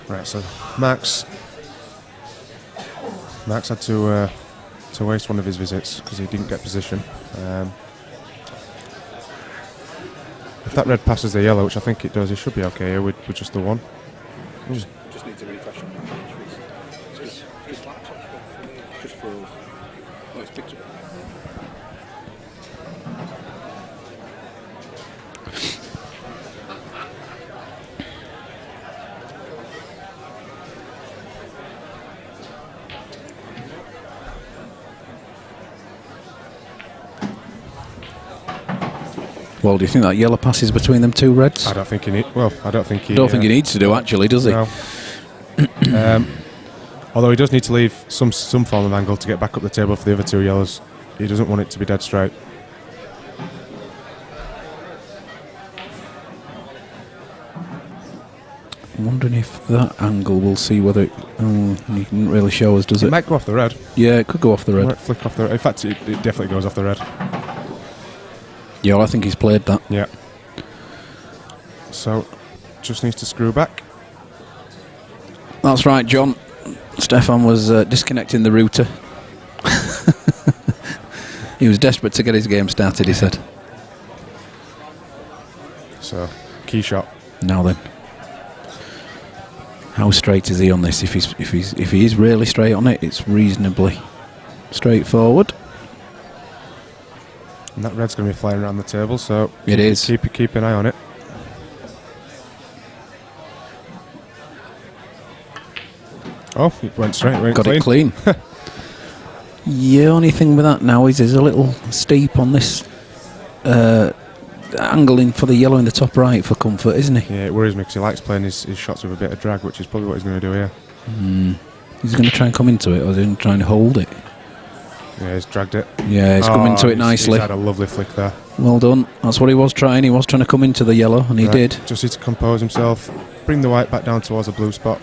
Right, so Max had to waste one of his visits because he didn't get position. If that red passes the yellow, which I think it does, he should be okay here with just the one. Just need to refresh it. Just froze. Oh, it's picked up. Well, do you think that yellow passes between them two reds? I don't think he need. Well, I don't think he. I don't think he needs to do, actually, does he? No. Although he does need to leave some form of angle to get back up the table for the other two yellows. He doesn't want it to be dead straight. I'm wondering if that angle, we'll see whether it... Oh, he didn't really show us, does it? It might go off the red. Yeah, it could go off the It red. might flick off the red. In fact, it definitely goes off the red. Yeah, well, I think he's played that. Yeah. So, just needs to screw back. That's right, John. Stefan was disconnecting the router. He was desperate to get his game started, he said. So, key shot. Now then. How straight is he on this? If he is really straight on it, it's reasonably straightforward. And that red's going to be flying around the table, so It is. Keep an eye on it. Oh, it went straight. It went Got clean. it clean. The only thing with that now is there's a little steep on this angling for the yellow in the top right for comfort, isn't he? Yeah, it worries me because he likes playing his shots with a bit of drag, which is probably what he's going to do here. He's going to try and come into it, or is he going to try and hold it? Yeah, he's dragged it. Yeah, he's come into it nicely. He's had a lovely flick there. Well done. That's what he was trying. He was trying to come into the yellow, and he Right, did. Just needs to compose himself, bring the white back down towards the blue spot,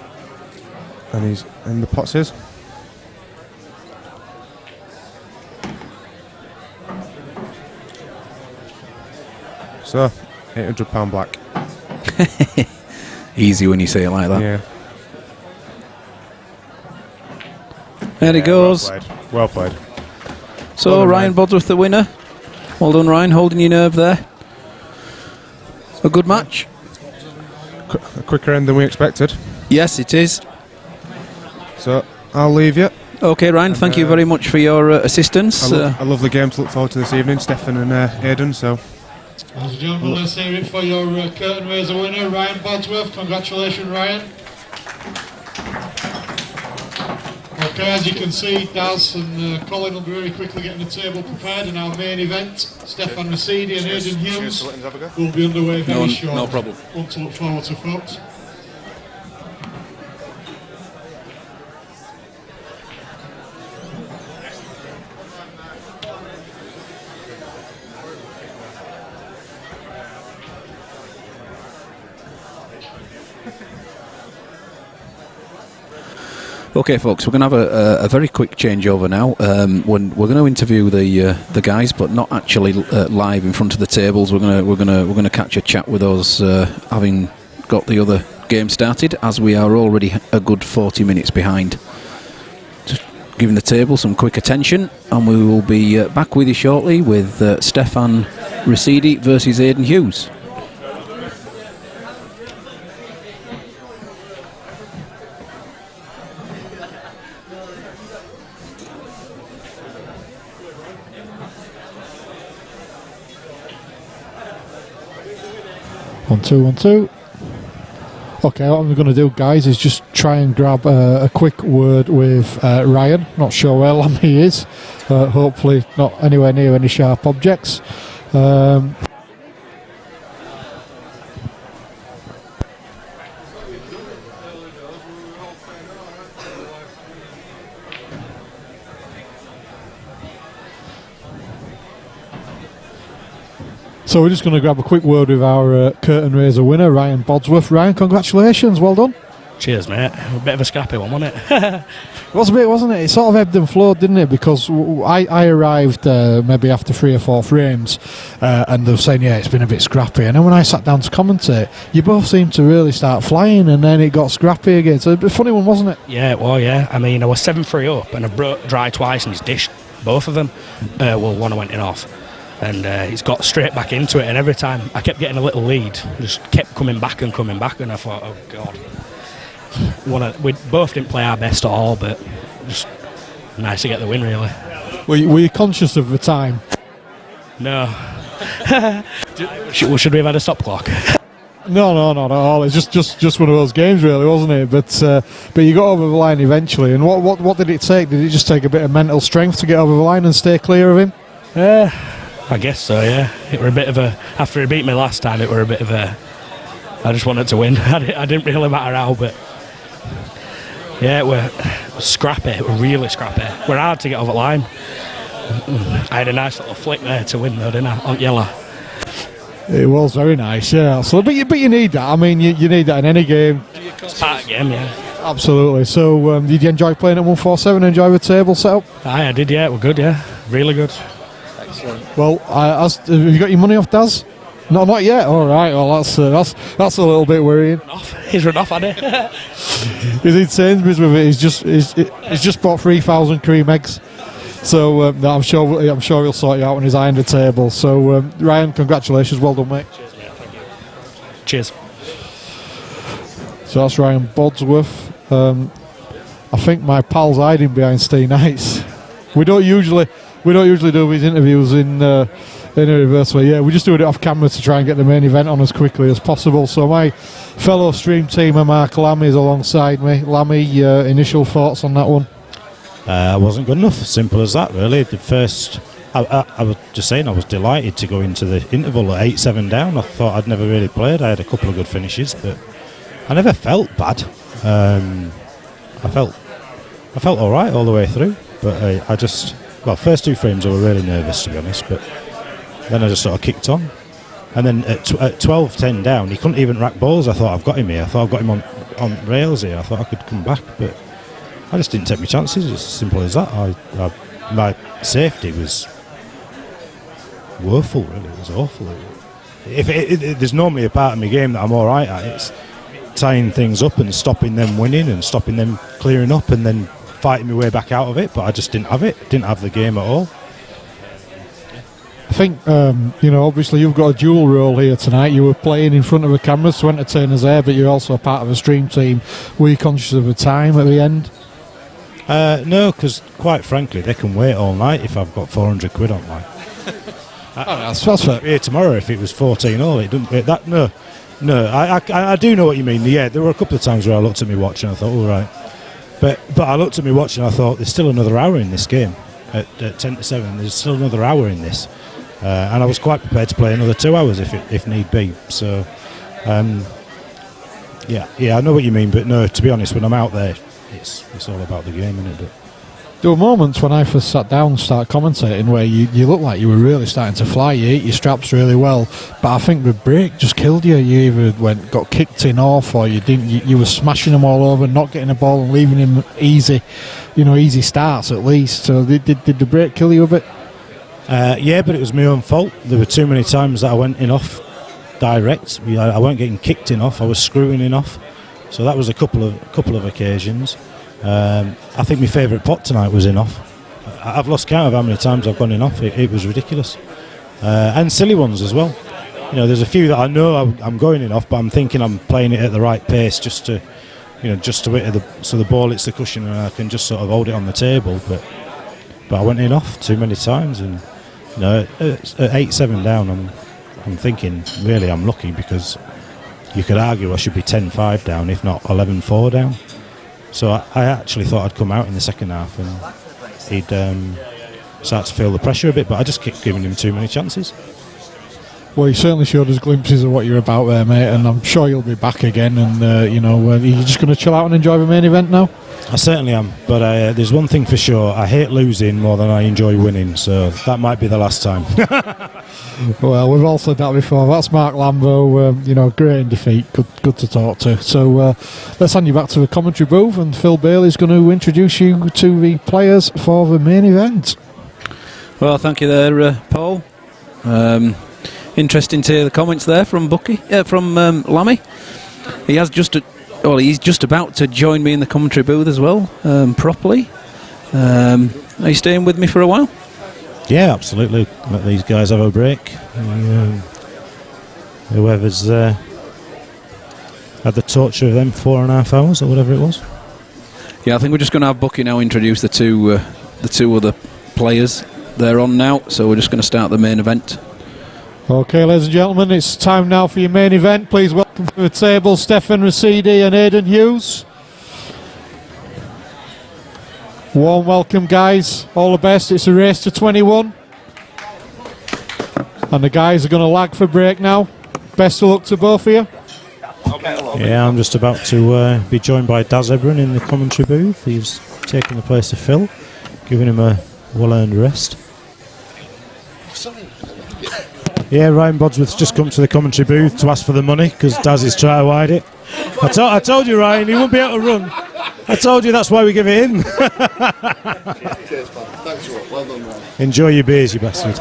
and he's in the pot's his. So, £800 black. Easy when you say it like that. Yeah. There he goes. Well played. So, Well done, Ryan Bodsworth, the winner. Well done, Ryan, holding your nerve there. A good match. A quicker end than we expected. Yes, it is. So, I'll leave you. Okay, Ryan, thank you very much for your assistance. A lovely game to look forward to this evening, Stefan and Aidan. So, Ladies and gentlemen, let's hear it for your curtain raiser winner, Ryan Bodsworth. Congratulations, Ryan. Okay, as you can see, Daz and Colin will be very quickly getting the table prepared, and our main event, Stefan Risidi and Aidan Hughes, will be underway very shortly. No problem. One to look forward to, folks. Okay, folks, we're going to have a very quick changeover now. When we're going to interview the guys, but not actually live in front of the tables. We're going to catch a chat with us, having got the other game started, as we are already a good 40 minutes behind. Just giving the table some quick attention, and we will be back with you shortly with Stefan Risidi versus Aidan Hughes. One, two. Okay, what I'm going to do, guys, is just try and grab a quick word with Ryan. Not sure where long he is. Hopefully not anywhere near any sharp objects. So we're just going to grab a quick word with our curtain raiser winner, Ryan Bodsworth. Ryan, congratulations, well done. Cheers, mate. A bit of a scrappy one, wasn't it? It was a bit, wasn't it? It sort of ebbed and flowed, didn't it? Because I arrived maybe after 3 or 4 frames, and they were saying, yeah, it's been a bit scrappy. And then when I sat down to commentate, you both seemed to really start flying, and then it got scrappy again. So a funny one, wasn't it? Yeah, well, yeah. I mean, I was 7-3 up, and I broke dry twice, and he's dished both of them. Well, one I went in off. And he's got straight back into it, and every time I kept getting a little lead, just kept coming back, and I thought, oh God. We both didn't play our best at all, but just nice to get the win, really. Were you conscious of the time? No. Should we have had a stop clock? No, not at all. It's just one of those games, really, wasn't it? But you got over the line eventually. And what did it take? Did it just take a bit of mental strength to get over the line and stay clear of him? I guess so, yeah. It were a bit of a... After he beat me last time, it were a bit of a... I just wanted to win. I didn't really matter how, but... Yeah, it were scrappy. It were really scrappy. It were hard to get over the line. I had a nice little flick there to win, though, didn't I? On yellow. It was very nice, yeah. So, but you need that. I mean, you need that in any game. It's part of the game, yeah. Absolutely. So, did you enjoy playing at 147? Enjoy the table setup? Aye, I did, yeah. It were good, yeah. Really good. Well, have you got your money off, Daz? No, not yet. All right. Well, that's a little bit worrying. He's run off, hadn't he? He's in Sainsbury's with it. He's just bought 3,000 cream eggs. So I'm sure he'll sort you out when he's eyeing the table. So Ryan, congratulations, well done, mate. Cheers, mate. Thank you. Cheers. So that's Ryan Bodsworth. I think my pal's hiding behind Steve Knights. We don't usually do these interviews in a reverse way. Yeah, we're just doing it off camera to try and get the main event on as quickly as possible. So my fellow stream teamer Mark Lammy is alongside me. Lammy, initial thoughts on that one? Wasn't good enough. Simple as that, really. The first, I was just saying, I was delighted to go into the interval at 8-7 down. I thought I'd never really played. I had a couple of good finishes, but I never felt bad. I felt all right all the way through, but first two frames I were really nervous, to be honest, but then I just sort of kicked on. And then at 12-10 down, he couldn't even rack balls. I thought, I've got him here. I thought, I've got him on rails here. I thought I could come back, but I just didn't take my chances. It's as simple as that. My safety was woeful, really. It was awful. There's normally a part of my game that I'm all right at. It's tying things up and stopping them winning and stopping them clearing up and then fighting my way back out of it, but I just didn't have it. Didn't have the game at all. I think, obviously you've got a dual role here tonight. You were playing in front of the cameras to entertain us there, but you're also a part of a stream team. Were you conscious of the time at the end? No, because quite frankly, they can wait all night if I've got 400 quid on mine. That's fair. Here tomorrow if it was 14-all. It doesn't. No. I do know what you mean. Yeah, there were a couple of times where I looked at my watch and I thought, all right. But I looked at my watch and I thought, there's still another hour in this game. At 10-7, there's still another hour in this. And I was quite prepared to play another 2 hours if need be. So, yeah, I know what you mean. But no, to be honest, when I'm out there, it's all about the game, isn't it? But there were moments when I first sat down and started commentating where you looked like you were really starting to fly. You hit your straps really well, but I think the break just killed you. You either got kicked in off, or you didn't. You were smashing them all over, not getting the ball and leaving him easy starts at least. So did the break kill you a bit? Yeah, but it was my own fault. There were too many times that I went in off direct. I weren't getting kicked in off. I was screwing in off. So that was a couple of occasions. I think my favourite pot tonight was in off. I've lost count of how many times I've gone in off. It was ridiculous, and silly ones as well. There's a few that I know I'm going in off, but I'm thinking I'm playing it at the right pace just to hit so the ball hits the cushion and I can just sort of hold it on the table. But I went in off too many times, and at 8-7 down, I'm thinking really I'm lucky, because you could argue I should be 10-5 down, if not 11-4 down. So I actually thought I'd come out in the second half and he'd start to feel the pressure a bit, but I just kept giving him too many chances. Well, you certainly showed us glimpses of what you're about there, mate, and I'm sure you'll be back again. And you're just going to chill out and enjoy the main event now? I certainly am, but there's one thing for sure: I hate losing more than I enjoy winning, so that might be the last time. Well, we've all said that before. That's Mark Lambo, great in defeat, good to talk to. So let's hand you back to the commentary booth, and Phil Bailey's going to introduce you to the players for the main event. Well, thank you there, Paul. Interesting to hear the comments there from Lammy. He's just about to join me in the commentary booth as well, properly. Are you staying with me for a while? Yeah, absolutely. Let these guys have a break. Whoever's had the torture of them 4.5 hours or whatever it was. Yeah, I think we're just going to have Bucky now introduce the two other players. They're on now, so we're just going to start the main event. Okay, ladies and gentlemen, it's time now for your main event. Please welcome to the table Stefan, Risidi and Aidan Hughes. Warm welcome, guys. All the best. It's a race to 21. And the guys are going to lag for break now. Best of luck to both of you. Yeah, I'm just about to be joined by Daz Ebron in the commentary booth. He's taking the place of Phil, giving him a well-earned rest. Yeah, Ryan Bodsworth's just come to the commentary booth to ask for the money because Daz is trying to hide it. I told you, Ryan, he won't be able to run. I told you that's why we give it in. Cheers, man. Thanks a lot. Well done, Ryan. Enjoy your beers, you bastard.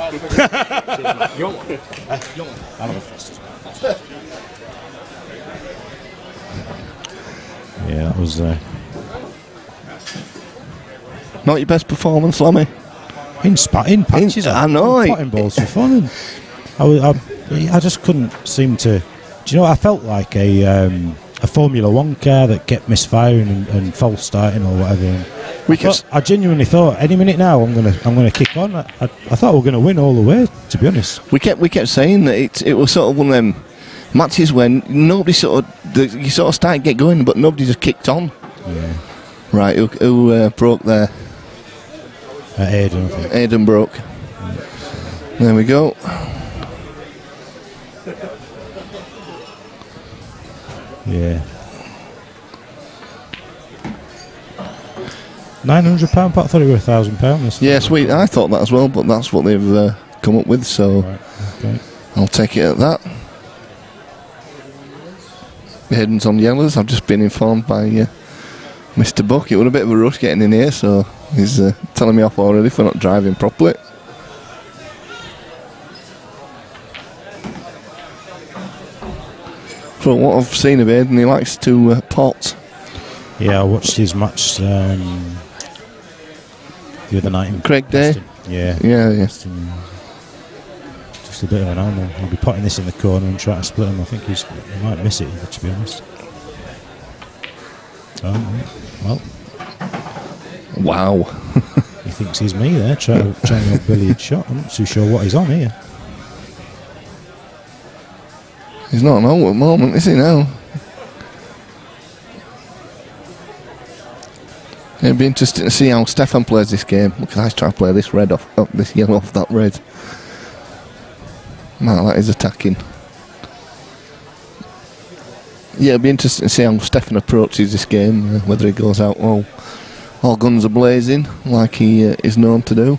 Yeah, that was Not your best performance, Lammy. in patches. I know. Potting balls for fun. I just couldn't seem to. Do you know what I felt like? A Formula One car that kept misfiring and false starting or whatever. I genuinely thought any minute now I'm gonna kick on. I thought we were gonna win all the way. To be honest, We kept saying that it was sort of one of them matches when nobody you sort of started get going, but nobody just kicked on. yeah. Right, who broke there? Aidan, I think. Aidan broke. There we go. Yeah. £900 pot. I thought it were £1,000. Yeah, sweet. I thought that as well, but that's what they've come up with, so Right, okay. I'll take it at that. Aidan's on yellows. I've just been informed by Mr. Buck. It was a bit of a rush getting in here, so he's telling me off already for not driving properly. From what I've seen of Aidan, he likes to pot. Yeah, I watched his match the other night in Craig Day? Preston. Yeah. Yeah. Just a bit of an animal. He'll be putting this in the corner and trying to split him. I think he might miss it, to be honest. Oh, well, Wow. he thinks he's me there, trying a billiard shot. I'm not too sure what he's on here. He's not an out at the moment, is he now? It'd be interesting to see how Stefan plays this game. Look, I try to play this red off this yellow off that red. No, that is attacking. Yeah, it'd be interesting to see how Stefan approaches this game, whether he goes out all guns are blazing like he is known to do.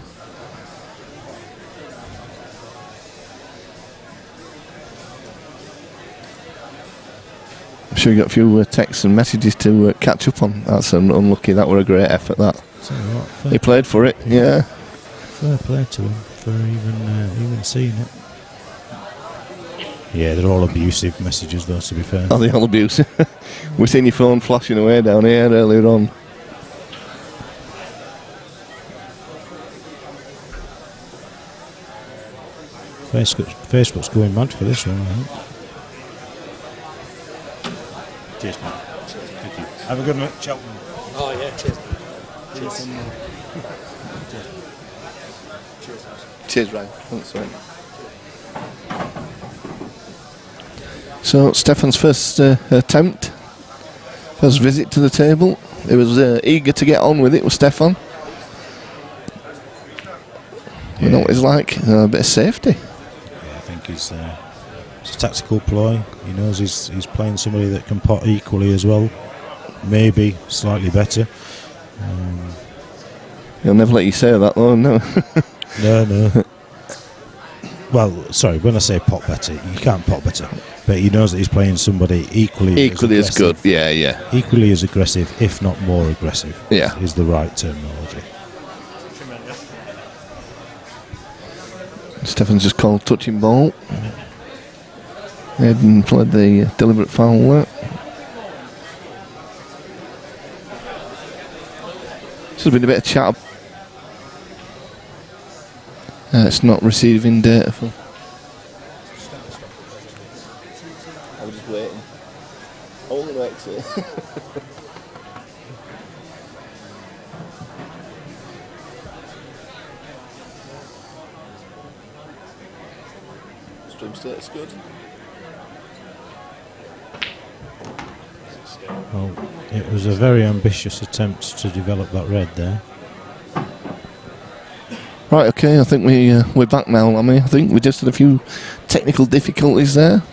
I'm sure you got a few texts and messages to catch up on. That's unlucky. That were a great effort. That Tell you what, he played for it. Yeah. fair play to him for even seeing it. Yeah, they're all abusive messages, though, to be fair. Oh, the all abuse. We've seen your phone flashing away down here earlier on. Facebook's going mad for this one, I think. Cheers, man. Thank you. Have a good night, Cheltenham. Oh, yeah, cheers. Cheers, Ryan. Thanks, Ryan. So, Stefan's first attempt, first visit to the table. He was eager to get on with it, was Stefan. You know what he's like, a bit of safety. Yeah, I think it's a tactical ploy. He knows he's playing somebody that can pot equally as well, maybe slightly better. He'll never let you say that, though, no. No. Well, sorry, when I say pot better, you can't pot better. But he knows that he's playing somebody equally as good, yeah. Equally as aggressive, if not more aggressive, Yeah. is the right terminology. Stefan's just called touching ball. Aidan played the deliberate foul there. There's been a bit of chat. It's not receiving data for. I was just waiting. I wasn't going to exit. Stream status good. Well, it was a very ambitious attempt to develop that red there. Right, okay, I think we're back now, Lammy. I think we just had a few technical difficulties there.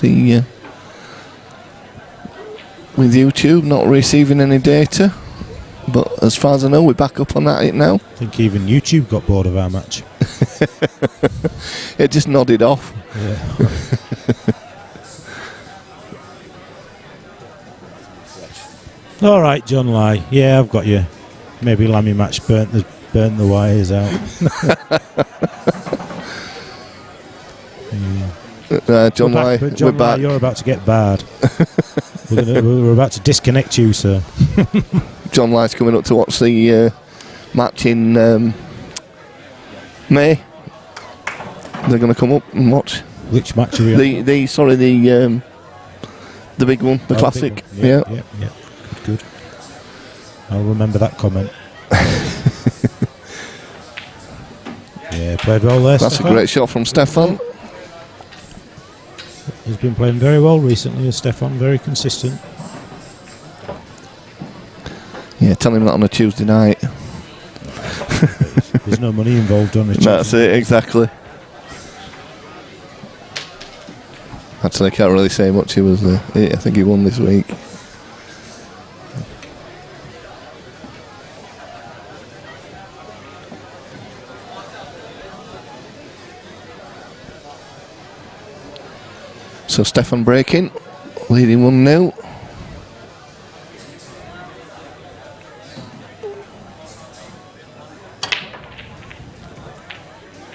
With YouTube not receiving any data. But as far as I know, we're back up on it now. I think even YouTube got bored of our match. It just nodded off. Yeah. All right, John Lai. Yeah, I've got you. Maybe Lammy match burnt the wires out. John Lai, John we're back. Lai, you're about to get bad. We're about to disconnect you, sir. John Lai's coming up to watch the match in May. They're going to come up and watch. Which match are we on? The big one, the classic. Yeah. Good. I'll remember that comment. Yeah, played well there. That's Stefan. a great shot from Stefan. He's been playing very well recently, Stefan. Very consistent. Yeah, tell him that on a Tuesday night. There's no money involved on the Tuesday. That's it, exactly. Actually, I can't really say much. He was, I think he won this week. So Stefan breaking, leading 1-0.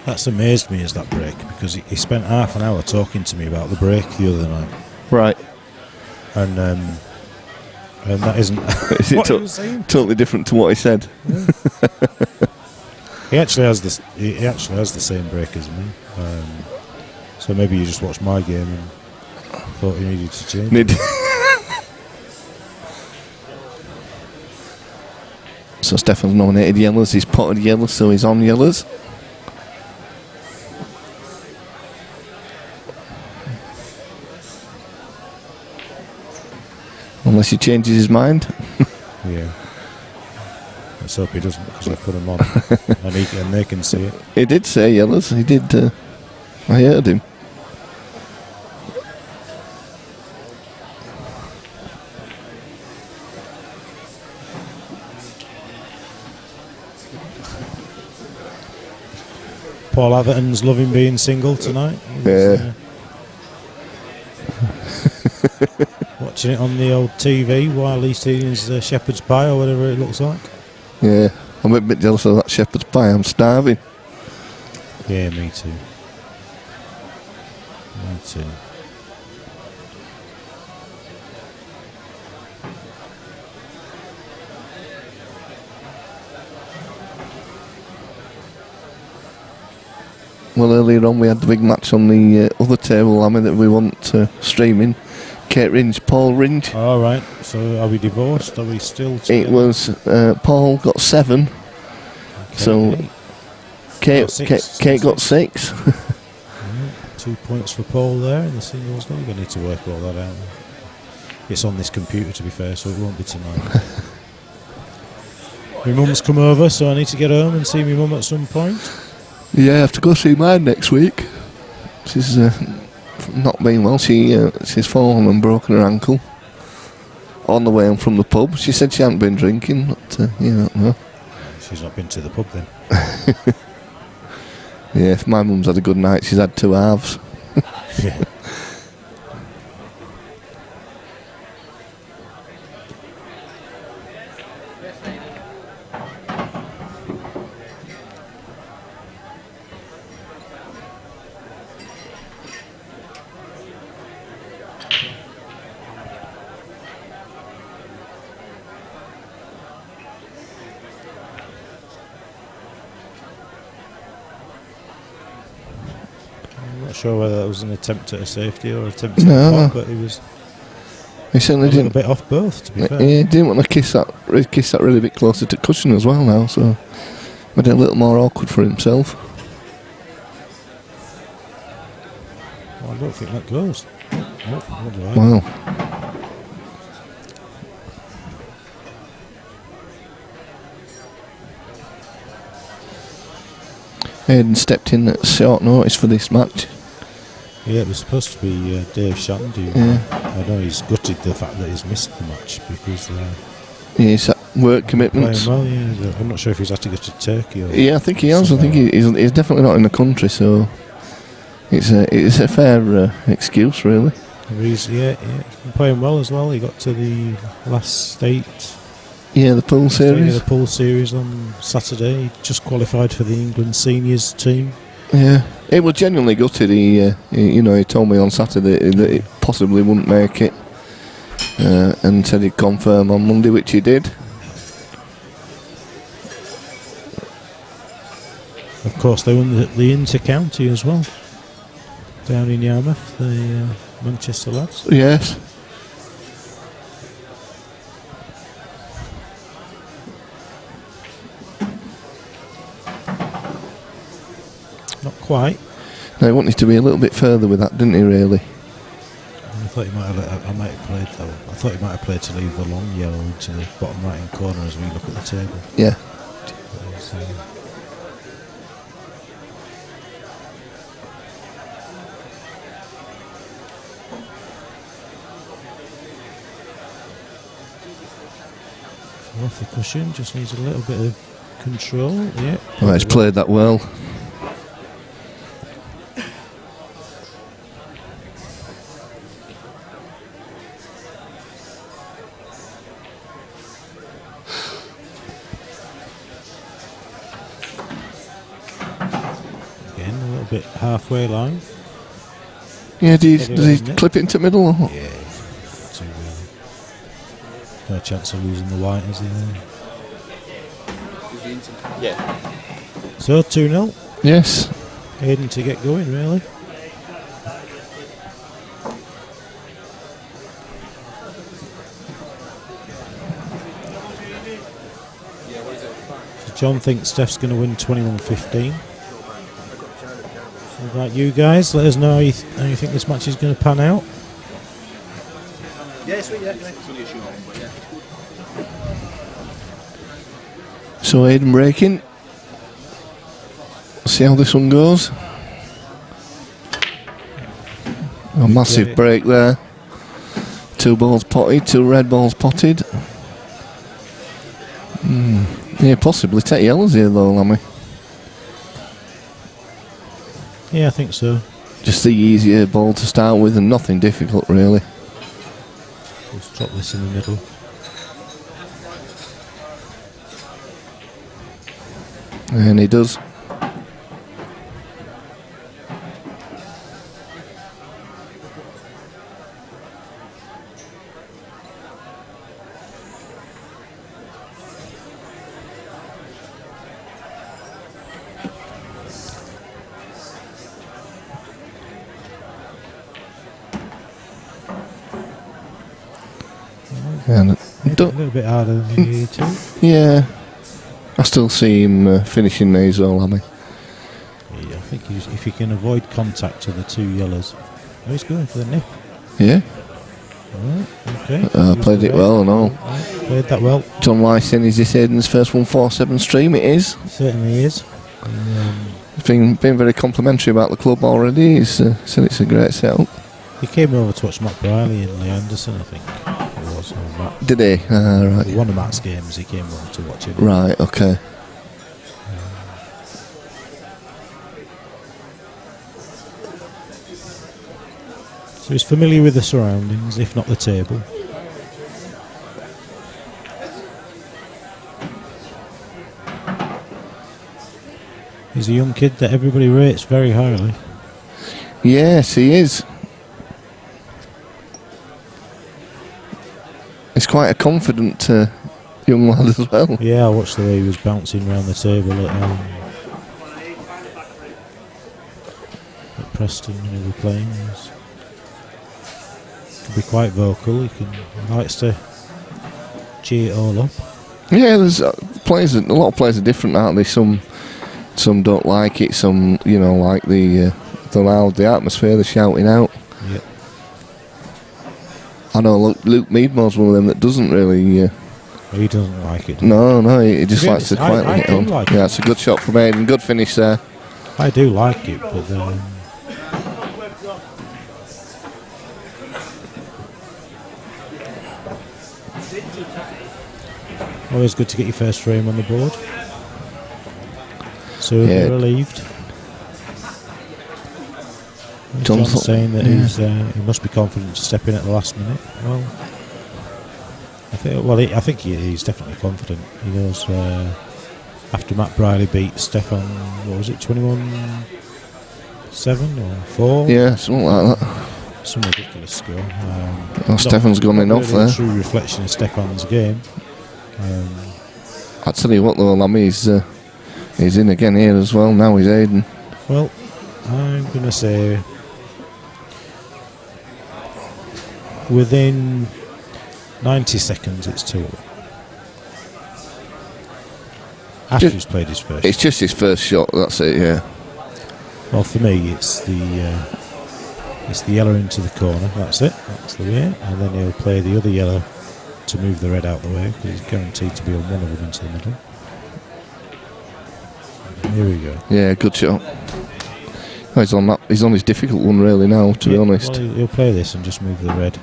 That's amazed me, is that break, because he spent half an hour talking to me about the break the other night. Right. And that isn't Is what it he was saying. totally different to what he said? Yeah. He actually has the same break as me. So maybe you just watched my game and thought you needed to change. So Stefan's nominated yellows. He's potted yellows, so he's on yellows. Unless he changes his mind. Yeah. Let's hope he doesn't, because I put him on. and they can see it. He did say yellows. He did. I heard him. Paul Atherton's loving being single tonight. Yeah. Watching it on the old TV while he's eating his shepherd's pie or whatever it looks like. Yeah, I'm a bit jealous of that shepherd's pie. I'm starving. Yeah, me too. Me too. Well, earlier on we had the big match on the other table, that we want streaming. Kate Ringe, Paul Ringe. All right. So are we divorced? Are we still together? It was Paul got 7. Okay. So Kate got 6. 2 points for Paul there in the singles league. I need to work all that out. It's on this computer, to be fair, so it won't be tonight. My mum's come over, so I need to get home and see my mum at some point. Yeah, I have to go see mine next week. She's not been well. She's fallen and broken her ankle on the way home from the pub. She said she hadn't been drinking, but no. She's not been to the pub then. Yeah, if my mum's had a good night, she's had 2 halves. Yeah. Sure whether that was an attempt at a safety or an attempt at a pot, but he certainly didn't. A bit off both, to be fair. He didn't want to kiss that really bit closer to cushion as well now, so made it a little more awkward for himself. Well, I don't think that goes. Oh, Wow. Aidan stepped in at short notice for this match. Yeah, it was supposed to be Dave Shandy. Yeah. I know he's gutted the fact that he's missed the match because He's at work commitments. playing well. Yeah, I'm not sure if he's had to go to Turkey. Or Yeah, I think he has. I think he's definitely not in the country, so it's a fair excuse, really. He's been playing well as well. He got to the last 8. Yeah, the pool series. The pool series on Saturday. He just qualified for the England seniors team. Yeah, it was genuinely gutted. He told me on Saturday that it possibly wouldn't make it, and said he'd confirm on Monday, which he did. Of course, they won the inter-county as well down in Yarmouth, the Manchester lads. Yes. Not quite. No, he wanted to be a little bit further with that, didn't he? Really. I thought he might have. I might have played though. I thought he might have played to leave the long yellow into the bottom right hand corner as we look at the table. Yeah. Off the cushion, just needs a little bit of control. Yeah. Well, he's played that well. Again, a little bit halfway line. Yeah, does he clip it into the middle? Or? Yeah. No chance of losing the white, is there? Yeah. So 2-0. Yes. Aidan to get going, really. So John thinks Steph's going to win 21-15. What about you guys? Let us know how you think this match is going to pan out. So Aidan breaking. See how this one goes. A massive break there. 2 balls potted, 2 red balls potted. Yeah, possibly take yellows here though, Lammy. Yeah, I think so. Just the easier ball to start with and nothing difficult really. Let's drop this in the middle. And he does. And A little bit harder than you need to. yeah, I still see him finishing these all, Lammy. Yeah, I think if he can avoid contact to the 2 yellows. Oh, he's going for the nip. Yeah, Right, okay. played it well and all. Played that well. John Lyston, is this Aidan's first 147 stream? It is. Certainly is. Been very complimentary about the club already. He's said it's a great setup. He came over to watch Matt Briley and Lee Anderson, I think. It was on Matt. Did he? Right. One of Matt's games, he came over to watch it. Right, okay. So he's familiar with the surroundings, if not the table. He's a young kid that everybody rates very highly. Yes, he is. He's quite a confident young lad as well. Yeah, I watched the way he was bouncing around the table at Preston when he was playing. He can be quite vocal. He likes to cheer it all up. Yeah, there's players. A lot of players are different, aren't they? Some don't like it. Some, like the loud, the atmosphere, the shouting out. Yep. I know Luke Meadmore's one of them that doesn't really. He doesn't like it. No, he just likes to quietly hit on. Like yeah, it's a good shot from Aidan. Good finish there. I do like it, but always good to get your first frame on the board. So Yeah. relieved. John's John's saying that he must be confident to step in at the last minute. Well, I think he's definitely confident. He knows after Matt Briley beat Stefan, what was it, 21-7 or 4? Yeah, something like that. Some ridiculous score. Stefan's gone not enough really there. a true reflection of Stefan's game. I tell you what though, Lammy, he's in again here as well. Now he's Aidan. Well, I'm going to say within 90 seconds it's 2-0. After he's played his first. It's just his first shot, that's it, yeah. Well, for me, it's the yellow into the corner. That's it. That's the way. And then he'll play the other yellow to move the red out the way, because he's guaranteed to be on one of them into the middle. Here we go. Yeah, good shot. Oh, he's on his difficult one really now, to be honest. Well, he'll play this and just move the red,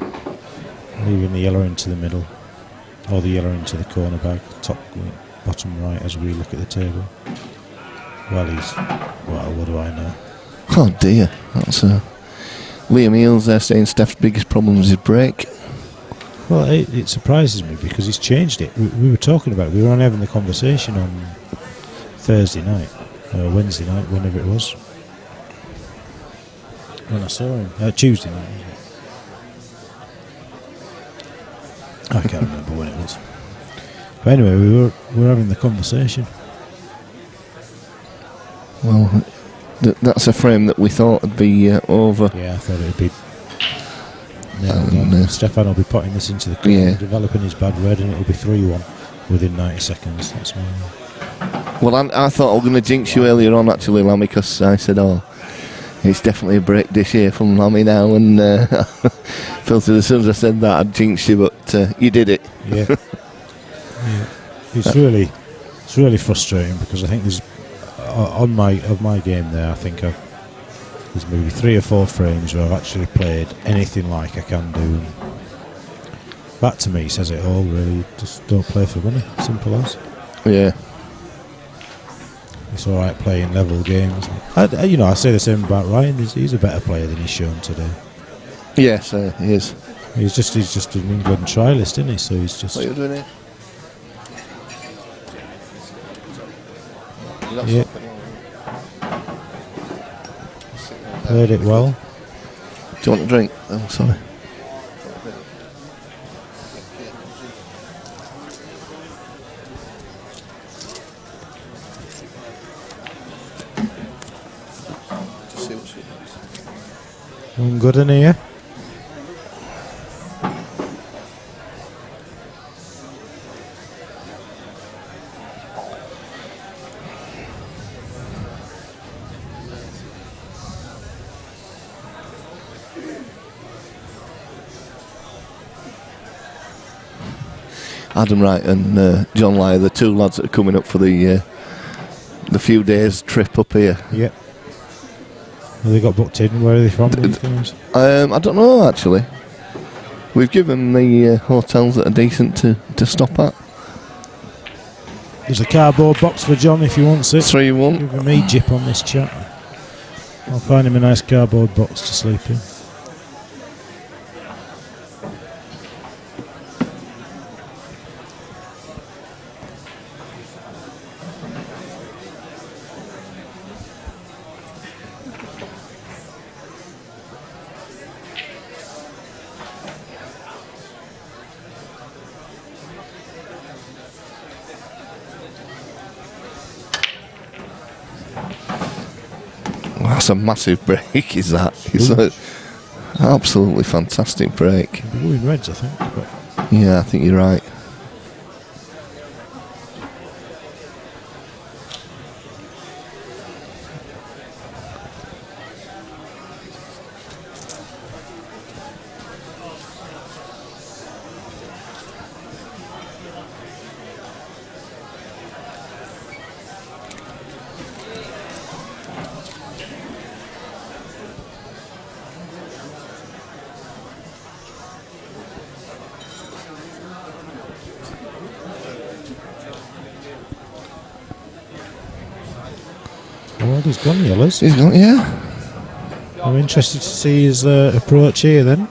leaving the yellow into the middle, or the yellow into the corner bag, bottom right, as we look at the table. Well, what do I know? Oh dear, that's Liam Eales there saying Steph's biggest problem is his break. Well, it surprises me because he's changed it. We were talking about it. We were only having the conversation on Thursday night, or Wednesday night, whenever it was, when I saw him. Tuesday night. I can't remember when it was. But anyway, we were having the conversation. Well, that's a frame that we thought would be over. Yeah, I thought it would be. Stefan will be putting this into the corner, developing his bad red, and it will be 3-1 within 90 seconds. That's my. Well, I thought I was going to jinx you earlier on, actually, Lammy, because I said, it's definitely a break this year from Lammy now, and felt as soon as I said that, I'd jinx you, but you did it. Yeah. Yeah. It's really frustrating because I think there's of my game there. I think there's maybe 3 or 4 frames where I've actually played anything like I can do. And that to me says it all. Really, just don't play for money. Simple as. Yeah. It's all right playing level games. I say the same about Ryan. He's a better player than he's shown today. Yes, he is. He's just an England trialist, isn't he? So he's just. What are you doing here? Yeah. Played it well. Do you want a drink? Oh, sorry. I'm good in here. Adam Wright and John Lyle, the 2 lads that are coming up for the few days trip up here. Yep. Have they got booked in? Where are they from? These guys? I don't know actually. We've given the hotels that are decent to stop at. There's a cardboard box for John if he wants it. 3-1. Give him Egypt on this chat. I'll find him a nice cardboard box to sleep in. That's a massive break, is that? It's an absolutely fantastic break. They're going reds, I think. But Yeah, I think you're right. Well, he's gone yellows. He's gone, yeah. I'm interested to see his approach here then.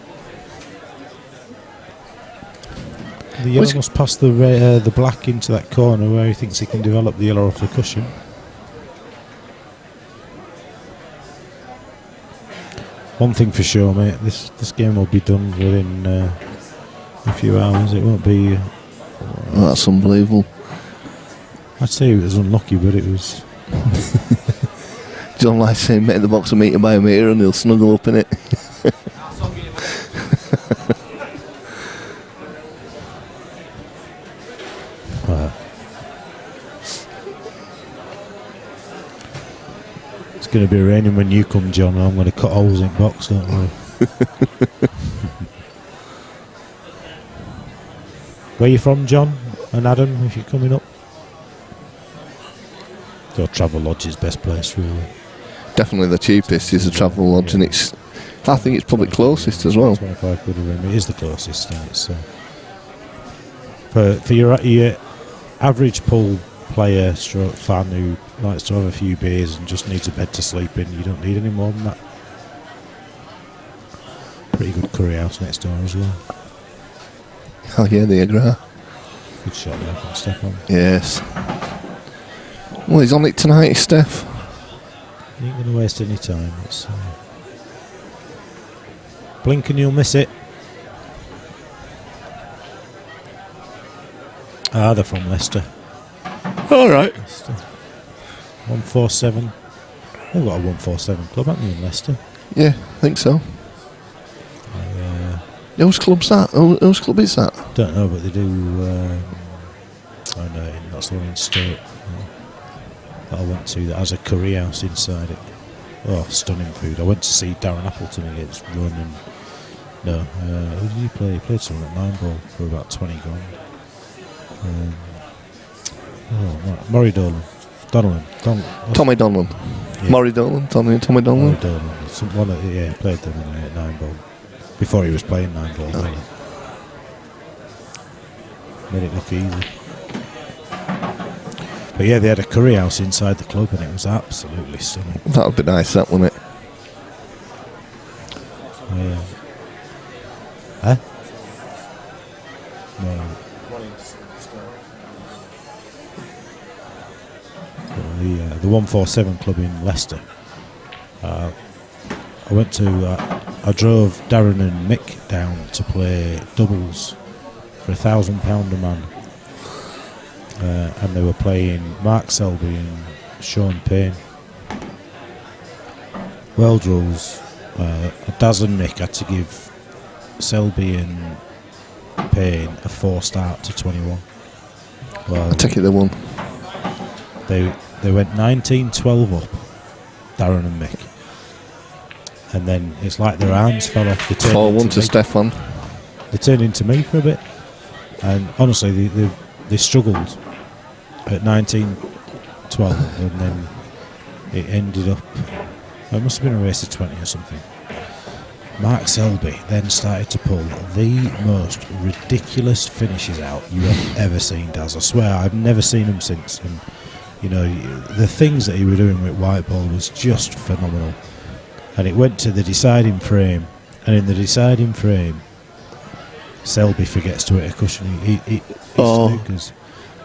The yellow must pass the black into that corner where he thinks he can develop the yellow off the cushion. One thing for sure, mate, this game will be done within a few hours. It won't be... That's unbelievable. I'd say it was unlucky, but it was... John likes saying, met in the box a metre by a metre, and he'll snuggle up in it. It's going to be raining when you come, John. I'm going to cut holes in the box, don't worry. Where you from, John and Adam, if you're coming up? Your Travel Lodge is best place, really. Definitely the cheapest is the Travel Lodge, and I think it's probably closest as well. 25 quid a room. It is the closest, and it's for your average pool player stroke fan who likes to have a few beers and just needs a bed to sleep in. You don't need any more than that. Pretty good curry house next door as well. Oh yeah, the Agra. Good shot there from Stefan. Yes. Well, he's on it tonight, Steph. He ain't going to waste any time. It's blink and you'll miss it. They're from Leicester. All right. 147. They've got a 147 club, haven't they, in Leicester? Yeah, I think so. Whose club's that? Whose club is that? Don't know, but they do. That's the one in Stoke that I went to that has a curry house inside it. Oh, stunning food. I went to see Darren Appleton against Run and who did he play? He played someone at 9 ball for about 20 grand. Murray Dolan. Tommy Donlan. Yeah. Murray Dolan. Tommy Donlan. Murray Dolan. He played them at 9 ball. Before he was playing 9 ball. Oh. Made it look easy. But yeah, they had a curry house inside the club and it was absolutely stunning. That would be nice, that, wouldn't it? Huh? No. The 147 club in Leicester. I drove Darren and Mick down to play doubles for £1,000 a man. And they were playing Mark Selby and Sean Payne. World rules. Daz and Mick had to give Selby and Payne a 4 start to 21. Well, I take it they won. They went 19-12 up, Darren and Mick. And then it's like their arms fell off. 4-1 to Stefan. They turned into me for a bit. And honestly, they struggled at 19-12. And then it ended up... It must have been a race of 20 or something. Mark Selby then started to pull the most ridiculous finishes out you have ever seen, Daz. I swear, I've never seen him since. And, you know, the things that he was doing with white ball was just phenomenal. And it went to the deciding frame. And in the deciding frame, Selby forgets to hit a cushion. He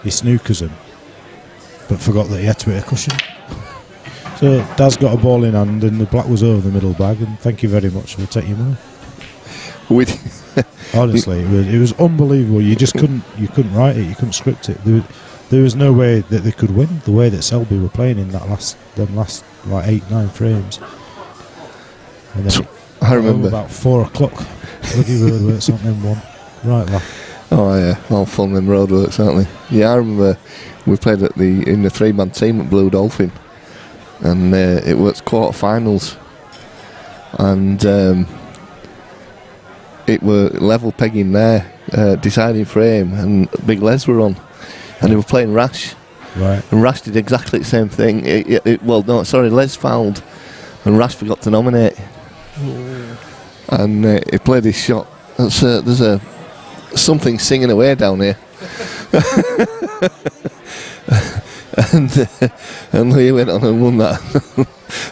snookers him, but forgot that he had to hit a cushion. So Daz got a ball in hand and the black was over the middle bag, and thank you very much, we'll take your money. Honestly, it was unbelievable. You just couldn't write it, you couldn't script it. There was no way that they could win the way that Selby were playing in them last like 8-9 frames. And then I remember about 4 o'clock, bloody roadworks on them one. Right, laugh. Oh yeah, all fun them roadworks, aren't they? Yeah, I remember we played in the 3-man team at Blue Dolphin, and it was quarter-finals, and it were level pegging there, deciding frame, and Big Les were on, and they were playing Rash. Right. And Rash did exactly the same thing. Les fouled, and Rash forgot to nominate. And he played his shot. There's something singing away down here. and Lee went on and won that.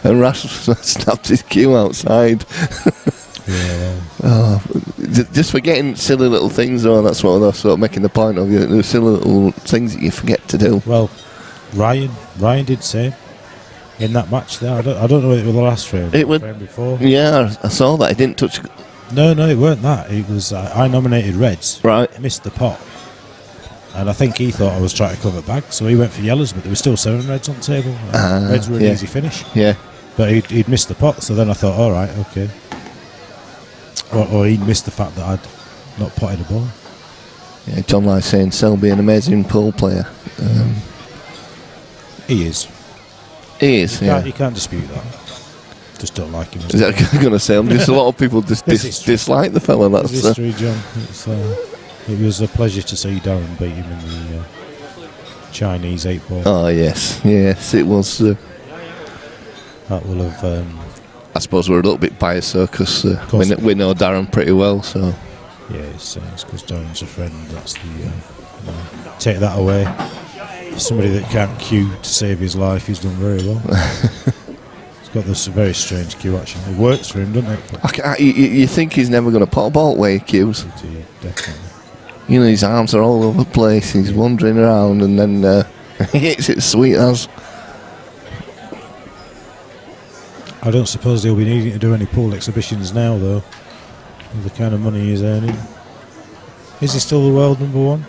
And Rash snapped his cue outside. Just forgetting silly little things, though. That's what they're sort of making the point of. There's silly little things that you forget to do. Well, Ryan did say in that match there. I don't know whether it was the last frame. It was frame before. Yeah, I saw that. He didn't touch. No, it weren't that. It was I nominated Reds. Right. Missed the pot. And I think he thought I was trying to cover back, so he went for yellows, but there were still 7 Reds on the table. Reds were an easy finish. Yeah. But he'd missed the pot, so then I thought, all right, okay. Or he'd missed the fact that I'd not potted a ball. Yeah, John Ly's saying Selby an amazing pool player. He is. He is, yeah. You can't dispute that. Just don't like him. Is that I'm going to say? Just a lot of people dislike the fella. That's history, John. It was a pleasure to see Darren beat him in the Chinese 8-ball. Oh yes, it was. That will have. I suppose we're a little bit biased, because we know Darren pretty well. So yeah, it's because Darren's a friend. That's the take that away. Somebody that can't cue to save his life, he's done very well. He's got this very strange cue action. It works for him, doesn't it? You think he's never going to pot a ball away, cues? Definitely. His arms are all over the place. He's wandering around, and then he hits it sweet as. I don't suppose he'll be needing to do any pool exhibitions now, though, with the kind of money he's earning. Is he still the world number 1?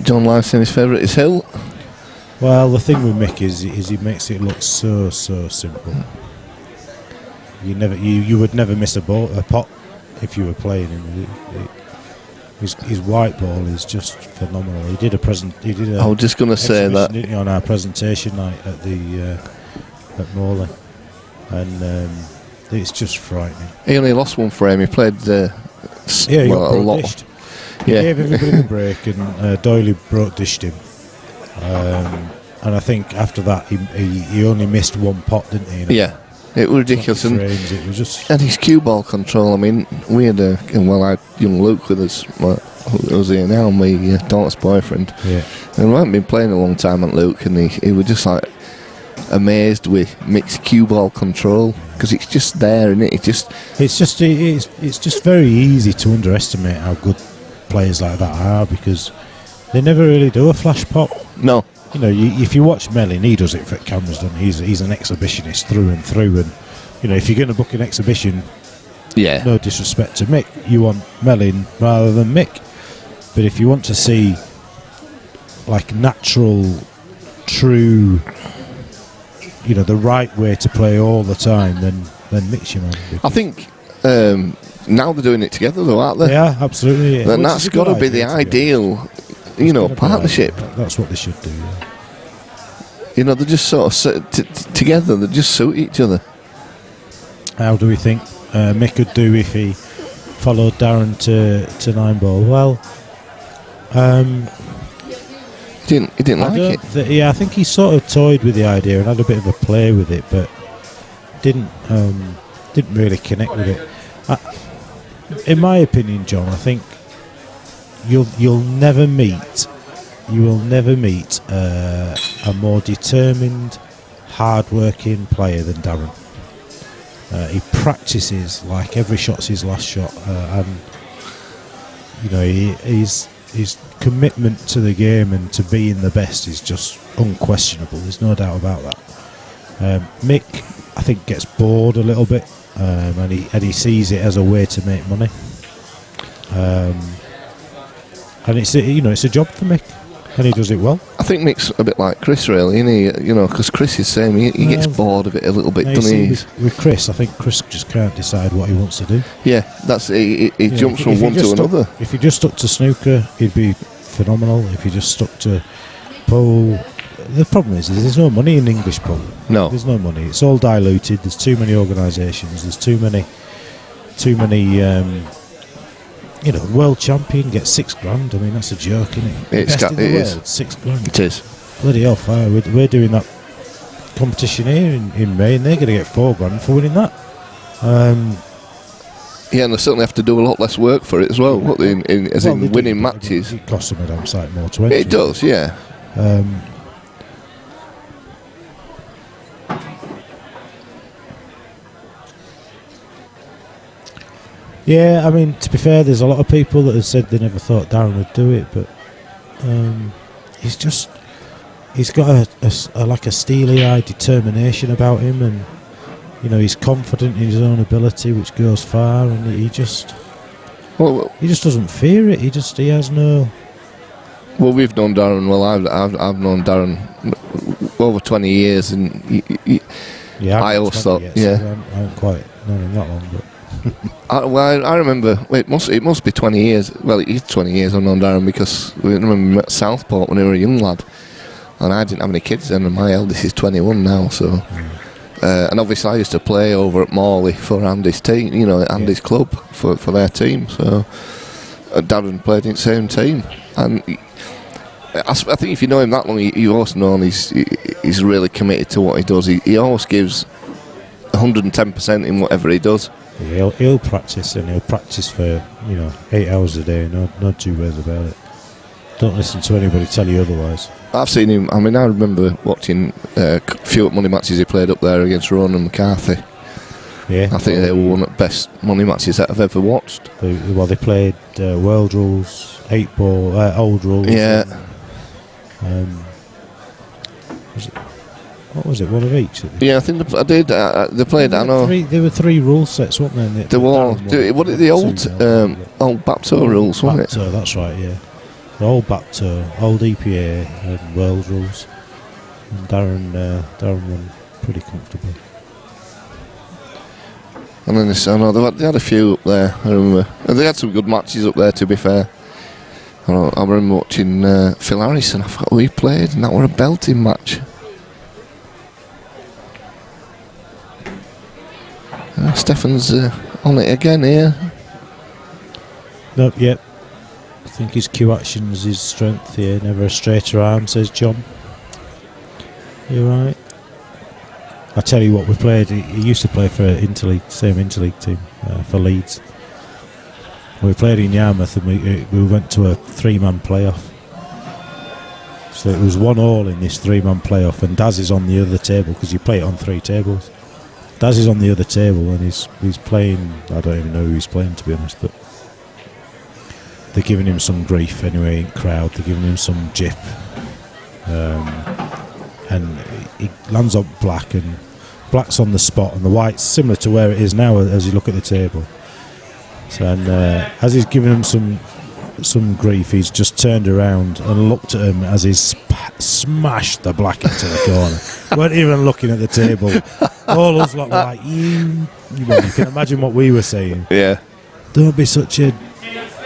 John Lyle saying his favourite is Hill. Well, the thing with Mick is he makes it look so simple. You would never miss a pot if you were playing him. His white ball is just phenomenal. He did a I was just going to say that, didn't he, on our presentation night at the at Morley, and it's just frightening. He only lost one frame. He played he got a lot. Dished. He gave everybody the break, and Doyley broke dished him. And I think after that he only missed 1 pot, didn't he? Yeah, it was ridiculous. And it was just. And his cue ball control. I mean, we had I had young Luke with us. Who was here now? My daughter's boyfriend. Yeah. And we hadn't been playing a long time at Luke, and he was just like amazed with Mick's cue ball control, because it's just there, isn't it? It's just very easy to underestimate how good players like that are, because they never really do a flash pop. No. If you watch Mellin, he does it for cameras, doesn't he? He's an exhibitionist through and through, and if you're going to book an exhibition, no disrespect to Mick, you want Mellin rather than Mick. But if you want to see like natural, true, the right way to play all the time, then Mick's your man. I think now they're doing it together, though, aren't they? Yeah, absolutely. Yeah. And that's got to be the ideal, partnership. That's what they should do. Yeah. They're just sort of together. They just suit each other. How do we think Mick could do if he followed Darren to 9-ball? Well, he didn't like it. I think he sort of toyed with the idea and had a bit of a play with it, but didn't really connect with it. In my opinion, John, I think you will never meet a more determined, hard-working player than Darren. He practices like every shot's his last shot, and his commitment to the game and to being the best is just unquestionable. There's no doubt about that. Mick, I think, gets bored a little bit, and he sees it as a way to make money. And it's a job for Mick, and he does it well. I think Mick's a bit like Chris, really, isn't he? Because Chris is saying he gets bored of it a little bit, doesn't he? With Chris, I think Chris just can't decide what he wants to do. Yeah, that's he jumps from one to another. If he just stuck to snooker, he'd be phenomenal. If he just stuck to pool, the problem is there's no money in English pool. No, there's no money. It's all diluted. There's too many organisations. There's too many. World champion gets $6,000. I mean, that's a joke, isn't it? Best in the world, $6,000. It is. Bloody hell, we're doing that competition here in May, and they're going to get $4,000 for winning that. Yeah, and they certainly have to do a lot less work for it as well. In winning matches. It costs them a damn sight more to enter. It does, yeah. Yeah, I mean, to be fair, there's a lot of people that have said they never thought Darren would do it, but he's got a like a steely-eyed determination about him, and you know, he's confident in his own ability, which goes far, and he just doesn't fear it. He has no. Well, we've known Darren. Well, I've known Darren over 20 years, and I always thought, I haven't quite known him that long, but. I remember. It must be 20 years. Well, it is 20 years I've known Darren, because we remember we met at Southport when he was a young lad, and I didn't have any kids then, and my eldest is 21 now. So, and obviously I used to play over at Morley for Andy's team. You know, Andy's club for their team. So, Darren played in the same team, and I think if you know him that long, you also know he's really committed to what he does. He always gives 110% in whatever he does. Yeah, he'll practice, and he'll practice for 8 hours a day. No two ways about it. Don't listen to anybody tell you otherwise. I've seen him. I mean, I remember watching a few money matches he played up there against Ronan McCarthy. Yeah, I think they were one of the best money matches that I've ever watched. They played world rules, 8-ball, old rules. Yeah. What was it? One of each? Yeah, I think I did. They played. I know. There were 3 rule sets, weren't there? They were all. What the old Bapto rules, wasn't it? Bapto, that's right. Yeah, the old Bapto, old EPA, and world rules. And Darren won pretty comfortably. And then they had a few up there. I remember they had some good matches up there. To be fair, I remember watching Phil Harrison. I forgot who he played, and that were a belting match. Stefan's on it again here. Nope, yep. I think his Q action's his strength here. Never a straighter arm, says John. You're right. I tell you what, we played. He used to play for same interleague team for Leeds. We played in Yarmouth, and we went to a 3-man playoff. So it was 1-1 in this 3-man playoff, and Daz is on the other table, because you play it on 3 tables. Daz is on the other table, and he's playing. I don't even know who he's playing, to be honest, but they're giving him some grief anyway in crowd. They're giving him some jip, and he lands on black, and black's on the spot, and the white's similar to where it is now as you look at the table. So, and as he's giving him some grief, he's just turned around and looked at him as he's smashed the black into the corner. Weren't even looking at the table. All us lot were like, you can imagine what we were saying. Yeah. Don't be such a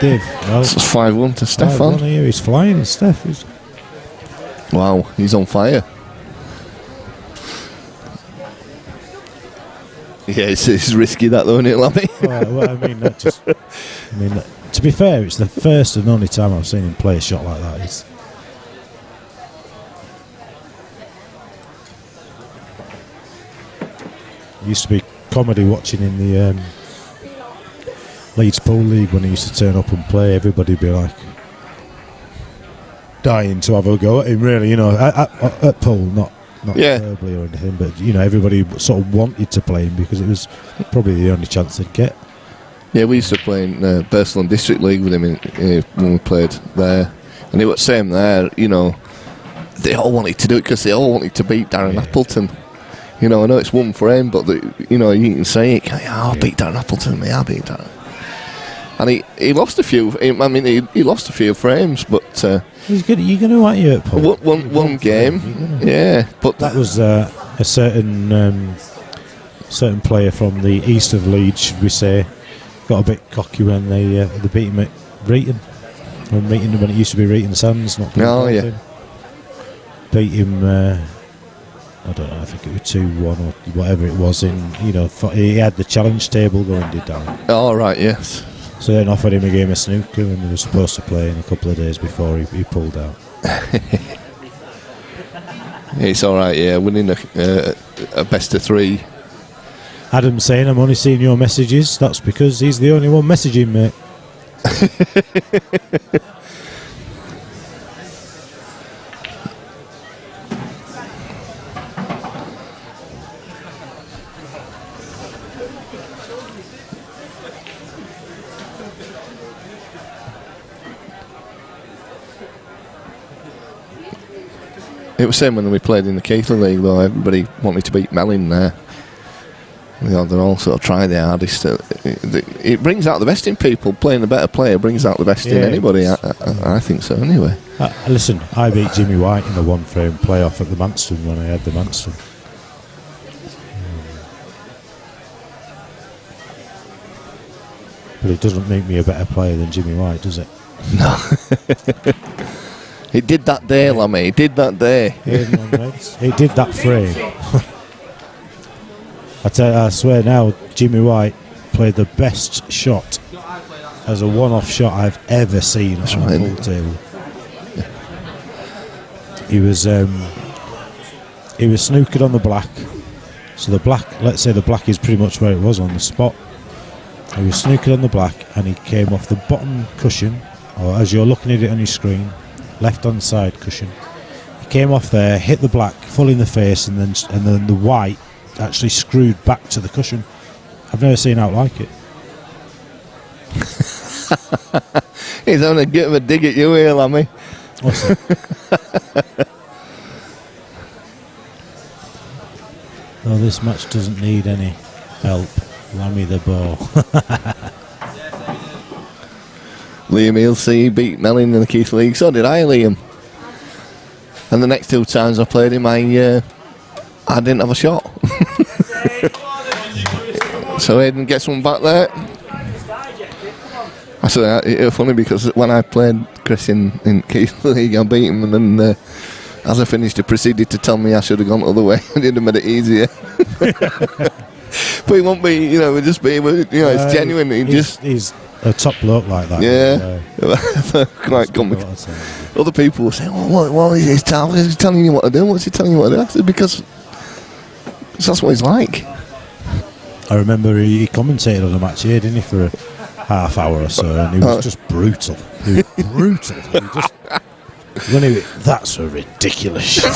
div. Well, it's 5-1 to Stefan. Here, he's flying, Steph. Wow, he's on fire. Yeah, it's risky that though, isn't it, Lammy? Well, to be fair, it's the first and only time I've seen him play a shot like that. It used to be comedy watching in the Leeds Pool League when he used to turn up and play. Everybody'd be like dying to have a go at him, really, at pool, not verbally or anything, but everybody sort of wanted to play him because it was probably the only chance they'd get. Yeah, we used to play in Burslem District League with him when we played there, and it was the same there. They all wanted to do it because they all wanted to beat Darren Appleton. I know it's one for him, but you can say it. I'll beat Darren Appleton. I'll beat Darren. And he lost a few. He lost a few frames, but he's good. You're going to want you at pool. One game, yeah. But that was a certain player from the east of Leeds, should we say, got a bit cocky when they beat him at Reeton. When it used to be Reeton Sands, not yeah. Beat him. I don't know. I think it was 2-1 or whatever it was. He had the challenge table going, did Darren. Oh right, yes. So then offered him a game of snooker, and they were supposed to play in a couple of days before he pulled out. It's all right, yeah. Winning a best of 3. Adam saying, I'm only seeing your messages. That's because he's the only one messaging, mate. It was same when we played in the Keithley League, though. Everybody wanted to beat Mellin there. You know, they're all sort of try their hardest. It brings out the best in people. Playing the better player brings out the best in anybody. I think so, anyway. Listen, I beat Jimmy White in a one-frame playoff at the Manston when I had the Manston. But it doesn't make me a better player than Jimmy White, does it? No. It did that day, Lammy. It did that day. It did that frame. I swear now, Jimmy White played the best shot as a one-off shot I've ever seen on a pool table. He was snookered on the black. So the black, let's say the black is pretty much where it was on the spot. He was snookered on the black, and he came off the bottom cushion, or as you're looking at it on your screen, left-hand side cushion. He came off there, hit the black full in the face, and then the white actually screwed back to the cushion. I've never seen out like it. He's having a bit of a dig at you here, Lammy. What's that? Oh, this match doesn't need any help. Lammy the ball. Liam Healsey beat Mellin in the Keith League. So did I, Liam. And the next 2 times I played him, I didn't have a shot. So Aidan gets one back there. Actually, it was funny because when I played Chris in Keith League, I beat him, and then as I finished, he proceeded to tell me I should have gone the other way. I didn't have made it easier. But he won't be, it'll just be, it's genuine. He's a top bloke like that. Yeah. Quite comical. Other people will say, what is he telling you what to do? What's he telling you what to do? I said, because that's what he's like. I remember he commentated on a match here, didn't he, for a half hour or so, and he was just brutal. He was brutal. That's a ridiculous shot.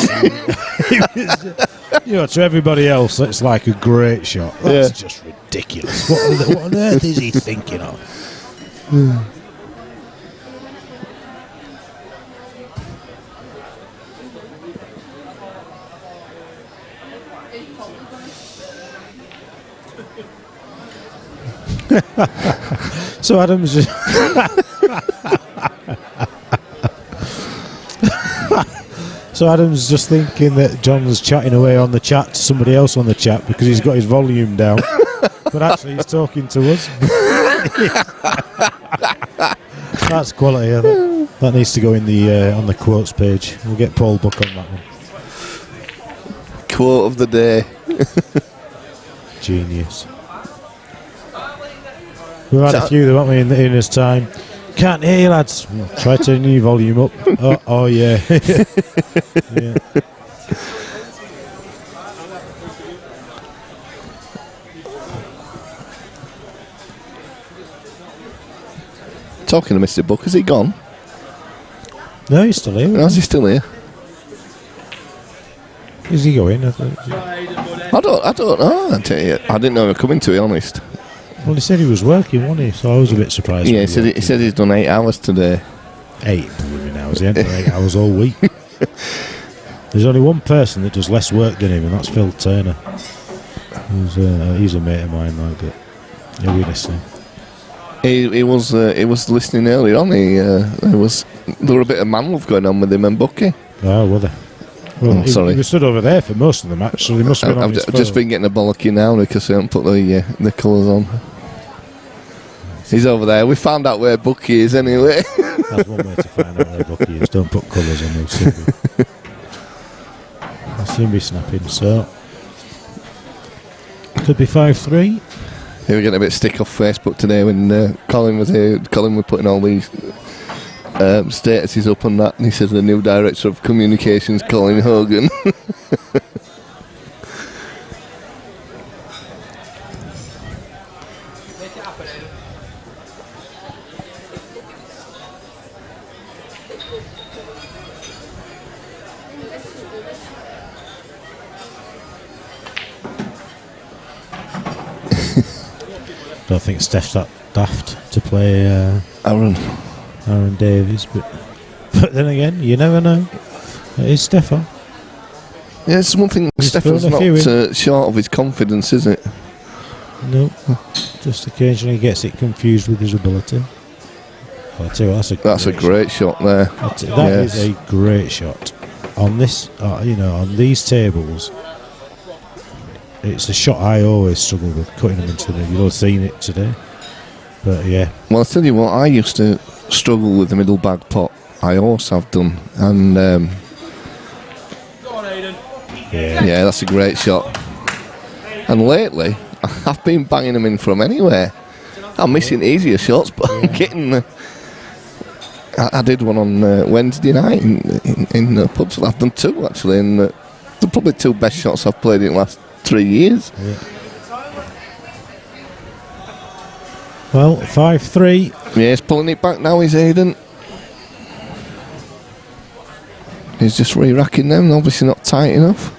To everybody else, it's like a great shot. That's just ridiculous. What on earth is he thinking of? So Adam's just Adam's just thinking that John's chatting away on the chat to somebody else on the chat because he's got his volume down, but actually he's talking to us. That's quality. I think that needs to go in the on the quotes page. We'll get Paul Buck on that one. Quote of the day. Genius. We've had a few, though, haven't we, in his time. Can't hear you, lads. Try turning your volume up. Oh yeah. Yeah. Talking to Mr. Buck, has he gone? No, he's still here. Is he still here? Is he going? I don't know. I tell you, I didn't know he was coming, to be honest. Well, he said he was working, wasn't he? So I was a bit surprised. Yeah, he said he's done 8 hours today. 8 blooming hours. He hadn't done 8 hours all week. There's only one person that does less work than him, and that's Phil Turner. He's a mate of mine, like, but he'll be listening. He was listening earlier on. There were a bit of man love going on with him and Bucky. Oh, were they? Well, sorry. He was stood over there for most of the match, so he must have been on his phone. I've just been getting a bollocky now because they haven't put the colours on. He's over there. We found out where Bucky is anyway. That's one way to find out where Bucky is. Don't put colours on those. I'll soon be snapping, so could be 5-3. He was getting a bit stick off Facebook today when Colin was here. Colin was putting all these statuses up on that, and he says the new director of communications, Colin Hogan. Don't think Steph's that daft to play Aaron Davies, but then again, you never know. It is Stefan. Yeah, it's one thing. He's Stefan's thrown a not few short of his confidence, is it? No, just occasionally gets it confused with his ability. I'll tell you what, That's a great shot there. That is a great shot. On this, on these tables, it's a shot I always struggle with, cutting them into the middle. You've all seen it today. But yeah. Well, I'll tell you what, I used to struggle with the middle bag pot. I always have done. And yeah, that's a great shot. And lately, I've been banging them in from anywhere. I'm missing easier shots, but I'm getting... I did one on Wednesday night in the pubs. I've done two, actually, and they're probably two best shots I've played in the last 3 years. Yeah. Well, 5-3. Yeah, he's pulling it back now, is Aidan. He's just re-racking them, obviously not tight enough.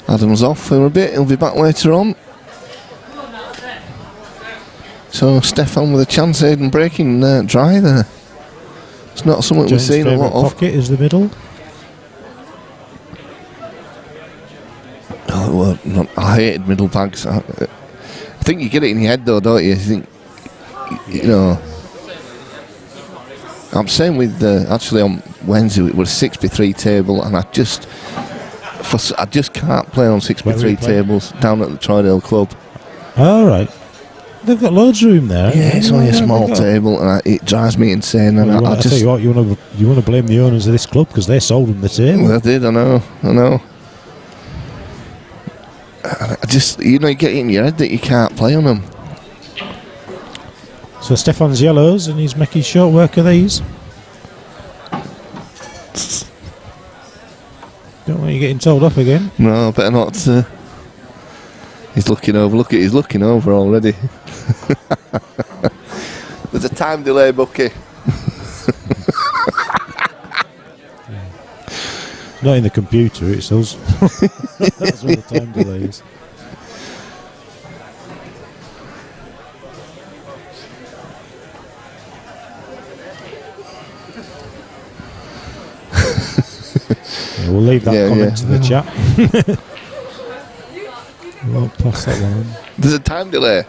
Adam's off for a bit, he'll be back later on. So Stefan with a chance, Aidan breaking dry there. It's not something we've seen a lot of. Pocket is the middle. Oh, well, I hated middle bags. I think you get it in your head though, don't you? You think, I'm saying with actually on Wednesday it was a 6x3 table, and I just can't play on 6x3 tables down at the Troydale Club. All right. They've got loads of room there. Yeah, it's only a small table, and it drives me insane. And Well, I tell you what, you want to blame the owners of this club because they sold them the table. Well, I did. I know. I just, you get it in your head that you can't play on them. So Stefan's yellows, and he's making short work of these. Don't want you getting told off again. No, better not. He's looking over. Look at, he's looking over already. There's a time delay, Bucky. Not in the computer, it's us. That's where the time delay is. Yeah, we'll leave that comment to the chat. We won't pass that one on. There's a time delay.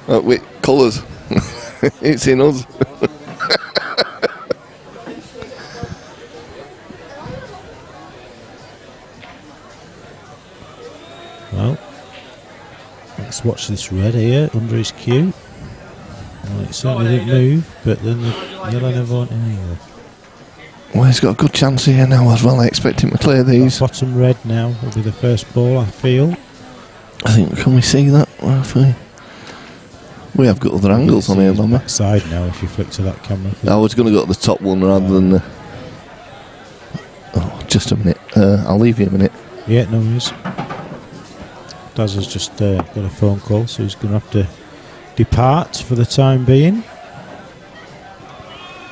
With colours. It's in us. Well, let's watch this red here under his cue. Well, it certainly didn't move, but then the yellow never went in either. Well, he's got a good chance here now as well. I expect him to clear these. That bottom red now will be the first ball, I feel. I think, can we see that? We have got other angles on here, haven't we? Backside now, if you flick to that camera. I was going to go to the top one rather than the... Oh, just a minute. I'll leave you a minute. Yeah, no worries. Daz has just got a phone call, so he's going to have to depart for the time being.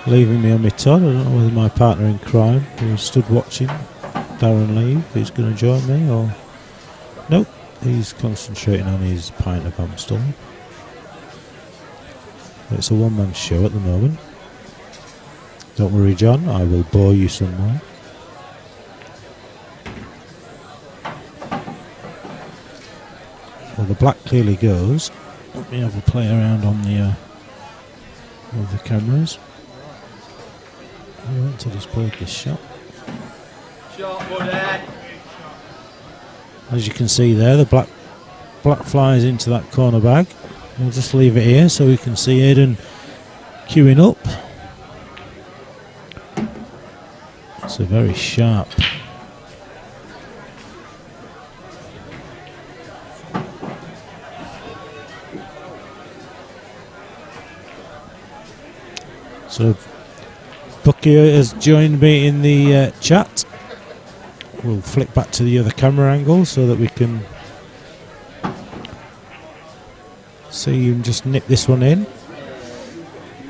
Leaving me on my Todd. I don't know whether my partner in crime, who stood watching Darren leave, is going to join me, or... Nope, he's concentrating on his pint of Amstel. It's a one-man show at the moment. Don't worry, John, I will bore you some more. Well, the black clearly goes. Let me have a play around on the with the cameras. I want to display this shot. As you can see there, the black flies into that corner bag. We'll just leave it here so we can see Aidan queuing up. It's a very sharp. So Bucky has joined me in the chat. We'll flick back to the other camera angle so that we can see him just nip this one in.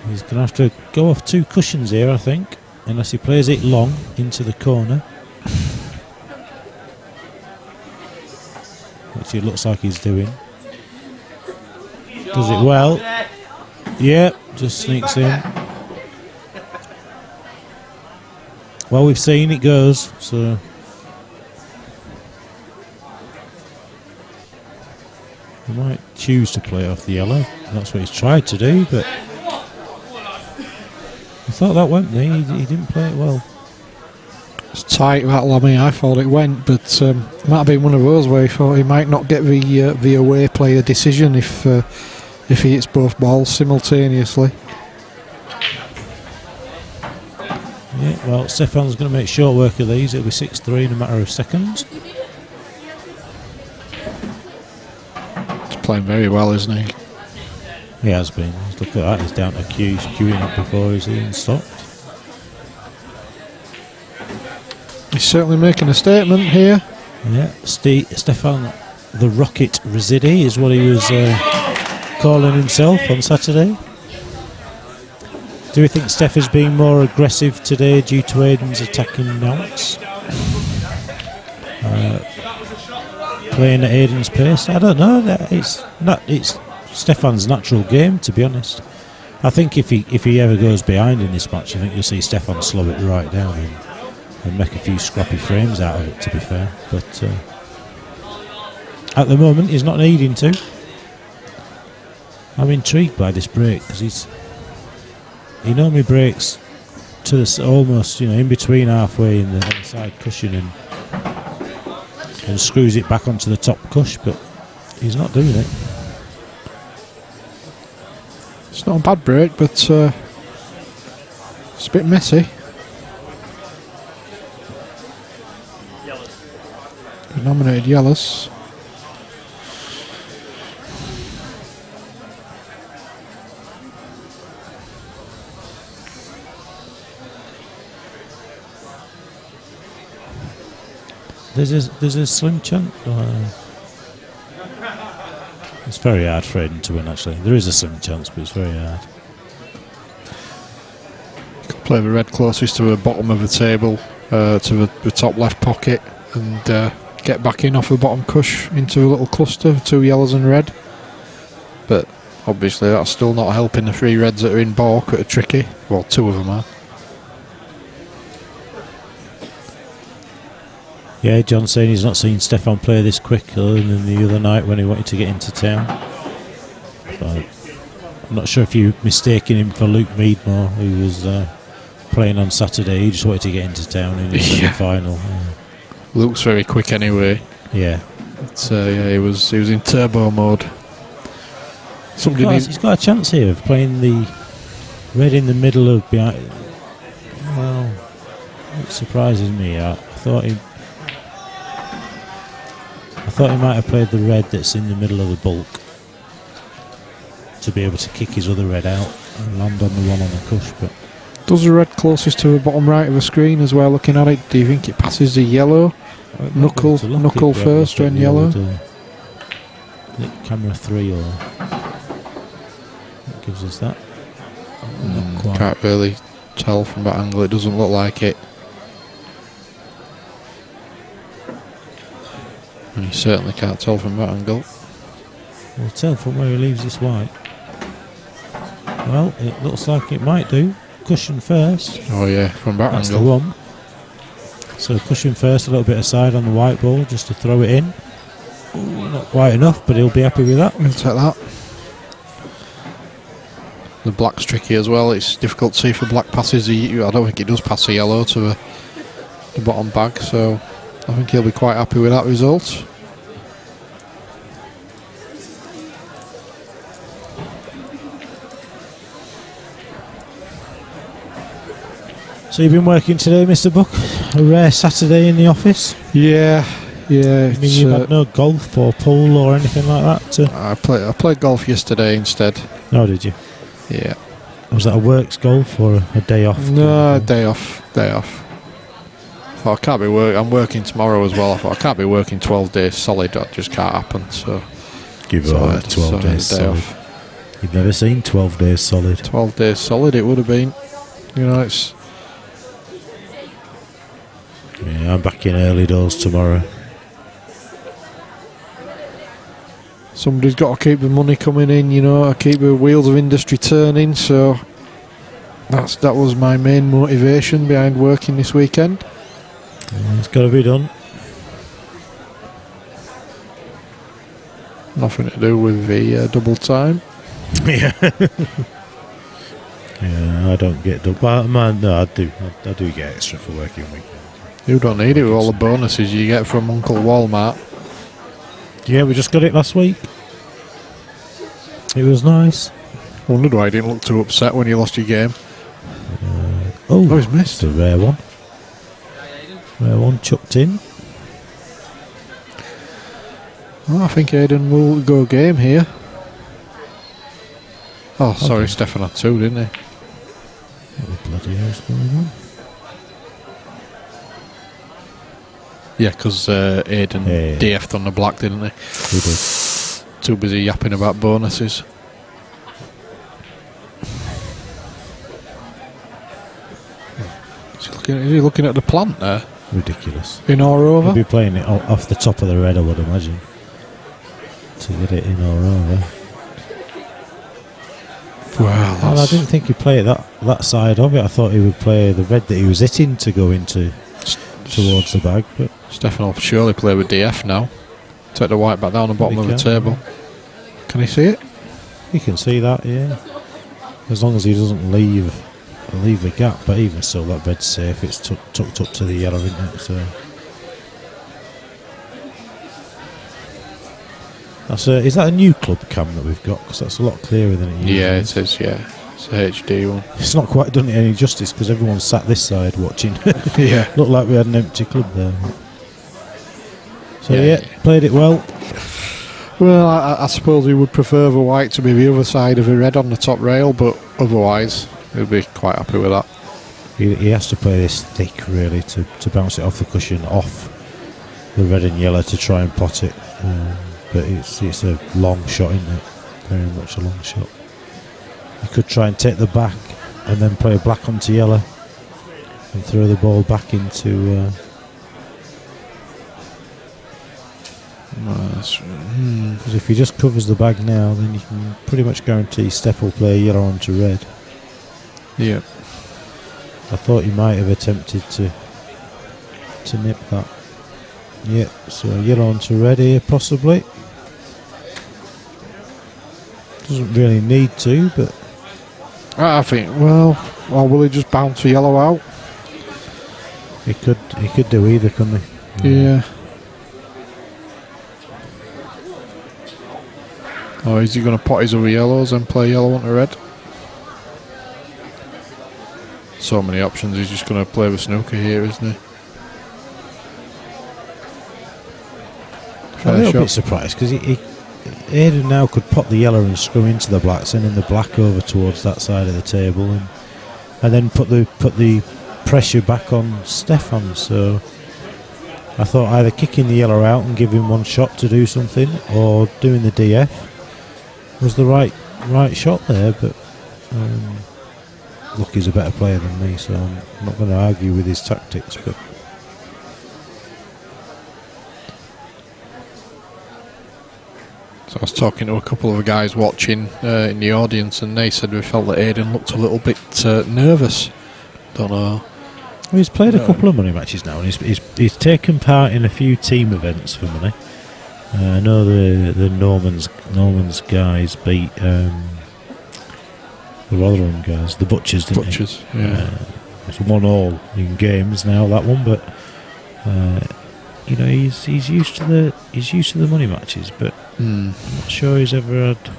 He's going to have to go off two cushions here, I think, unless he plays it long into the corner. which it looks like he's doing. Does it well. Yeah, just sneaks in. Well, we've seen it goes, so... He might choose to play off the yellow. That's what he's tried to do, but... I thought that went there. He didn't play it well. It's tight, that Lammy. I thought it went, but it might have been one of those where he thought he might not get the away player decision if he hits both balls simultaneously. Yeah, well, Stefan's going to make short work of these. It'll be 6-3 in a matter of seconds. He's playing very well, isn't he? He has been. Look at that. He's down to Hughes, queuing up before he's even stopped. He's certainly making a statement here. Yeah, Stefan the Rocket Risidi is what he was calling himself on Saturday. Do we think Steph is being more aggressive today due to Aidan's attacking mounts? Playing at Aidan's pace? I don't know. It's Stefan's natural game, to be honest. I think if he ever goes behind in this match, I think you'll see Stefan slow it right down and make a few scrappy frames out of it, to be fair. But at the moment, he's not needing to. I'm intrigued by this break because he normally breaks to this almost, in between halfway in the side cushion and screws it back onto the top cush, but he's not doing it. It's not a bad break, but it's a bit messy. He nominated yellows. There's a slim chance. It's very hard for Aidan to win, actually. There is a slim chance, but it's very hard. Play the red closest to the bottom of the table, to the top left pocket, and get back in off the bottom cush into a little cluster, 2 yellows and red. But obviously that's still not helping the 3 reds that are in balk that are tricky. Well, 2 of them are. Yeah, John's saying he's not seen Stefan play this quick other than the other night when he wanted to get into town. But I'm not sure if you're mistaking him for Luke Meadmore, who was playing on Saturday. He just wanted to get into town in the semi-final. Luke's very quick anyway. Yeah. But, he was in turbo mode. He's got a chance here of playing the red in the middle of behind. Well, it surprises me. I thought he might have played the red that's in the middle of the bulk to be able to kick his other red out and land on the one on the cush. But does the red closest to the bottom right of the screen as well, looking at it, do you think it passes the yellow? Knuckle first, then yellow? Camera 3 or what gives us that? Not quite. Can't really tell from that angle, it doesn't look like it. And you certainly can't tell from that angle. We'll tell from where he leaves this white. Well, it looks like it might do. Cushion first. Oh yeah, from that That's angle. The one. So cushion first, a little bit aside on the white ball just to throw it in. Ooh, not quite enough, but he'll be happy with that. We'll take that. The black's tricky as well. It's difficult to see if the black passes the... I don't think it does pass the yellow to the bottom bag, so I think he'll be quite happy with that result. So you've been working today, Mr. Buck? A rare Saturday in the office? Yeah. I mean, you've had no golf or pool or anything like that? I played golf yesterday instead. Oh, did you? Yeah. Was that a works golf or a day off? No, day off. I thought I can't be I'm working tomorrow as well. I thought I can't be working 12 days solid. That just can't happen. So give it 12 days solid. Off. You've never seen 12 days solid. 12 days solid. It would have been. It's. Yeah, I'm back in early doors tomorrow. Somebody's got to keep the money coming in, you know, keep the wheels of industry turning. So that was my main motivation behind working this weekend. It's got to be done. Nothing to do with the double time. Yeah. Yeah, I don't get double. Well, man, no, I do get extra for working weekends. You don't need it with all the bonuses you get from Uncle Walmart. Yeah, we just got it last week. It was nice. Wondered why you didn't look too upset when you lost your game. Oh, he's missed. It's a rare one. Rare one chucked in. Oh, I think Aidan will go game here. Oh, sorry, Stefan had 2, didn't he? What the bloody hell's going on? Yeah, because Aidan DF'd on the black, didn't he? He did. Too busy yapping about bonuses. Is he looking at the plant there? Ridiculous. In or over? He'll be playing it off the top of the red, I would imagine, to get it in or over. Well, I didn't think he'd play it that side of it. I thought he would play the red that he was hitting to go into towards the bag. But Stefan will surely play with DF now. Take the white back down the bottom of the table. Can he see it? He can see that, yeah. As long as he doesn't leave the gap, but even still, that red's safe. It's tucked up to the yellow, isn't it? So that's is that a new club cam that we've got? Because that's a lot clearer than it usually is. Yeah, it is. Yeah, it's a HD one. It's not quite done it any justice because everyone sat this side watching. Yeah, looked like we had an empty club there. So yeah, played it well. Well, I suppose we would prefer the white to be the other side of the red on the top rail, but otherwise he'll be quite happy with that. He has to play this thick, really, to bounce it off the cushion, off the red and yellow to try and pot it. But it's a long shot, isn't it? Very much a long shot. You could try and take the back and then play black onto yellow and throw the ball back into... Because if he just covers the bag now, then you can pretty much guarantee Steph will play yellow onto red. Yeah. I thought he might have attempted to nip that. Yeah, so yellow onto red here, possibly. Doesn't really need to, but... I think, or will he just bounce the yellow out? He could do either, couldn't he? Yeah. Or is he going to pot his other yellows and play yellow onto red? So many options, he's just going to play with snooker here, isn't he? I'm a little bit surprised because Aidan now could pot the yellow and screw into the black, sending the black over towards that side of the table, and then put the pressure back on Stefan. So I thought either kicking the yellow out and giving one shot to do something, or doing the DF was the right shot there. But Lucky's a better player than me, so I'm not going to argue with his tactics. But so I was talking to a couple of guys watching in the audience, and they said we felt that Aidan looked a little bit nervous. Don't know. Well, he's played a couple of money matches now, and he's taken part in a few team events for money. I know the Normans guys beat the Rotherham guys, the Butchers, didn't they? Yeah. It's 1-1 in games now, that one, but he's used to the money matches, but I'm not sure he's ever had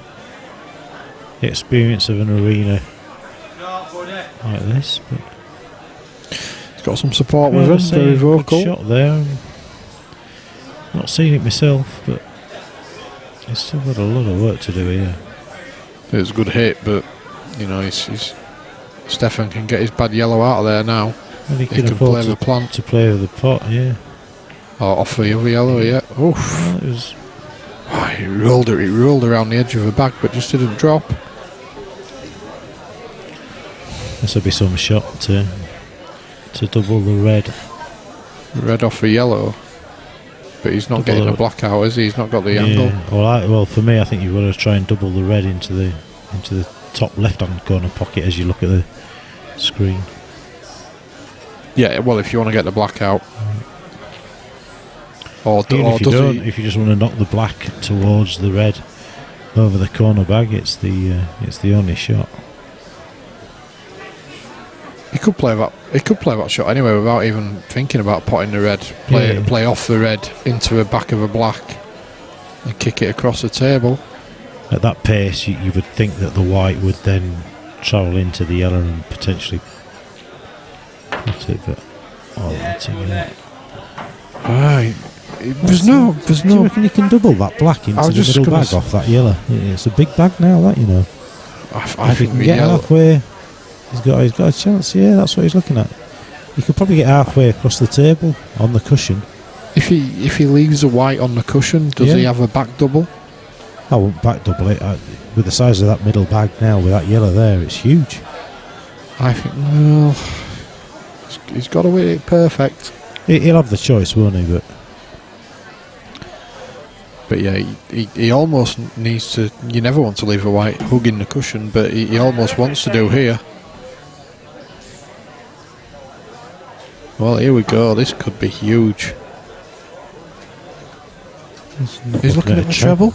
the experience of an arena like this. But he's got some support with him, very vocal. Good shot there. Not seen it myself, but he's still got a lot of work to do here. It was a good hit, but he's Stefan can get his bad yellow out of there now. Well, he can afford play the plant to play with the pot, yeah. Or off the other yellow, yeah. Oof. Well, it was. He rolled around the edge of the bag, but just didn't drop. This will be some shot to double the red. Red off the yellow. But he's not Double getting the- a blackout, is he? He's not got the angle. Well, for me, I think you've got to try and double the red into the top left-hand corner pocket as you look at the screen. Yeah, well, if you want to get the blackout. Even if you does don't, he? if you just want to knock the black towards the red over the corner bag, it's the only shot. He could play that. He could play that shot anyway without even thinking about potting the red. Play off the red into the back of a black and kick it across the table. At that pace, you would think that the white would then travel into the yellow and potentially put it, but There's no. Do you reckon you can double that black into the middle bag off that yellow? It's a big bag now, that, you know. I If he think can the get yellow. halfway, he's got a chance. Yeah, that's what he's looking at. He could probably get halfway across the table on the cushion. If he leaves a white on the cushion, does he have a back double? I won't back double it. With the size of that middle bag now, with that yellow there, it's huge. I think. Well, he's got to hit it perfect. He'll have the choice, won't he? But yeah, he almost needs to. You never want to leave a white hugging the cushion, but he almost wants to do here. Well, here we go. This could be huge. He's looking at the treble.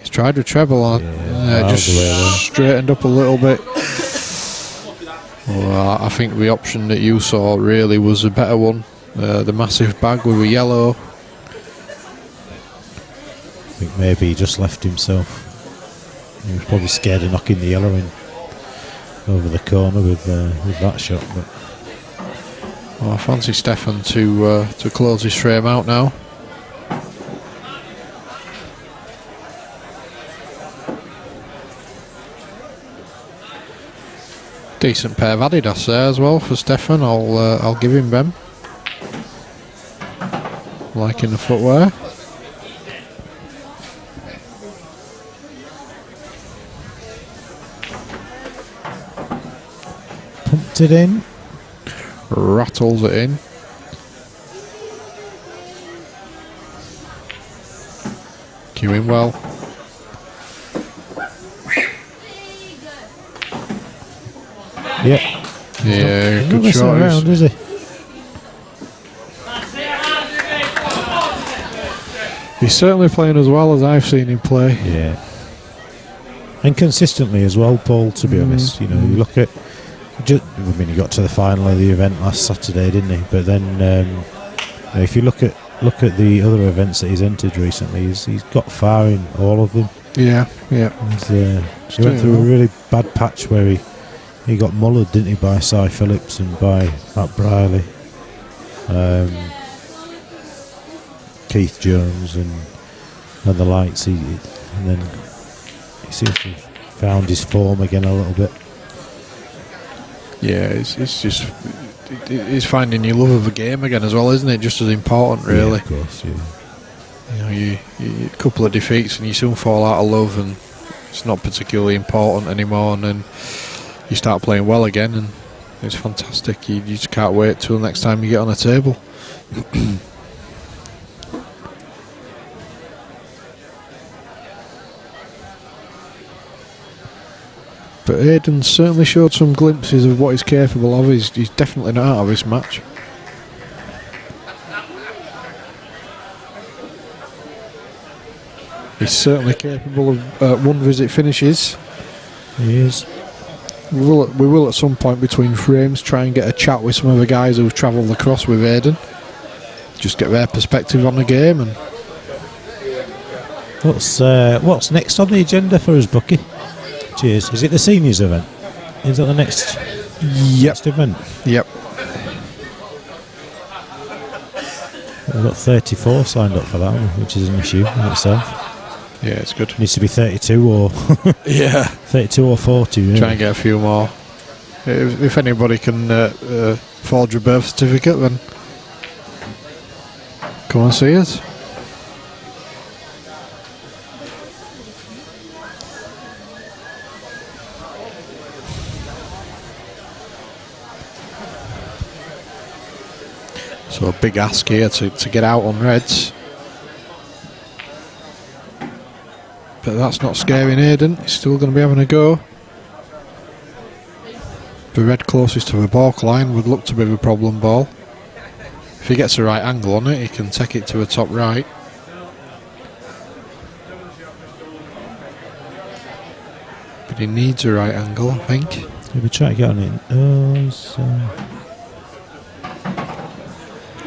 He's tried to treble on. Just straightened up a little bit. Well, I think the option that you saw really was a better one. The massive bag with a yellow. I think maybe he just left himself. He was probably scared of knocking the yellow in over the corner with that shot. But I fancy Stefan to close his frame out now. Decent pair of Adidas there as well for Stefan. I'll give him them. Liking the footwear. pumped it in. Rattles it in. Queuing well. Yeah. Yeah, Not good messing shot. around, is he? He's certainly playing as well as I've seen him play. Yeah. And consistently as well, Paul, to be honest. You know, you look at... he got to the final of the event last Saturday, didn't he? But then, if you look at the other events that he's entered recently, he's got far in all of them. Yeah. He went through a really bad patch where he got mullered, didn't he, by Cy Phillips and by Matt Briley, Keith Jones and the lights. And then he seems to have found his form again a little bit. Yeah, it's just it's finding your love of the game again as well, isn't it? Just as important, really. Yeah, of course, yeah. You know, you a couple of defeats and you soon fall out of love, and it's not particularly important anymore. And then you start playing well again, and it's fantastic. You just can't wait till the next time you get on a table. But Aidan certainly showed some glimpses of what he's capable of. He's definitely not out of this match. He's certainly capable of one visit finishes. He is. We will at some point between frames try and get a chat with some of the guys who've travelled across with Aidan. Just get their perspective on the game. And what's next on the agenda for us, Bucky? Cheers. Is it the seniors event? Is that the next event? Yep. We've got 34 signed up for that one, which is an issue in itself. Yeah, it's good. Needs to be 32 or 32 or 40. Yeah. Try and get a few more. If anybody can forge a birth certificate, then come and see us. So a big ask here to get out on reds. But that's not scaring Aidan. He's still going to be having a go. The red closest to the balk line would look to be the problem ball. If he gets the right angle on it, he can take it to a top right. But he needs a right angle, I think. He'll be trying to get on it.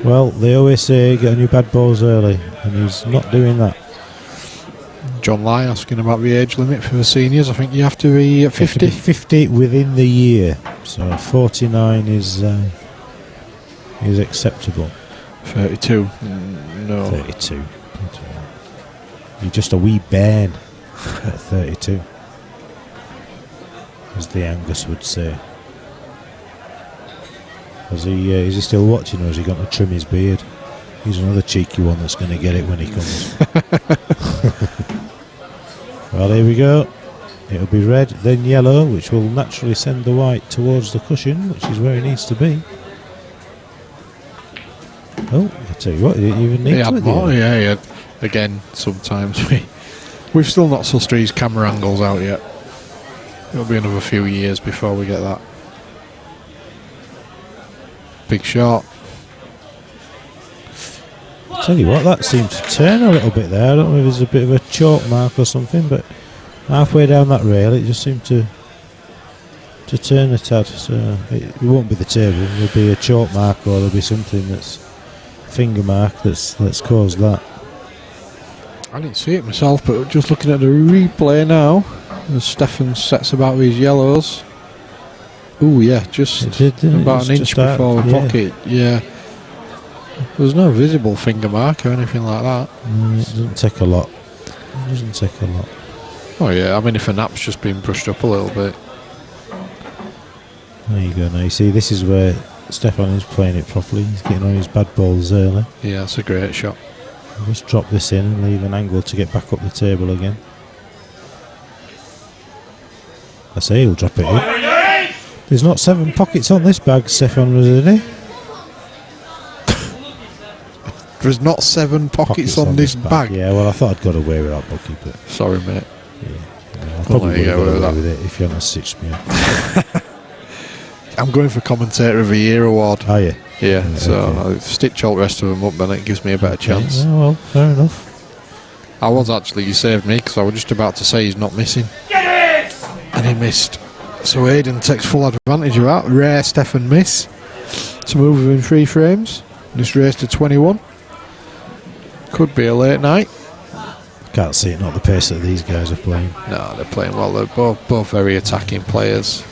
Well, they always say get on your bad balls early, and he's not doing that. John Lai asking about the age limit for the seniors. I think you have to be at 50. 50 within the year. So 49 is acceptable. 32. No. 32. You're just a wee bairn at 32, as the Angus would say. Is he still watching, or has he got to trim his beard? He's another cheeky one that's going to get it when he comes. Well, here we go. It'll be red, then yellow, which will naturally send the white towards the cushion, which is where it needs to be. Oh, I tell you what, you didn't even need to. More, yeah. Again, sometimes we've still not sussed these camera angles out yet. It'll be another few years before we get that. Big shot. Tell you what, that seemed to turn a little bit there. I don't know if there's a bit of a chalk mark or something, but halfway down that rail it just seemed to turn a tad. So it won't be the table, there'll be a chalk mark, or there'll be something that's finger mark that's caused that. I didn't see it myself, but just looking at the replay now, as Stefan sets about these yellows. Oh yeah, just about an inch before the pocket. Yeah. There's no visible finger mark or anything like that. It doesn't take a lot. Oh yeah, I mean if a nap's just been brushed up a little bit. There you go. Now you see, this is where Stefan is playing it properly. He's getting on his bad balls early. Yeah, that's a great shot. I'll just drop this in and leave an angle to get back up the table again. I say he'll drop it in. There's not 7 pockets on this bag, Stefan Risidi. There's not 7 pockets on this bag. Yeah, well, I thought I'd got away with that, Bucky, but sorry, mate. Yeah, I probably would have got away with it if you hadn't stitched me up. I'm going for Commentator of the Year award. Are you? Yeah, so I'll stitch all the rest of them up, then it gives me a better chance. Yeah, well, fair enough. I was actually, you saved me, because I was just about to say he's not missing. Get it! And he missed. So Aidan takes full advantage of that. Rare Stefan miss to move within 3 frames. This race to 21. Could be a late night. Can't see it, not the pace that these guys are playing. No, they're playing well. They're both very attacking players.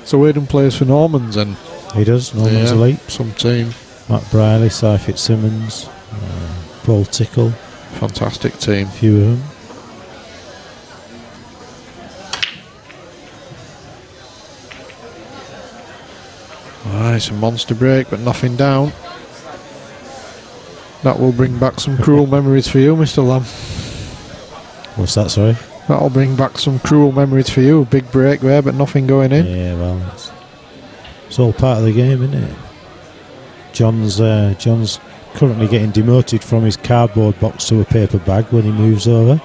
So Aidan plays for Normans, and he does. Normans Elite. Some team. Matt Briley, Cy Fitzsimmons, Paul Tickle. Fantastic team. A few of them. It's a monster break, but nothing down. That will bring back some cruel memories for you, Mr. Lamb. What's that, sorry? That'll bring back some cruel memories for you. Big break there, but nothing going in. Yeah, well, it's all part of the game, isn't it? John's currently getting demoted from his cardboard box to a paper bag when he moves over.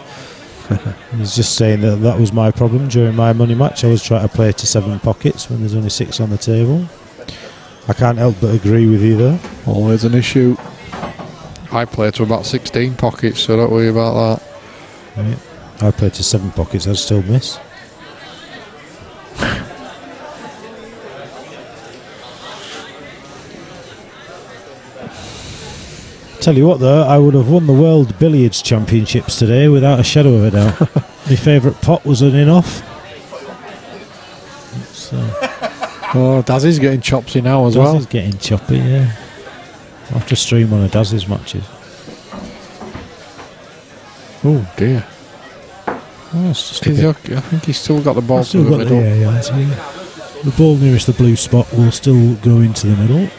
He's just saying that was my problem during my money match. I was trying to play to 7 pockets when there's only 6 on the table. I can't help but agree with you there. Always an issue. I play to about 16 pockets, so don't worry about that. Right. I play to 7 pockets, I'd still miss. Tell you what though, I would have won the World Billiards Championships today without a shadow of a doubt. My favourite pot was an in-off. Dazzy's getting choppy now as well. Dazzy's getting choppy, yeah. I'll have to stream one of Dazzy's matches. Oh dear. I think he's still got the ball to the middle. The ball nearest the blue spot will still go into the middle.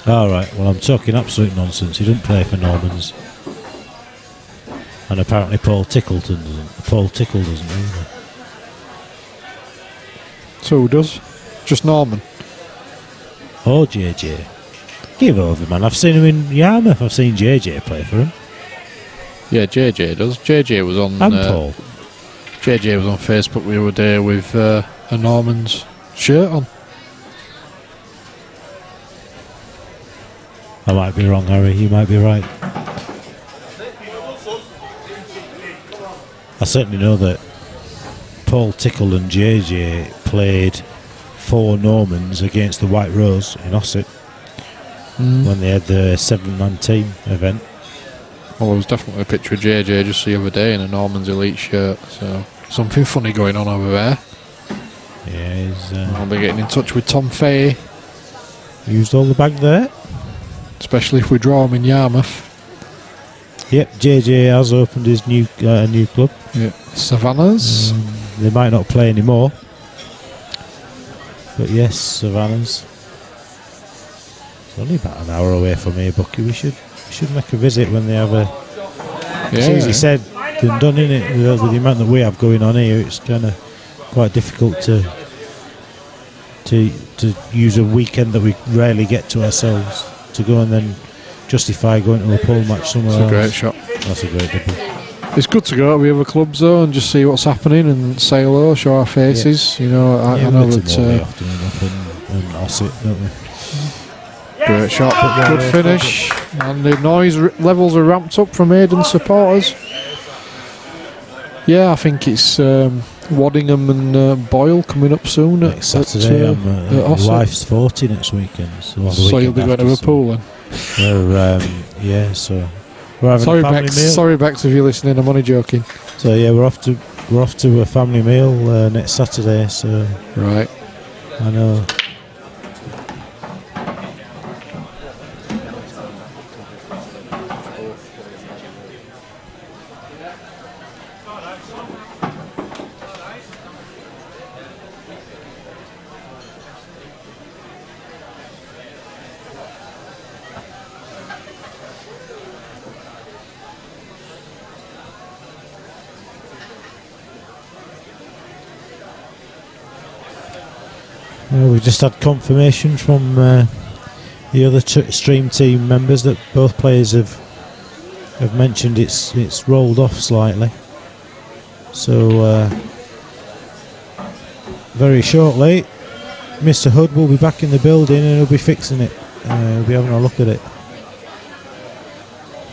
All right. Well, I'm talking absolute nonsense. He doesn't play for Normans, and apparently Paul Tickle doesn't either. So who does? Just Norman. Oh, JJ. Give over, man. I've seen him in Yarmouth. I've seen JJ play for him. Yeah, JJ does. JJ was on. And Paul. JJ was on Facebook the other day with a Norman's shirt on. I might be wrong, Harry. You might be right. I certainly know that Paul Tickle and JJ played 4 Normans against the White Rose in Ossett when they had the 7-man team event. Well, there was definitely a picture of JJ just the other day in a Norman's Elite shirt, so something funny going on over there. Yeah, he's I'll be getting in touch with Tom Fahey, used all the bag there. especially if we draw him in Yarmouth. Yep, JJ has opened his new club. Yeah, Savannahs. They might not play anymore, but yes, Savannahs. It's only about an hour away from here, Bucky. We should make a visit when they have a. It's easy said than done, isn't it? With the amount that we have going on here, it's kind of quite difficult to use a weekend that we rarely get to ourselves to go and then justify going to a pool match somewhere It's a great else. shot. That's a great double. It's good to go to the other clubs though and just see what's happening and say hello, show our faces. You know, I know we that. more afternoon up and Ossett, don't we? Great shot, good finish, and the noise levels are ramped up from Aidan supporters. Yeah, I think it's Waddingham and Boyle coming up soon. Next Saturday, at my Ossett. wife's 40 next weekend. So, the So you'll be weekend going to a after, pool then? Yeah, so we're having Sorry, a family Bex. meal. Sorry, Bex, if you're listening. I'm only joking. So yeah, we're off to a family meal next Saturday. So Right. I know. We've just had confirmation from the other stream team members that both players have mentioned it's rolled off slightly. So very shortly, Mr. Hood will be back in the building and he'll be fixing it. He'll be having a look at it.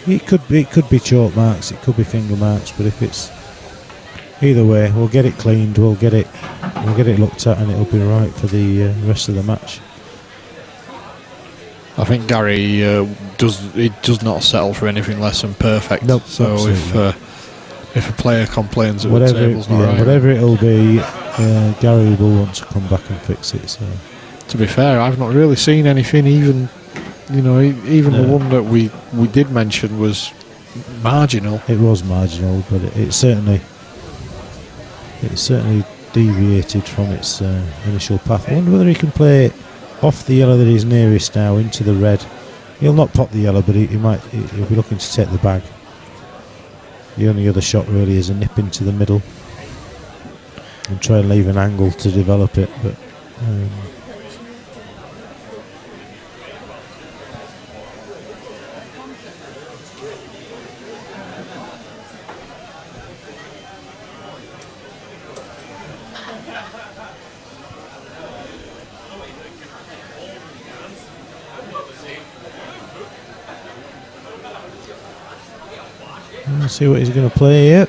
It could be chalk marks, it could be finger marks, but if it's either way, we'll get it cleaned, we'll get it looked at, and it'll be right for the rest of the match. I think Gary does not settle for anything less than perfect. Nope, so if a player complains that the table's not right, whatever it'll be, Gary will want to come back and fix it. So to be fair, I've not really seen anything. Even the one that we did mention was marginal. it was marginal, but it certainly deviated from its initial path. I wonder whether he can play off the yellow that he's nearest now into the red. He'll not pop the yellow, but he'll be looking to take the bag. The only other shot really is a nip into the middle and try and leave an angle to develop it, but let's see what he's going to play here.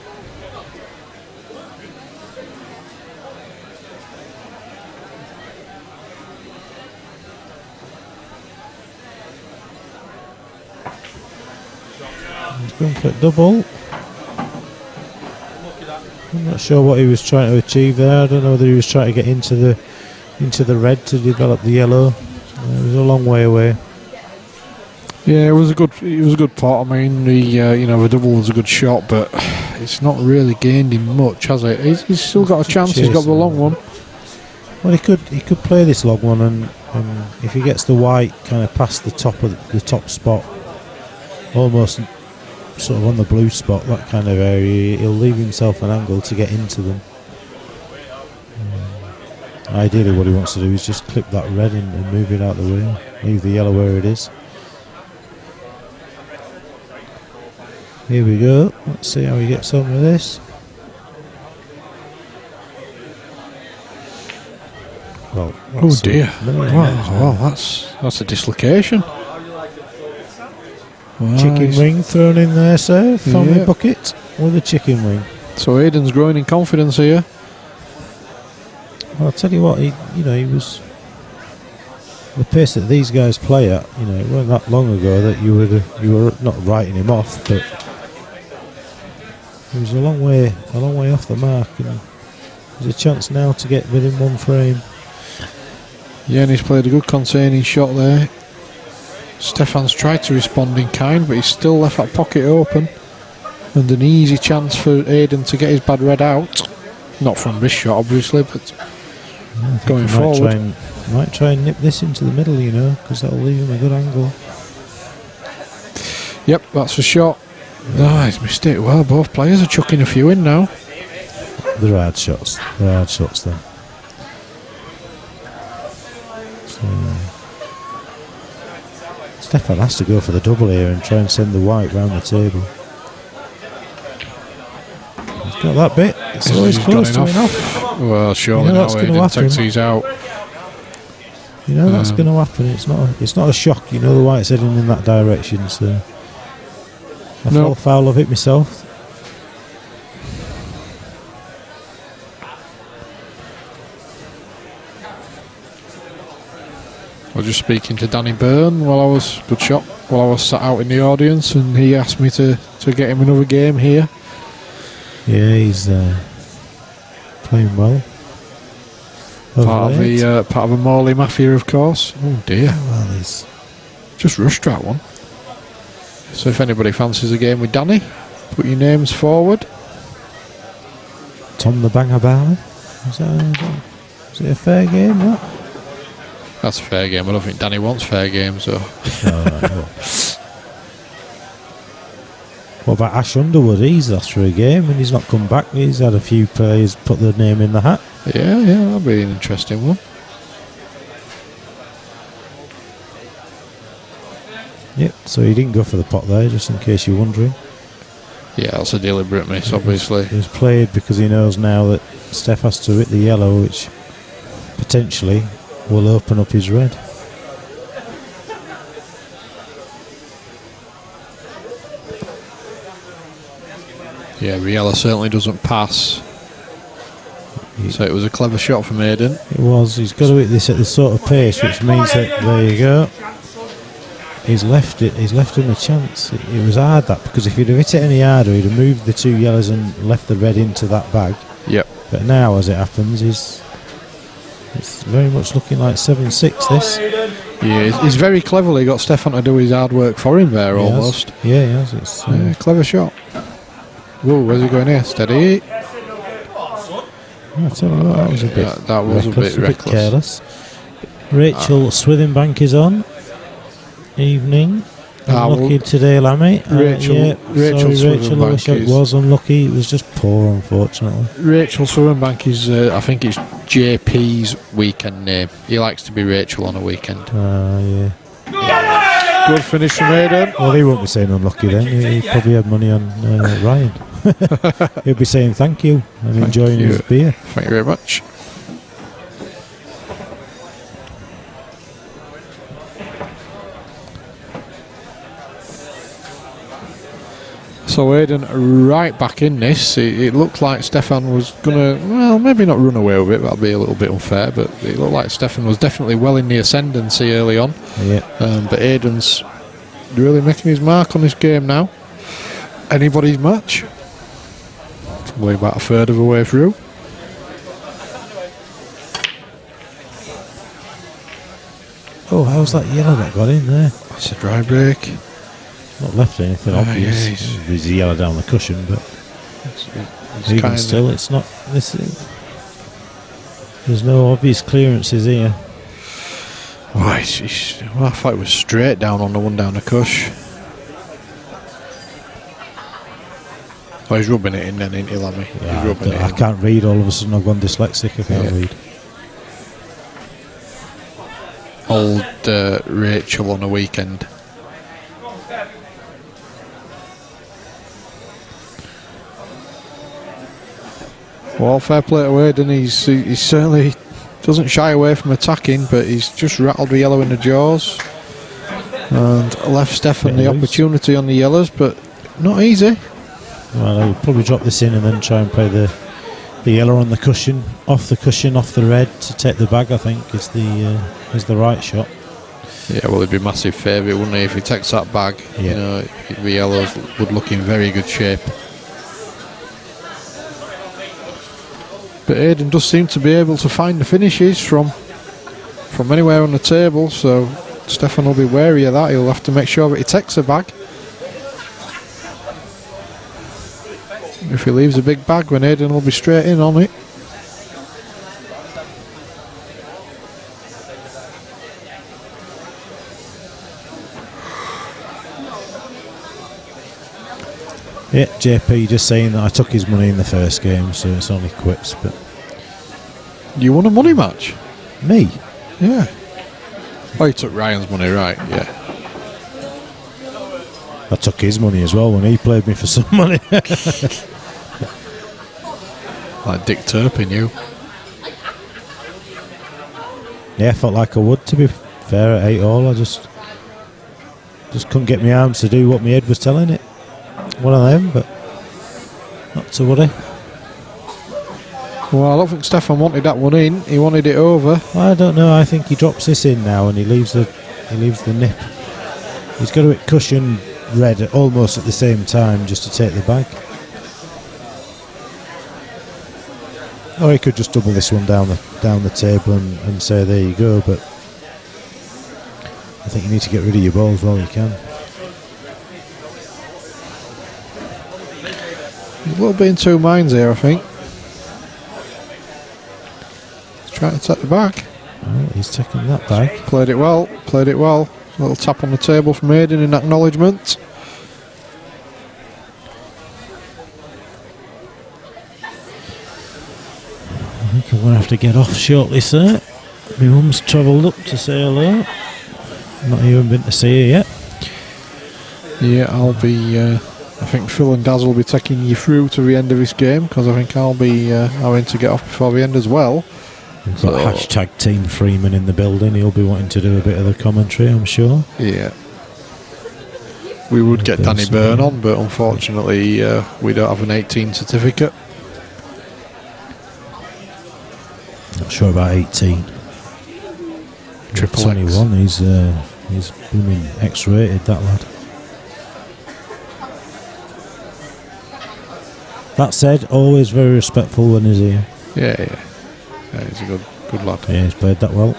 He's going for a double. I'm not sure what he was trying to achieve there. I don't know whether he was trying to get into the red to develop the yellow. It was a long way away. Yeah, it was a good pot. I mean, the double was a good shot, but it's not really gained him much, has it? He's still got a chance. He's got the long one. Well, he could play this long one and And if he gets the white kind of past the top spot, almost sort of on the blue spot, that kind of area, he'll leave himself an angle to get into them. Ideally what he wants to do is just clip that red in and move it out the way, leave the yellow where it is. Here we go, let's see how he gets on with this. Well, Oh dear. Well, that's a dislocation. Well, chicken wing thrown in there, sir. Family bucket with a chicken wing. So Aidan's growing in confidence here. Well, I'll tell you what, he was the pace that these guys play at. It wasn't that long ago that you were not writing him off, but he was a long way off the mark, and there's a chance now to get within one frame. Yeah, and he's played a good containing shot there. Stefan's tried to respond in kind, but he's still left that pocket open, and an easy chance for Aidan to get his bad red out. Not from this shot, obviously, but going forward. Might try and nip this into the middle, because that'll leave him a good angle. Yep, that's a shot. He's missed it well. Both players are chucking a few in now. They're hard shots. Then. So, Stefan has to go for the double here and try and send the white round the table. He's got that bit. It's always close to enough. Well, surely now Aidan takes these out. That's going to happen. It's not a shock. The white's heading in that direction. So I fell foul of it myself. I was just speaking to Danny Byrne while I was sat out in the audience, and he asked me to get him another game here. Yeah, he's playing well. Part of a Morley mafia, of course. Oh dear. Well, he's just rushed that one. So if anybody fancies a game with Danny, put your names forward. Tom the Banger Barley. Is it a fair game, that? That's a fair game. I don't think Danny wants fair games, so. What about Ash Underwood? He's asked for a game and he's not come back. He's had a few players put their name in the hat. Yeah, that'll be an interesting one. Yep, so he didn't go for the pot there, just in case you're wondering. Yeah, that's a deliberate miss, obviously. He's played because he knows now that Steph has to hit the yellow, which potentially will open up his red. Yeah, Riella certainly doesn't pass. So it was a clever shot from Aidan. It was. He's got to hit this at the sort of pace, which means that, there you go. He's left him a chance. It was hard, that, because if he'd have hit it any harder, he'd have moved the two yellows and left the red into that bag. Yep. But now, as it happens, it's very much looking like 7-6, this. Yeah, he's very cleverly got Stefan to do his hard work for him there, almost. Yeah, he has. It's clever shot. Whoa, where's he going here? Steady. I tell you what, that was a bit that was reckless, a bit reckless. Careless. Rachel Swithenbank is on. Evening. Unlucky today, Lammy. Rachel Rachel, I wish it was unlucky. It was just poor, unfortunately. Rachel Swithenbank is, I think it's JP's weekend name. He likes to be Rachel on a weekend. Yeah. Good finish from Aidan. Well, he won't be saying unlucky then. He probably had money on Ryan. He'll be saying thank you and enjoying his beer. Thank you very much. So Aidan right back in this. It looked like Stefan was going to, well, maybe not run away with it. That'll be a little bit unfair, but it looked like Stefan was definitely well in the ascendancy early on. Yeah. But Aidan's really making his mark on this game now. Anybody's match. Probably about a third of the way through. Oh, how's that yellow that got in there? That's a dry break. Not left anything obvious. Yeah, there's a yellow down the cushion, but even still, it's not. There's no obvious clearances here. Oh, I thought it was straight down on the one down the cush. Oh, he's rubbing it in then, ain't he, Lammy? Yeah, He's rubbing it I in. can't read. All of a sudden, I've gone dyslexic. I can't read. Old Rachel on a weekend. Well, fair play to Aidan. He certainly doesn't shy away from attacking, but he's just rattled the yellow in the jaws and left Stefan the opportunity on the yellows, but not easy. Well, I'll probably drop this in and then try and play the yellow on the cushion, off the red to take the bag. I think is the right shot. Yeah, well, it'd be a massive favourite, wouldn't it, if he takes that bag? Yeah. You know, the yellows would look in very good shape. But Aidan does seem to be able to find the finishes from anywhere on the table, so Stefan will be wary of that. He'll have to make sure that he takes a bag. If he leaves a big bag, when Aidan will be straight in on it. Yeah, JP just saying that I took his money in the first game, so it's only quits. But You won a money match? me, Yeah. Oh, you took Ryan's money, right, yeah. I took his money as well when he played me for some money. Like Dick Turpin, you. Yeah, I felt like I would, to be fair, at 8-all. I just couldn't get my arms to do what my head was telling it. One of them, but not to worry. Well, I don't think Stefan wanted that one in. He wanted it over. I don't know. I think he drops this in now and he leaves the nip. He's got to hit cushion red almost at the same time just to take the bag. Or he could just double this one down the table and say there you go. But I think you need to get rid of your balls while you can. A little bit in two minds here, I think. He's trying to take the back. Oh, he's taking that back. Played it well. A little tap on the table from Aidan in acknowledgement. I think I'm going to have to get off shortly, sir. My mum's travelled up to say hello. Not even been to see her yet. Yeah, I'll be... I think Phil and Daz will be taking you through to the end of this game, because I think I'll be having to get off before the end as well. We've got hashtag Team Freeman in the building. He'll be wanting to do a bit of the commentary, I'm sure. Yeah. We would get Danny Byrne on, but unfortunately we don't have an 18 certificate. Not sure about 18. Triple 21. He's blooming X-rated, that lad. That said, always very respectful when he's here. Yeah, he's a good lad. Yeah, he's played that well.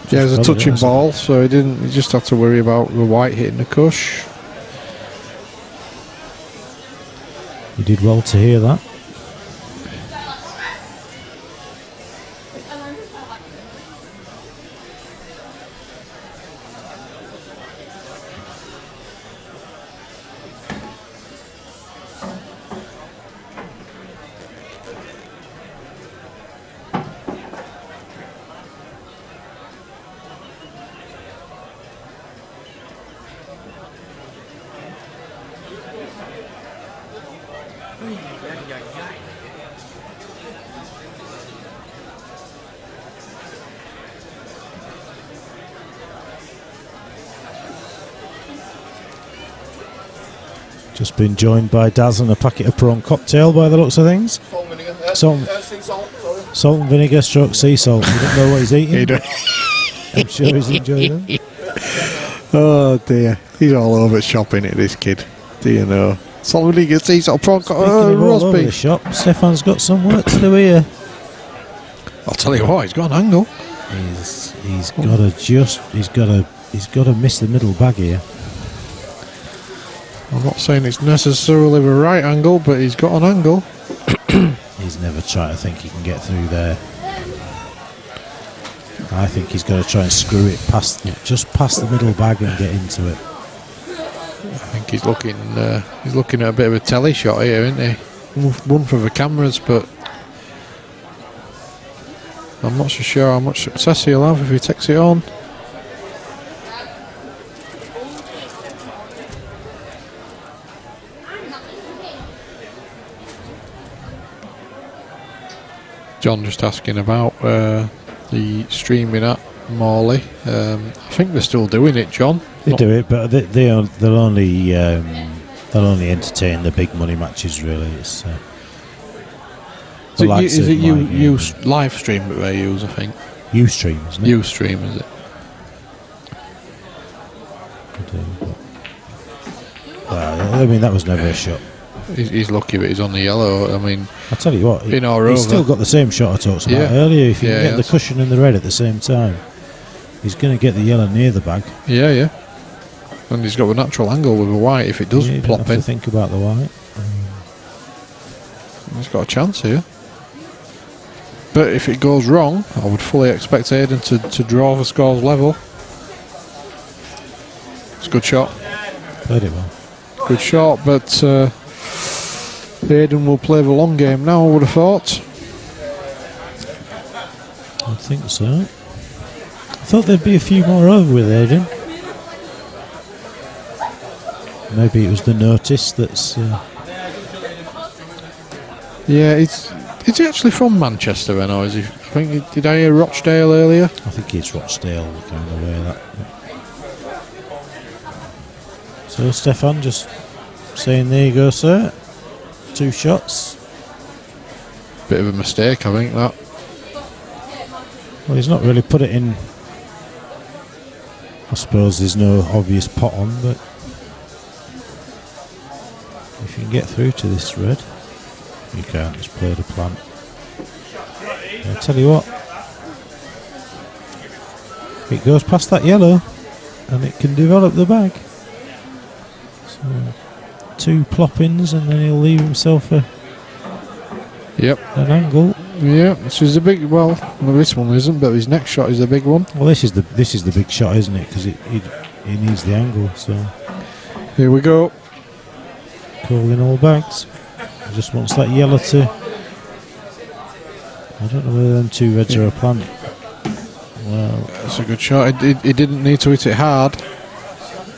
Yeah, it was a touching ball, so he just had to worry about the white hitting the cush. You did well to hear that. Just been joined by Daz and a packet of prawn cocktail by the looks of things. Salt and vinegar stroke sea salt. You don't know what he's eating. I'm sure he's enjoying them. Oh dear, he's all over shopping at this kid. Do you know? Salt and vinegar sea salt, prawn cocktail, roast all over the beef. shop. Stefan's got some work to do here. I'll tell you what, he's got an angle. He's got to miss the middle bag here. I'm not saying it's necessarily the right angle, but he's got an angle. He's never tried to think he can get through there. I think he's going to try and screw it just past the middle bag and get into it. I think he's looking at a bit of a telly shot here, isn't he? One for the cameras, but I'm not so sure how much success he'll have if he takes it on. John just asking about the streaming at Morley. I think they're still doing it, John. They do it, but they'll only entertain the big money matches. Really, it's. Is it you live stream that they use? I think Ustream, isn't it? Ustream, is it? Well, I mean that was never a shot. He's lucky that he's on the yellow. I mean, I tell you what, he's still got the same shot I talked about earlier. If you can get the cushion and the red at the same time, he's going to get the yellow near the bag. Yeah. And he's got a natural angle with the white if it does plop in. Think about the white. He's got a chance here. But if it goes wrong, I would fully expect Aidan to draw the scores level. It's a good shot. Played it well. Good shot, but Aidan will play the long game now, I would have thought. I think so. I thought there'd be a few more over with Aidan. Maybe it was the notice that's... Yeah, is he actually from Manchester then, or is he... did I hear Rochdale earlier? I think it's Rochdale, kind of way that. So Stefan just saying, there you go, sir. 2 shots. Bit of a mistake, I think, that. Well, he's not really put it in. I suppose there's no obvious pot on, but if you can get through to this red, you can't just play the plant. I tell you what, it goes past that yellow and it can develop the bag. So 2 plop-ins and then he'll leave himself an angle. Yeah, this is a big. Well, this one isn't, but his next shot is a big one. Well, this is the big shot, isn't it? Because he needs the angle. So here we go. Calling all bags. He just wants that yellow to. I don't know whether them 2 reds are a plant. Well, that's a good shot. He didn't need to hit it hard.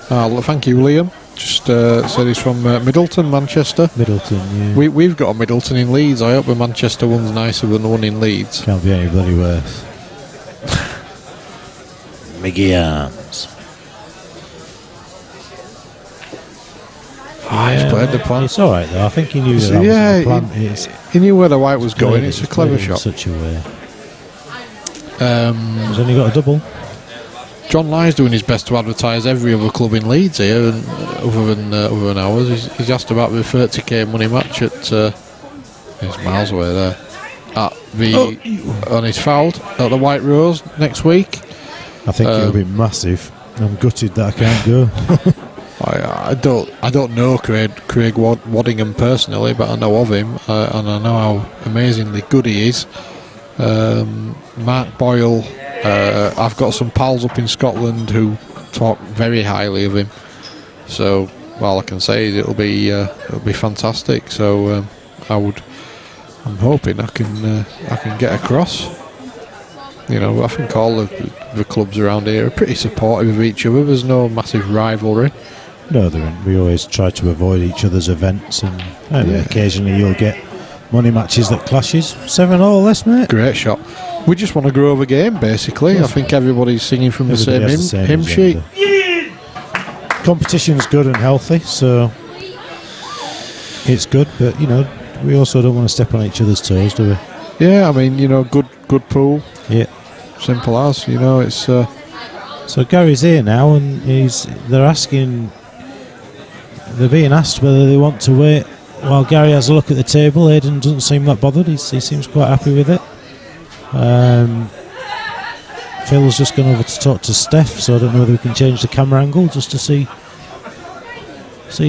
Thank you, Liam. Just said he's from Middleton, Manchester. Middleton, yeah. We've got a Middleton in Leeds. I hope the Manchester one's nicer than the one in Leeds. Can't be any bloody worse. Miggy Arms. He's played the plant. It's alright though. I think he knew that was the plant. He knew where the white was going. It's a clever shot. In such a way. He's only got a double. John Ly's doing his best to advertise every other club in Leeds here, and other than ours. He's asked about the 30k money match at. He's miles away there. And he's fouled at the White Rose next week. I think it'll be massive. I'm gutted that I can't go. I don't know Craig Waddingham personally, but I know of him, and I know how amazingly good he is. Mark Boyle. I've got some pals up in Scotland who talk very highly of him. So, all I can say is it'll be fantastic. So, I'm hoping I can get across. You know, I think all the clubs around here are pretty supportive of each other. There's no massive rivalry. No, there isn't. We always try to avoid each other's events, and occasionally you'll get money matches that clashes. 7-all, less, mate. Great shot. We just want to grow the game, basically. I think everybody's singing from the same hymn sheet. Competition's good and healthy, so it's good, but you know, we also don't want to step on each other's toes, do we? Yeah, I mean, you know, good pool. Yeah. Simple as, you know, it's... So Gary's here now, and they're being asked whether they want to wait while Gary has a look at the table. Aidan doesn't seem that bothered. He seems quite happy with it. Phil's just gone over to talk to Steph, so I don't know whether we can change the camera angle just to see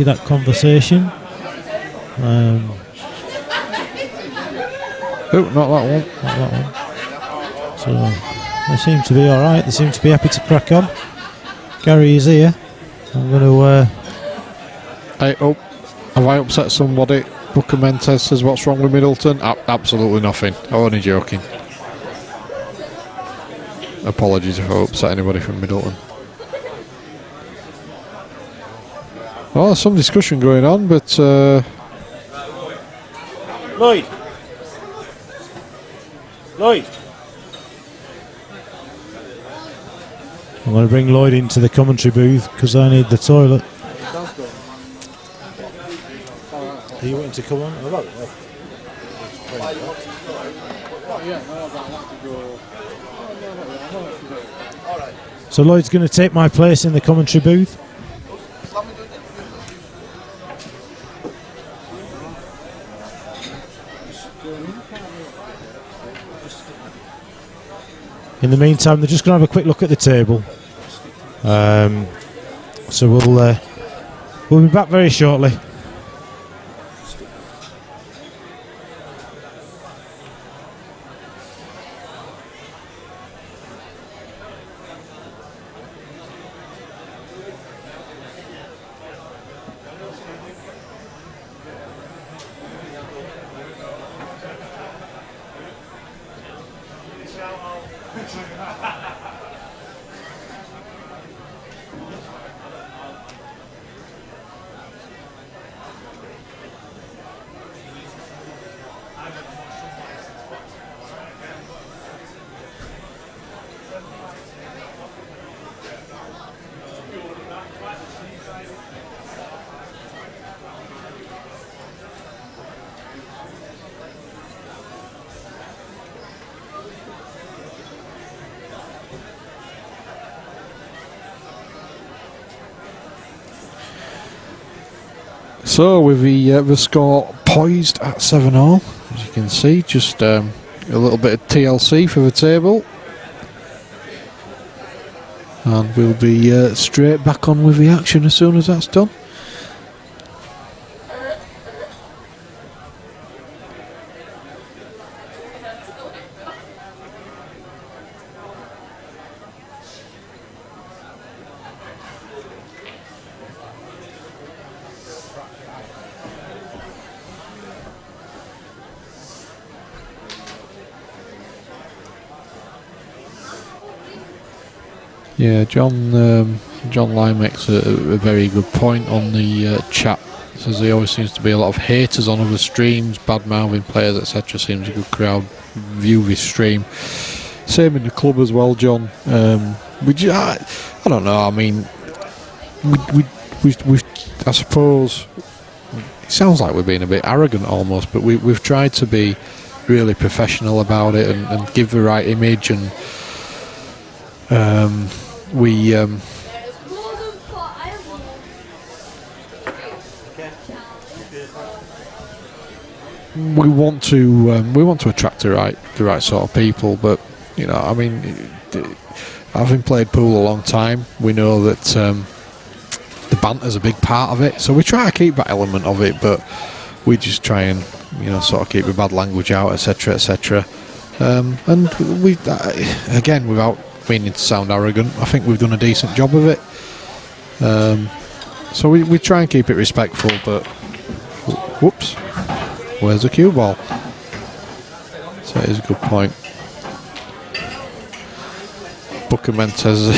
that conversation. Not that one. So They seem to be alright. They seem to be happy to crack on. Gary is here. I'm going to... Have I upset somebody? Booker Mentes says, what's wrong with Middleton? Absolutely nothing. I'm only joking. Apologies if I upset anybody from Middleton. Well, there's some discussion going on, but... Lloyd! Lloyd! I'm going to bring Lloyd into the commentary booth because I need the toilet. Are you wanting to come on? So Lloyd's going to take my place in the commentary booth. In the meantime, they're just going to have a quick look at the table. So we'll be back very shortly. So with the score poised at 7-all, as you can see, just a little bit of TLC for the table, and we'll be straight back on with the action as soon as that's done. Yeah, John Lye makes a very good point on the chat. Says there always seems to be a lot of haters on other streams, bad mouthing players, etc. Seems a good crowd view this stream. Same in the club as well, John. I don't know. I mean, we I suppose it sounds like we're being a bit arrogant almost, but we've tried to be really professional about it and give the right image, and we want to attract the right sort of people, but you know, I mean, having played pool a long time, we know that the banter's a big part of it, so we try to keep that element of it, but we just try and, you know, sort of keep the bad language out, etc., etc. And we, again, without meaning to sound arrogant, I think we've done a decent job of it. So we try and keep it respectful, but whoops, where's the cue ball? So it is a good point. Booker Mentes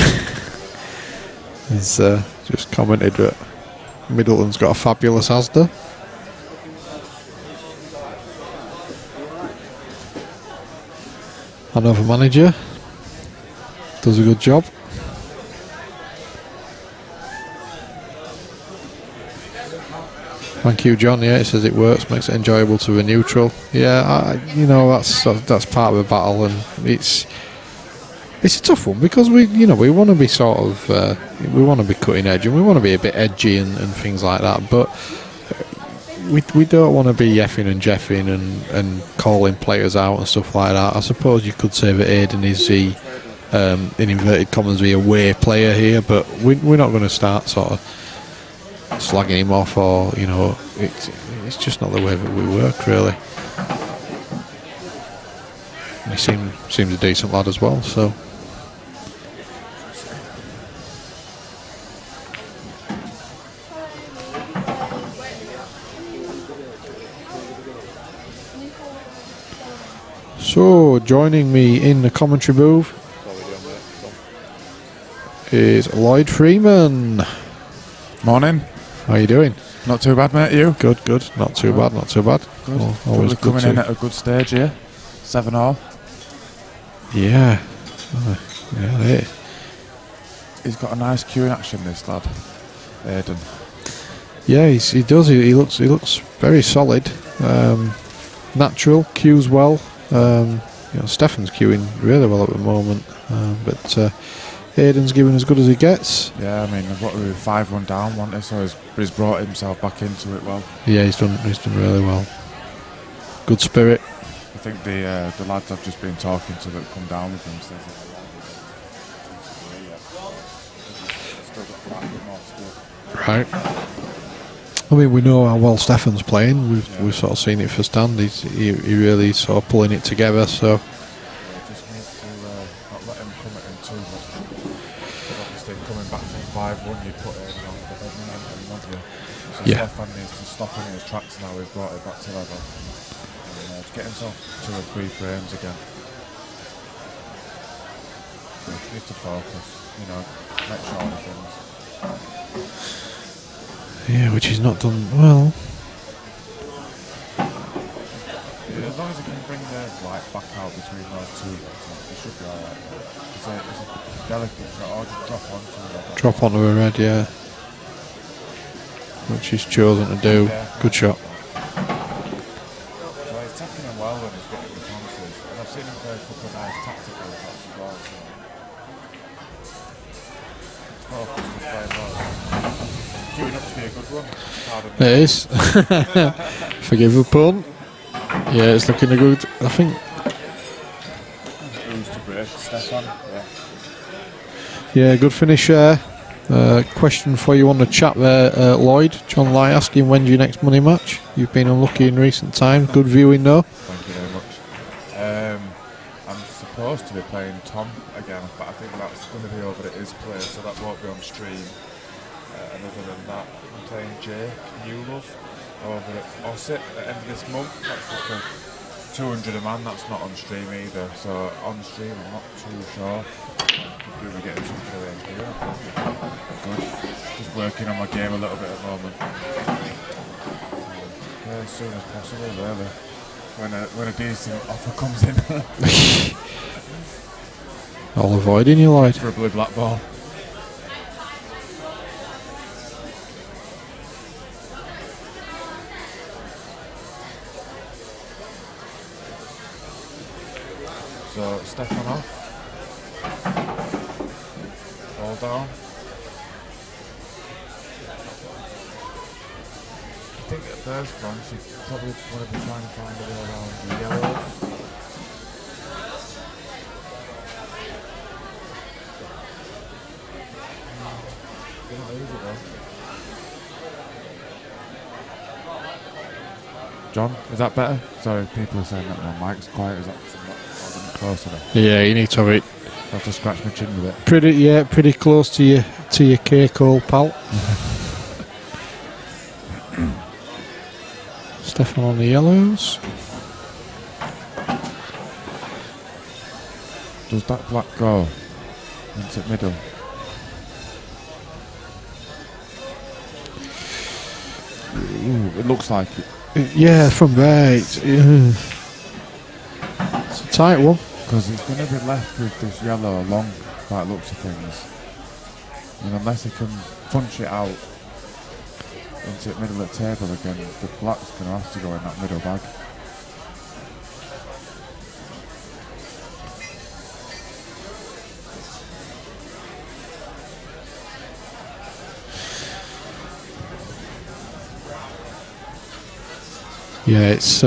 has just commented that Middleton's got a fabulous Asda. Another manager does a good job. Thank you, John. Yeah, it says it works, makes it enjoyable to the neutral. Yeah, you know, that's part of the battle, and it's a tough one because we want to be sort of we want to be cutting edge and we want to be a bit edgy and things like that, but we don't want to be effing and jeffing and calling players out and stuff like that. I suppose you could say that Aidan is the in inverted commas the away player here, but we're not going to start sort of slagging him off, or you know, it's just not the way that we work really. And he seems a decent lad as well, so joining me in the commentary booth is Lloyd Freeman. Morning. How you doing? Not too bad, mate. You? Good. Not too bad. Good. Always Probably coming in at a good stage here. 7-all. Yeah. Yeah. He's got a nice queuing action, this lad, Aidan. Yeah, he does. He looks very solid. Natural, cues well. Stefan's queuing really well at the moment, but Aidan's giving as good as he gets. Yeah, I mean, what we were 5-1 down, wasn't he? So he's brought himself back into it well. Yeah, he's done really well. Good spirit. I think the lads I've just been talking to that come down with him says that still got quite a bit more to do. Right. I mean, we know how well Stefan's playing. We've sort of seen it firsthand. He really sort of pulling it together. So. Just need to not let him come at him too much. Because obviously coming back from 5-1, you put it on the head momentum, don't you? So Yeah. Stefan needs to stop in his tracks now. We've brought it back to level. And to get himself 2 or 3 frames again. So he needs to focus, make sure he things. Yeah, which he's not done well. Yeah, as long as he can bring the light back out between those two, he should be alright. It's a delicate shot, or just drop onto it. Drop onto her head, yeah. Which he's chosen to do. Yeah. Good shot. So he's taking him well when he's getting the chances. And I've seen him play a couple of nice tactical shots as well. So it's focused and playing well. Queuing up to be a good one. It is. Forgive the pun. Yeah, it's looking a good. I think. Who's to break? Stefan? Yeah, good finish there. Question for you on the chat there, Lloyd. John Lai asking, when's your next money match? You've been unlucky in recent times. Good viewing though. Thank you very much. I'm supposed to be playing Tom again, but I think that's going to be over at his place, so that won't be on stream. And other than that, I'm playing Jake Newlove over at Osset at the end of this month. That's just for 200 a man, that's not on stream either. So on stream, I'm not too sure. Could be getting some for the here. Good. Just working on my game a little bit at the moment. Yeah, as soon as possible, really. When a decent offer comes in. I'll avoid you, Lloyd. For a blue black ball. So Stefan off. Ball down. I think at first glance you probably want to be trying to find a way around the yellows. They're not easy though. John, is that better? Sorry, people are saying that my mic's quiet. Is that not close enough? Yeah, you need to have it I have to scratch my chin with it. pretty close to your cake hole, pal. Stefan on the yellows. Does that black go into the middle? Ooh, it looks like it. Yeah, from there. It's a tight one. Because it's going to be left with this yellow along by the looks of things. And unless he can punch it out into the middle of the table again, the black's going to have to go in that middle bag. Yeah, it's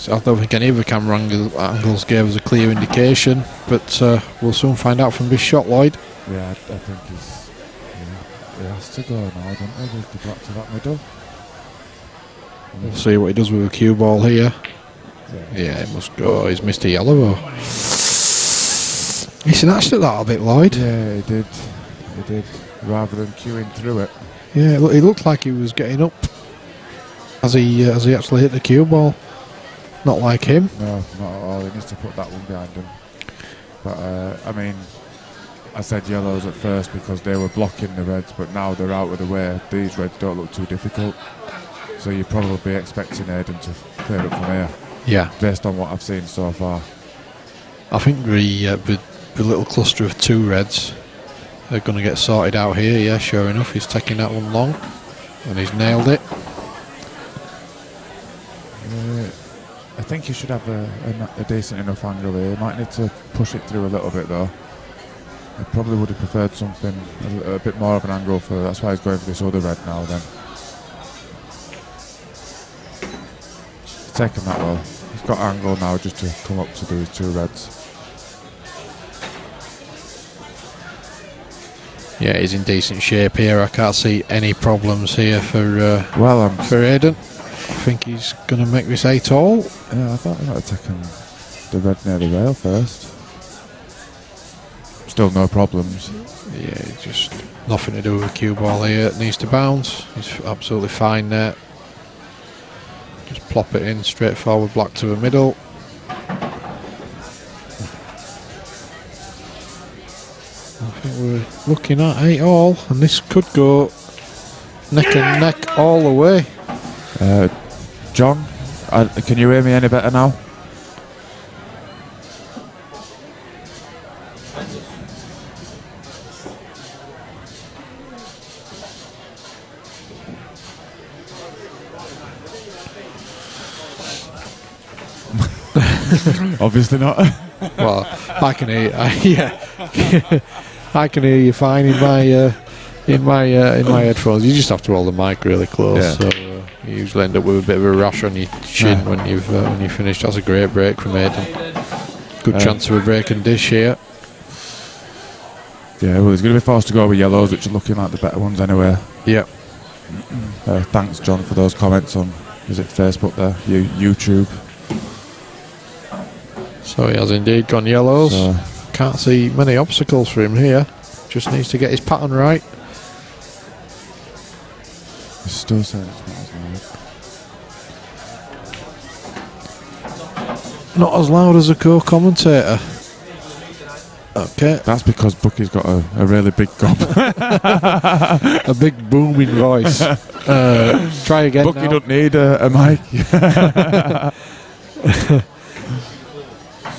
I don't think any of the camera angles gave us a clear indication, but we'll soon find out from this shot, Lloyd. Yeah, I think he has to go now, don't he, with the black to that middle. We'll see what he does with the cue ball here. Yeah, it must go. He's missed a yellow though. He snatched at that a bit, Lloyd. Yeah, he did. He did. Rather than queuing through it. Yeah, it looked like he was getting up as he actually hit the cue ball. Not like him. No, not at all. He needs to put that one behind him. But I mean, I said yellows at first because they were blocking the reds, but now they're out of the way. These reds don't look too difficult, so you're probably expecting Aidan to clear up from here. Yeah. Based on what I've seen so far. I think the little cluster of 2 reds are going to get sorted out here. Yeah, sure enough, he's taking that one long, and he's nailed it. I think he should have a decent enough angle here. He might need to push it through a little bit though. I probably would have preferred something a bit more of an angle for. That's why he's going for this other red now. Then he's taken that well. He's got angle now just to come up to these 2 reds. Yeah, he's in decent shape here. I can't see any problems here for Aidan. I think he's going to make this 8 all. Yeah, I thought he might have taken the red near the rail first. Still no problems. Yeah, just nothing to do with a cue ball here. It needs to bounce. He's absolutely fine there. Just plop it in straight forward, black to the middle. I think we're looking at 8 all, and this could go neck and neck all the way. John, can you hear me any better now? Obviously not. Well, I can hear. Yeah, I can hear you fine in my headphones. You just have to hold the mic really close. Yeah. So you usually end up with a bit of a rash on your chin when you finish. That's a great break from Aidan. Good chance of a break and dish here. Yeah, well, he's going to be forced to go with yellows, which are looking like the better ones anyway. Yep. Thanks, John, for those comments on, is it Facebook there? YouTube. So he has indeed gone yellows. So Can't see many obstacles for him here. Just needs to get his pattern right. he's still saying it's not as loud. Not as loud as a co-commentator. Okay. That's because Bucky's got a really big gob. A big booming voice. Try again. Bucky now. don't need a mic.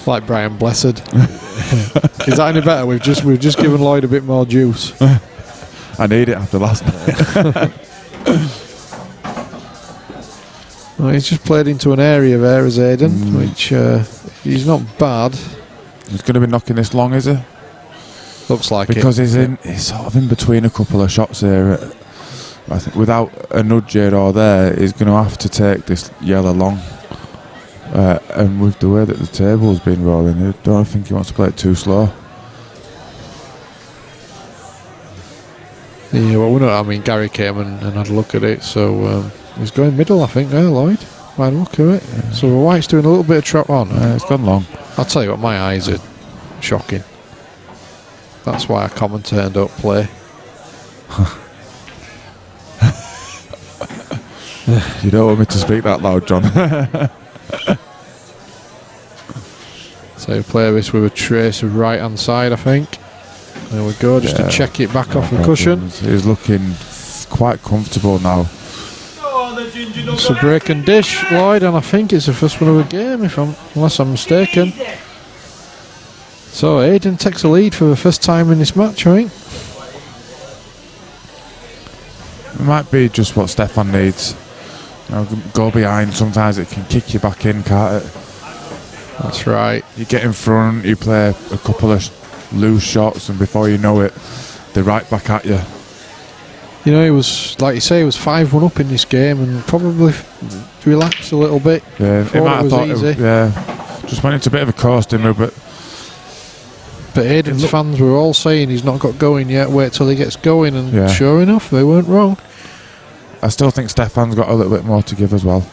Like Brian Blessed. Is that any better? We've just given Lloyd a bit more juice. I need it after last night. Well, he's just played into an area there as Aidan, which he's not bad. He's going to be knocking this long, is he? Looks like because it. he's sort of in between a couple of shots here. I think without a nudge here or there, he's going to have to take this yellow long. And with the way that the table's been rolling, I don't think he wants to play it too slow. Yeah, well, I mean, Gary came and had a look at it, so he's going middle, I think, there, Lloyd. By the look of it. Yeah. So the white's doing a little bit of trap on. It's gone long. I'll tell you what, my eyes are shocking. That's why I commentate and don't play. You don't want me to speak that loud, John. So you play this with a trace of right hand side, I think. There we go, just to check it back off the cushion. He's looking quite comfortable now. It's a break and dish, Lloyd, and I think it's the first one of the game, unless I'm mistaken. So Aidan takes a lead for the first time in this match, I think. It might be just what Stefan needs. Go behind, sometimes it can kick you back in, can't it? That's right. You get in front, you play a couple of loose shots, and before you know it, they're right back at you. You know, he was, like you say, he was 5-1 up in this game and probably relaxed a little bit. Yeah, he might have thought easy. Just went into a bit of a coasting move, but Aidan's fans were all saying he's not got going yet, wait till he gets going, and sure enough, they weren't wrong. I still think Stefan's got a little bit more to give as well.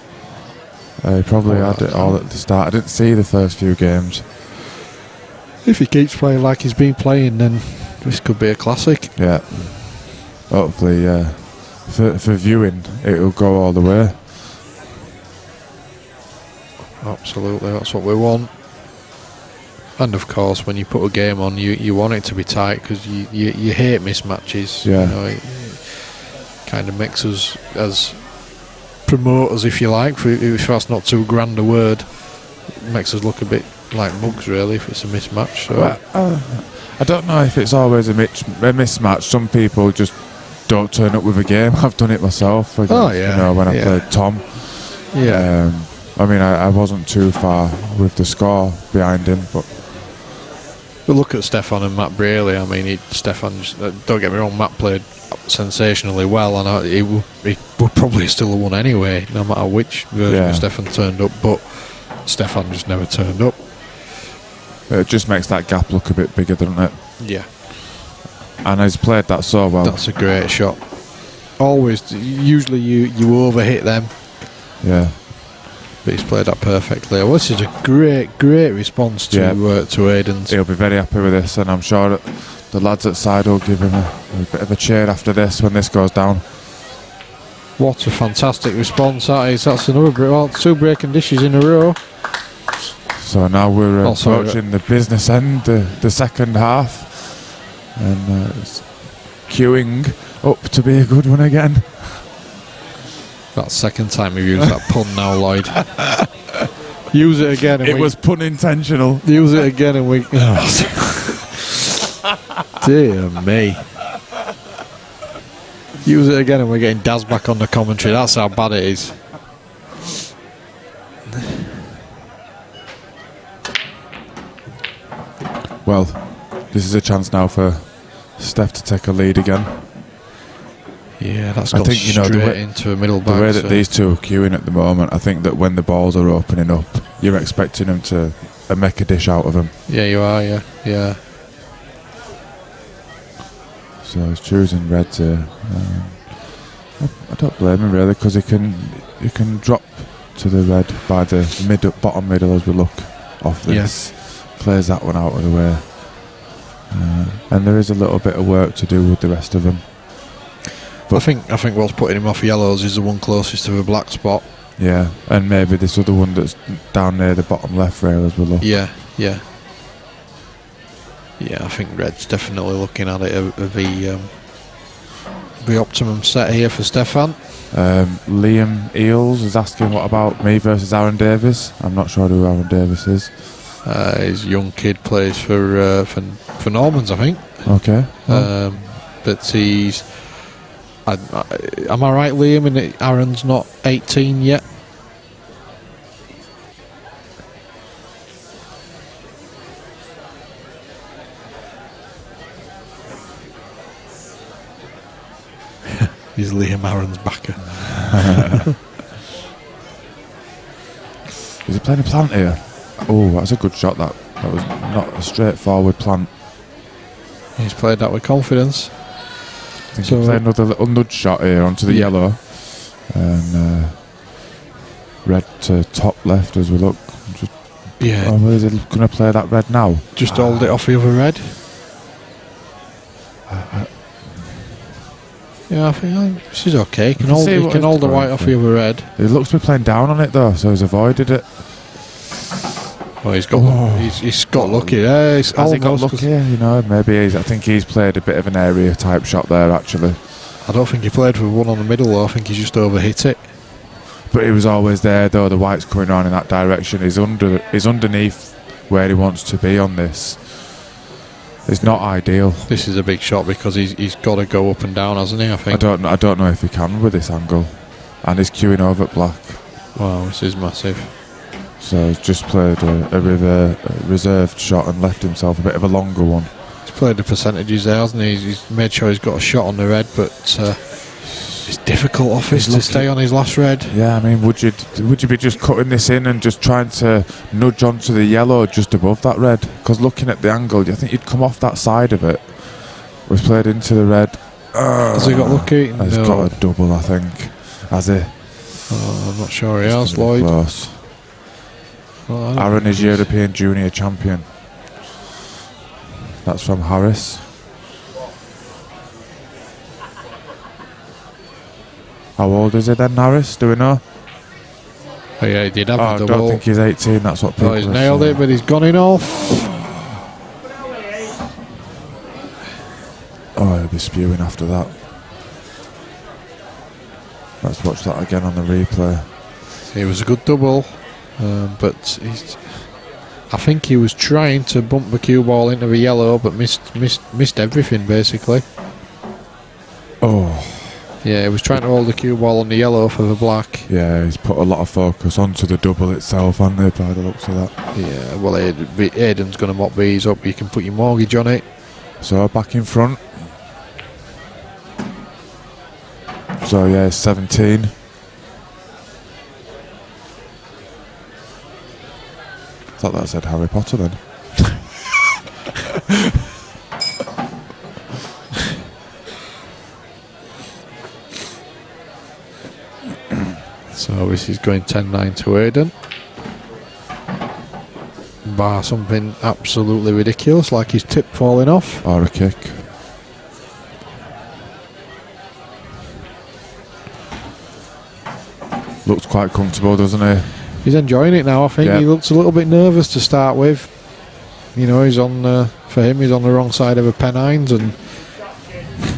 He probably had it all at the start. I didn't see the first few games. If he keeps playing like he's been playing, then this could be a classic. Yeah. Hopefully, for viewing, it'll go all the way. Absolutely, that's what we want. And of course, when you put a game on, you want it to be tight because you hate mismatches. Yeah. You know, it kind of makes us as promoters, if you like, if that's not too grand a word, it makes us look a bit like mugs, really, if it's a mismatch. So. Well, I don't know if it's always a mismatch. Some people just don't turn up with a game. I've done it myself. When I played Tom. Yeah. I mean, I wasn't too far with the score behind him, but look at Stefan and Matt Braley. I mean, Stefan, don't get me wrong, Matt played sensationally well, and he would probably still have won anyway, no matter which version of Stefan turned up, but Stefan just never turned up. It just makes that gap look a bit bigger, doesn't it? Yeah. And he's played that so well. That's a great shot. Usually you overhit them. Yeah. But he's played that perfectly. Well, this is a great response to Aidan's. He'll be very happy with this, and I'm sure that the lads at side will give him a bit of a cheer after this when this goes down. What a fantastic response that is. That's another 2 breaking dishes in a row. So now we're approaching the business end, the second half, and it's queuing up to be a good one again. That's second time we've used that pun now, Lloyd. Use it again. It was pun intentional. Use it again and we... Dear me. Use it again and we're getting Daz back on the commentary. That's how bad it is. Well, this is a chance now for Steph to take a lead again. Yeah, that's got straight into a middle back. The way that these two are queuing at the moment, I think that when the balls are opening up, you're expecting them to make a dish out of them. Yeah, you are, yeah. So he's choosing reds here. I don't blame him really, because he can drop to the red by the bottom middle as we look off this. Yes. Clears that one out of the way. And there is a little bit of work to do with the rest of them. But I think what's putting him off yellows is the one closest to a black spot. Yeah, and maybe this other one that's down near the bottom left rail as we look. Yeah. Yeah, I think red's definitely looking at it of the optimum set here for Stefan. Liam Eels is asking what about me versus Aaron Davis. I'm not sure who Aaron Davis is. His young kid plays for Normans, I think. Okay. But he's... am I right, Liam, in that Aaron's not 18 yet? He's Liam Aaron's backer. Is he playing a plant here? Oh, that's a good shot. That was not a straightforward plant. He's played that with confidence. I think he's playing another little nudge shot here onto the yellow. And red to top left as we look. Where is he going to play that red now? Just hold it off the other red. I think this is okay. He can hold the white off the other red. He looks to be playing down on it though, so he's avoided it. Well, he's got lucky. Yeah, has he got lucky? You know, maybe I think he's played a bit of an area type shot there actually. I don't think he played for one on the middle though. I think he just overhit it. But he was always there though. The white's coming on in that direction. He's underneath where he wants to be on this. It's not ideal. This is a big shot because he's got to go up and down, hasn't he? I think. I don't know if he can with this angle, and he's queuing over at black. Wow, this is massive. So he's just played a reserved shot and left himself a bit of a longer one. He's played the percentages there, hasn't he? He's made sure he's got a shot on the red, but it's difficult off his to stay on his last red. Yeah, I mean, would you be just cutting this in and just trying to nudge onto the yellow just above that red? Because looking at the angle, I think you'd come off that side of it. We've played into the red. Has he got lucky? He's got a double, I think. Has he? I'm not sure he has, Lloyd. Close. Well, Aaron is European Junior Champion. That's from Harris. How old is he then, Harris? Do we know? Oh yeah, he did have I the don't double. think he's 18. That's what people Oh, he's are nailed saying. it, but he's gone in off. Oh, he'll be spewing after that. Let's watch that again on the replay. It was a good double, but I think he was trying to bump the cue ball into the yellow, but missed everything basically. Oh, Yeah, he was trying to hold the cue ball on the yellow for the black. yeah, he's put a lot of focus onto the double itself, hasn't he, by the looks of that. Yeah, well, Aidan's going to mop these up. You can put your mortgage on it. So back in front. So yeah, it's 17. Thought that said Harry Potter then. So this is going 10-9 to Aidan. Bar something absolutely ridiculous, like his tip falling off. Or a kick. Looks quite comfortable, doesn't he? He's enjoying it now, I think. Yeah. He looks a little bit nervous to start with. You know, he's on, for him, he's on the wrong side of a Pennines and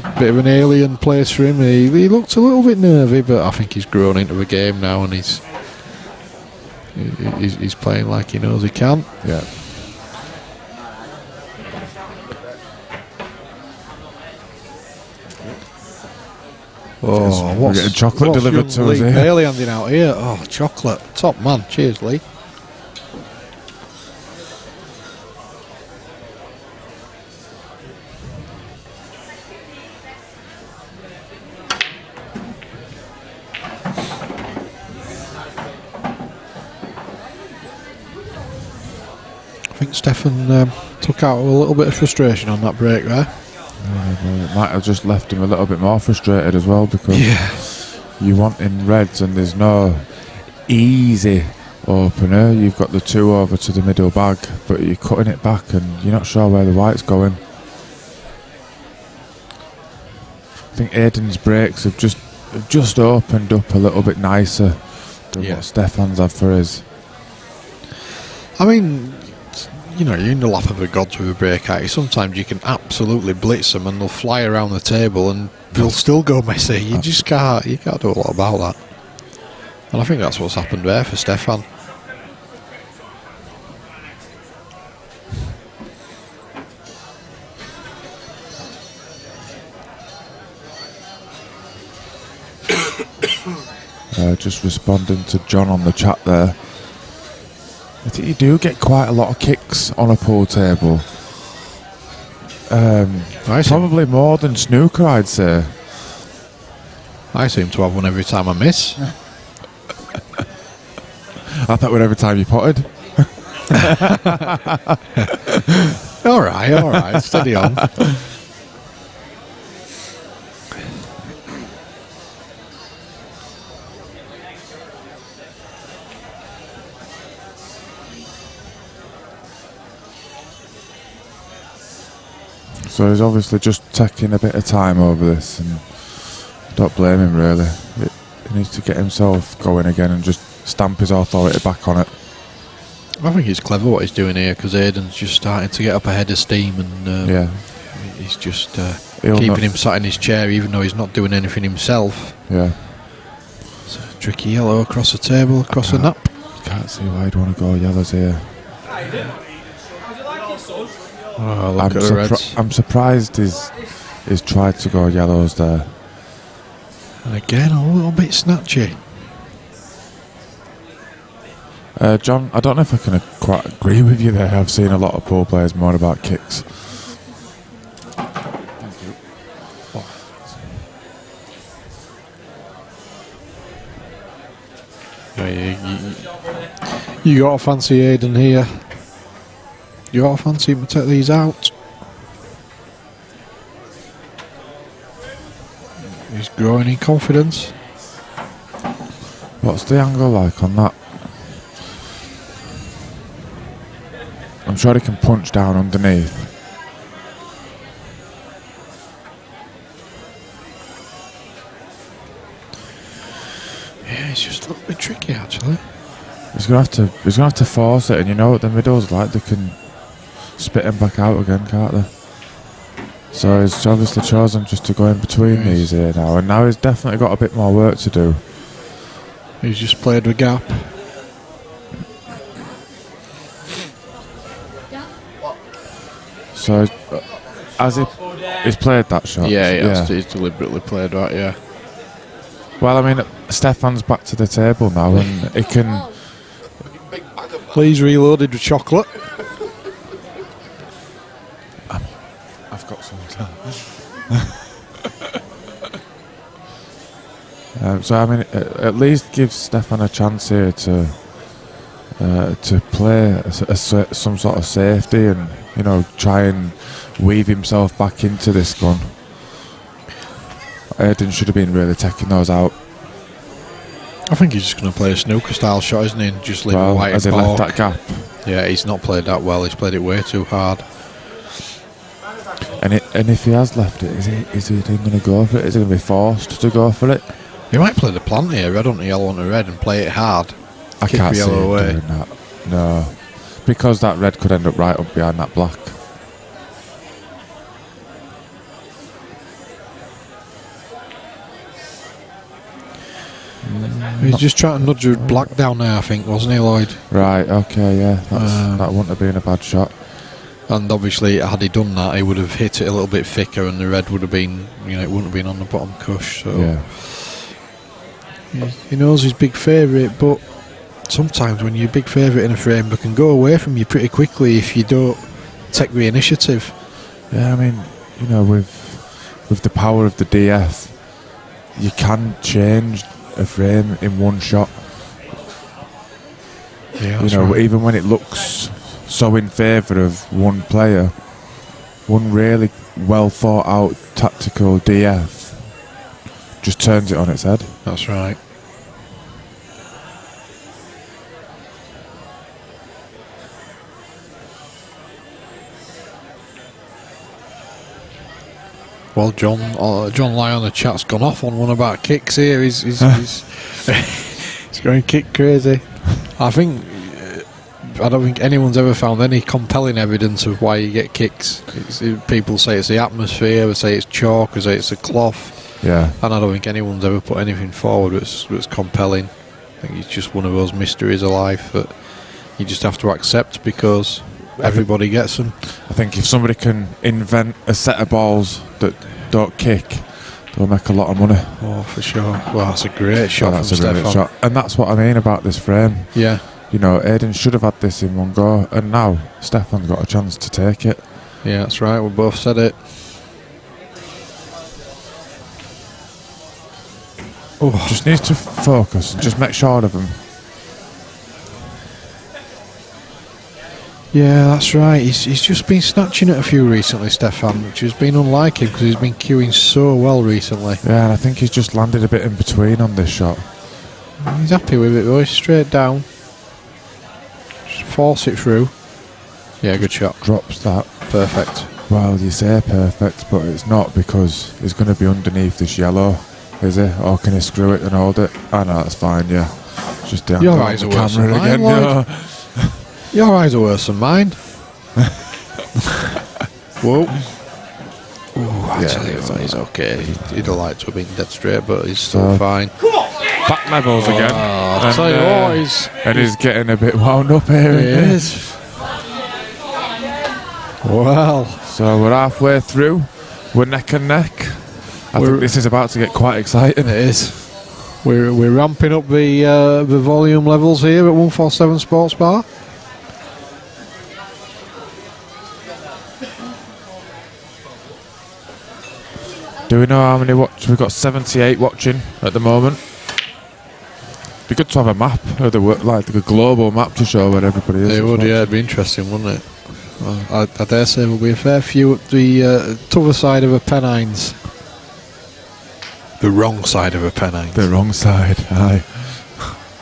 a bit of an alien place for him. He looked a little bit nervy, but I think he's grown into the game now and he's playing like he knows he can. Yeah. Oh, We're getting chocolate delivered to us here. Bailey handing out here. Oh, chocolate. Top man. Cheers, Lee. I think Stefan took out a little bit of frustration on that break there. It might have just left him a little bit more frustrated as well, because you want in reds and there's no easy opener. You've got the 2 over to the middle bag, but you're cutting it back and you're not sure where the white's going. I think Aidan's breaks have just opened up a little bit nicer than what Stefan's had for his. I mean, you know, you're in the lap of the gods with a breakout. Sometimes you can absolutely blitz them and they'll fly around the table and they'll still go messy. You can't do a lot about that. And I think that's what's happened there for Stefan. Just responding to John on the chat there. I think you do get quite a lot of kicks on a pool table. Probably more than snooker, I'd say. I seem to have one every time I miss. I thought every time you potted. All right, steady on. So he's obviously just taking a bit of time over this, and don't blame him really. He needs to get himself going again and just stamp his authority back on it. I think it's clever what he's doing here, because Aidan's just starting to get up ahead of steam, and he's just keeping him sat in his chair even though he's not doing anything himself. Yeah. It's a tricky yellow across the table, across the nap. Can't see why he'd want to go yellows here. Oh, look at the reds. I'm surprised he's tried to go yellows there. And again, a little bit snatchy. John, I don't know if I can quite agree with you there. I've seen a lot of pool players moan about kicks. You got to fancy Aidan here. You got to fancy him to take these out. He's growing in confidence. What's the angle like on that? I'm sure he can punch down underneath. Yeah, it's just a little bit tricky actually. He's gonna have to force it, and you know what the middle's like. They can spit him back out again, can't they? So he's obviously chosen just to go in between these here now, and now he's definitely got a bit more work to do. He's just played the gap. So has he's played that shot? Yeah, he's deliberately played that, yeah. Well, I mean, Stefan's back to the table now, and he can. Please reloaded with chocolate. I've got some time. So I mean, at least give Stefan a chance here to play some sort of safety, and you know, try and weave himself back into this gun. Aidan should have been really taking those out. I think he's just going to play a snooker style shot, isn't he? And just leave Well, a white as he ball. left that gap. Yeah, he's not played that well. He's played it way too hard. And if he has left it, is he then going to go for it? Is he going to be forced to go for it? He might play the plant here, red onto yellow onto red, and play it hard. I Kick can't the see him yellow away. doing that. No, because that red could end up right up behind that black. He's just trying to nudge black down there, I think, wasn't he, Lloyd? Right. Okay. Yeah. That wouldn't have been a bad shot. And obviously, had he done that, he would have hit it a little bit thicker, and the red would have been, it wouldn't have been on the bottom cush. So Yeah. he knows he's big favourite, but sometimes when you're a big favourite in a frame, they can go away from you pretty quickly if you don't take the initiative. Yeah. I mean, you know, with the power of the DF, you can change a frame in one shot. Yeah, You know, even when it looks so in favour of one player, one really well thought out tactical DF just turns it on its head. That's right. Well, John Lyon on the chat's gone off on one about kicks here. He's he's going kick crazy. I don't think anyone's ever found any compelling evidence of why you get kicks. People say it's the atmosphere, they say it's chalk, they say it's the cloth. Yeah. And I don't think anyone's ever put anything forward that's compelling. I think it's just one of those mysteries of life that you just have to accept because everybody gets them. I think if somebody can invent a set of balls that don't kick, they'll make a lot of money. Oh, for sure. Well, that's a great shot That's from a brilliant Stefan. shot. And that's what I mean about this frame. Yeah. You know, Aidan should have had this in one go, and now Stefan's got a chance to take it. Yeah, that's right. We both said it. Oh, just needs to focus and just make sure of him. Yeah, that's right. He's just been snatching at a few recently, Stefan, which has been unlike him because he's been queuing so well recently. Yeah, and I think he's just landed a bit in between on this shot. He's happy with it though. He's straight down. Just force it through. Yeah, good shot. Drops that. Perfect. Well, you say perfect, but it's not because he's going to be underneath this yellow, is he? Or can he screw it and hold it? Oh no, that's fine, yeah. It's just the Your angle eyes on are the worse camera than again. mine, No. Lloyd. Your eyes are worse than mine. Whoa. I tell you what, he's okay. He'd have liked to have been dead straight, but he's still fine. Back levels again. I'll tell you what, and he's getting a bit wound up here. He is. Well. So we're halfway through. We're neck and neck. I think this is about to get quite exciting. It is. We're ramping up the volume levels here at 147 Sports Bar. Do we know how many watch? We've got 78 watching at the moment. Be good to have a map, like a global map to show where everybody is. It would, yeah, it'd be interesting, wouldn't it? I dare say there'll be a fair few at the t'other side of a Pennines. The wrong side of a Pennines. The wrong side, aye.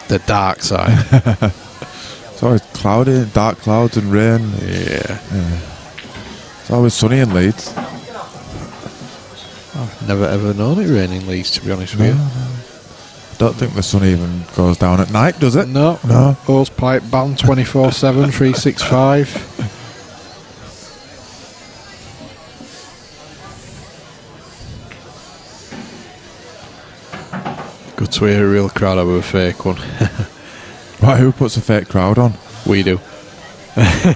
The dark side. It's always cloudy, dark clouds and rain. Yeah. It's always sunny in Leeds. I've never ever known it rain in Leeds, to be honest with you. Don't think the sun even goes down at night, does it? No. Hose pipe band 24/7, 365. Good to hear a real crowd over a fake one. Right, who puts a fake crowd on? We do.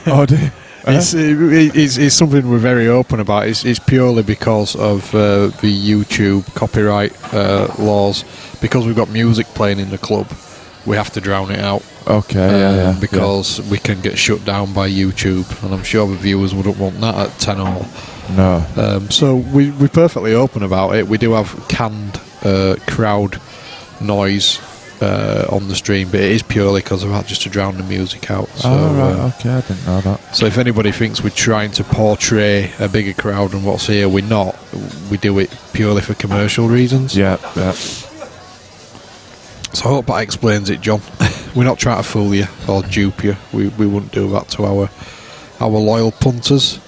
Oh, do you? It's something we're very open about. It's purely because of the YouTube copyright laws. Because we've got music playing in the club, we have to drown it out. Okay, because we can get shut down by YouTube, and I'm sure the viewers wouldn't want that at 10-all. No. So we're perfectly open about it. We do have canned crowd noise on the stream, but it is purely because of that, just to drown the music out. So, Okay, I didn't know that. so if anybody thinks we're trying to portray a bigger crowd than what's here, we're not. We do it purely for commercial reasons. Yeah. So I hope that explains it, John. We're not trying to fool you or dupe you. We wouldn't do that to our loyal punters.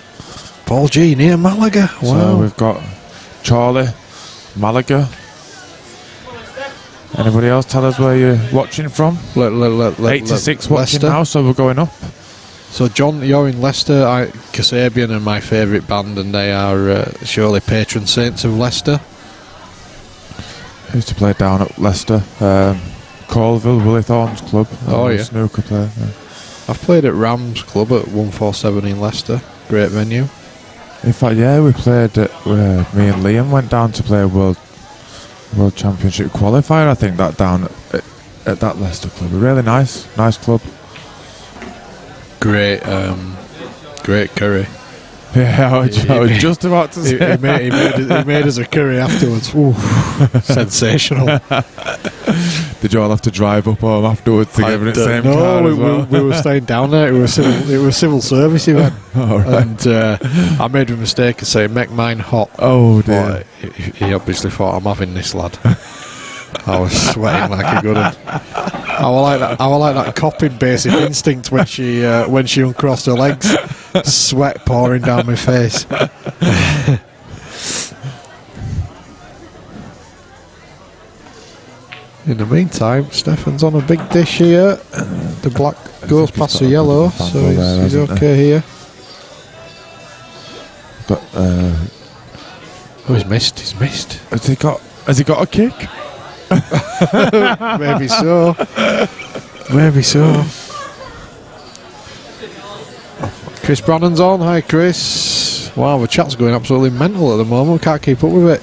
Paul G near Malaga. Wow. So we've got Charlie, Malaga. Anybody else tell us where you're watching from? 86 watching Leicester. now, so we're going up. So John, you're in Leicester. Kasabian are my favourite band, and they are surely patron saints of Leicester. I used to play down at Leicester, Colville, Willie Thorne's club. Oh, yeah. Snooker player. Yeah. I've played at Rams Club at 147 in Leicester. Great venue. In fact, yeah, we played at, me and Liam went down to play a World Championship qualifier, I think, that down at that Leicester club. A really nice club. Great curry. Yeah, I was just about to say. He made us a curry afterwards. Ooh, sensational. Did you all have to drive up home afterwards to give it the same car as well? we were staying down there. It was civil service event. Oh, right. And I made a mistake of saying, make mine hot. Oh, dear. He obviously thought, I'm having this, lad. I was sweating like a good one. I was like that cop in Basic Instinct when she uncrossed her legs, sweat pouring down my face. In the meantime, Stefan's on a big dish here. The black goes past the yellow, so he's okay here. But he's missed. Has he got a kick? Maybe so. Chris Brannon's on. Hi, Chris. Wow, the chat's going absolutely mental at the moment. Can't keep up with it.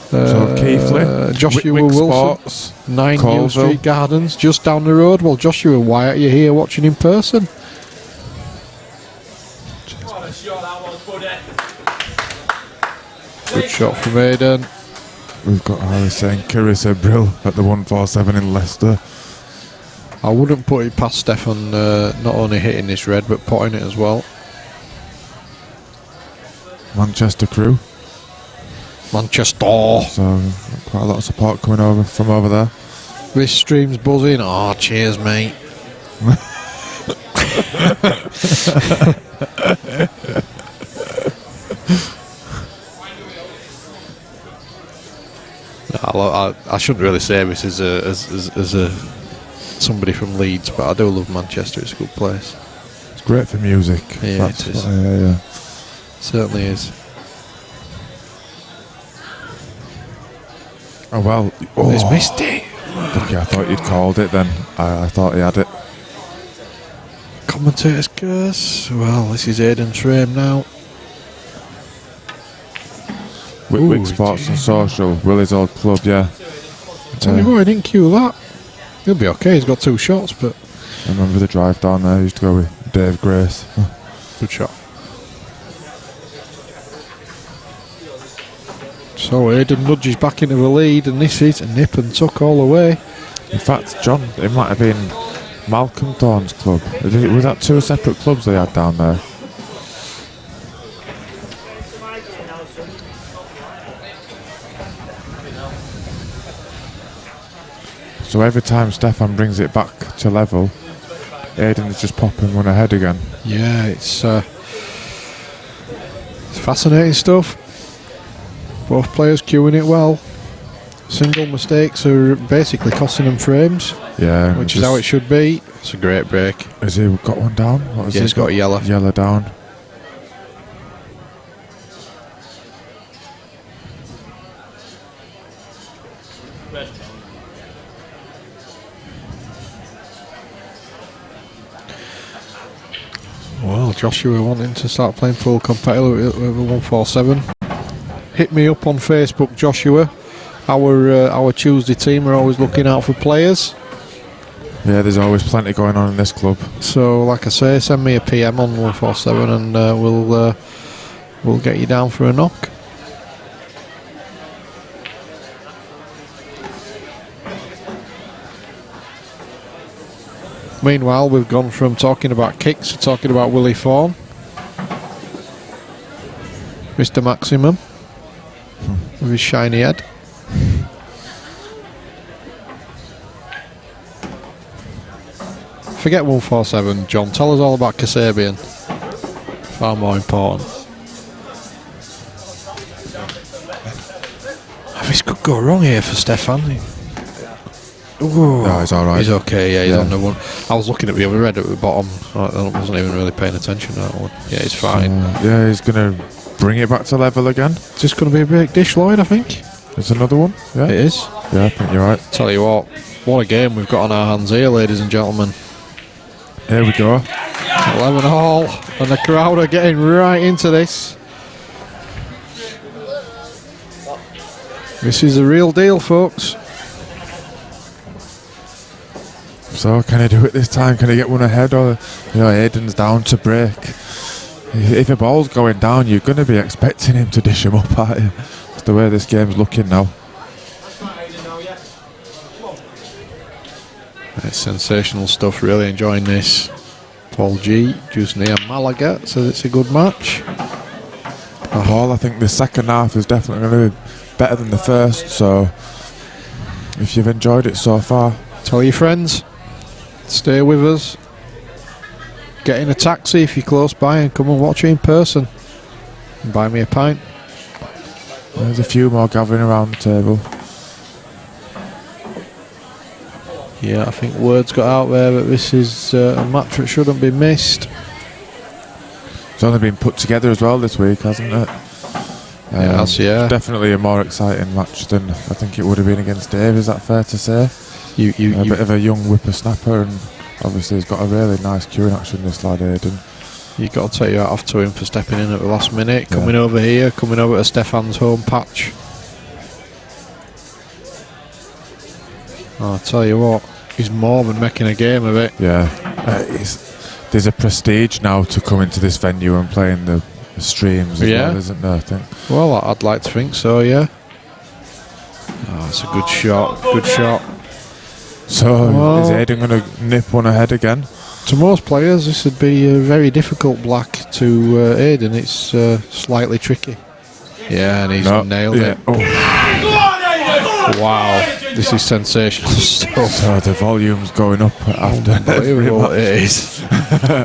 So Keithley, Joshua Wick Wilson, Sports, 9 New Colville. Street Gardens, just down the road. Well, Joshua, why aren't you here watching in person? Good shot from Aidan. We've got Harry saying Carissa Brill at the 147 in Leicester. I wouldn't put it past Stefan not only hitting this red but potting it as well. Manchester crew. Manchester. So quite a lot of support coming over from over there. This stream's buzzing. Oh, cheers, mate. I shouldn't really say this as a somebody from Leeds, but I do love Manchester. It's a good place. It's great for music. Yeah, it is. Yeah. Certainly is. Oh well. He's missed it. Yeah, I thought you'd called it then. I thought he had it. Commentator's curse. Well, this is Aidan's frame now. Wick Sports and Social, Willie's old club, yeah. Tell you what, I didn't cue that. He'll be okay, he's got 2 shots, but... I remember the drive down there, I used to go with Dave Grace. Good shot. So Aidan nudges back into the lead, and this is a nip and tuck all the way. In fact, John, it might have been Malcolm Thorne's club. Was that 2 separate clubs they had down there? So every time Stefan brings it back to level, Aidan is just popping one ahead again. Yeah, it's fascinating stuff. Both players cueing it well. Single mistakes are basically costing them frames, Yeah, which is how it should be. It's a great break. Has he got one down? What has Yeah, he he's got a yellow. Yellow down. Well, Joshua wanting to start playing full competitive with a 147. Hit me up on Facebook, Joshua. Our Tuesday team are always looking out for players. Yeah, there's always plenty going on in this club. So, like I say, send me a PM on 147 and we'll get you down for a knock. Meanwhile, we've gone from talking about kicks to talking about Willie Fawn. Mr. Maximum with his shiny head. Forget 147, John. Tell us all about Kasabian. Far more important. This could go wrong here for Stefan. Ooh. No, he's alright. He's okay, yeah, he's on the one. I was looking at the other red at the bottom. I wasn't even really paying attention to that one. Yeah, he's fine. Yeah, he's going to bring it back to level again. It's just going to be a break dish, Lloyd, I think. There's another one. Yeah, It is. Yeah, I think you're right. Tell you what a game we've got on our hands here, ladies and gentlemen. Here we go. 11 all, and the crowd are getting right into this. This is the real deal, folks. So can he do it this time? Can he get one ahead? Or, Aidan's down to break. If a ball's going down, you're going to be expecting him to dish him up, aren't you? That's the way this game's looking now. It's sensational stuff, really enjoying this. Paul G, Jusni and Malaga says it's a good match. I think the second half is definitely going to be better than the first, so if you've enjoyed it so far, Tell your friends, stay with us, get in a taxi if you're close by and come and watch it in person. And buy me a pint. there's a few more gathering around the table. Yeah, I think word's got out there that this is a match that shouldn't be missed. It's only been put together as well this week, hasn't it? Yeah. Definitely a more exciting match than I think it would have been against Dave, is that fair to say? A bit of a young whippersnapper, and obviously he's got a really nice queuing action, this lad Aidan. You've got to take your hat off to him for stepping in at the last minute, coming over here, coming over to Stefan's home patch. I'll tell you what, he's more than making a game of it. Yeah, there's a prestige now to come into this venue and playing the streams as well, isn't there, I think? Well, I'd like to think so, yeah. It's a good shot, good shot. So, is Aidan going to nip one ahead again? To most players, this would be a very difficult black. To Aidan, it's slightly tricky. Yeah, and he's nailed it. Oh. Wow, this is sensational stuff. So the volume's going up after every match. It is.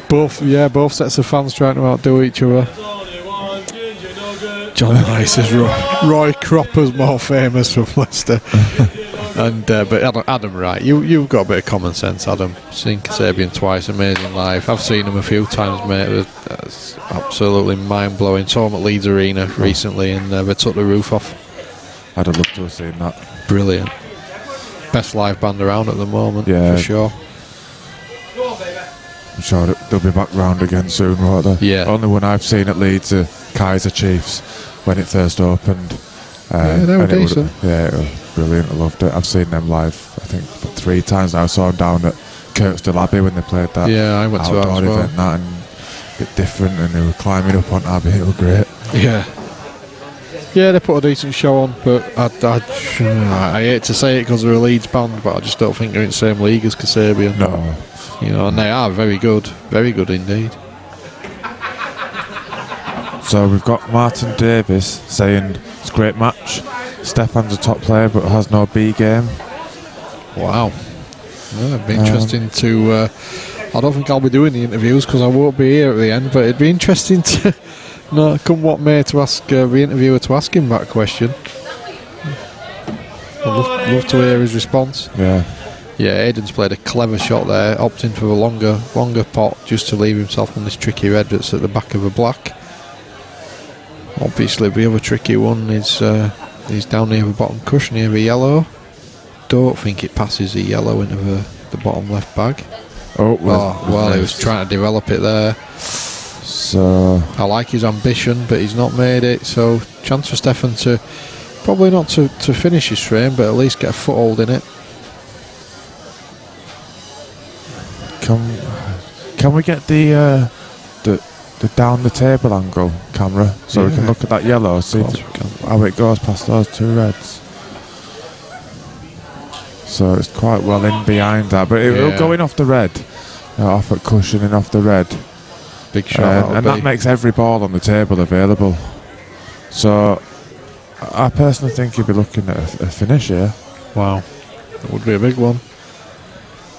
both sets of fans trying to outdo each other. John Rice says Roy Cropper's more famous from Leicester. But Adam, right, you've got a bit of common sense, Adam. Seen Kasabian twice, amazing live. I've seen him a few times, mate. That's absolutely mind blowing. Saw him at Leeds Arena recently, and they took the roof off. I'd have loved to have seen that. Brilliant. Best live band around at the moment, yeah, for sure. I'm sure they'll be back round again soon, won't they? Yeah. Only one I've seen at Leeds, Kaiser Chiefs, when it first opened. They were decent. It was brilliant. I loved it. I've seen them live, I think, 3 times now. I saw them down at Kirkstall Abbey when they played that. Yeah, I went to that as well. Event, that, and a bit different, and they were climbing up on Abbey. It was great. Yeah. Yeah, they put a decent show on, but I hate to say it because they're a Leeds band, but I just don't think they're in the same league as Kasabian. No. And they are very good indeed. So we've got Martin Davis saying it's a great match. Stefan's a top player but has no B game. Wow. Yeah, it'd be interesting to... I don't think I'll be doing the interviews because I won't be here at the end, but it'd be interesting to... come what may, to ask the interviewer to ask him that question. I'd love to hear his response. Yeah. Yeah, Aidan's played a clever shot there, opting for a longer pot just to leave himself on this tricky red that's at the back of a black. Obviously, the other tricky one is down near the bottom cushion near the yellow. Don't think it passes the yellow into the bottom left bag. Oh, well, he was trying to develop it there. So I like his ambition, but he's not made it. So chance for Stefan to probably not to finish his frame, but at least get a foothold in it. can we get the down the table angle camera so we can look at that yellow, see how it goes past those two reds? So it's quite well in behind that, but it'll go in off the red, off at cushion and off the red. Big shot, and that makes every ball on the table available. So I personally think you'll be looking at a finish here. Wow, that would be a big one.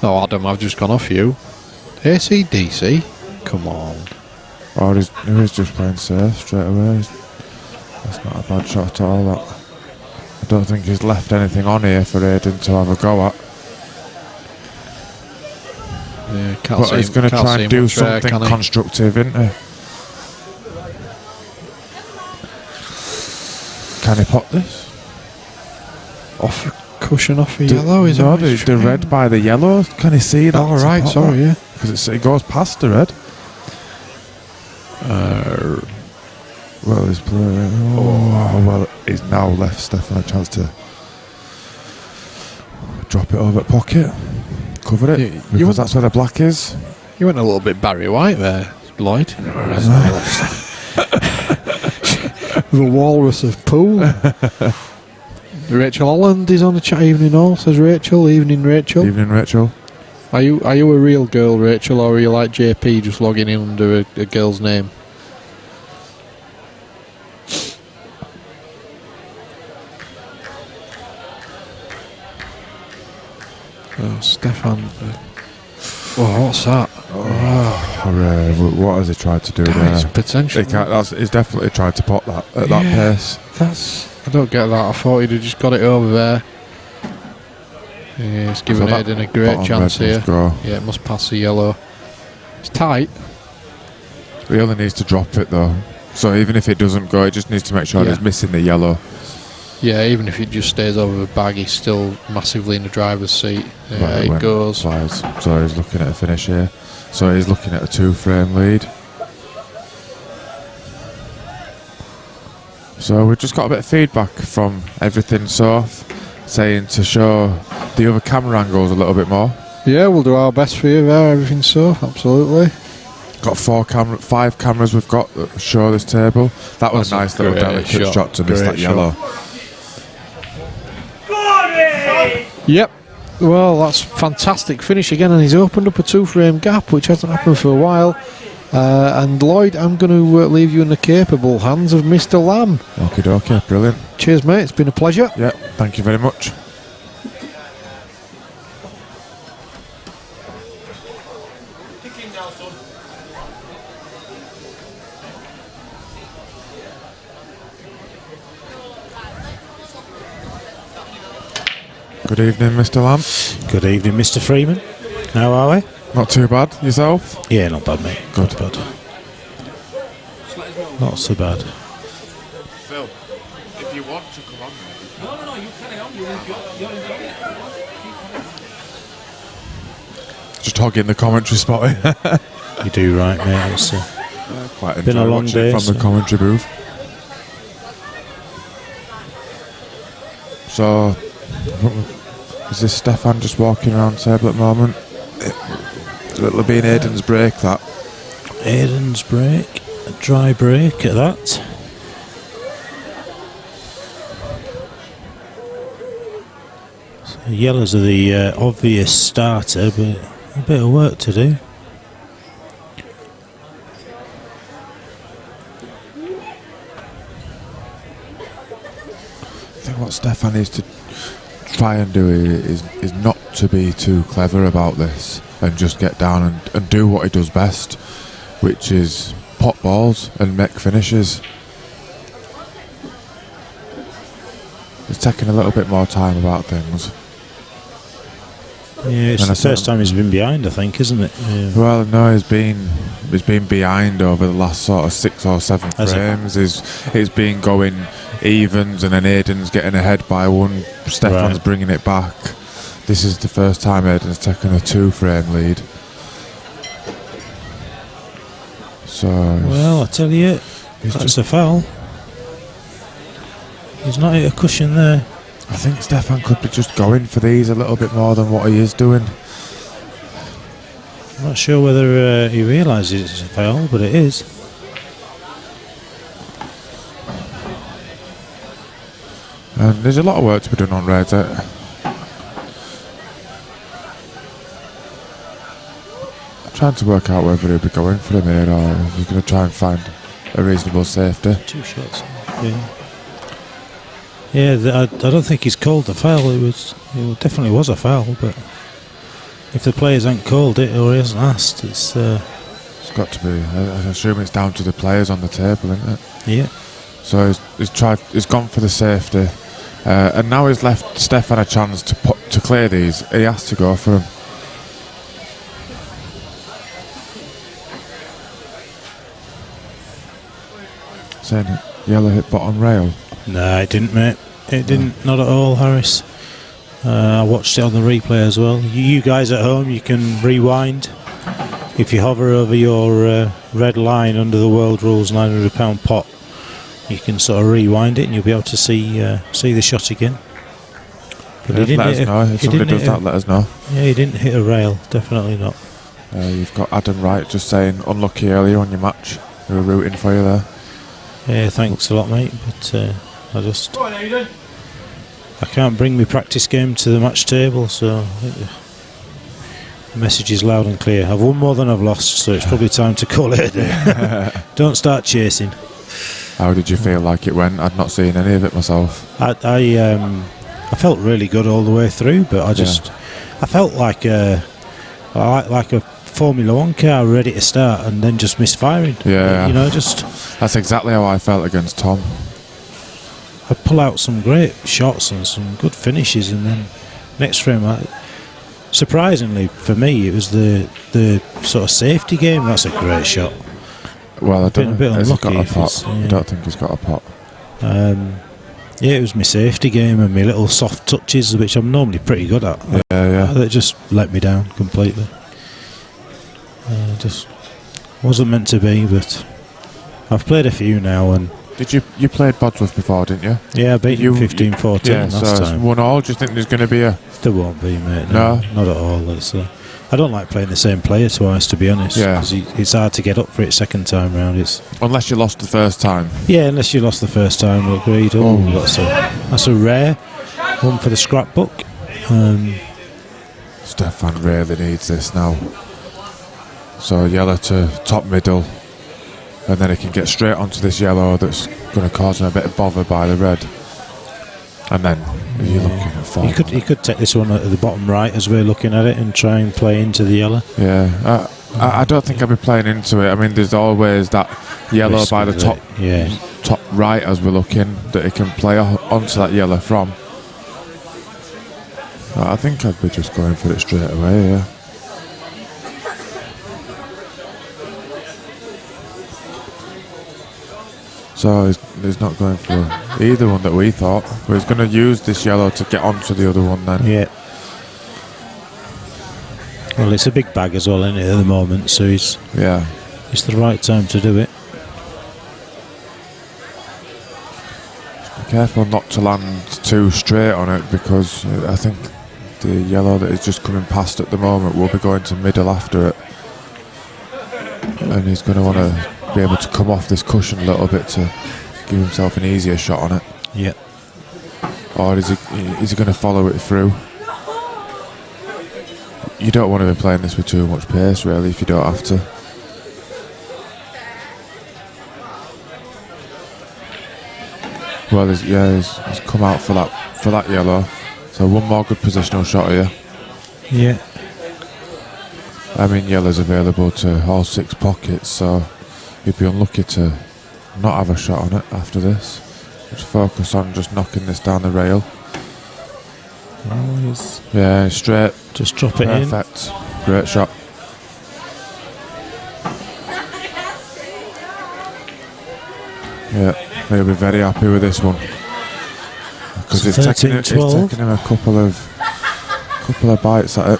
Oh, Adam, I've just gone off you. AC/DC, come on. Or he's just playing safe straight away. That's not a bad shot at all, that. I don't think he's left anything on here for Aidan to have a go at. Yeah, But he's going to try and do something constructive, isn't he? Can he pot this? Off a cushion, off a yellow? Is no, it the red by the yellow. Can he see that? Oh, right, sorry, yeah. Because it goes past the red. Well, he's playing. Well, he's now left Stefan a chance to drop it over at pocket, cover it, because that's where the black is. You went a little bit Barry White there, Lloyd. The walrus of pool. Rachel Holland is on the chat. Evening all, says Rachel. Evening, Rachel. Evening, Rachel. Are you a real girl, Rachel, or are you like JP, just logging in under a girl's name? Oh, Stefan. Oh, what's that? What has he tried to do That is there? potential. He's definitely tried to pot that at that pace. I don't get that. I thought he'd have just got it over there. Yeah, it's given Aidan a great chance here. Yeah, it must pass the yellow. It's tight. He only needs to drop it though. So even if it doesn't go, he just needs to make sure he's missing the yellow. Yeah, even if it just stays over the bag, he's still massively in the driver's seat. It goes. Flies. So he's looking at a finish here. So he's looking at a 2-frame lead. So we've just got a bit of feedback from everything Soft, saying to show the other camera angles a little bit more. Yeah, we'll do our best for you there, everything so, absolutely. Got 5 cameras we've got that show this table. That was a nice little delicate shot to miss that yellow. Yep. Well, that's fantastic finish again, and he's opened up a 2-frame gap, which hasn't happened for a while. And Lloyd, I'm going to leave you in the capable hands of Mr. Lamb. Okay, brilliant. Cheers, mate. It's been a pleasure. Yeah, thank you very much. Good evening, Mr. Lamb. Good evening, Mr. Freeman. How are we? Not too bad. Yourself? Yeah, not bad, mate. Good. Not bad. Not so bad. Phil, if you want to come on. No, you carry on. You're enjoying it. Just hogging the commentary spot. You do right, mate. It's quite been a long day from the commentary booth. So, is this Stefan just walking around the table at the moment? It'll be in Aidan's break, that. Aidan's break. A dry break at that. So yellows are the obvious starter, but a bit of work to do. I think what Stefan needs to try and do is not to be too clever about this and just get down and do what he does best, which is pot balls and make finishes. he's taking a little bit more time about things. Yeah, it's And the first time he's been behind, I think, isn't it? Yeah. Well, no, he's been behind over the last sort of 6 or 7 Has it? frames. It's been going evens, and then Aidan's getting ahead by one. Stefan's Right. bringing it back. This is the first time Aidan's taken a 2-frame lead. So, Well, I tell you, that's a foul. He's not hit a cushion there. I think Stefan could be just going for these a little bit more than what he is doing. I'm not sure whether he realises it's a foul, but it is. And there's a lot of work to be done on reds. Trying to work out whether he'll be going for him here or if he's going to try and find a reasonable safety. 2 shots. Yeah. Yeah, I don't think he's called the foul. It definitely was a foul, but if the players haven't called it or he hasn't asked, it's Got to be. I assume it's down to the players on the table, isn't it? yeah. So he's gone for the safety, and now he's left Stefan a chance to clear these. He has to go for them. Saying yellow hit bottom rail. No, it didn't, mate. It didn't, not at all, Harris. I watched it on the replay as well. You guys at home, you can rewind. If you hover over your red line under the world rules £900 pot, you can sort of rewind it and you'll be able to see the shot again. But Let us know. If somebody does that, let us know. Yeah, he didn't hit a rail, definitely not. You've got Adam Wright just saying unlucky earlier on your match. They were rooting for you there. Yeah, thanks a lot, mate. But I can't bring my practice game to the match table, so the message is loud and clear. I've won more than I've lost, so it's probably time to call it a day. Don't start chasing. How did you feel like it went? I'd not seen any of it myself. I felt really good all the way through, but I felt like a Formula One car ready to start and then just misfiring. Yeah, that's exactly how I felt against Tom. I pull out some great shots and some good finishes, and then next frame, surprisingly for me, it was the sort of safety game. That's a great shot. Well, I don't know. Has he got a unlucky. pot? I don't think he's got a pot. Yeah, it was my safety game and my little soft touches, which I'm normally pretty good at. Yeah. That just let me down completely. Just wasn't meant to be, but I've played a few now, and Did you played Bodsworth before, didn't you? yeah, I beat him 15-14 Yeah, last so time. 1-1. Do you think there's going to be a? There won't be, mate. No? Not at all. I don't like playing the same player twice, to be honest. Yeah. Because it's hard to get up for it second time round. Unless you lost the first time. Yeah, unless you lost the first time. Agreed. That's a rare one for the scrapbook. Stefan really needs this now. So yellow to top middle, and then he can get straight onto this yellow that's going to cause him a bit of bother by the red. And then you're looking at 4. He could take this one at the bottom right as we're looking at it and try and play into the yellow. Yeah, I don't think I'd be playing into it. I mean, there's always that yellow Risk by the of top, it, yeah. top right as we're looking that he can play onto that yellow from. I think I'd be just going for it straight away. Yeah. So he's not going for either one that we thought, but he's going to use this yellow to get onto the other one then. Yeah. Well, it's a big bag as well, isn't it, at the moment, so it's the right time to do it. Be careful not to land too straight on it, because I think the yellow that is just coming past at the moment will be going to middle after it. And he's going to want to be able to come off this cushion a little bit to give himself an easier shot on it. Yeah. Or is he going to follow it through? You don't want to be playing this with too much pace, really, if you don't have to. Well, he's come out for that yellow. So one more good positional shot here. Yeah. I mean, yellow's available to all 6 pockets, so he'd be unlucky to not have a shot on it after this. Just focus on just knocking this down the rail. Oh, he's Yeah, straight. just drop it in. Perfect. Great shot. Yeah, he'll be very happy with this one. Because It's it's taken him 13-12. a couple of bites at it.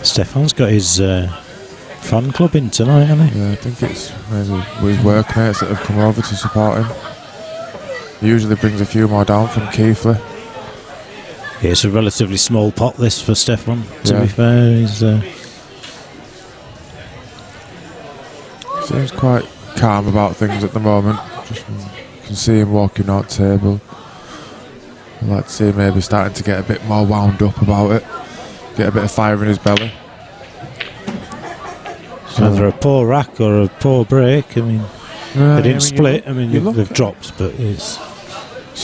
Stefan's got his fan club in tonight, hasn't he? Yeah, I think it's maybe with his workmates that have come over to support him. He usually brings a few more down from Keighley. Yeah, it's a relatively small pot, this, for Stefan, to Yeah. be fair. He's, Seems quite calm about things at the moment. Just can see him walking out table. I'd like to see him maybe starting to get a bit more wound up about it. Get a bit of fire in his belly. it's either a poor rack or a poor break. I mean, they didn't split. I mean, they've dropped, but they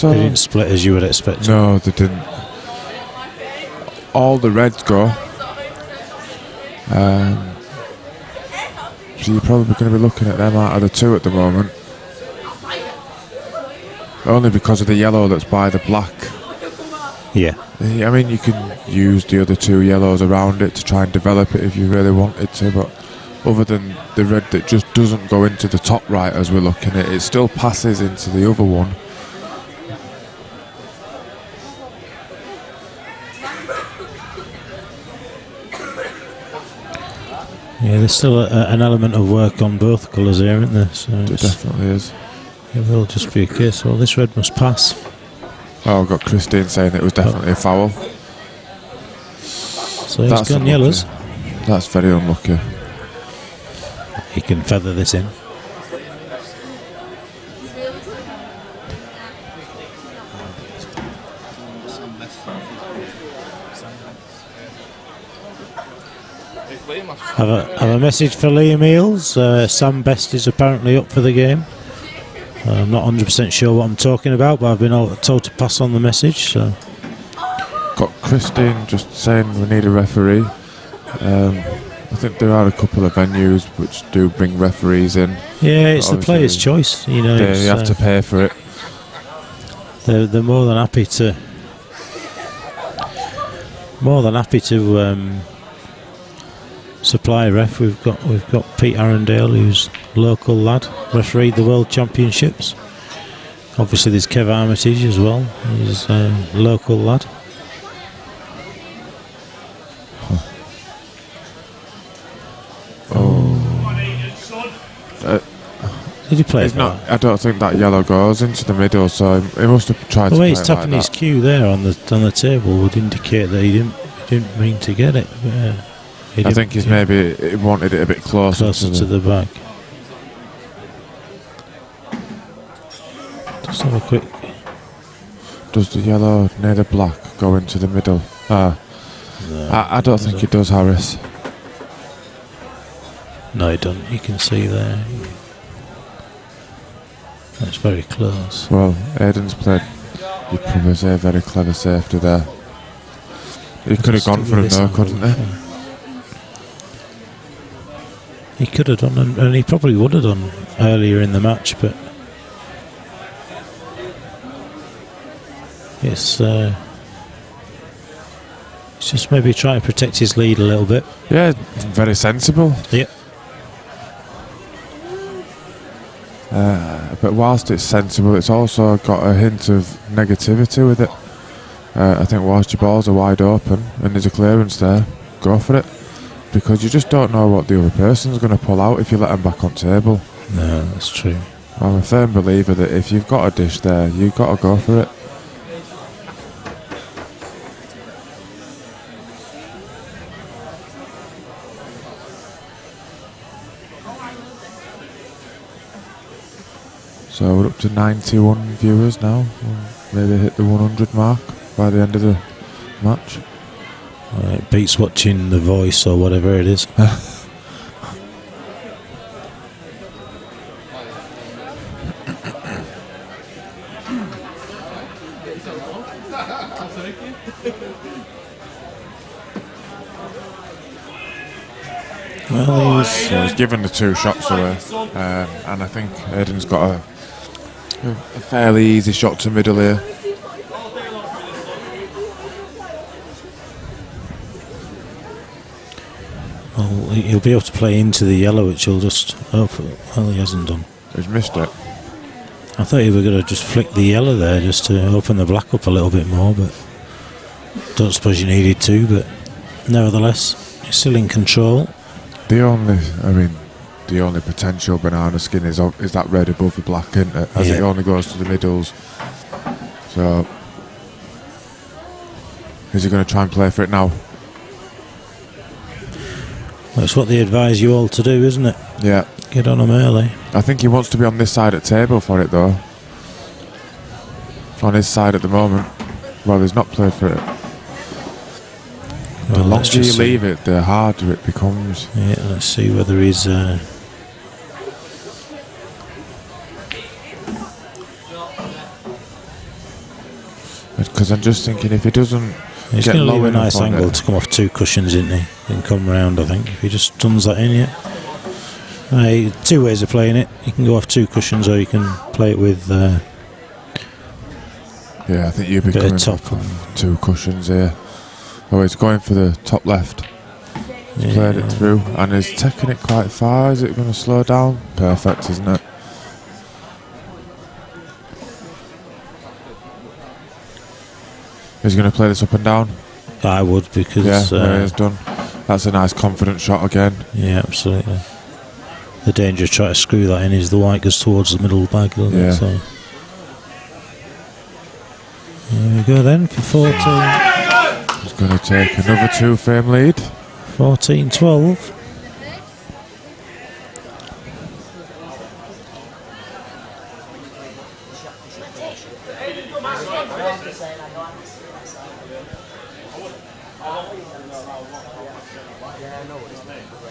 didn't split as you would expect. No, they didn't. All the reds go. So you're probably going to be looking at them out of the two at the moment. Only because of the yellow that's by the black. Yeah. I mean, you can use the other two yellows around it to try and develop it if you really wanted to, but other than the red that just doesn't go into the top right as we're looking at it, it still passes into the other one. Yeah, there's still an element of work on both colours here, isn't there? So It definitely is. it will just be a case, well, this red must pass. Oh, I've got Christine saying it was definitely a foul. So he's gone unlucky. yellows. That's very unlucky. He can feather this in. Have a message for Liam Eales. Sam Best is apparently up for the game. I'm not 100% sure what I'm talking about, but I've been told to pass on the message. So Got Christine just saying we need a referee. I think there are a couple of venues which do bring referees in. yeah, it's But the player's obviously choice. You know, Yeah, it's, you have to pay for it. they're more than happy to. Supply ref. We've got Pete Arundale, who's a local lad, refereed the World Championships. Obviously, there's Kev Armitage as well. He's a local lad. Did he play It's for not. that? I don't think that yellow goes into the middle, so he must have tried The to way play he's it like tapping his that. cue there on the table would indicate that he didn't mean to get it. But, he I didn't- think he's yeah, maybe he wanted it a bit closer to the back. Just have a quick. Does the yellow near the black go into the middle? No, I don't think it does, Harris. No, it doesn't. You can see there. That's very close. Well, Aidan's played, you'd probably say, a very clever safety there. He could have gone for him though, couldn't he? He could have done, and he probably would have done earlier in the match, but it's just maybe trying to protect his lead a little bit. Yeah, very sensible. Yep. But whilst it's sensible, it's also got a hint of negativity with it. I think whilst your balls are wide open and there's a clearance there, go for it. Because you just don't know what the other person's going to pull out if you let them back on table. No, that's true. I'm a firm believer that if you've got a dish there, you've got to go for it. So we're up to 91 viewers now. We'll maybe hit the 100 mark by the end of the match. It beats watching The Voice or whatever it is. Well, So he's given the 2 shots away, and I think Aidan's got a fairly easy shot to middle here. Well, he'll be able to play into the yellow, which he'll just... Oh, well, he hasn't done. He's missed it. I thought he were going to just flick the yellow there just to open the black up a little bit more, but don't suppose you needed to, but nevertheless, he's still in control. The only potential banana skin is that red above the black, isn't it? As it only goes to the middles. So, is he going to try and play for it now? That's what they advise you all to do, isn't it? Yeah. Get on them early. I think he wants to be on this side of the table for it, though. On his side at the moment. Well, he's not played for it. The longer you leave it, the harder it becomes. Yeah, let's see whether he's... Because I'm just thinking, if he doesn't He's get going to low leave a nice enough on angle it, to come off 2 cushions, isn't he? And come round, I think. If he just stuns that in, yeah. 2 ways of playing it. You can go off 2 cushions, or you can play it with yeah, I think you'd be bit coming of top. back on 2 cushions here. Oh, he's going for the top left. He's played it through, and he's taking it quite far. Is it going to slow down? Perfect, isn't it? He's going to play this up and down. I would, because... Yeah, he's done. That's a nice confident shot again. Yeah, absolutely. The danger of trying to screw that in is the white goes towards the middle bag, doesn't it? So. There we go then for 14. He's going to take another 2-frame lead. 14-12.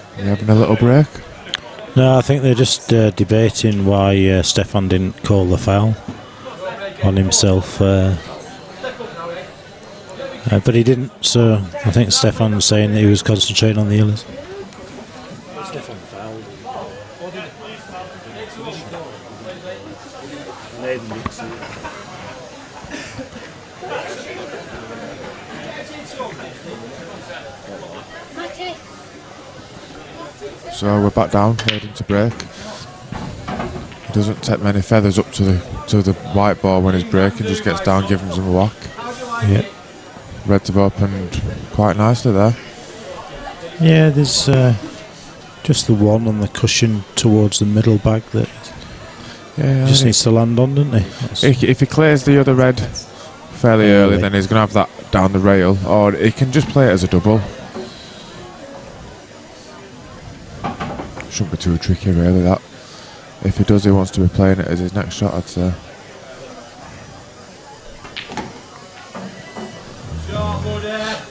Are you having a little break? No, I think they're just debating why Stefan didn't call the foul on himself. But he didn't, so I think Stefan was saying that he was concentrating on the yellows. Stefan fouled. So we're back down, heading to break. He doesn't take many feathers up to the white ball when he's breaking, just gets down, gives him a whack. Yeah. Reds have opened quite nicely there. Yeah, there's just the one on the cushion towards the middle bag that just needs to land on, doesn't he? If he clears the other red fairly early, then he's going to have that down the rail, or he can just play it as a double. Shouldn't be too tricky, really, that. If he does, he wants to be playing it as his next shot, I'd say.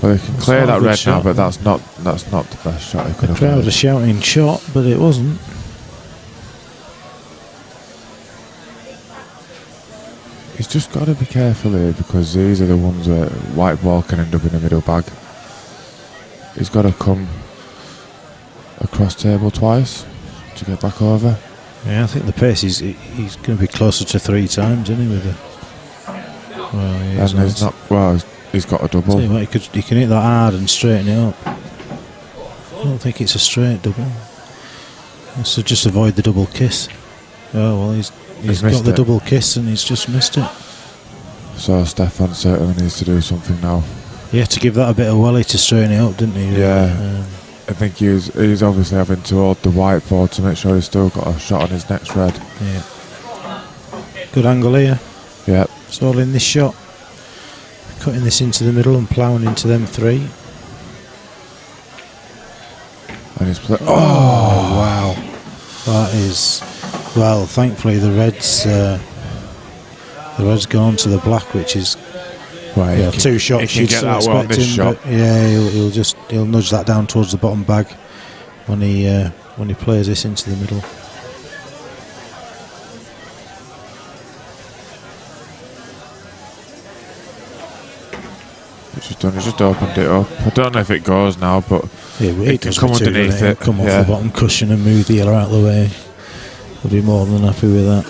Well, he can clear that red now, but that's not the best shot he could have. The crowd are shouting shot, but it wasn't. He's just got to be careful here, because these are the ones where white ball can end up in the middle bag. He's got to come across table twice to get back over. Yeah, I think the pace he's going to be closer to 3 times, isn't he? With the and he's not. Well, he's got a double. Tell you what, he can hit that hard and straighten it up. I don't think it's a straight double. So just avoid the double kiss. Oh well, he's got the double kiss and he's just missed it. So Stefan certainly needs to do something now. He had to give that a bit of welly to straighten it up, didn't he? Yeah. I think he's obviously having to hold the white ball to make sure he's still got a shot on his next red. Yeah. Good angle here. Yeah. It's all in this shot. Cutting this into the middle and ploughing into them 3. And he's playing. Oh wow! That is thankfully the red's gone to the black, which is 2 shots. He can get that well on this shot. Yeah, he'll nudge that down towards the bottom bag when he plays this into the middle. Which he's done. He's just opened it up. I don't know if it goes now, but it can does come with two, underneath doesn't it. Come off Yeah. the bottom cushion and move the yellow out of the way. I'll be more than happy with that.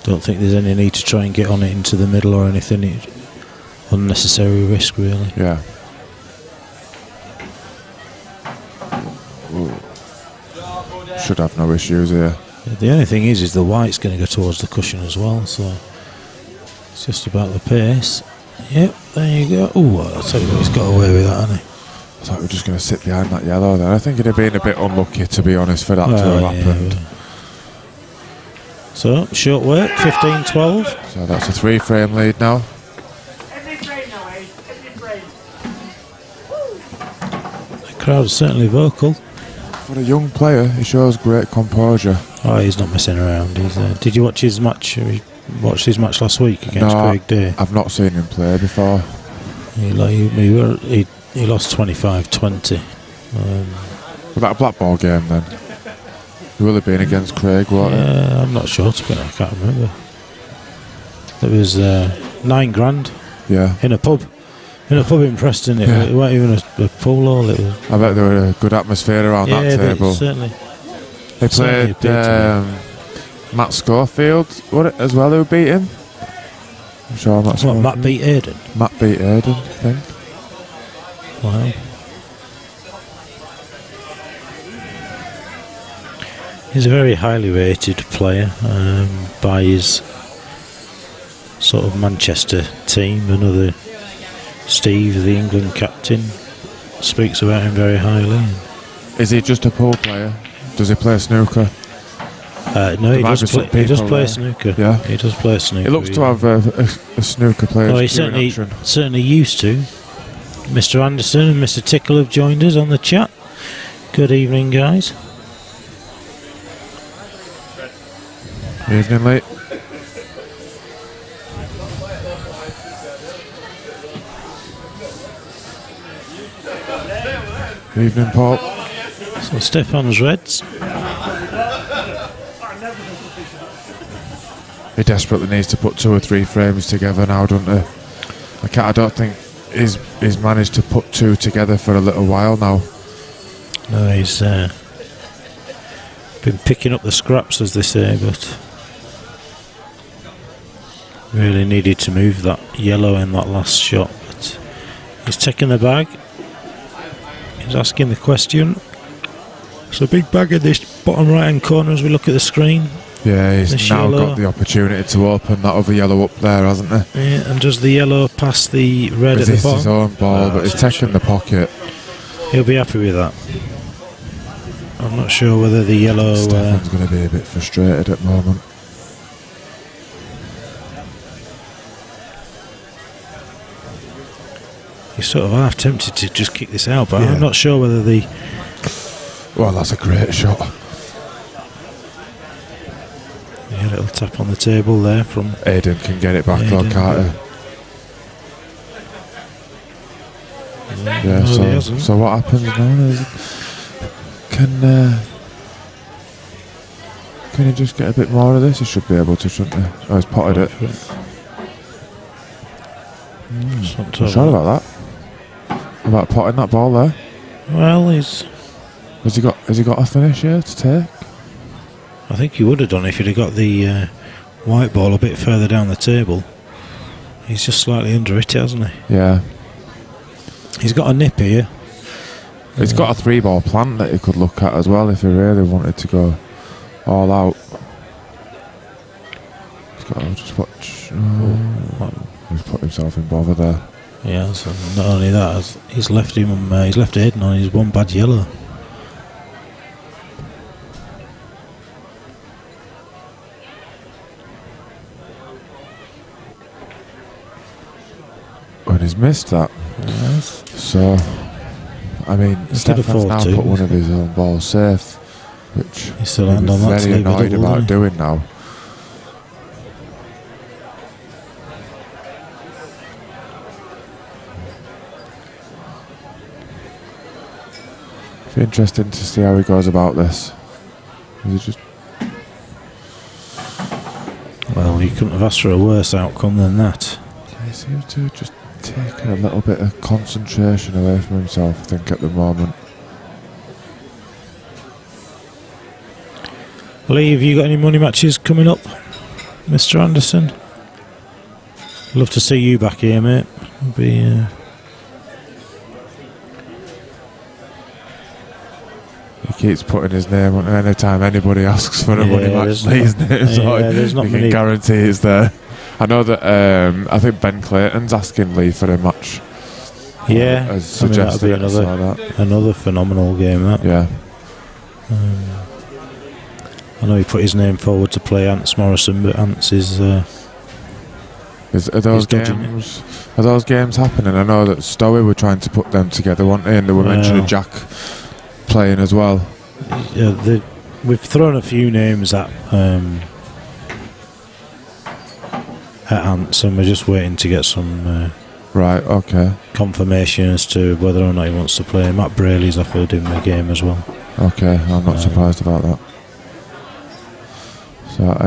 Don't think there's any need to try and get on it into the middle or anything. It's unnecessary risk, really. Yeah. Should have no issues here. The only thing is the white's going to go towards the cushion as well, so it's just about the pace. Yep, there you go. Oh, I'll tell you what, he's got away with that, hasn't he? I thought we were just going to sit behind that yellow there. I think it'd have been a bit unlucky, to be honest, for that to have happened. So, short work, 15-12. So that's a 3-frame lead now. The crowd's certainly vocal. For a young player, he shows great composure. Oh, he's not messing around. Did you watch his match? He watched his match last week against No, Craig Day. I've not seen him play before. He lost 25-20. Was that a black ball game then? He will have been against Craig, won't it? Yeah, I'm not sure, to be honest, I can't remember. It was £9,000 Yeah. in a pub. In a pub in Preston. It wasn't even a pool hall. It was. I bet there was a good atmosphere around that table. Certainly. They played Matt Schofield as well, who beat him. I'm sure Matt Schofield. Matt beat Aidan? Matt beat Aidan, I think. Wow. He's a very highly rated player by his sort of Manchester team. Another Steve, the England captain, speaks about him very highly. Is he just a pool player? Does he play snooker? No, he does play snooker. Yeah, he does play snooker. He looks to have a snooker player. Well, he certainly used to. Mr. Anderson and Mr. Tickle have joined us on the chat. Good evening, guys. Evening, mate. Evening, Paul. So Stefan's reds. He desperately needs to put 2 or 3 frames together now, doesn't he? I don't think he's managed to put 2 together for a little while now. No, he's been picking up the scraps, as they say, but really needed to move that yellow in that last shot. But he's taking the bag. He's asking the question. It's a big bag in this bottom right hand corner as we look at the screen. Yeah, he's now got the opportunity to open that other yellow up there, hasn't he? Yeah, and does the yellow pass the red at the bottom? His own ball, but he's taking the pocket. He'll be happy with that. I'm not sure whether the yellow... Stefan's going to be a bit frustrated at the moment. He's sort of half tempted to just kick this out, but I'm not sure whether the... Well, that's a great shot. Yeah, a little tap on the table there from... Aidan can get it back, though, can't he? Yeah, so what happens now is... Can he just get a bit more of this? He should be able to, shouldn't he? Oh, he's potted it. I'm sure about that. About potting that ball there. Well, Has he got a finish here to take? I think he would have done if he'd have got the white ball a bit further down the table. He's just slightly under it, hasn't he? Yeah. He's got a nip here. He's got a 3-ball plan that he could look at as well if he really wanted to go all out. He's got to just watch. He's put himself in bother there. Yeah, so not only that, he's left Aidan on his one bad yellow. And he's missed that. Yes. So, I mean, Stefan's now put one of his own balls safe, which he's still on that. Very annoyed about doing now. It'll be interesting to see how he goes about this. Is he just... Well, you couldn't have asked for a worse outcome than that. seems to have just taken a little bit of concentration away from himself, I think, at the moment. Lee, have you got any money matches coming up, Mr. Anderson? Love to see you back here, mate. It'll be, He keeps putting his name on anytime anybody asks for a money match. Lee's name, so there's not you many. can guarantee it's there. I know that I think Ben Clayton's asking Lee for a match. Yeah, as suggested. I mean, that'll be another phenomenal game. That. Yeah. I know he put his name forward to play Ants Morrison, but Ants is. Are those games happening? I know that Stowe were trying to put them together, weren't they? And they were mentioning Jack playing as well. Yeah, we've thrown a few names at Ants, and we're just waiting to get some right. Okay. confirmation as to whether or not he wants to play. Matt Braley's offered him a game as well. Okay, I'm not surprised about that.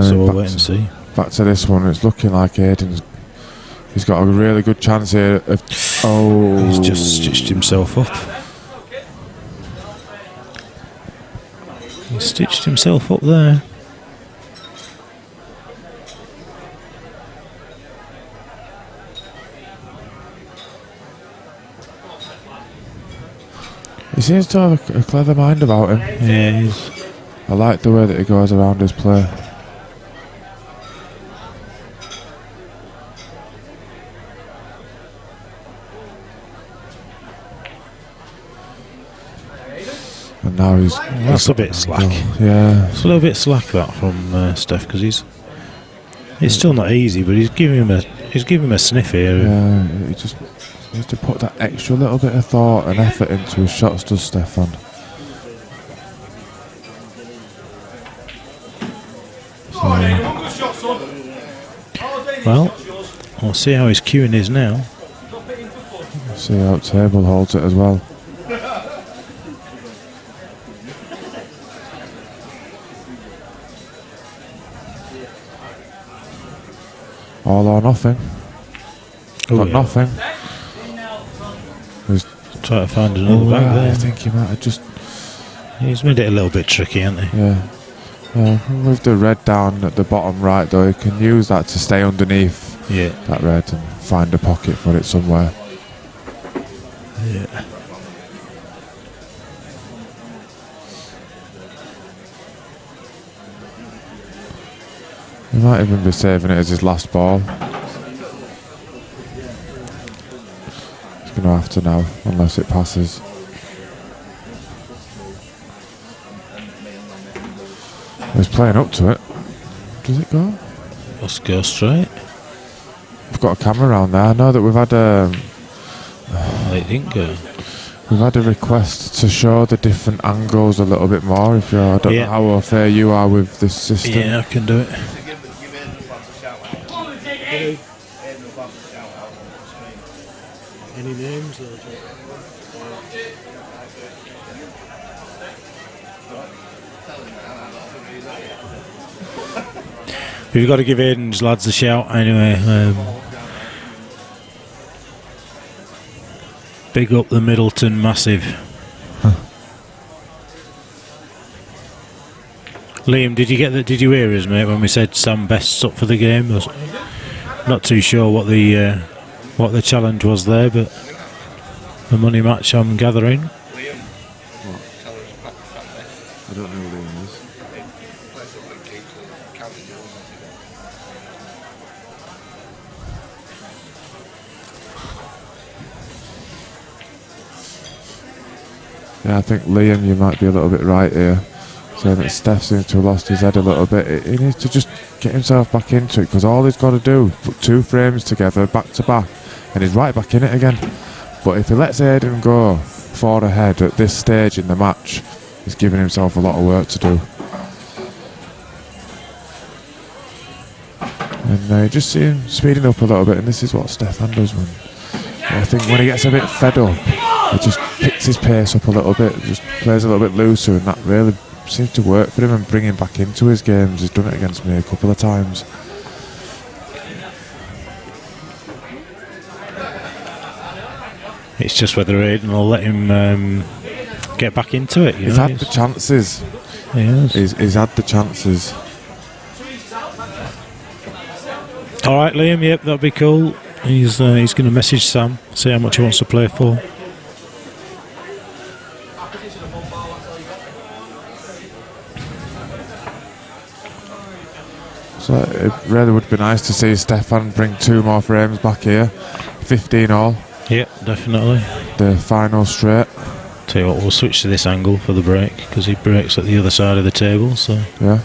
So we'll wait and see. Back to this one, it's looking like Aidan's. He's got a really good chance here. He's just stitched himself up. He stitched himself up there. He seems to have a clever mind about him. Yeah, I like the way that he goes around his play. And now he's... That's a bit slack. Yeah. It's a little bit slack that from Steph, because it's still not easy, but he's giving him a sniff here. Yeah, he just needs to put that extra little bit of thought and effort into his shots, does Stefan. Well, we'll see how his cueing is now. See how Table holds it as well. All or nothing. Got nothing. He's trying to find another back there. I think he might have just... He's made it a little bit tricky, hasn't he? Yeah. With the red down at the bottom right, though, he can use that to stay underneath that red and find a pocket for it somewhere. Yeah. He might even be saving it as his last ball. He's going to have to now, unless it passes. He's playing up to it. Does it go? Must go straight. We've got a camera around there. I know that we've had it didn't go. We've had a request to show the different angles a little bit more. If you're, I don't know how fair you are with this system. Yeah, I can do it. Any names? We've got to give Aidan's lads a shout anyway. Big up the Middleton Massive. Liam, did you hear us, mate, when we said Sam Best's up for the game? Not too sure what the challenge was there, but the money match, I'm gathering. Liam? I don't know who Liam is. Yeah, I think Liam, you might be a little bit right here. Saying that Steph seems to have lost his head a little bit. He needs to just get himself back into it, because all he's got to do is put two frames together back to back and he's right back in it again. But if he lets Aidan go 4 ahead at this stage in the match, he's giving himself a lot of work to do. And you just see him speeding up a little bit, and this is what Stefan does when I think when he gets a bit fed up, he just picks his pace up a little bit, just plays a little bit looser, and that really seems to work for him and bring him back into his games. He's done it against me a couple of times. It's just whether Aidan will let him get back into it. He's had the chances. Yes. He's had the chances. All right, Liam. Yep, that'd be cool. He's going to message Sam, see how much he wants to play for. So it really would be nice to see Stefan bring 2 more frames back here. 15 all. Yep, definitely. The final straight. Tell you what, we'll switch to this angle for the break because he breaks at the other side of the table. So Yeah.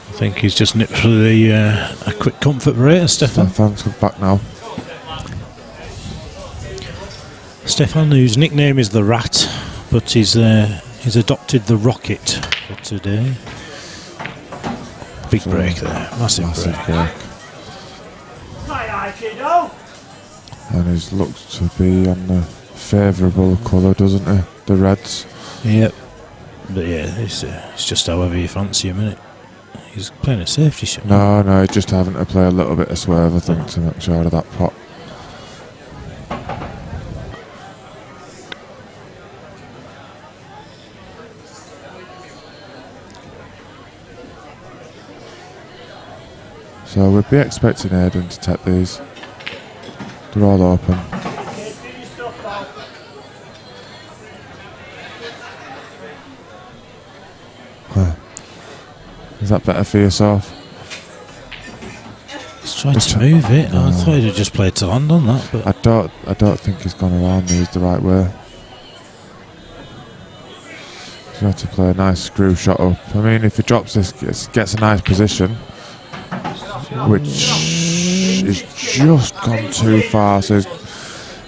I think he's just nipped for the a quick comfort rate. Stefan, Stefan's come back now. Stefan, whose nickname is the Rat, but he's adopted the Rocket for today. Big break there, massive break. And he looks to be on the favourable colour, doesn't he? The reds. Yep. But yeah, it's just however you fancy him, innit? He's playing a safety shot. No, he's just having to play a little bit of swerve, I think, to make sure of that pot. So we'd be expecting Aidan to take these. They're all open. Is that better for yourself? He's trying to move it. I thought he'd have just played to land on that, but I don't think he's gone around these the right way. He's got to play a nice screw shot up. I mean, if he drops this, gets a nice position, which is just gone too far. So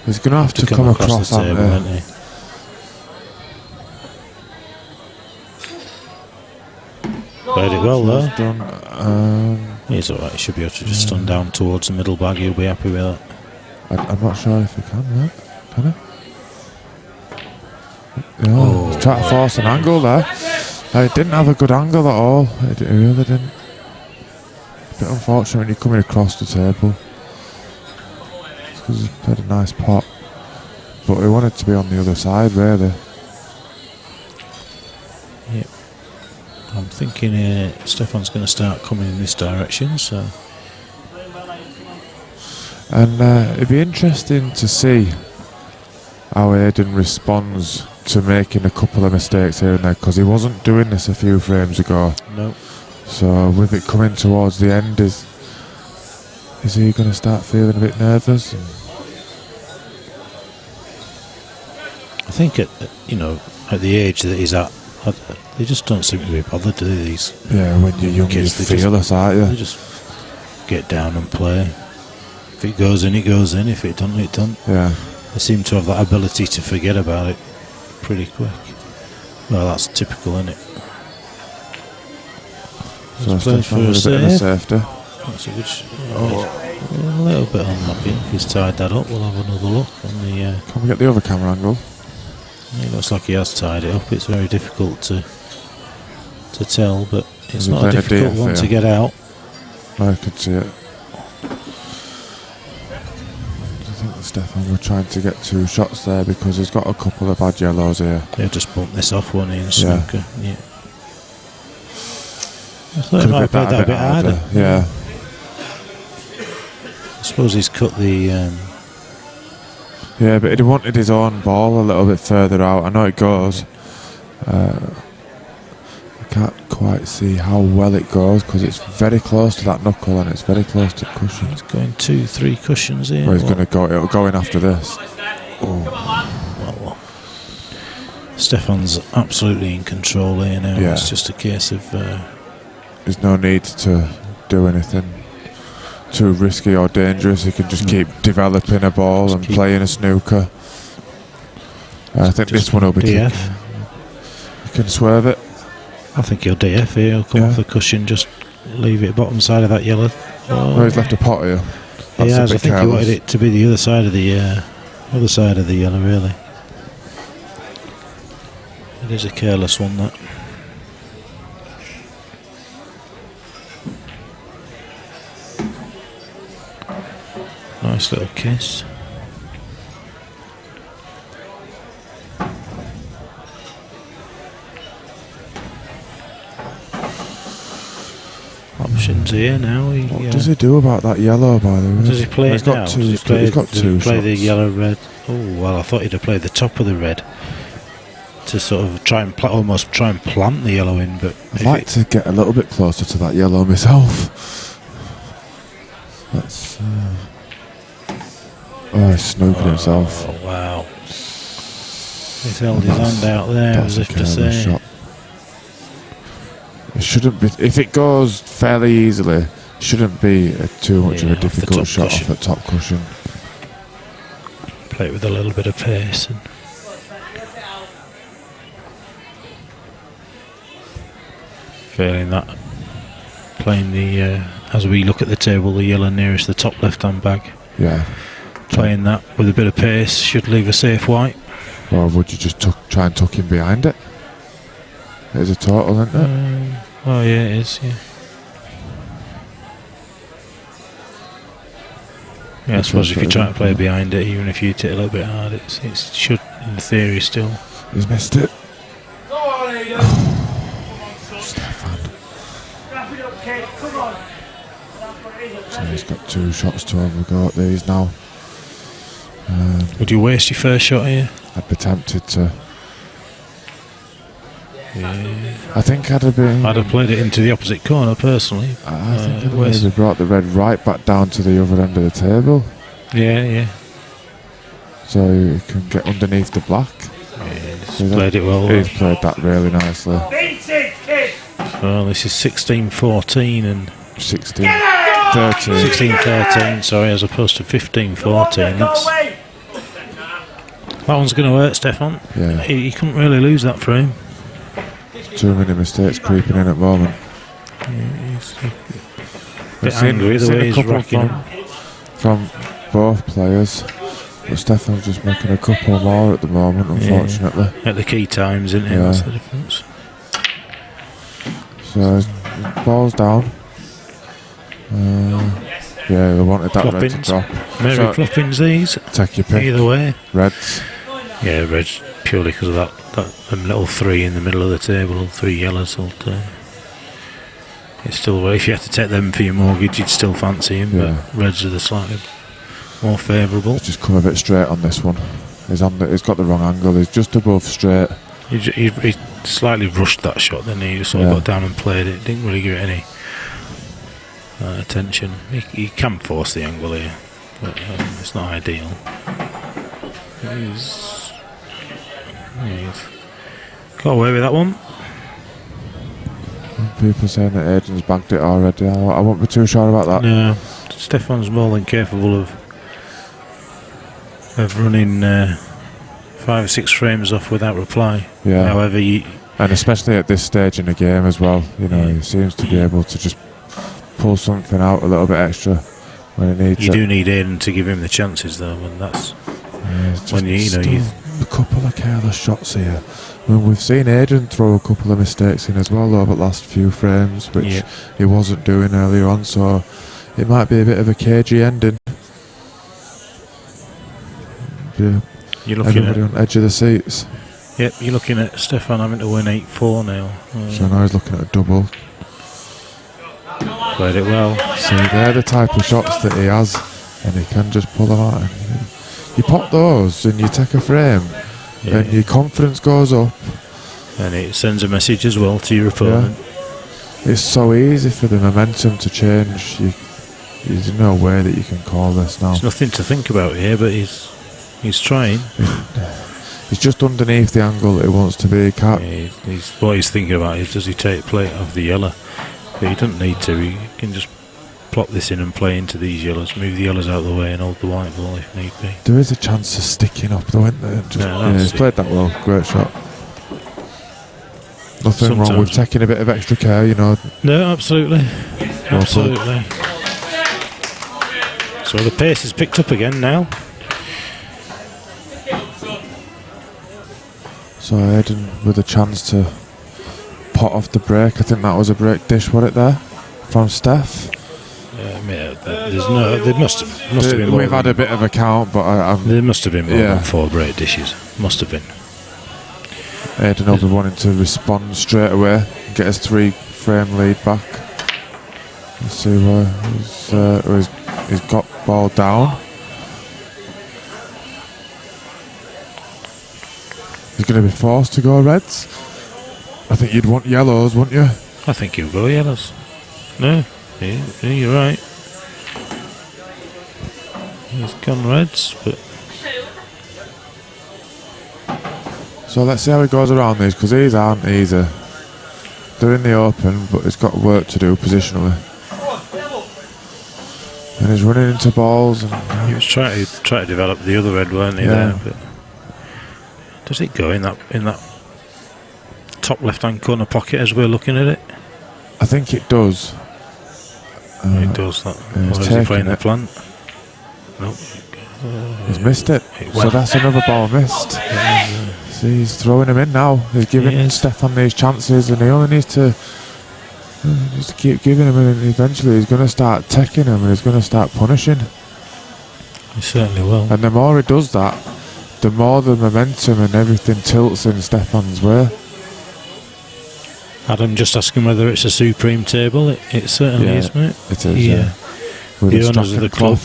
he's going to have to come across the table, that. won't he? Played it well though. He's alright, he should be able to just stun down towards the middle bag, he'll be happy with that. I'm not sure if he can, right? Can he? Yeah, he's trying to force an angle there. He didn't have a good angle at all. He really didn't. A bit unfortunate when you're coming across the table. It's because he's played a nice pot. But he wanted to be on the other side, really. Yep. I'm thinking Stefan's going to start coming in this direction, so. And it'd be interesting to see how Aidan responds to making a couple of mistakes here and there, because he wasn't doing this a few frames ago. No. So with it coming towards the end, is he going to start feeling a bit nervous? I think at the age that he's at, they just don't seem to be bothered, do they? These when you're young, kids, you're fearless, aren't you? They just get down and play. If it goes in, it goes in. If it doesn't, it doesn't. Yeah. They seem to have that ability to forget about it pretty quick. Well, that's typical, isn't it? So Stefan Stefan with a bit of a safety. That's a good a little bit unlucky. If he's tied that up, we'll have another look on the. Can we get the other camera angle? It looks like he has tied it up. It's very difficult to tell, but it's Is he not a playing a difficult DF one to here? get out. I could see it. I think Stefan were trying to get 2 shots there because he's got a couple of bad yellows here. They'll just bump this off one in Yeah. snooker. Yeah. I thought he might have played that a bit harder. Yeah. I suppose he's cut the. Yeah, but he wanted his own ball a little bit further out. I know it goes. I can't quite see how well it goes because it's very close to that knuckle and it's very close to the cushion. He's going 2-3 cushions here. Well, he's going to go. It'll go in after this. Well, Stefan's absolutely in control here now. Yeah. It's just a case of. There's no need to do anything too risky or dangerous. He can just keep developing a ball and playing a snooker. I think this one will be DF. You can swerve it. I think he'll DF here. He'll come off the cushion, just leave it bottom side of that yellow. Oh, he's left a pot here. That's Yeah, a I bit think he careless. wanted it to be the other side of the yellow. Really, it is a careless one, that. Nice little kiss. options here now. What does he do about that yellow, by the way? Does he play He's it got now? two. Does he play, He's got does two he play the shots. yellow red? Oh well, I thought he'd have played the top of the red to sort of try and almost try and plant the yellow in. But I'd like to get a little bit closer to that yellow myself. Let's. Oh, he's snooping himself. Oh wow! He's held his hand out there That's as if a to careless say. shot. It shouldn't be. If it goes fairly easily, it shouldn't be too much of Yeah, a off the difficult top shot cushion. off the top cushion. Play it with a little bit of pace. And feeling that playing the as we look at the table, the yellow nearest the top left-hand bag. Yeah. Playing that with a bit of pace should leave a safe white. Or would you just try and tuck him behind it? It's a total, isn't it? Oh yeah, it is. Yeah. Yeah, I suppose if you try to play behind it, even if you hit it a little bit hard, it should, in theory, still. He's missed it. Go on, Aidan. Stefan. Wrap it up, kid. Come on. So he's got two shots to have a go at these now. Would you waste your first shot here? I'd be tempted to. Yeah. I think I'd have been. I'd have played it into the opposite corner personally. I think I'd have where's- maybe brought the red right back down to the other end of the table, Yeah. so you can get underneath the black. He's played it well. He's played that really nicely. Vintage, kid. Well, this is 16-14 and 16, 13. 16-13, sorry, as opposed to 15-14. Go That's, away. that one's going to hurt, Stefan. Yeah, He couldn't really lose that for him. too many mistakes creeping in at the moment. He's a We've bit seen- angry we've the seen way a he's couple rocking him. from both players, but Stefan's just making a couple more at the moment, unfortunately. At the key times, isn't it? Yeah. That's the difference. So his ball's down. Yeah, they wanted that red to Floppins. drop. Mary So, Floppins these. take your pick. Either way. Reds. Yeah, red's purely because of that little three in the middle of the table, three yellows. It's still, if you had to take them for your mortgage, you'd still fancy him, Yeah. but reds are the slightly more favourable. He's just come a bit straight on this one. He's got the wrong angle. He's just above straight. He slightly rushed that shot, then he just sort of got down and played it. Didn't really give it any attention. He can force the angle here, but it's not ideal. He's got away with that one. People saying that Aidan's bagged it already. I won't be too sure about that. No, Stefan's more than capable of running 5 or 6 frames off without reply. Yeah. However, And especially at this stage in the game as well, you know, he seems to be able to just pull something out a little bit extra when he needs you it. do need Aidan to give him the chances, though, and that's It's when just you still a couple of careless shots here. I mean, we've seen Aidan throw a couple of mistakes in as well over the last few frames, which he wasn't doing earlier on, so it might be a bit of a cagey ending. Yeah, you're looking everybody on edge of the seats. Yep, you're looking at Stefan having to win 8-4 now. So now he's looking at a double. Played it well. So they're the type of shots that he has, and he can just pull them out. You pop those and you take a frame, and your confidence goes up. And it sends a message as well to your opponent. Yeah. It's so easy for the momentum to change. There's no way that you can call this now. There's nothing to think about here, but he's trying. He's just underneath the angle that he wants to be. What he's thinking about is, does he take plate of the yellow? But he doesn't need to. He can just plop this in and play into these yellows, move the yellows out of the way and hold the white ball if need be. There is a chance of sticking up though, isn't there? He's played that well. Great shot. Nothing wrong with taking a bit of extra care, you know. No, absolutely. Absolutely. So the pace is picked up again now. So Aidan with a chance to pot off the break. I think that was a break dish, was it there? From Steph? There must have been more. We've had a bit of a count, but there must have been more than 4 break dishes. Must have been. Aidan will be wanting to respond straight away and get his 3-frame lead back. Let's see where he's got ball down. He's going to be forced to go reds. I think you'd want yellows, wouldn't you? I think he'll go yellows. No, you're right. He's gone reds, but... So let's see how he goes around these, because these aren't easy. They're in the open, but he's got work to do positionally. And he's running into balls. And he was trying to develop the other red, weren't he? Yeah. There, but does it go in that top left-hand corner pocket as we're looking at it? I think it does. It does that. Yeah, Or is he playing the plant? Nope. He's missed it. So that's another ball missed. See, he's throwing him in now. He's giving Stefan these chances, and he only needs to keep giving him, and eventually he's going to start taking him, and he's going to start punishing. He certainly will. And the more he does that, the more the momentum and everything tilts in Stefan's way. Adam just asking whether it's a supreme table. It certainly is, mate. It is, yeah. The owners of the club.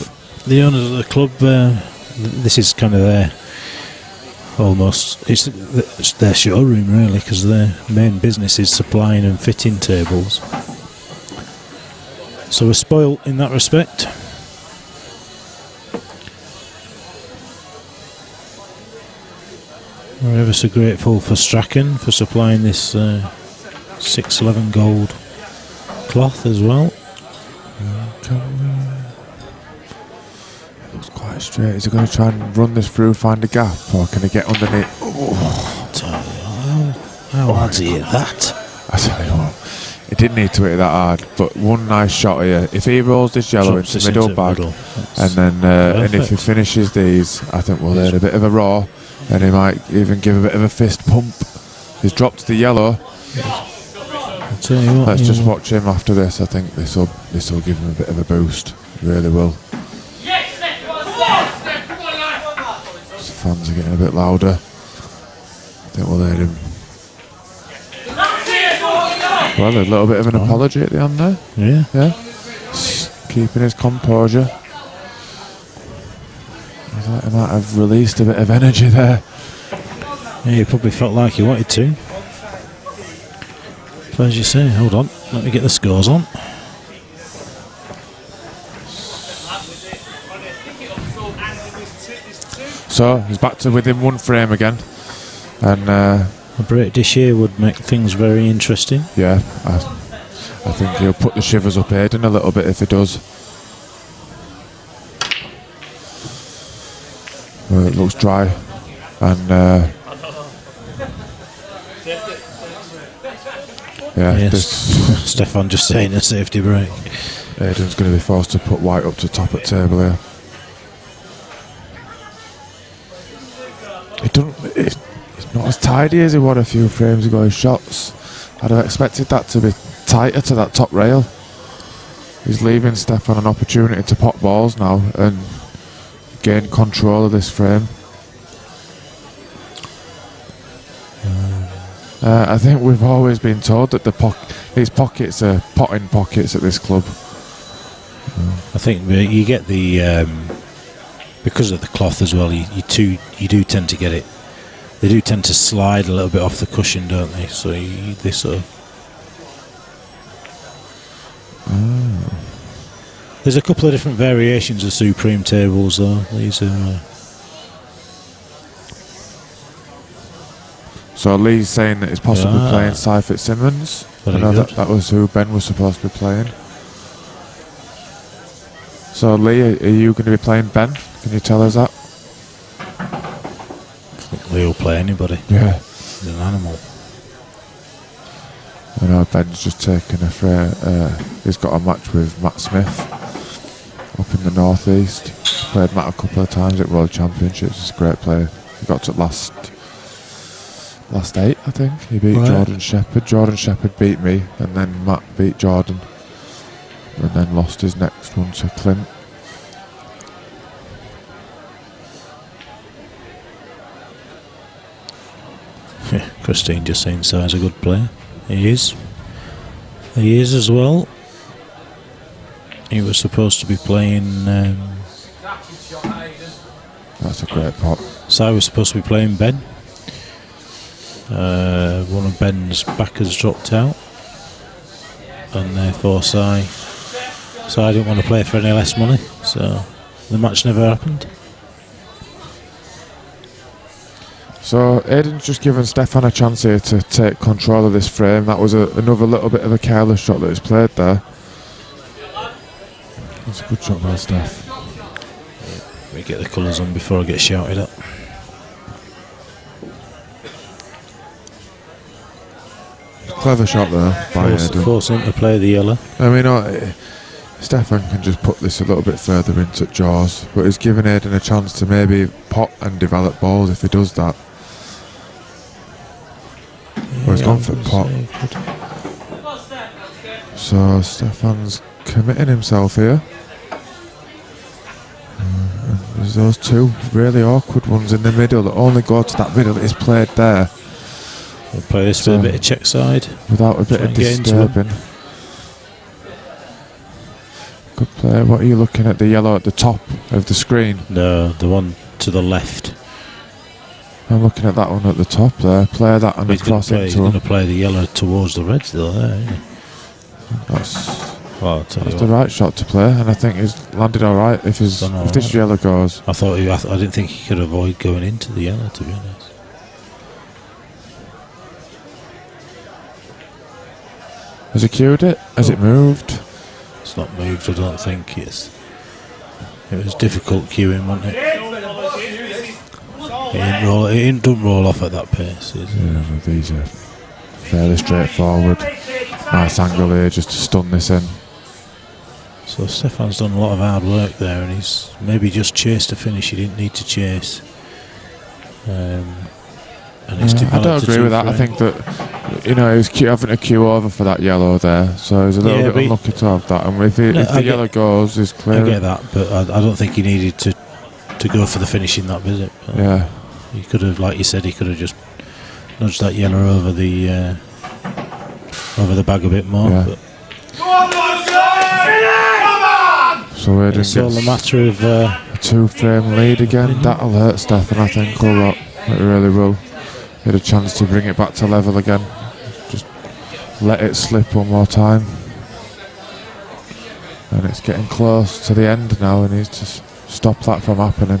The owners of the club. This is kind of their almost. It's their showroom really, because their main business is supplying and fitting tables. So we're spoilt in that respect. We're ever so grateful for Strachan for supplying this 611 gold cloth as well. Looks quite straight. Is he going to try and run this through, find a gap, or can he get underneath? How hard's he hit that? I tell you what, he didn't need to hit that hard, but one nice shot here. If he rolls this yellow into the middle bag, and then and if he finishes these, I think we'll hit a bit of a raw, and he might even give a bit of a fist pump. He's dropped the yellow. Let's just watch him after this. I think this will give him a bit of a boost. It really will. The fans are getting a bit louder. I think we'll hear him. Well, a little bit of an apology at the end there. Yeah. Keeping his composure. He might have released a bit of energy there. Yeah, he probably felt like he wanted to. But as you say, hold on, let me get the scores on. So he's back to within one frame again, and a break this year would make things very interesting. Yeah, I think he'll put the shivers up Aidan a little bit if he does. Well, it looks dry, and Stefan just saying a safety break. Aidan's going to be forced to put white up to top at table here. It's not as tidy as he was a few frames ago, his shots. I'd have expected that to be tighter to that top rail. He's leaving Stefan an opportunity to pop balls now and gain control of this frame. I think we've always been told that these pockets are potting pockets at this club. I think you get the because of the cloth as well. You do tend to get it. They do tend to slide a little bit off the cushion, don't they? So they sort of. There's a couple of different variations of Supreme tables, though. These are. So Lee's saying that he's possibly playing Cy Fitzsimmons. I know that was who Ben was supposed to be playing. So Lee, are you going to be playing Ben? Can you tell us that? I think Lee will play anybody. Yeah. He's an animal. I know Ben's just taken he's got a match with Matt Smith up in the northeast. Played Matt a couple of times at World Championships. He's a great player. He got to last 8, I think. He beat Jordan Shepherd. Jordan Shepherd beat me, and then Matt beat Jordan, and then lost his next one to Clint. Yeah, Christine just saying Cy's a good player. He is. He is as well. He was supposed to be playing. That's a great pot. Si was supposed to be playing Ben. One of Ben's backers dropped out, and therefore Si didn't want to play for any less money, so the match never happened. So Aidan's just given Stefan a chance here to take control of this frame. That was another little bit of a careless shot that he's played there. That's a good shot by Steph. Let me get the colours on before I get shouted at. Clever shot there by Aidan. Force him to play the yellow. I mean, Stefan can just put this a little bit further into jaws, but he's given Aidan a chance to maybe pot and develop balls if he does that. Well, he's gone for pot. So Stefan's committing himself here. And there's those two really awkward ones in the middle that only go to that middle that is played there. We'll play this with a bit of check side. Without a bit of disturbing. Good play. What are you looking at? The yellow at the top of the screen? No, the one to the left. I'm looking at that one at the top there. Play that and cross into him. He's going to play the yellow towards the red still there, isn't he? That's the right shot to play, and I think he's landed all right. If this yellow goes, I didn't think he could avoid going into the yellow, to be honest. Has he cued it? Has it moved? It's not moved, I don't think. It was difficult queuing, wasn't it? It didn't roll off at that pace. Yeah, these are fairly straightforward. Nice angle here just to stun this in. So Stefan's done a lot of hard work there, and he's maybe just chased a finish he didn't need to chase. And I don't agree with that. I think that he was having to queue over for that yellow there, so he's a little bit unlucky to have that. And if the yellow goes, he's clear. I get that, but I don't think he needed to go for the finish in that visit. Yeah, he could have, like you said, he could have just nudged that yellow over the bag a bit more. Yeah. But so Aidan it's all a matter of a 2-frame lead again. That'll hurt Stefan, I think, a lot. It really will. He had a chance to bring it back to level again. Just let it slip one more time. And it's getting close to the end now. He needs to stop that from happening.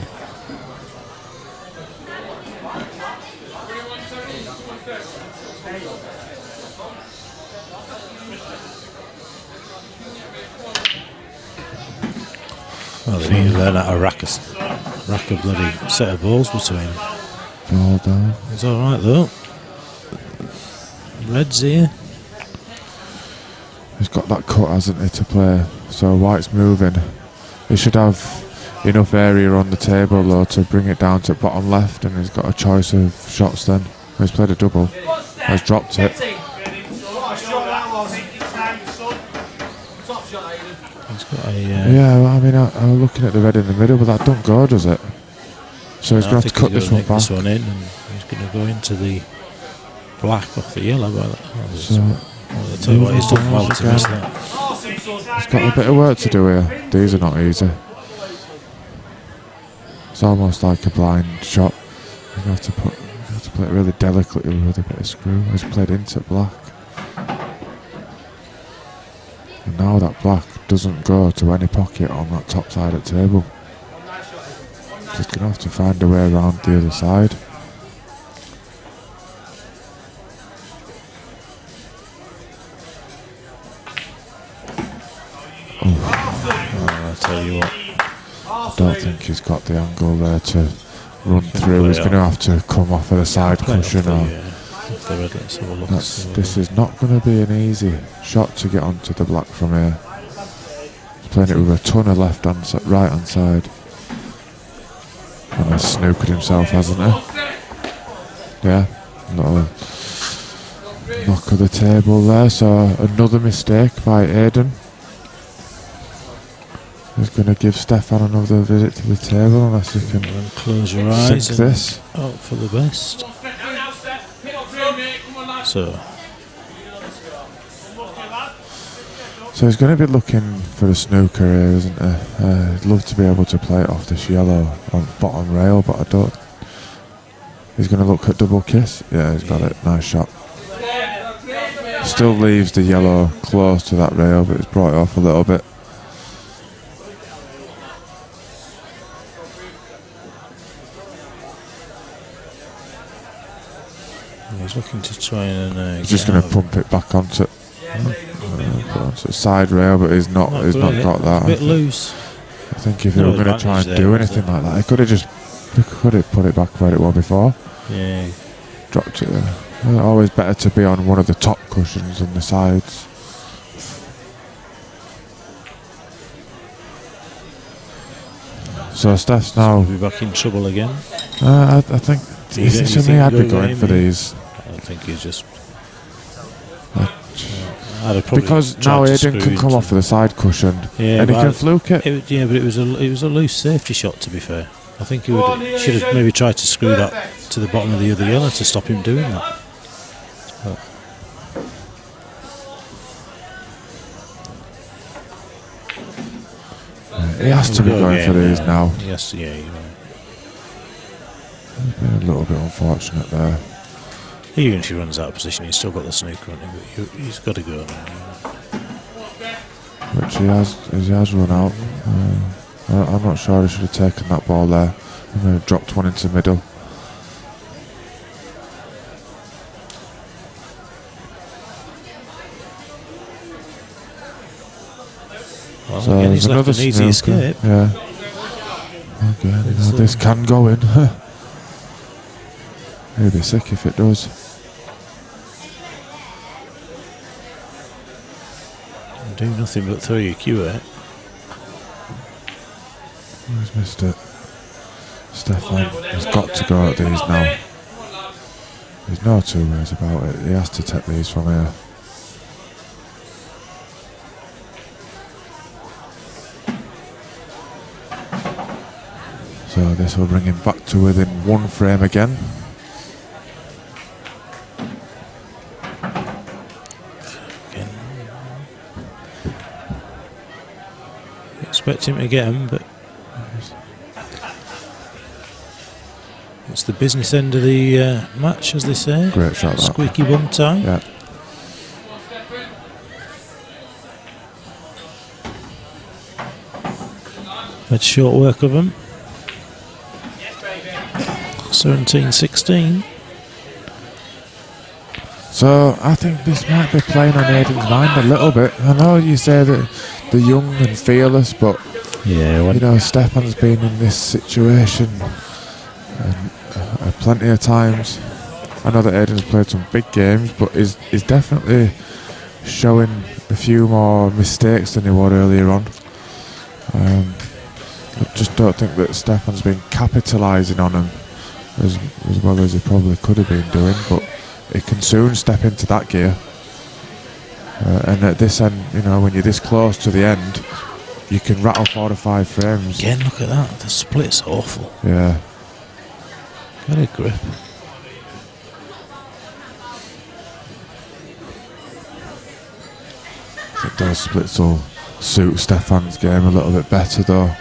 Well, they need to learn how to rack a bloody set of balls between them. Ball down. It's alright though. Red's here. He's got that cut, hasn't he, to play. So White's moving. He should have enough area on the table though to bring it down to bottom left, and he's got a choice of shots then. He's played a double. He's dropped it. Yeah, I mean, I'm looking at the red in the middle, but that don't go, does it? So he's going to have to cut this one back. This one in, and he's going to go into the black off the yellow. I'll tell you what, he's done well to miss that. He's got a bit of work to do here. These are not easy. It's almost like a blind shot. He's going to have to play it really delicately with a bit of screw. He's played into black. And now that black doesn't go to any pocket on that top side of the table. He's going to have to find a way around the other side. I'll tell you what. I don't think he's got the angle there to run through. He's going to have to come off of the side cushion. This is not going to be an easy shot to get onto the black from here. He's playing it with a ton of right hand side. And he's snookered himself, hasn't he? Yeah, little knock of the table there. So another mistake by Aidan. He's going to give Stefan another visit to the table unless he can close your eyes sink this. Hope for the best. So he's going to be looking for a snooker here, isn't he? He'd love to be able to play it off this yellow on bottom rail, but I don't. He's going to look at double kiss. Yeah, he's got it. Nice shot. Still leaves the yellow close to that rail, but it's brought it off a little bit. He's looking to try and. He's just going to pump it back onto the side rail, but he's not. He's not got that. A bit loose. I think if he were going to try and do anything like that, he could have just put it back where it was before. Yeah. Dropped it there. Always better to be on one of the top cushions than the sides. So Steph's now. Be back in trouble again. I think easily I'd be going for these. I think he's just. Because now Aidan can come off with a side cushion, and he can fluke it. But it was a loose safety shot. To be fair, I think he should have maybe tried to screw that to the bottom of the other yellow to stop him doing that. But he has to be going for these now. Yes, yeah, you're right. Been a little bit unfortunate there. Even if he runs out of position, he's still got the snooker on him, but he's got to go now. Which he has run out. I'm not sure he should have taken that ball there. And dropped one into middle. Well, so again, he's left an easy snooker. escape. Yeah. Again, this can go in. He'll be sick if it does. Do nothing but throw your cue at it. He's missed it. Stefan has got to go at these now. There's no two ways about it. He has to take these from here. So this will bring him back to within one frame again. Expect him to get him, but it's the business end of the match, as they say. Great shot, that. Squeaky bum time. Yeah. Had short work of him. 17-16. So I think this might be playing on Aidan's mind a little bit. I know you say that they're young and fearless, but yeah, you know, Stefan's been in this situation plenty of times. I know that Aidan's played some big games, but is definitely showing a few more mistakes than he was earlier on. I just don't think that Stefan's been capitalising on him as well as he probably could have been doing, but he can soon step into that gear. And at this end, you know, when you're this close to the end, you can rattle 4 to 5 frames. Again, look at that. The split's awful. Yeah. Get a grip. I think those splits will suit Stefan's game a little bit better, though.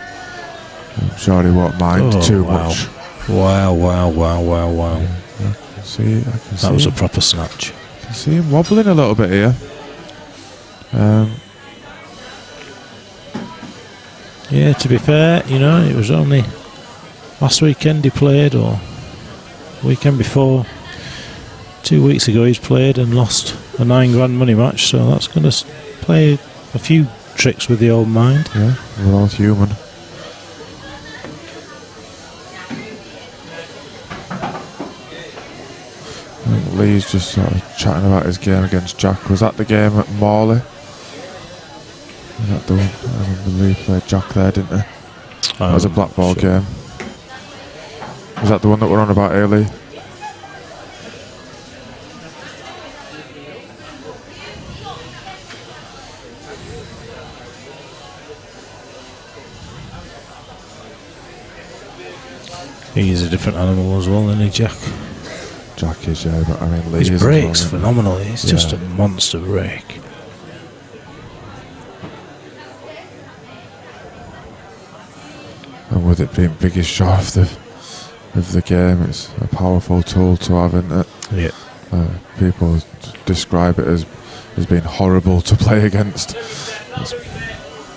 I'm sure he won't mind too much. Wow. I can see that was a proper snatch. I can see him wobbling a little bit here. Yeah, to be fair, you know, it was only last weekend he played, or weekend before. 2 weeks ago he's played and lost a $9,000 money match, so that's going to play a few tricks with the old mind. Yeah, we're all human. I think Lee's just sort of chatting about his game against Jack. Was that the game at Morley? Was that the one? I remember Lee played Jack there, didn't he? That was a black ball game. Was that the one that we're on about early? He's a different animal as well, isn't he, Jack? Jack is, yeah, but I mean Lee his is break's as well, phenomenal. He's just a monster break. with it being biggest shot of the game, it's a powerful tool to have, isn't it? Yeah. People describe it as being horrible to play against. That's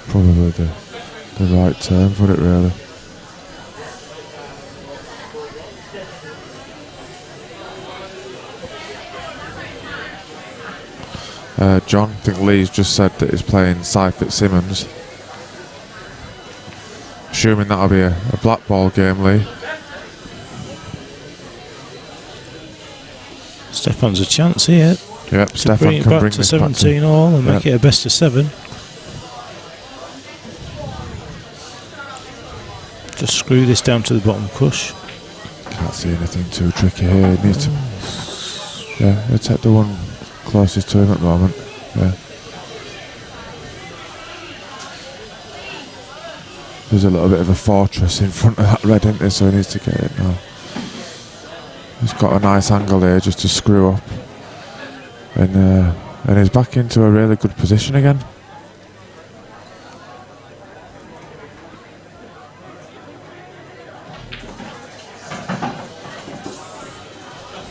probably the right term for it, really. John, I think Lee's just said that he's playing Cy Fitzsimmons. Assuming that'll be a black ball game, Lee. Stefan's a chance here. Yep, Stefan can bring to this back 17 all and make it a best of 7. Just screw this down to the bottom cush. Can't see anything too tricky here. He needs to. Yeah, he'll take the one closest to him at the moment. Yeah. There's a little bit of a fortress in front of that red, isn't there? So he needs to get it now. He's got a nice angle here just to screw up. And he's back into a really good position again.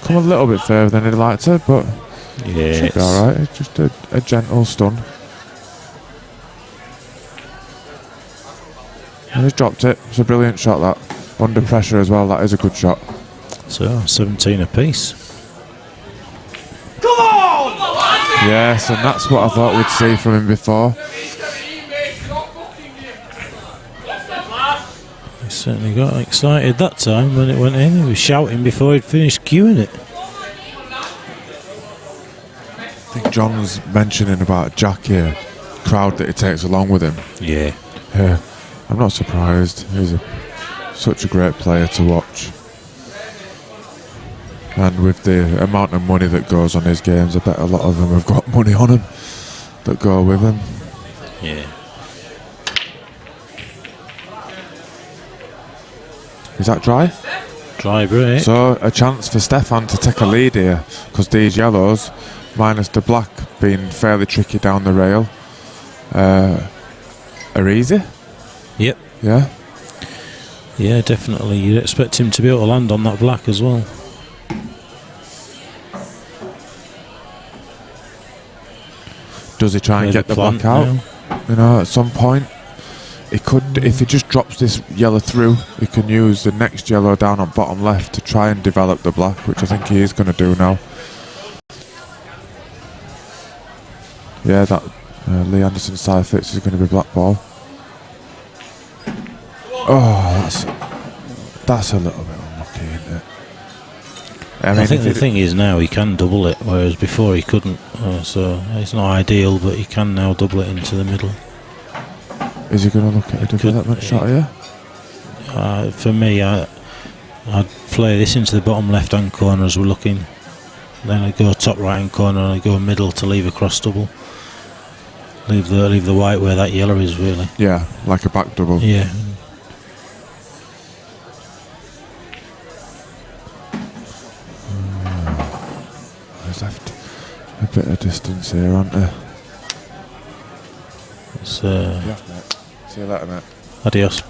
Come a little bit further than he'd like to, but should be alright. It's just a gentle stun. And he's dropped it. It's a brilliant shot, that. Under pressure as well, that is a good shot. So 17 apiece. Come on! Yes, and that's what I thought we'd see from him before. He certainly got excited that time when it went in. He was shouting before he'd finished queuing it. I think John's mentioning about Jack here, crowd that he takes along with him. Yeah. Yeah, I'm not surprised. He's such a great player to watch. And with the amount of money that goes on his games, I bet a lot of them have got money on him that go with him. Yeah. Is that dry? Dry break. So a chance for Stefan to take a lead here, because these yellows, minus the black being fairly tricky down the rail, are easy. Yep. Yeah. Yeah, definitely. You'd expect him to be able to land on that black as well. Does he try and get the black out? Now. You know, at some point, he could. If he just drops this yellow through, he can use the next yellow down on bottom left to try and develop the black, which I think he is going to do now. Yeah, that Lee Anderson side fits is going to be black ball. Oh, that's a little bit unlucky, isn't it? I think the thing is now he can double it, whereas before he couldn't. So it's not ideal, but he can now double it into the middle. Is he going to look at a development shot here? For me, I'd play this into the bottom left-hand corner as we're looking. Then I'd go top right-hand corner and I'd go middle to leave a cross double. Leave the white where that yellow is, really. Yeah, like a back double. Yeah. He's left a bit of distance here, aren't there? It's, yeah, mate. See you later, mate. Adios.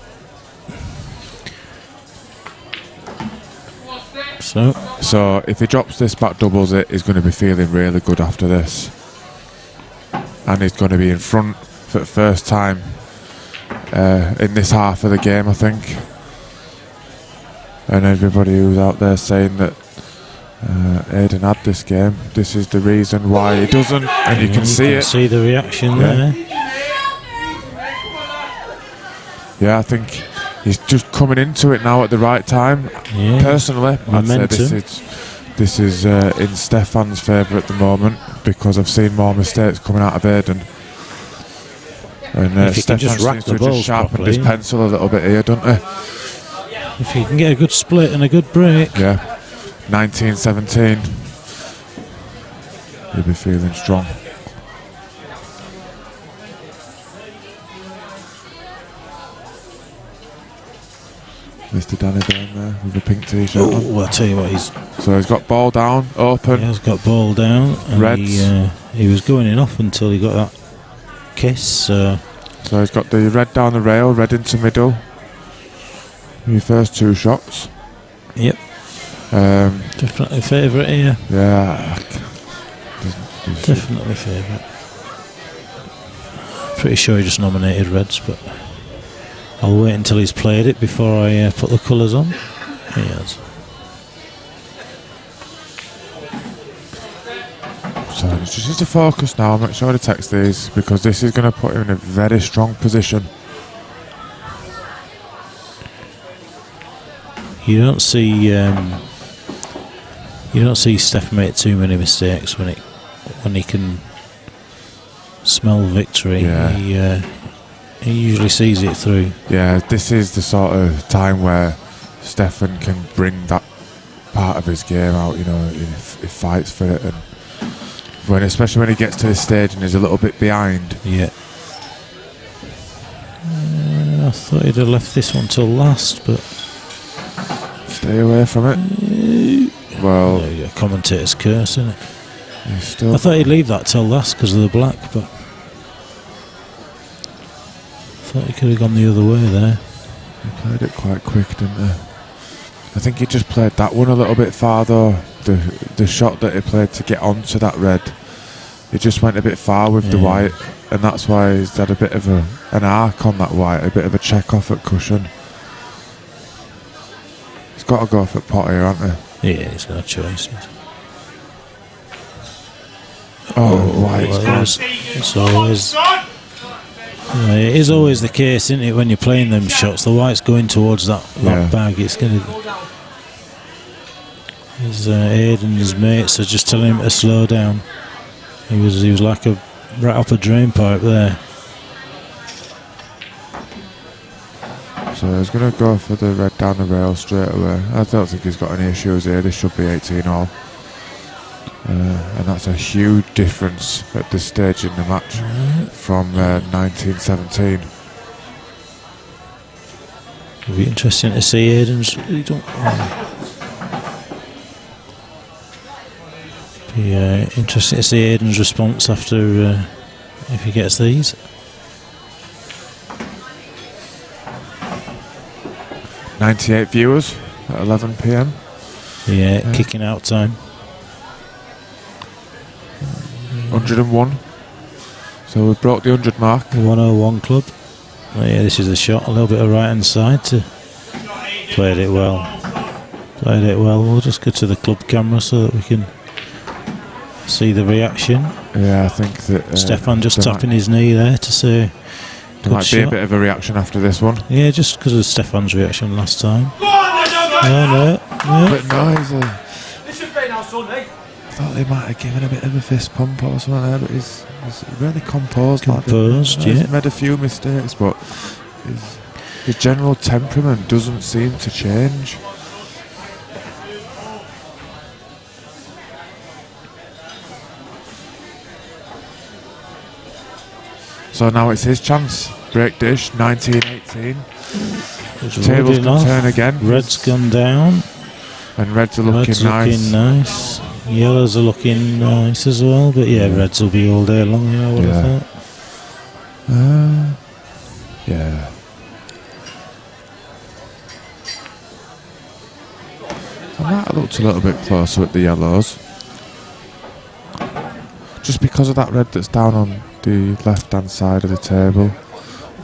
So if he drops this back doubles it, he's going to be feeling really good after this. And he's going to be in front for the first time in this half of the game, I think. And everybody who's out there saying that Aidan had this game, this is the reason why he doesn't, and you can see it. See the reaction there. Yeah, I think he's just coming into it now at the right time. Yeah. Personally, Momentum. I'd say this is in Stefan's favour at the moment, because I've seen more mistakes coming out of Aidan. And Stefan just rack seems the to have just balls sharpened properly, his pencil a little bit here, doesn't he? If he can get a good split and a good break. Yeah, 19-17. He'll be feeling strong. Mr. Danny down there with a pink t-shirt on. Oh, I'll tell you what, So he's got ball down, open. He has got ball down. And Reds. He was going in off until he got that kiss. So he's got the red down the rail, red into middle. Your first 2 shots. Yep. Definitely favourite here. Yeah. Definitely favourite. Pretty sure he just nominated Reds, but I'll wait until he's played it before I put the colours on. He has. So just need to focus now. Make sure to text these because this is going to put him in a very strong position. You don't see Stefan make too many mistakes when he can smell victory. Yeah. He usually sees it through. Yeah, this is the sort of time where Stefan can bring that part of his game out. You know, he fights for it, and especially when he gets to this stage and he's a little bit behind. Yeah. I thought he'd have left this one till last, but stay away from it. Well, yeah, commentator's curse, isn't it? I thought he'd leave that till last because of the black, but I thought he could have gone the other way there. He played it quite quick, didn't he? I think he just played that one a little bit far though. The shot that he played to get onto that red, he just went a bit far with the white, and that's why he's had a bit of an arc on that white, a bit of a check off at cushion. He's got to go for pot here, hasn't he? Yeah, he's no choice. White. It's always. It is always the case, isn't it, when you're playing them shots? The white's going towards that bag. It's going to. Aidan and his mates are just telling him to slow down. He was like right up a drain pipe there. So he's going to go for the red down the rail straight away. I don't think he's got any issues here. This should be 18 all. And that's a huge difference at this stage in the match from 1917. It'll be interesting to see Aidan's. Be interesting to see Aidan's response after if he gets these. .98 viewers at 11 p.m. Yeah, kicking out time. 101. So we've broke the 100 mark. 101 club. Oh, yeah, this is the shot. A little bit of right hand side to played it well. Played it well. We'll just go to the club camera so that we can see the reaction. Yeah, I think that Stefan just tapping his knee there to say. There might be a bit of a reaction after this one. Yeah, just because of Stefan's reaction last time. No. Bit noisy. This should be now, Sunday. I thought they might have given a bit of a fist pump or something there, but he's really composed. He's made a few mistakes, but his general temperament doesn't seem to change. So now it's his chance. Break dish, 19-18. Tables can turn again. Red's gone down. And reds are looking nice. Yellows are looking nice as well, but reds will be all day long, I would have thought. Yeah. I might have looked a little bit closer at the yellows. Just because of that red that's down on the left hand side of the table,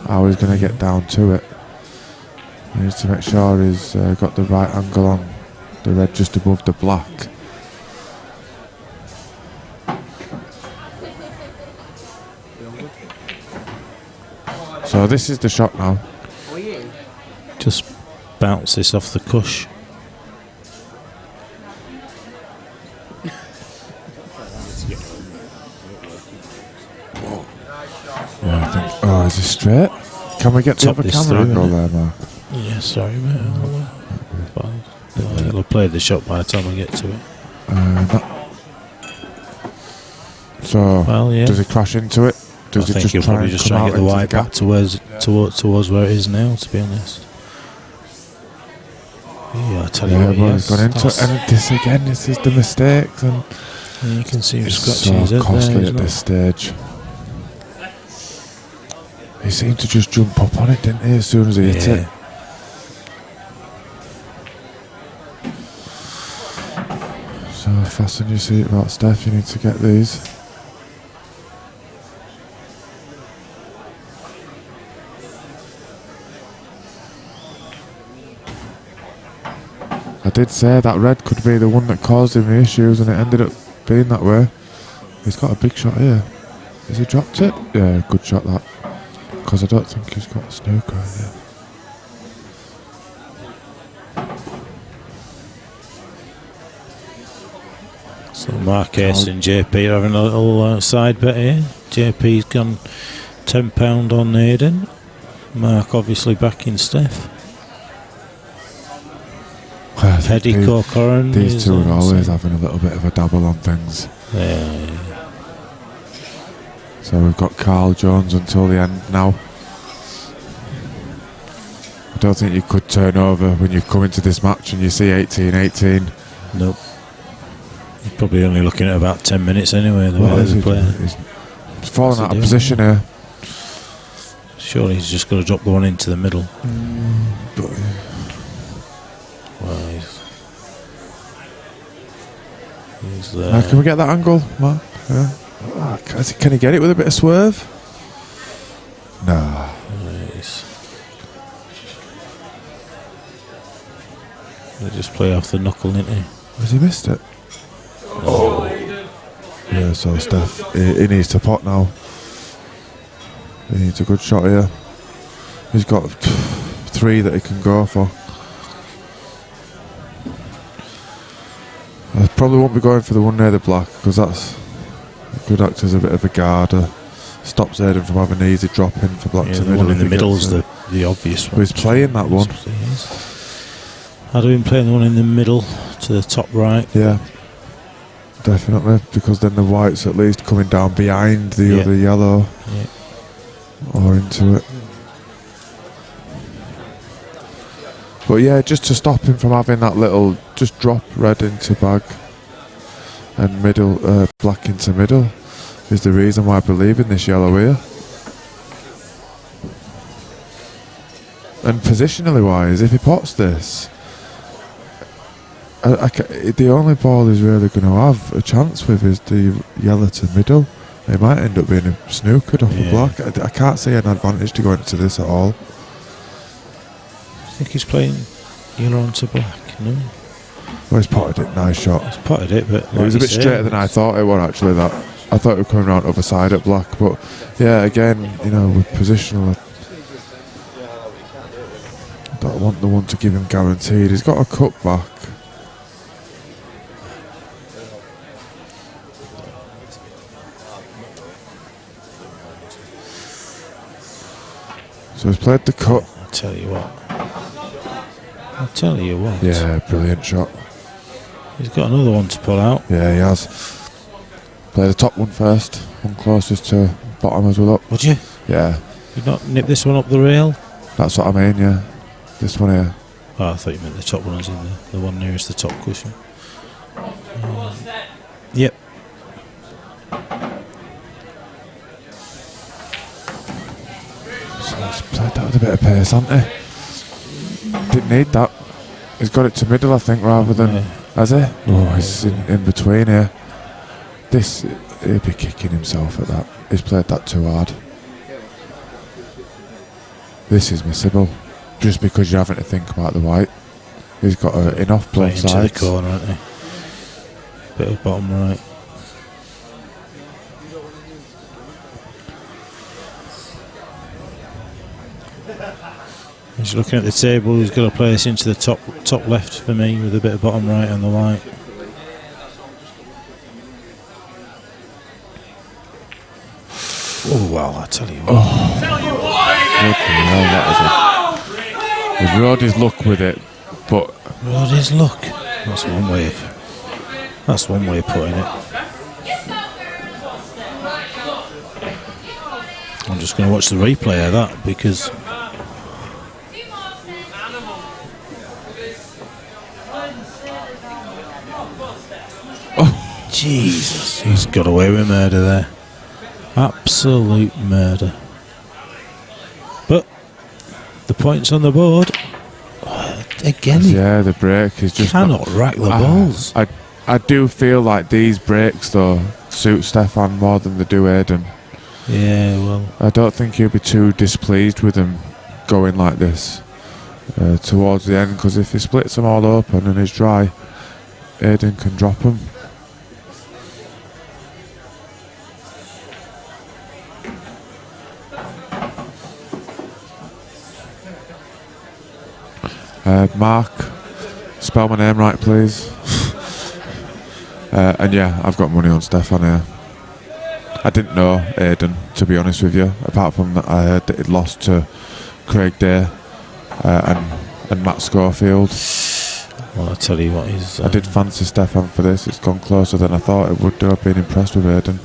how he's going to get down to it. He needs to make sure he's got the right angle on the red just above the black. So this is the shot now. Just bounce this off the cush. Yeah, I think. Oh, is it straight? Can we get the other camera angle there, Mark? Yeah, sorry, mate. I'll play the shot by the time I get to it. Does he crash into it? I think he'll probably just try and get the white back towards where it is now, to be honest. Yeah, I tell you what, he's gone into it, and this again, this is the mistakes, and you can see him it's scratching his so head costly there, at this stage. He seemed to just jump up on it, didn't he, as soon as he hit it? So fasten your seatbelt, Steph. You need to get these. I did say that red could be the one that caused him the issues, and it ended up being that way. He's got a big shot here. Has he dropped it? Yeah, good shot that. Because I don't think he's got a snooker in there. So Marquez and JP are having a little side bet here. JP's gone £10 on Aidan. Mark obviously backing Steph. Eddie Corcoran. These two are always having a little bit of a dabble on things. Yeah. So we've got Carl Jones until the end now. I don't think you could turn over when you come into this match and you see 18-18. Nope. You're probably only looking at about 10 minutes anyway. The way they play. He's falling out of position here. Surely he's just got to drop the one into the middle. Well, he's there. Can we get that angle, Mark? Yeah. Can he get it with a bit of swerve? No. They just play off the knuckle, didn't he? Has he missed it? Oh. Yeah, so Steph, he needs to pot now. He needs a good shot here. He's got 3 that he can go for. I probably won't be going for the one near the black, because that's could act as a bit of a guard. Stops Aidan from having an easy drop in for black to the middle. One in the middle is the obvious one. He's playing that one. I'd have been playing the one in the middle to the top right. Yeah, definitely, because then the white's at least coming down behind the other yellow or into it. But yeah, just to stop him from having that little just drop red into bag and middle black into middle is the reason why I believe in this yellow here. And positionally wise, if he pots this, the only ball he's really going to have a chance with is the yellow to middle. It might end up being snookered off a black. I can't see an advantage to go into this at all. I think he's playing yellow onto black, no? Well, he's potted it, nice shot. He's potted it, but it was a bit straighter than I thought it was actually. That I thought it would come around the other side at black, but yeah, again, with positional, I don't want the one to give him guaranteed. He's got a cut back. So he's played the cut. I'll tell you what. Yeah, brilliant shot. He's got another one to pull out. Yeah, he has. Play the top one first. One closest to bottom as well up. Would you? Yeah. You'd not nip this one up the rail? That's what I mean, yeah. This one here. Oh, I thought you meant the top one was in there. The one nearest the top cushion. Yep. So he's played that with a bit of pace, hasn't he? Didn't need that. He's got it to middle, I think, rather than... Has he? Oh, he's in between here. He'd be kicking himself at that. He's played that too hard. This is missable. Just because you're having to think about the white. He's got in off both sides. Into the corner, hasn't he? Bit of bottom right. He's looking at the table. He's got to play this into the top left for me with a bit of bottom right on the white. Oh well, I tell you what. He's rode his luck with it, but rode his luck. That's one way of putting it. I'm just going to watch the replay of that because. Oh, Jesus. He's got away with murder there. Absolute murder. But the points on the board. Again. Yeah, the break is just. Cannot rack the balls. I do feel like these breaks though suit Stefan more than they do Aidan. Yeah, well, I don't think he'll be too displeased with him going like this towards the end, because if he splits them all open and he's dry, Aidan can drop them. Mark, spell my name right, please. And yeah, I've got money on Stefan here. I didn't know Aidan, to be honest with you, apart from that I heard that he'd lost to Craig Day and Matt Schofield. Well, I tell you what, I did fancy Stefan for this. It's gone closer than I thought it would do. I've been impressed with Aidan.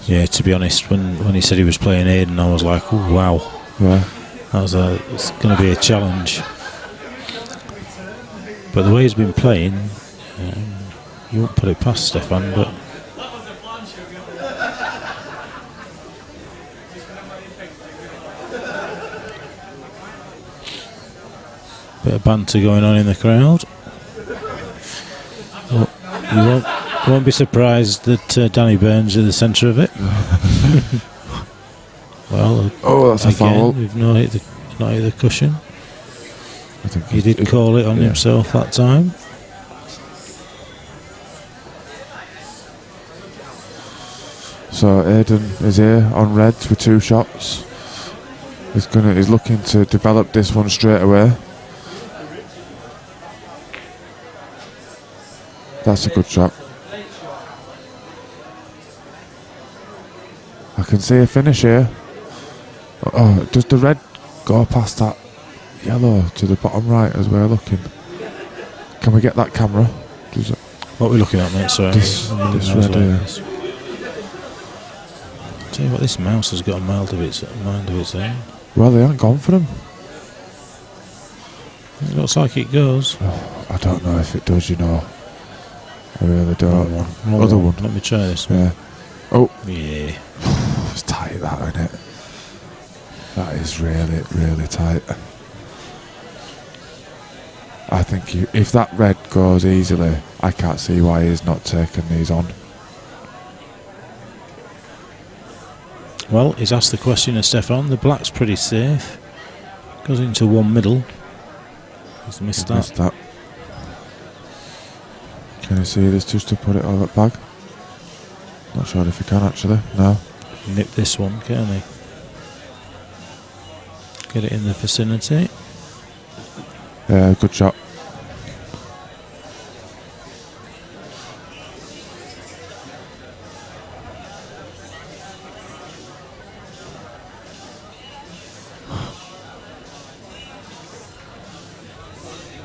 Yeah, to be honest, when he said he was playing Aidan, I was like, oh, wow. Yeah. It's going to be a challenge. But the way he's been playing, you won't put it past Stefan, but bit of banter going on in the crowd. Well, you won't be surprised that Danny Burns is the centre of it. Well, that's a foul. We've not hit the cushion. I think he did call it on himself that time. So Aidan is here on reds with 2 shots. He's looking to develop this one straight away. That's a good shot. I can see a finish here. Oh, does the red go past that yellow to the bottom right as we're looking? Can we get that camera? What are we looking at, mate? Sorry. This red here. Tell you what, this mouse has got a mind of its own. Well, they haven't gone for him. It looks like it goes. Oh, I don't know if it does, you know. I really don't. Other one. Let me try this one. Yeah. Oh. Yeah. It's tight, that, isn't it? That is really, really tight. I think if that red goes easily, I can't see why he's not taking these on. Well, he's asked the question of Stefan. The black's pretty safe. Goes into one middle. He's missed that. Can you see this just to put it over the bag? Not sure if he can actually. No. Nip this one, can he? Get it in the vicinity. Yeah, good shot.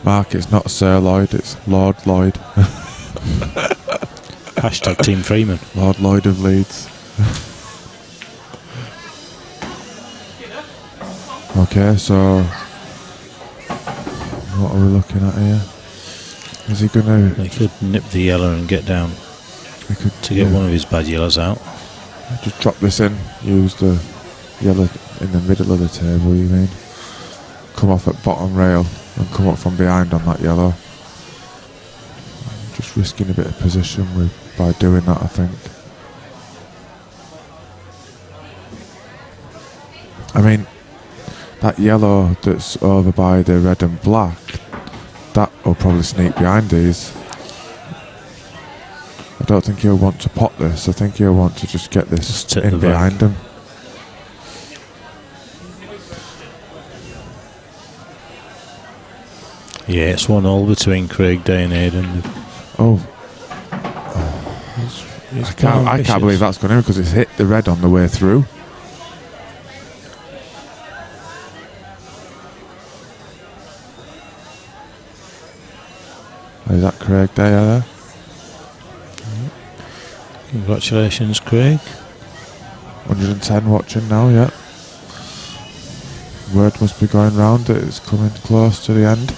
Mark, it's not Sir Lloyd, it's Lord Lloyd. Hashtag Team Freeman. Lord Lloyd of Leeds. Okay, so what are we looking at here? Is he gonna? He could nip the yellow and get down. He could get one of his bad yellows out. Just drop this in. Use the yellow in the middle of the table. You mean? Come off at bottom rail and come up from behind on that yellow. Just risking a bit of position by doing that, I think. I mean, that yellow that's over by the red and black, that will probably sneak behind these. I don't think he'll want to pop this. I think he'll want to just get this in behind him. Yeah, it's 1-1 between Craig Day and Aidan. I can't believe that's gone in because it's hit the red on the way through. Is that Craig Day there? Congratulations, Craig. 110 watching now, yeah. Word must be going round that it's coming close to the end.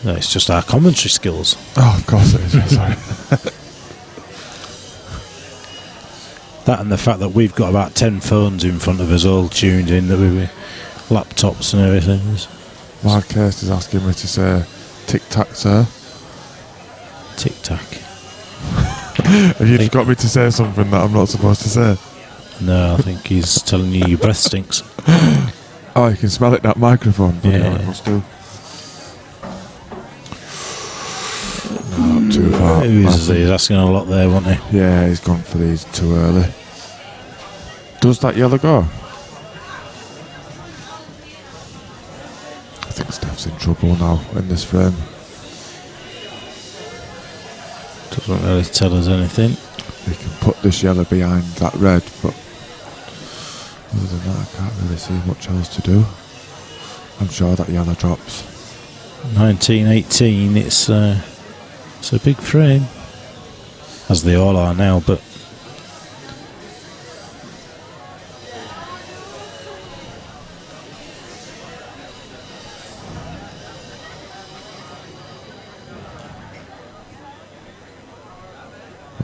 No, it's just our commentary skills. Oh, of course it is, yeah, sorry. That and the fact that we've got about 10 phones in front of us all tuned in, that we laptops and everything. Mark Hurst is asking me to say tic-tac, sir. Tic Tac. Have you just got me to say something that I'm not supposed to say? No, I think he's telling you your breath stinks. Oh, you can smell it, that microphone. Yeah. It must do. Not too far. He's asking a lot there, wasn't he? Yeah, he's gone for these too early. Does that yellow go? I think Steph's in trouble now in this frame. Doesn't really tell us anything. We can put this yellow behind that red, but other than that, I can't really see much else to do. I'm sure that yellow drops. 1918, it's a big frame, as they all are now, but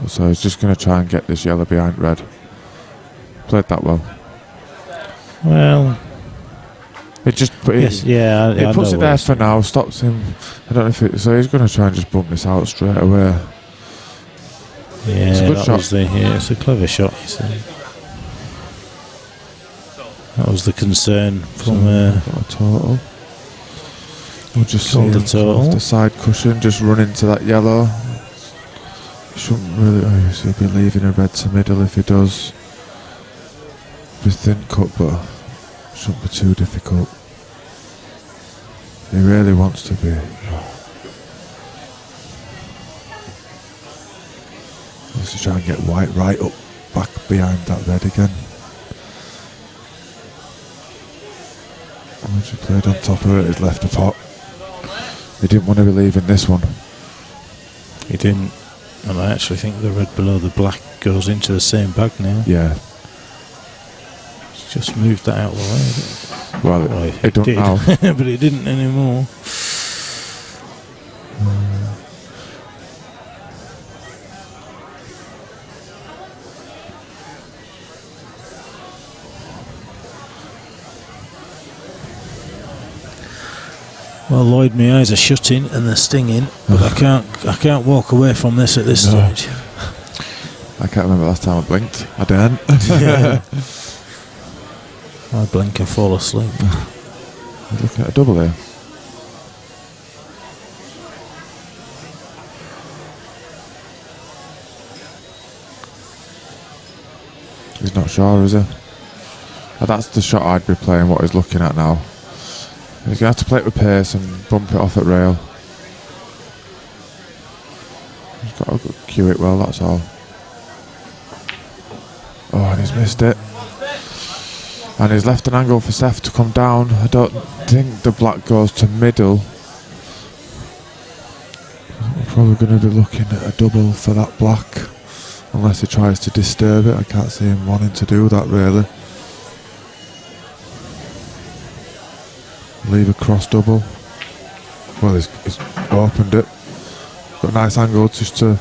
So he's just going to try and get this yellow behind red. Played that well. well, It just yes, yeah, it puts it there for now, stops him. I don't know if it. So he's going to try and just bump this out straight away. Yeah, It's a good that shot. was it's a clever shot. You see. That was the concern from Got a total. We'll just see Called him the total. off the side cushion, just run into that yellow. Shouldn't really. Oh, so he'll be leaving a red to middle if he does. Be thin cut, but shouldn't be too difficult. He really wants to be. Let's try and get white right up back behind that red again. Once he played on top of it, he's left a pot. He didn't want to be leaving this one. He didn't, and I actually think the red below the black goes into the same bag now. Yeah. He's just moved that out of the way. Well, it don't did, now. but it didn't anymore. Well, Lloyd, my eyes are shutting and they're stinging, but I can't walk away from this at this stage. I can't remember last time I blinked. I didn't. Yeah. I blink and fall asleep. You're looking at a double here. He's not sure, is he? That's the shot I'd be playing, what he's looking at now. He's going to have to play it with pace and bump it off at rail. He's got to cue it well, that's all. Oh, and he's missed it. And he's left an angle for Seth to come down. I don't think the black goes to middle. We're probably going to be looking at a double for that black. Unless he tries to disturb it. I can't see him wanting to do that really. Leave a cross double. Well, he's opened it. Got a nice angle just to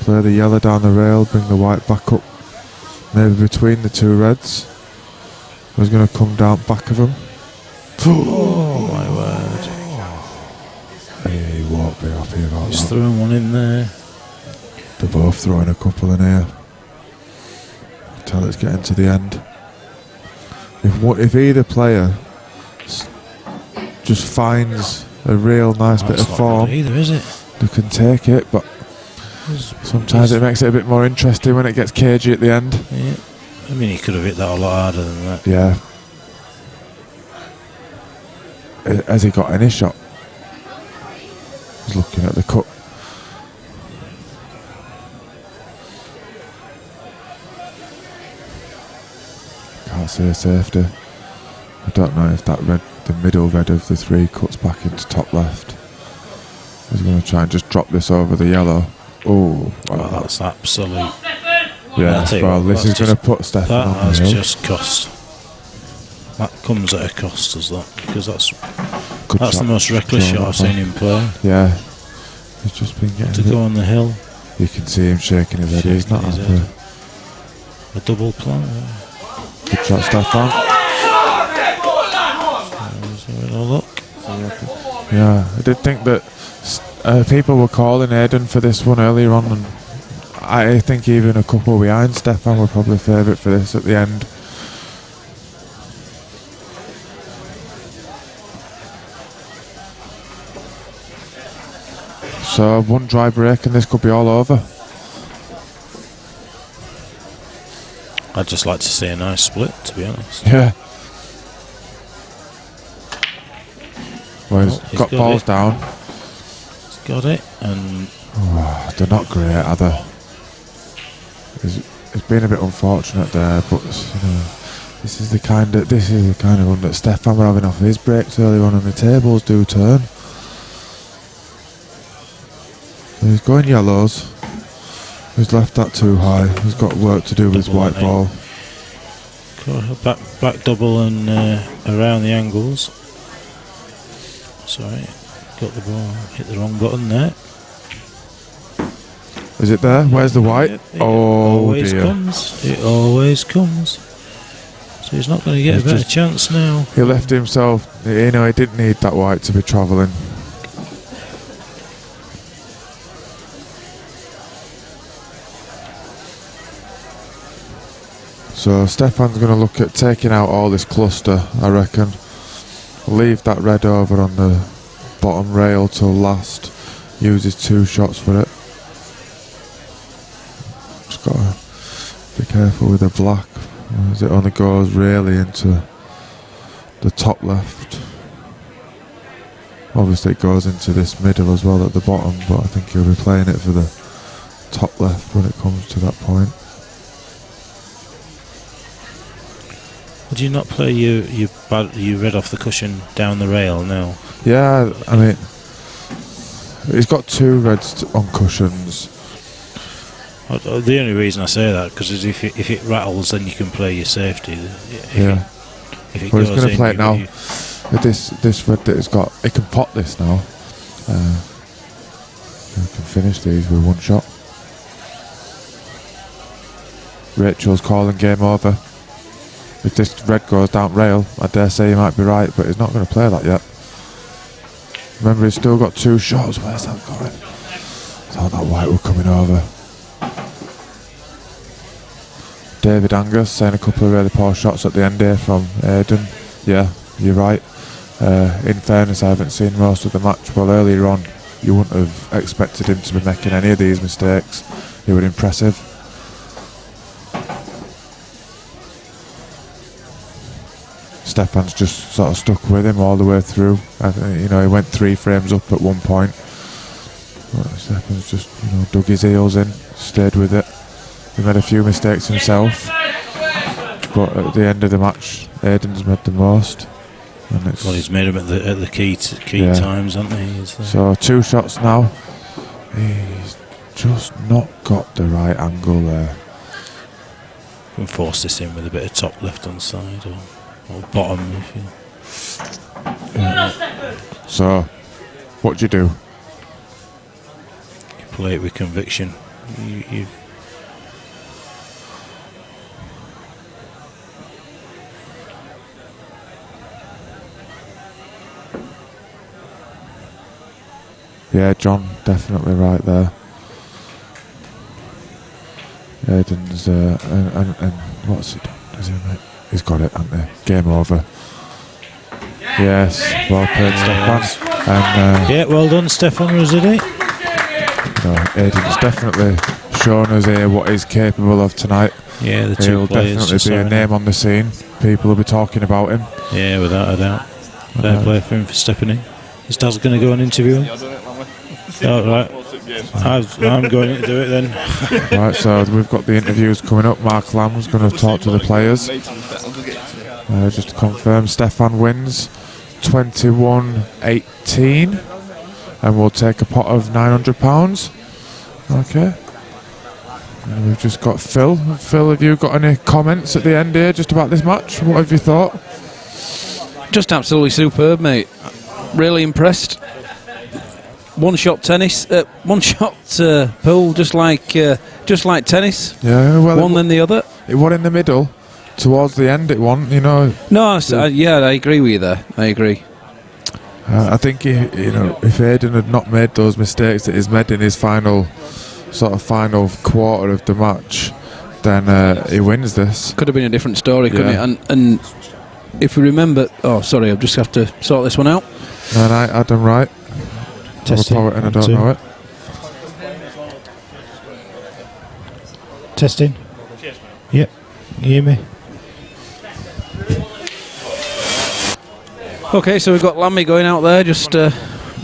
play the yellow down the rail, bring the white back up. Maybe between the two reds. He's going to come down back of him. Oh my word. Yeah, he won't be happy about He's that. throwing one in there. They're both throwing a couple in here. Till it's getting to the end. If either player just finds a real nice bit of form, either, is it? they can take it, but sometimes it makes it a bit more interesting when it gets cagey at the end. Yeah. I mean, he could have hit that a lot harder than that. Yeah. Has he got any shot? He's looking at the cut. Can't see a safety. I don't know if that red, the middle red of the three, cuts back into top left. He's going to try and just drop this over the yellow. Oh, well, that's absolute. Yeah, well, this is going to put Stefan on the That has hill. just cost. That comes at a cost, does that? Because that's Good the shot. most reckless Drawn shot that I've seen one. him play. Yeah, he's just been getting To it. go on the hill. You can see him shaking his head. He's not his happy. head. A double plan. Good shot, Stefan. Let's have a look. Yeah, I did think that People were calling Aidan for this one earlier on, and I think even a couple behind Stefan were probably favourite for this at the end. So one dry break and this could be all over. I'd just like to see a nice split, to be honest. Yeah. Well, he's got balls it. down. He's got it, and they're not great, are they? It's been a bit unfortunate there, but this is the kind of one that Stefan were having off his breaks earlier on, and the tables do turn. He's going yellows. He's left that too high. He's got work to do with his white ball. Back double and around the angles. Sorry, got the ball. Hit the wrong button there. Is it there? Where's the white? It always dear. Comes. It always comes. So he's not going to get a better chance now. He left himself. He didn't need that white to be travelling. So Stefan's going to look at taking out all this cluster, I reckon. Leave that red over on the bottom rail till last. Uses 2 shots for it. Just got to be careful with the black, as it only goes really into the top left. Obviously it goes into this middle as well at the bottom, but I think he'll be playing it for the top left when it comes to that point. Would you not play you red off the cushion down the rail now? Yeah, I mean, he's got 2 reds on cushions. The only reason I say that because if it rattles, then you can play your safety. If it Well, goes he's going to play it now. you- With this red that he's got, he can pot this now. He can finish these with 1 shot. Rachel's calling game over. If this red goes down rail, I dare say he might be right, but he's not going to play that yet. Remember, he's still got 2 shots. Where's that going? Thought that white were coming over. David Angus saying a couple of really poor shots at the end here from Aidan. Yeah, you're right. In fairness, I haven't seen most of the match. Well, earlier on, you wouldn't have expected him to be making any of these mistakes. He was impressive. Stefan's just sort of stuck with him all the way through. He went 3 frames up at one point. But Stefan's just, dug his heels in, stayed with it. He made a few mistakes himself, but at the end of the match, Aidan's made the most. And it's, Well, he's made them at the key times, hasn't he? So 2 shots now. He's just not got the right angle there. Can force this in with a bit of top left hand side or bottom. If you So, what do you do? play it with conviction. You Yeah, John, definitely right there. Aidan's and what's he done? Is he right? He's got it, hasn't he? Game over. Yes, well played, Stefan. And yeah, well done, Stefan Risidi. Aidan's definitely shown us here what he's capable of tonight. Yeah, the He'll two players. definitely be a name on the scene. People will be talking about him. Yeah, without a doubt. Fair play for him for stepping in. His dad's going to go and interview him. Oh, right. I'm going to do it then. Right, so we've got the interviews coming up. Mark Lamb's going to talk to the players. Just to confirm, Stefan wins 21-18, and we'll take a pot of £900. Okay. And we've just got Phil. Phil, have you got any comments at the end here just about this match? What have you thought? Just absolutely superb, mate. Really impressed. One shot tennis, one shot pool, just like tennis. Yeah, well, one then the other. It won in the middle. Towards the end, it won. No, I agree with you there. I agree. I think if Aidan had not made those mistakes that he's made in his final quarter of the match, then he wins this. Could have been a different story, couldn't it? And if we remember, I just have to sort this one out. No, Adam Wright. Testing. I'm a poet and I don't know it. Testing. Yep. You hear me? Okay, so we've got Lammy going out there.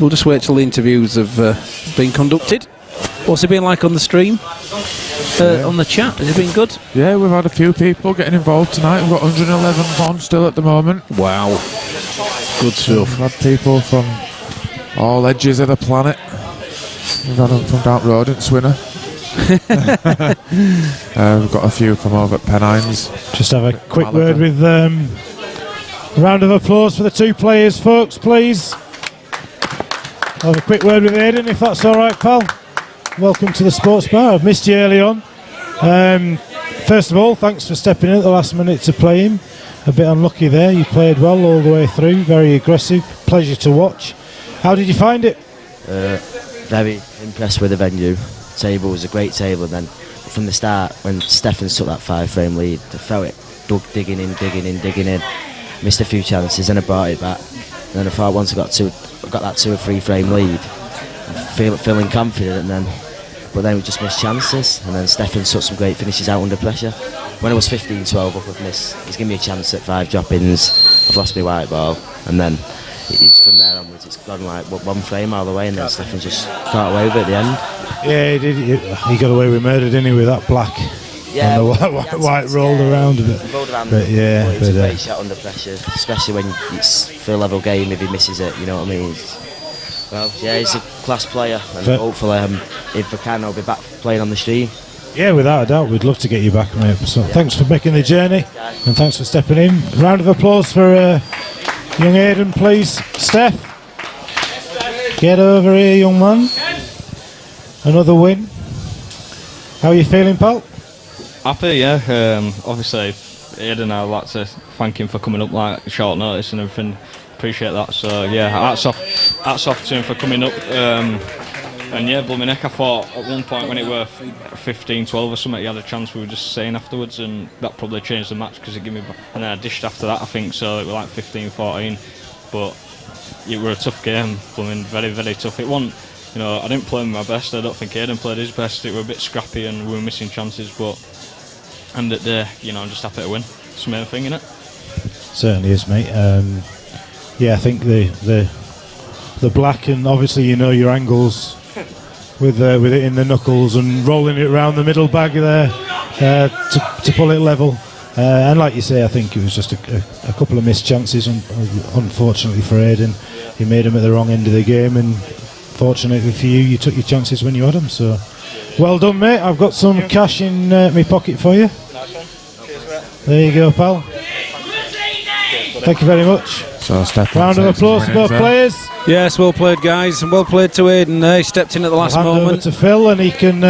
We'll just wait till the interviews have been conducted. What's it been like on the stream? On the chat, has it been good? Yeah, we've had a few people getting involved tonight. We've got 111 on still at the moment. Wow. Good stuff. We've had people from all edges of the planet. We've had them from down road in Swinner. We've got a few from over at Pennines. Just have a quick word with a round of applause for the two players, folks, please. Have a quick word with Aidan, if that's all right, pal. Welcome to the Sports Bar. I've missed you early on. First of all, thanks for stepping in at the last minute to play him. A bit unlucky there. You played well all the way through. Very aggressive. Pleasure to watch. How did you find it? Very impressed with the venue. Table was a great table. And then from the start, when Stefan took that 5-frame lead, to throw it, digging in. Missed a few chances, and I brought it back. And then I thought once I got that 2 or 3 frame lead, feeling confident, but then we just missed chances, and then Stefan took some great finishes out under pressure. When I was 15-12 up, he's given me a chance at 5 drop-ins. I've lost my white ball, and then from there onwards it's gone like 1 frame all the way, and then Stefan just got away with it at the end. Yeah, he did. He got away with murder, didn't he, with that black? Yeah, and the white rolled around a bit. But it's a great shot under pressure, especially when it's full level game. If he misses it, you know what I mean. He's a class player, and hopefully, if I can, I'll be back playing on the stream. Yeah, without a doubt, we'd love to get you back, mate. So thanks for making the journey, and thanks for stepping in. Round of applause for young Aidan, please. Steph, get over here, young man. Another win. How are you feeling, pal? Happy, yeah. Obviously, Aidan, I'd like to thank him for coming up like short notice and everything. Appreciate that. So yeah, hats off to him for coming up. And yeah, blooming heck, I thought at one point when it were 15-12 or something, he had a chance. We were just saying afterwards, and that probably changed the match because he gave me. And then I dished after that, I think. So it was like 15-14, but it were a tough game. Blooming very, very tough. It wasn't. I didn't play my best. I don't think Aidan played his best. It were a bit scrappy and we were missing chances, but end of the day, I'm just happy to win. It's the main thing, innit? Certainly is, mate. I think the black, and obviously your angles with it in the knuckles and rolling it around the middle bag there to pull it level. And like you say, I think it was just a couple of missed chances. Unfortunately for Aidan, he made them at the wrong end of the game, and fortunately for you, you took your chances when you had them. So, well done, mate. I've got some cash in my pocket for you. There you go, pal. Thank you very much. So, Stefan, round of applause for both players. Yes, well played, guys, and well played to Aidan. He stepped in at the last moment. Over to Phil, and he can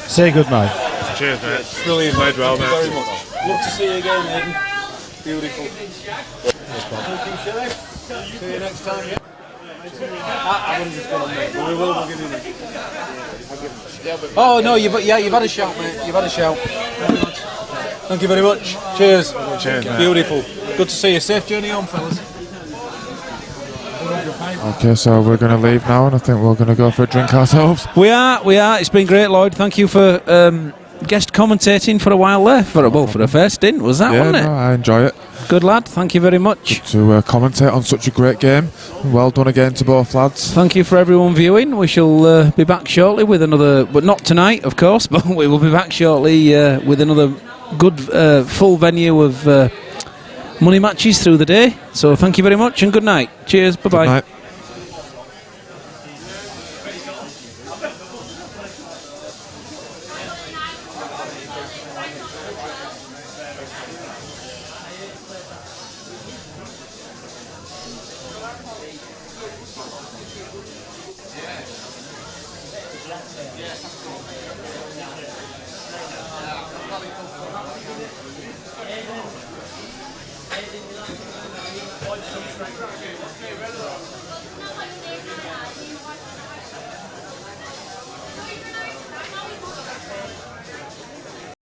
say good night. Cheers, mate. Brilliant, played well, mate. Very much. Love to see you again, Aidan. Beautiful. See you next time. Yeah. Adam's just gone on, mate. We will give him a... Oh no, you've had a shout, mate. You've had a shout. Thank you very much. Cheers. Cheers, mate. Beautiful. Good to see you. Safe journey home, fellas. Okay, so we're going to leave now, and I think we're going to go for a drink ourselves. We are. It's been great, Lloyd. Thank you for guest commentating for a while there. For a first stint, wasn't it? I enjoy it. Good lad. Thank you very much. Good to commentate on such a great game. Well done again to both lads. Thank you for everyone viewing. We shall be back shortly with another, but not tonight, of course, but we will be back shortly with another good full venue of money matches through the day. So thank you very much and good night. Cheers. Bye-bye. Good night. Right.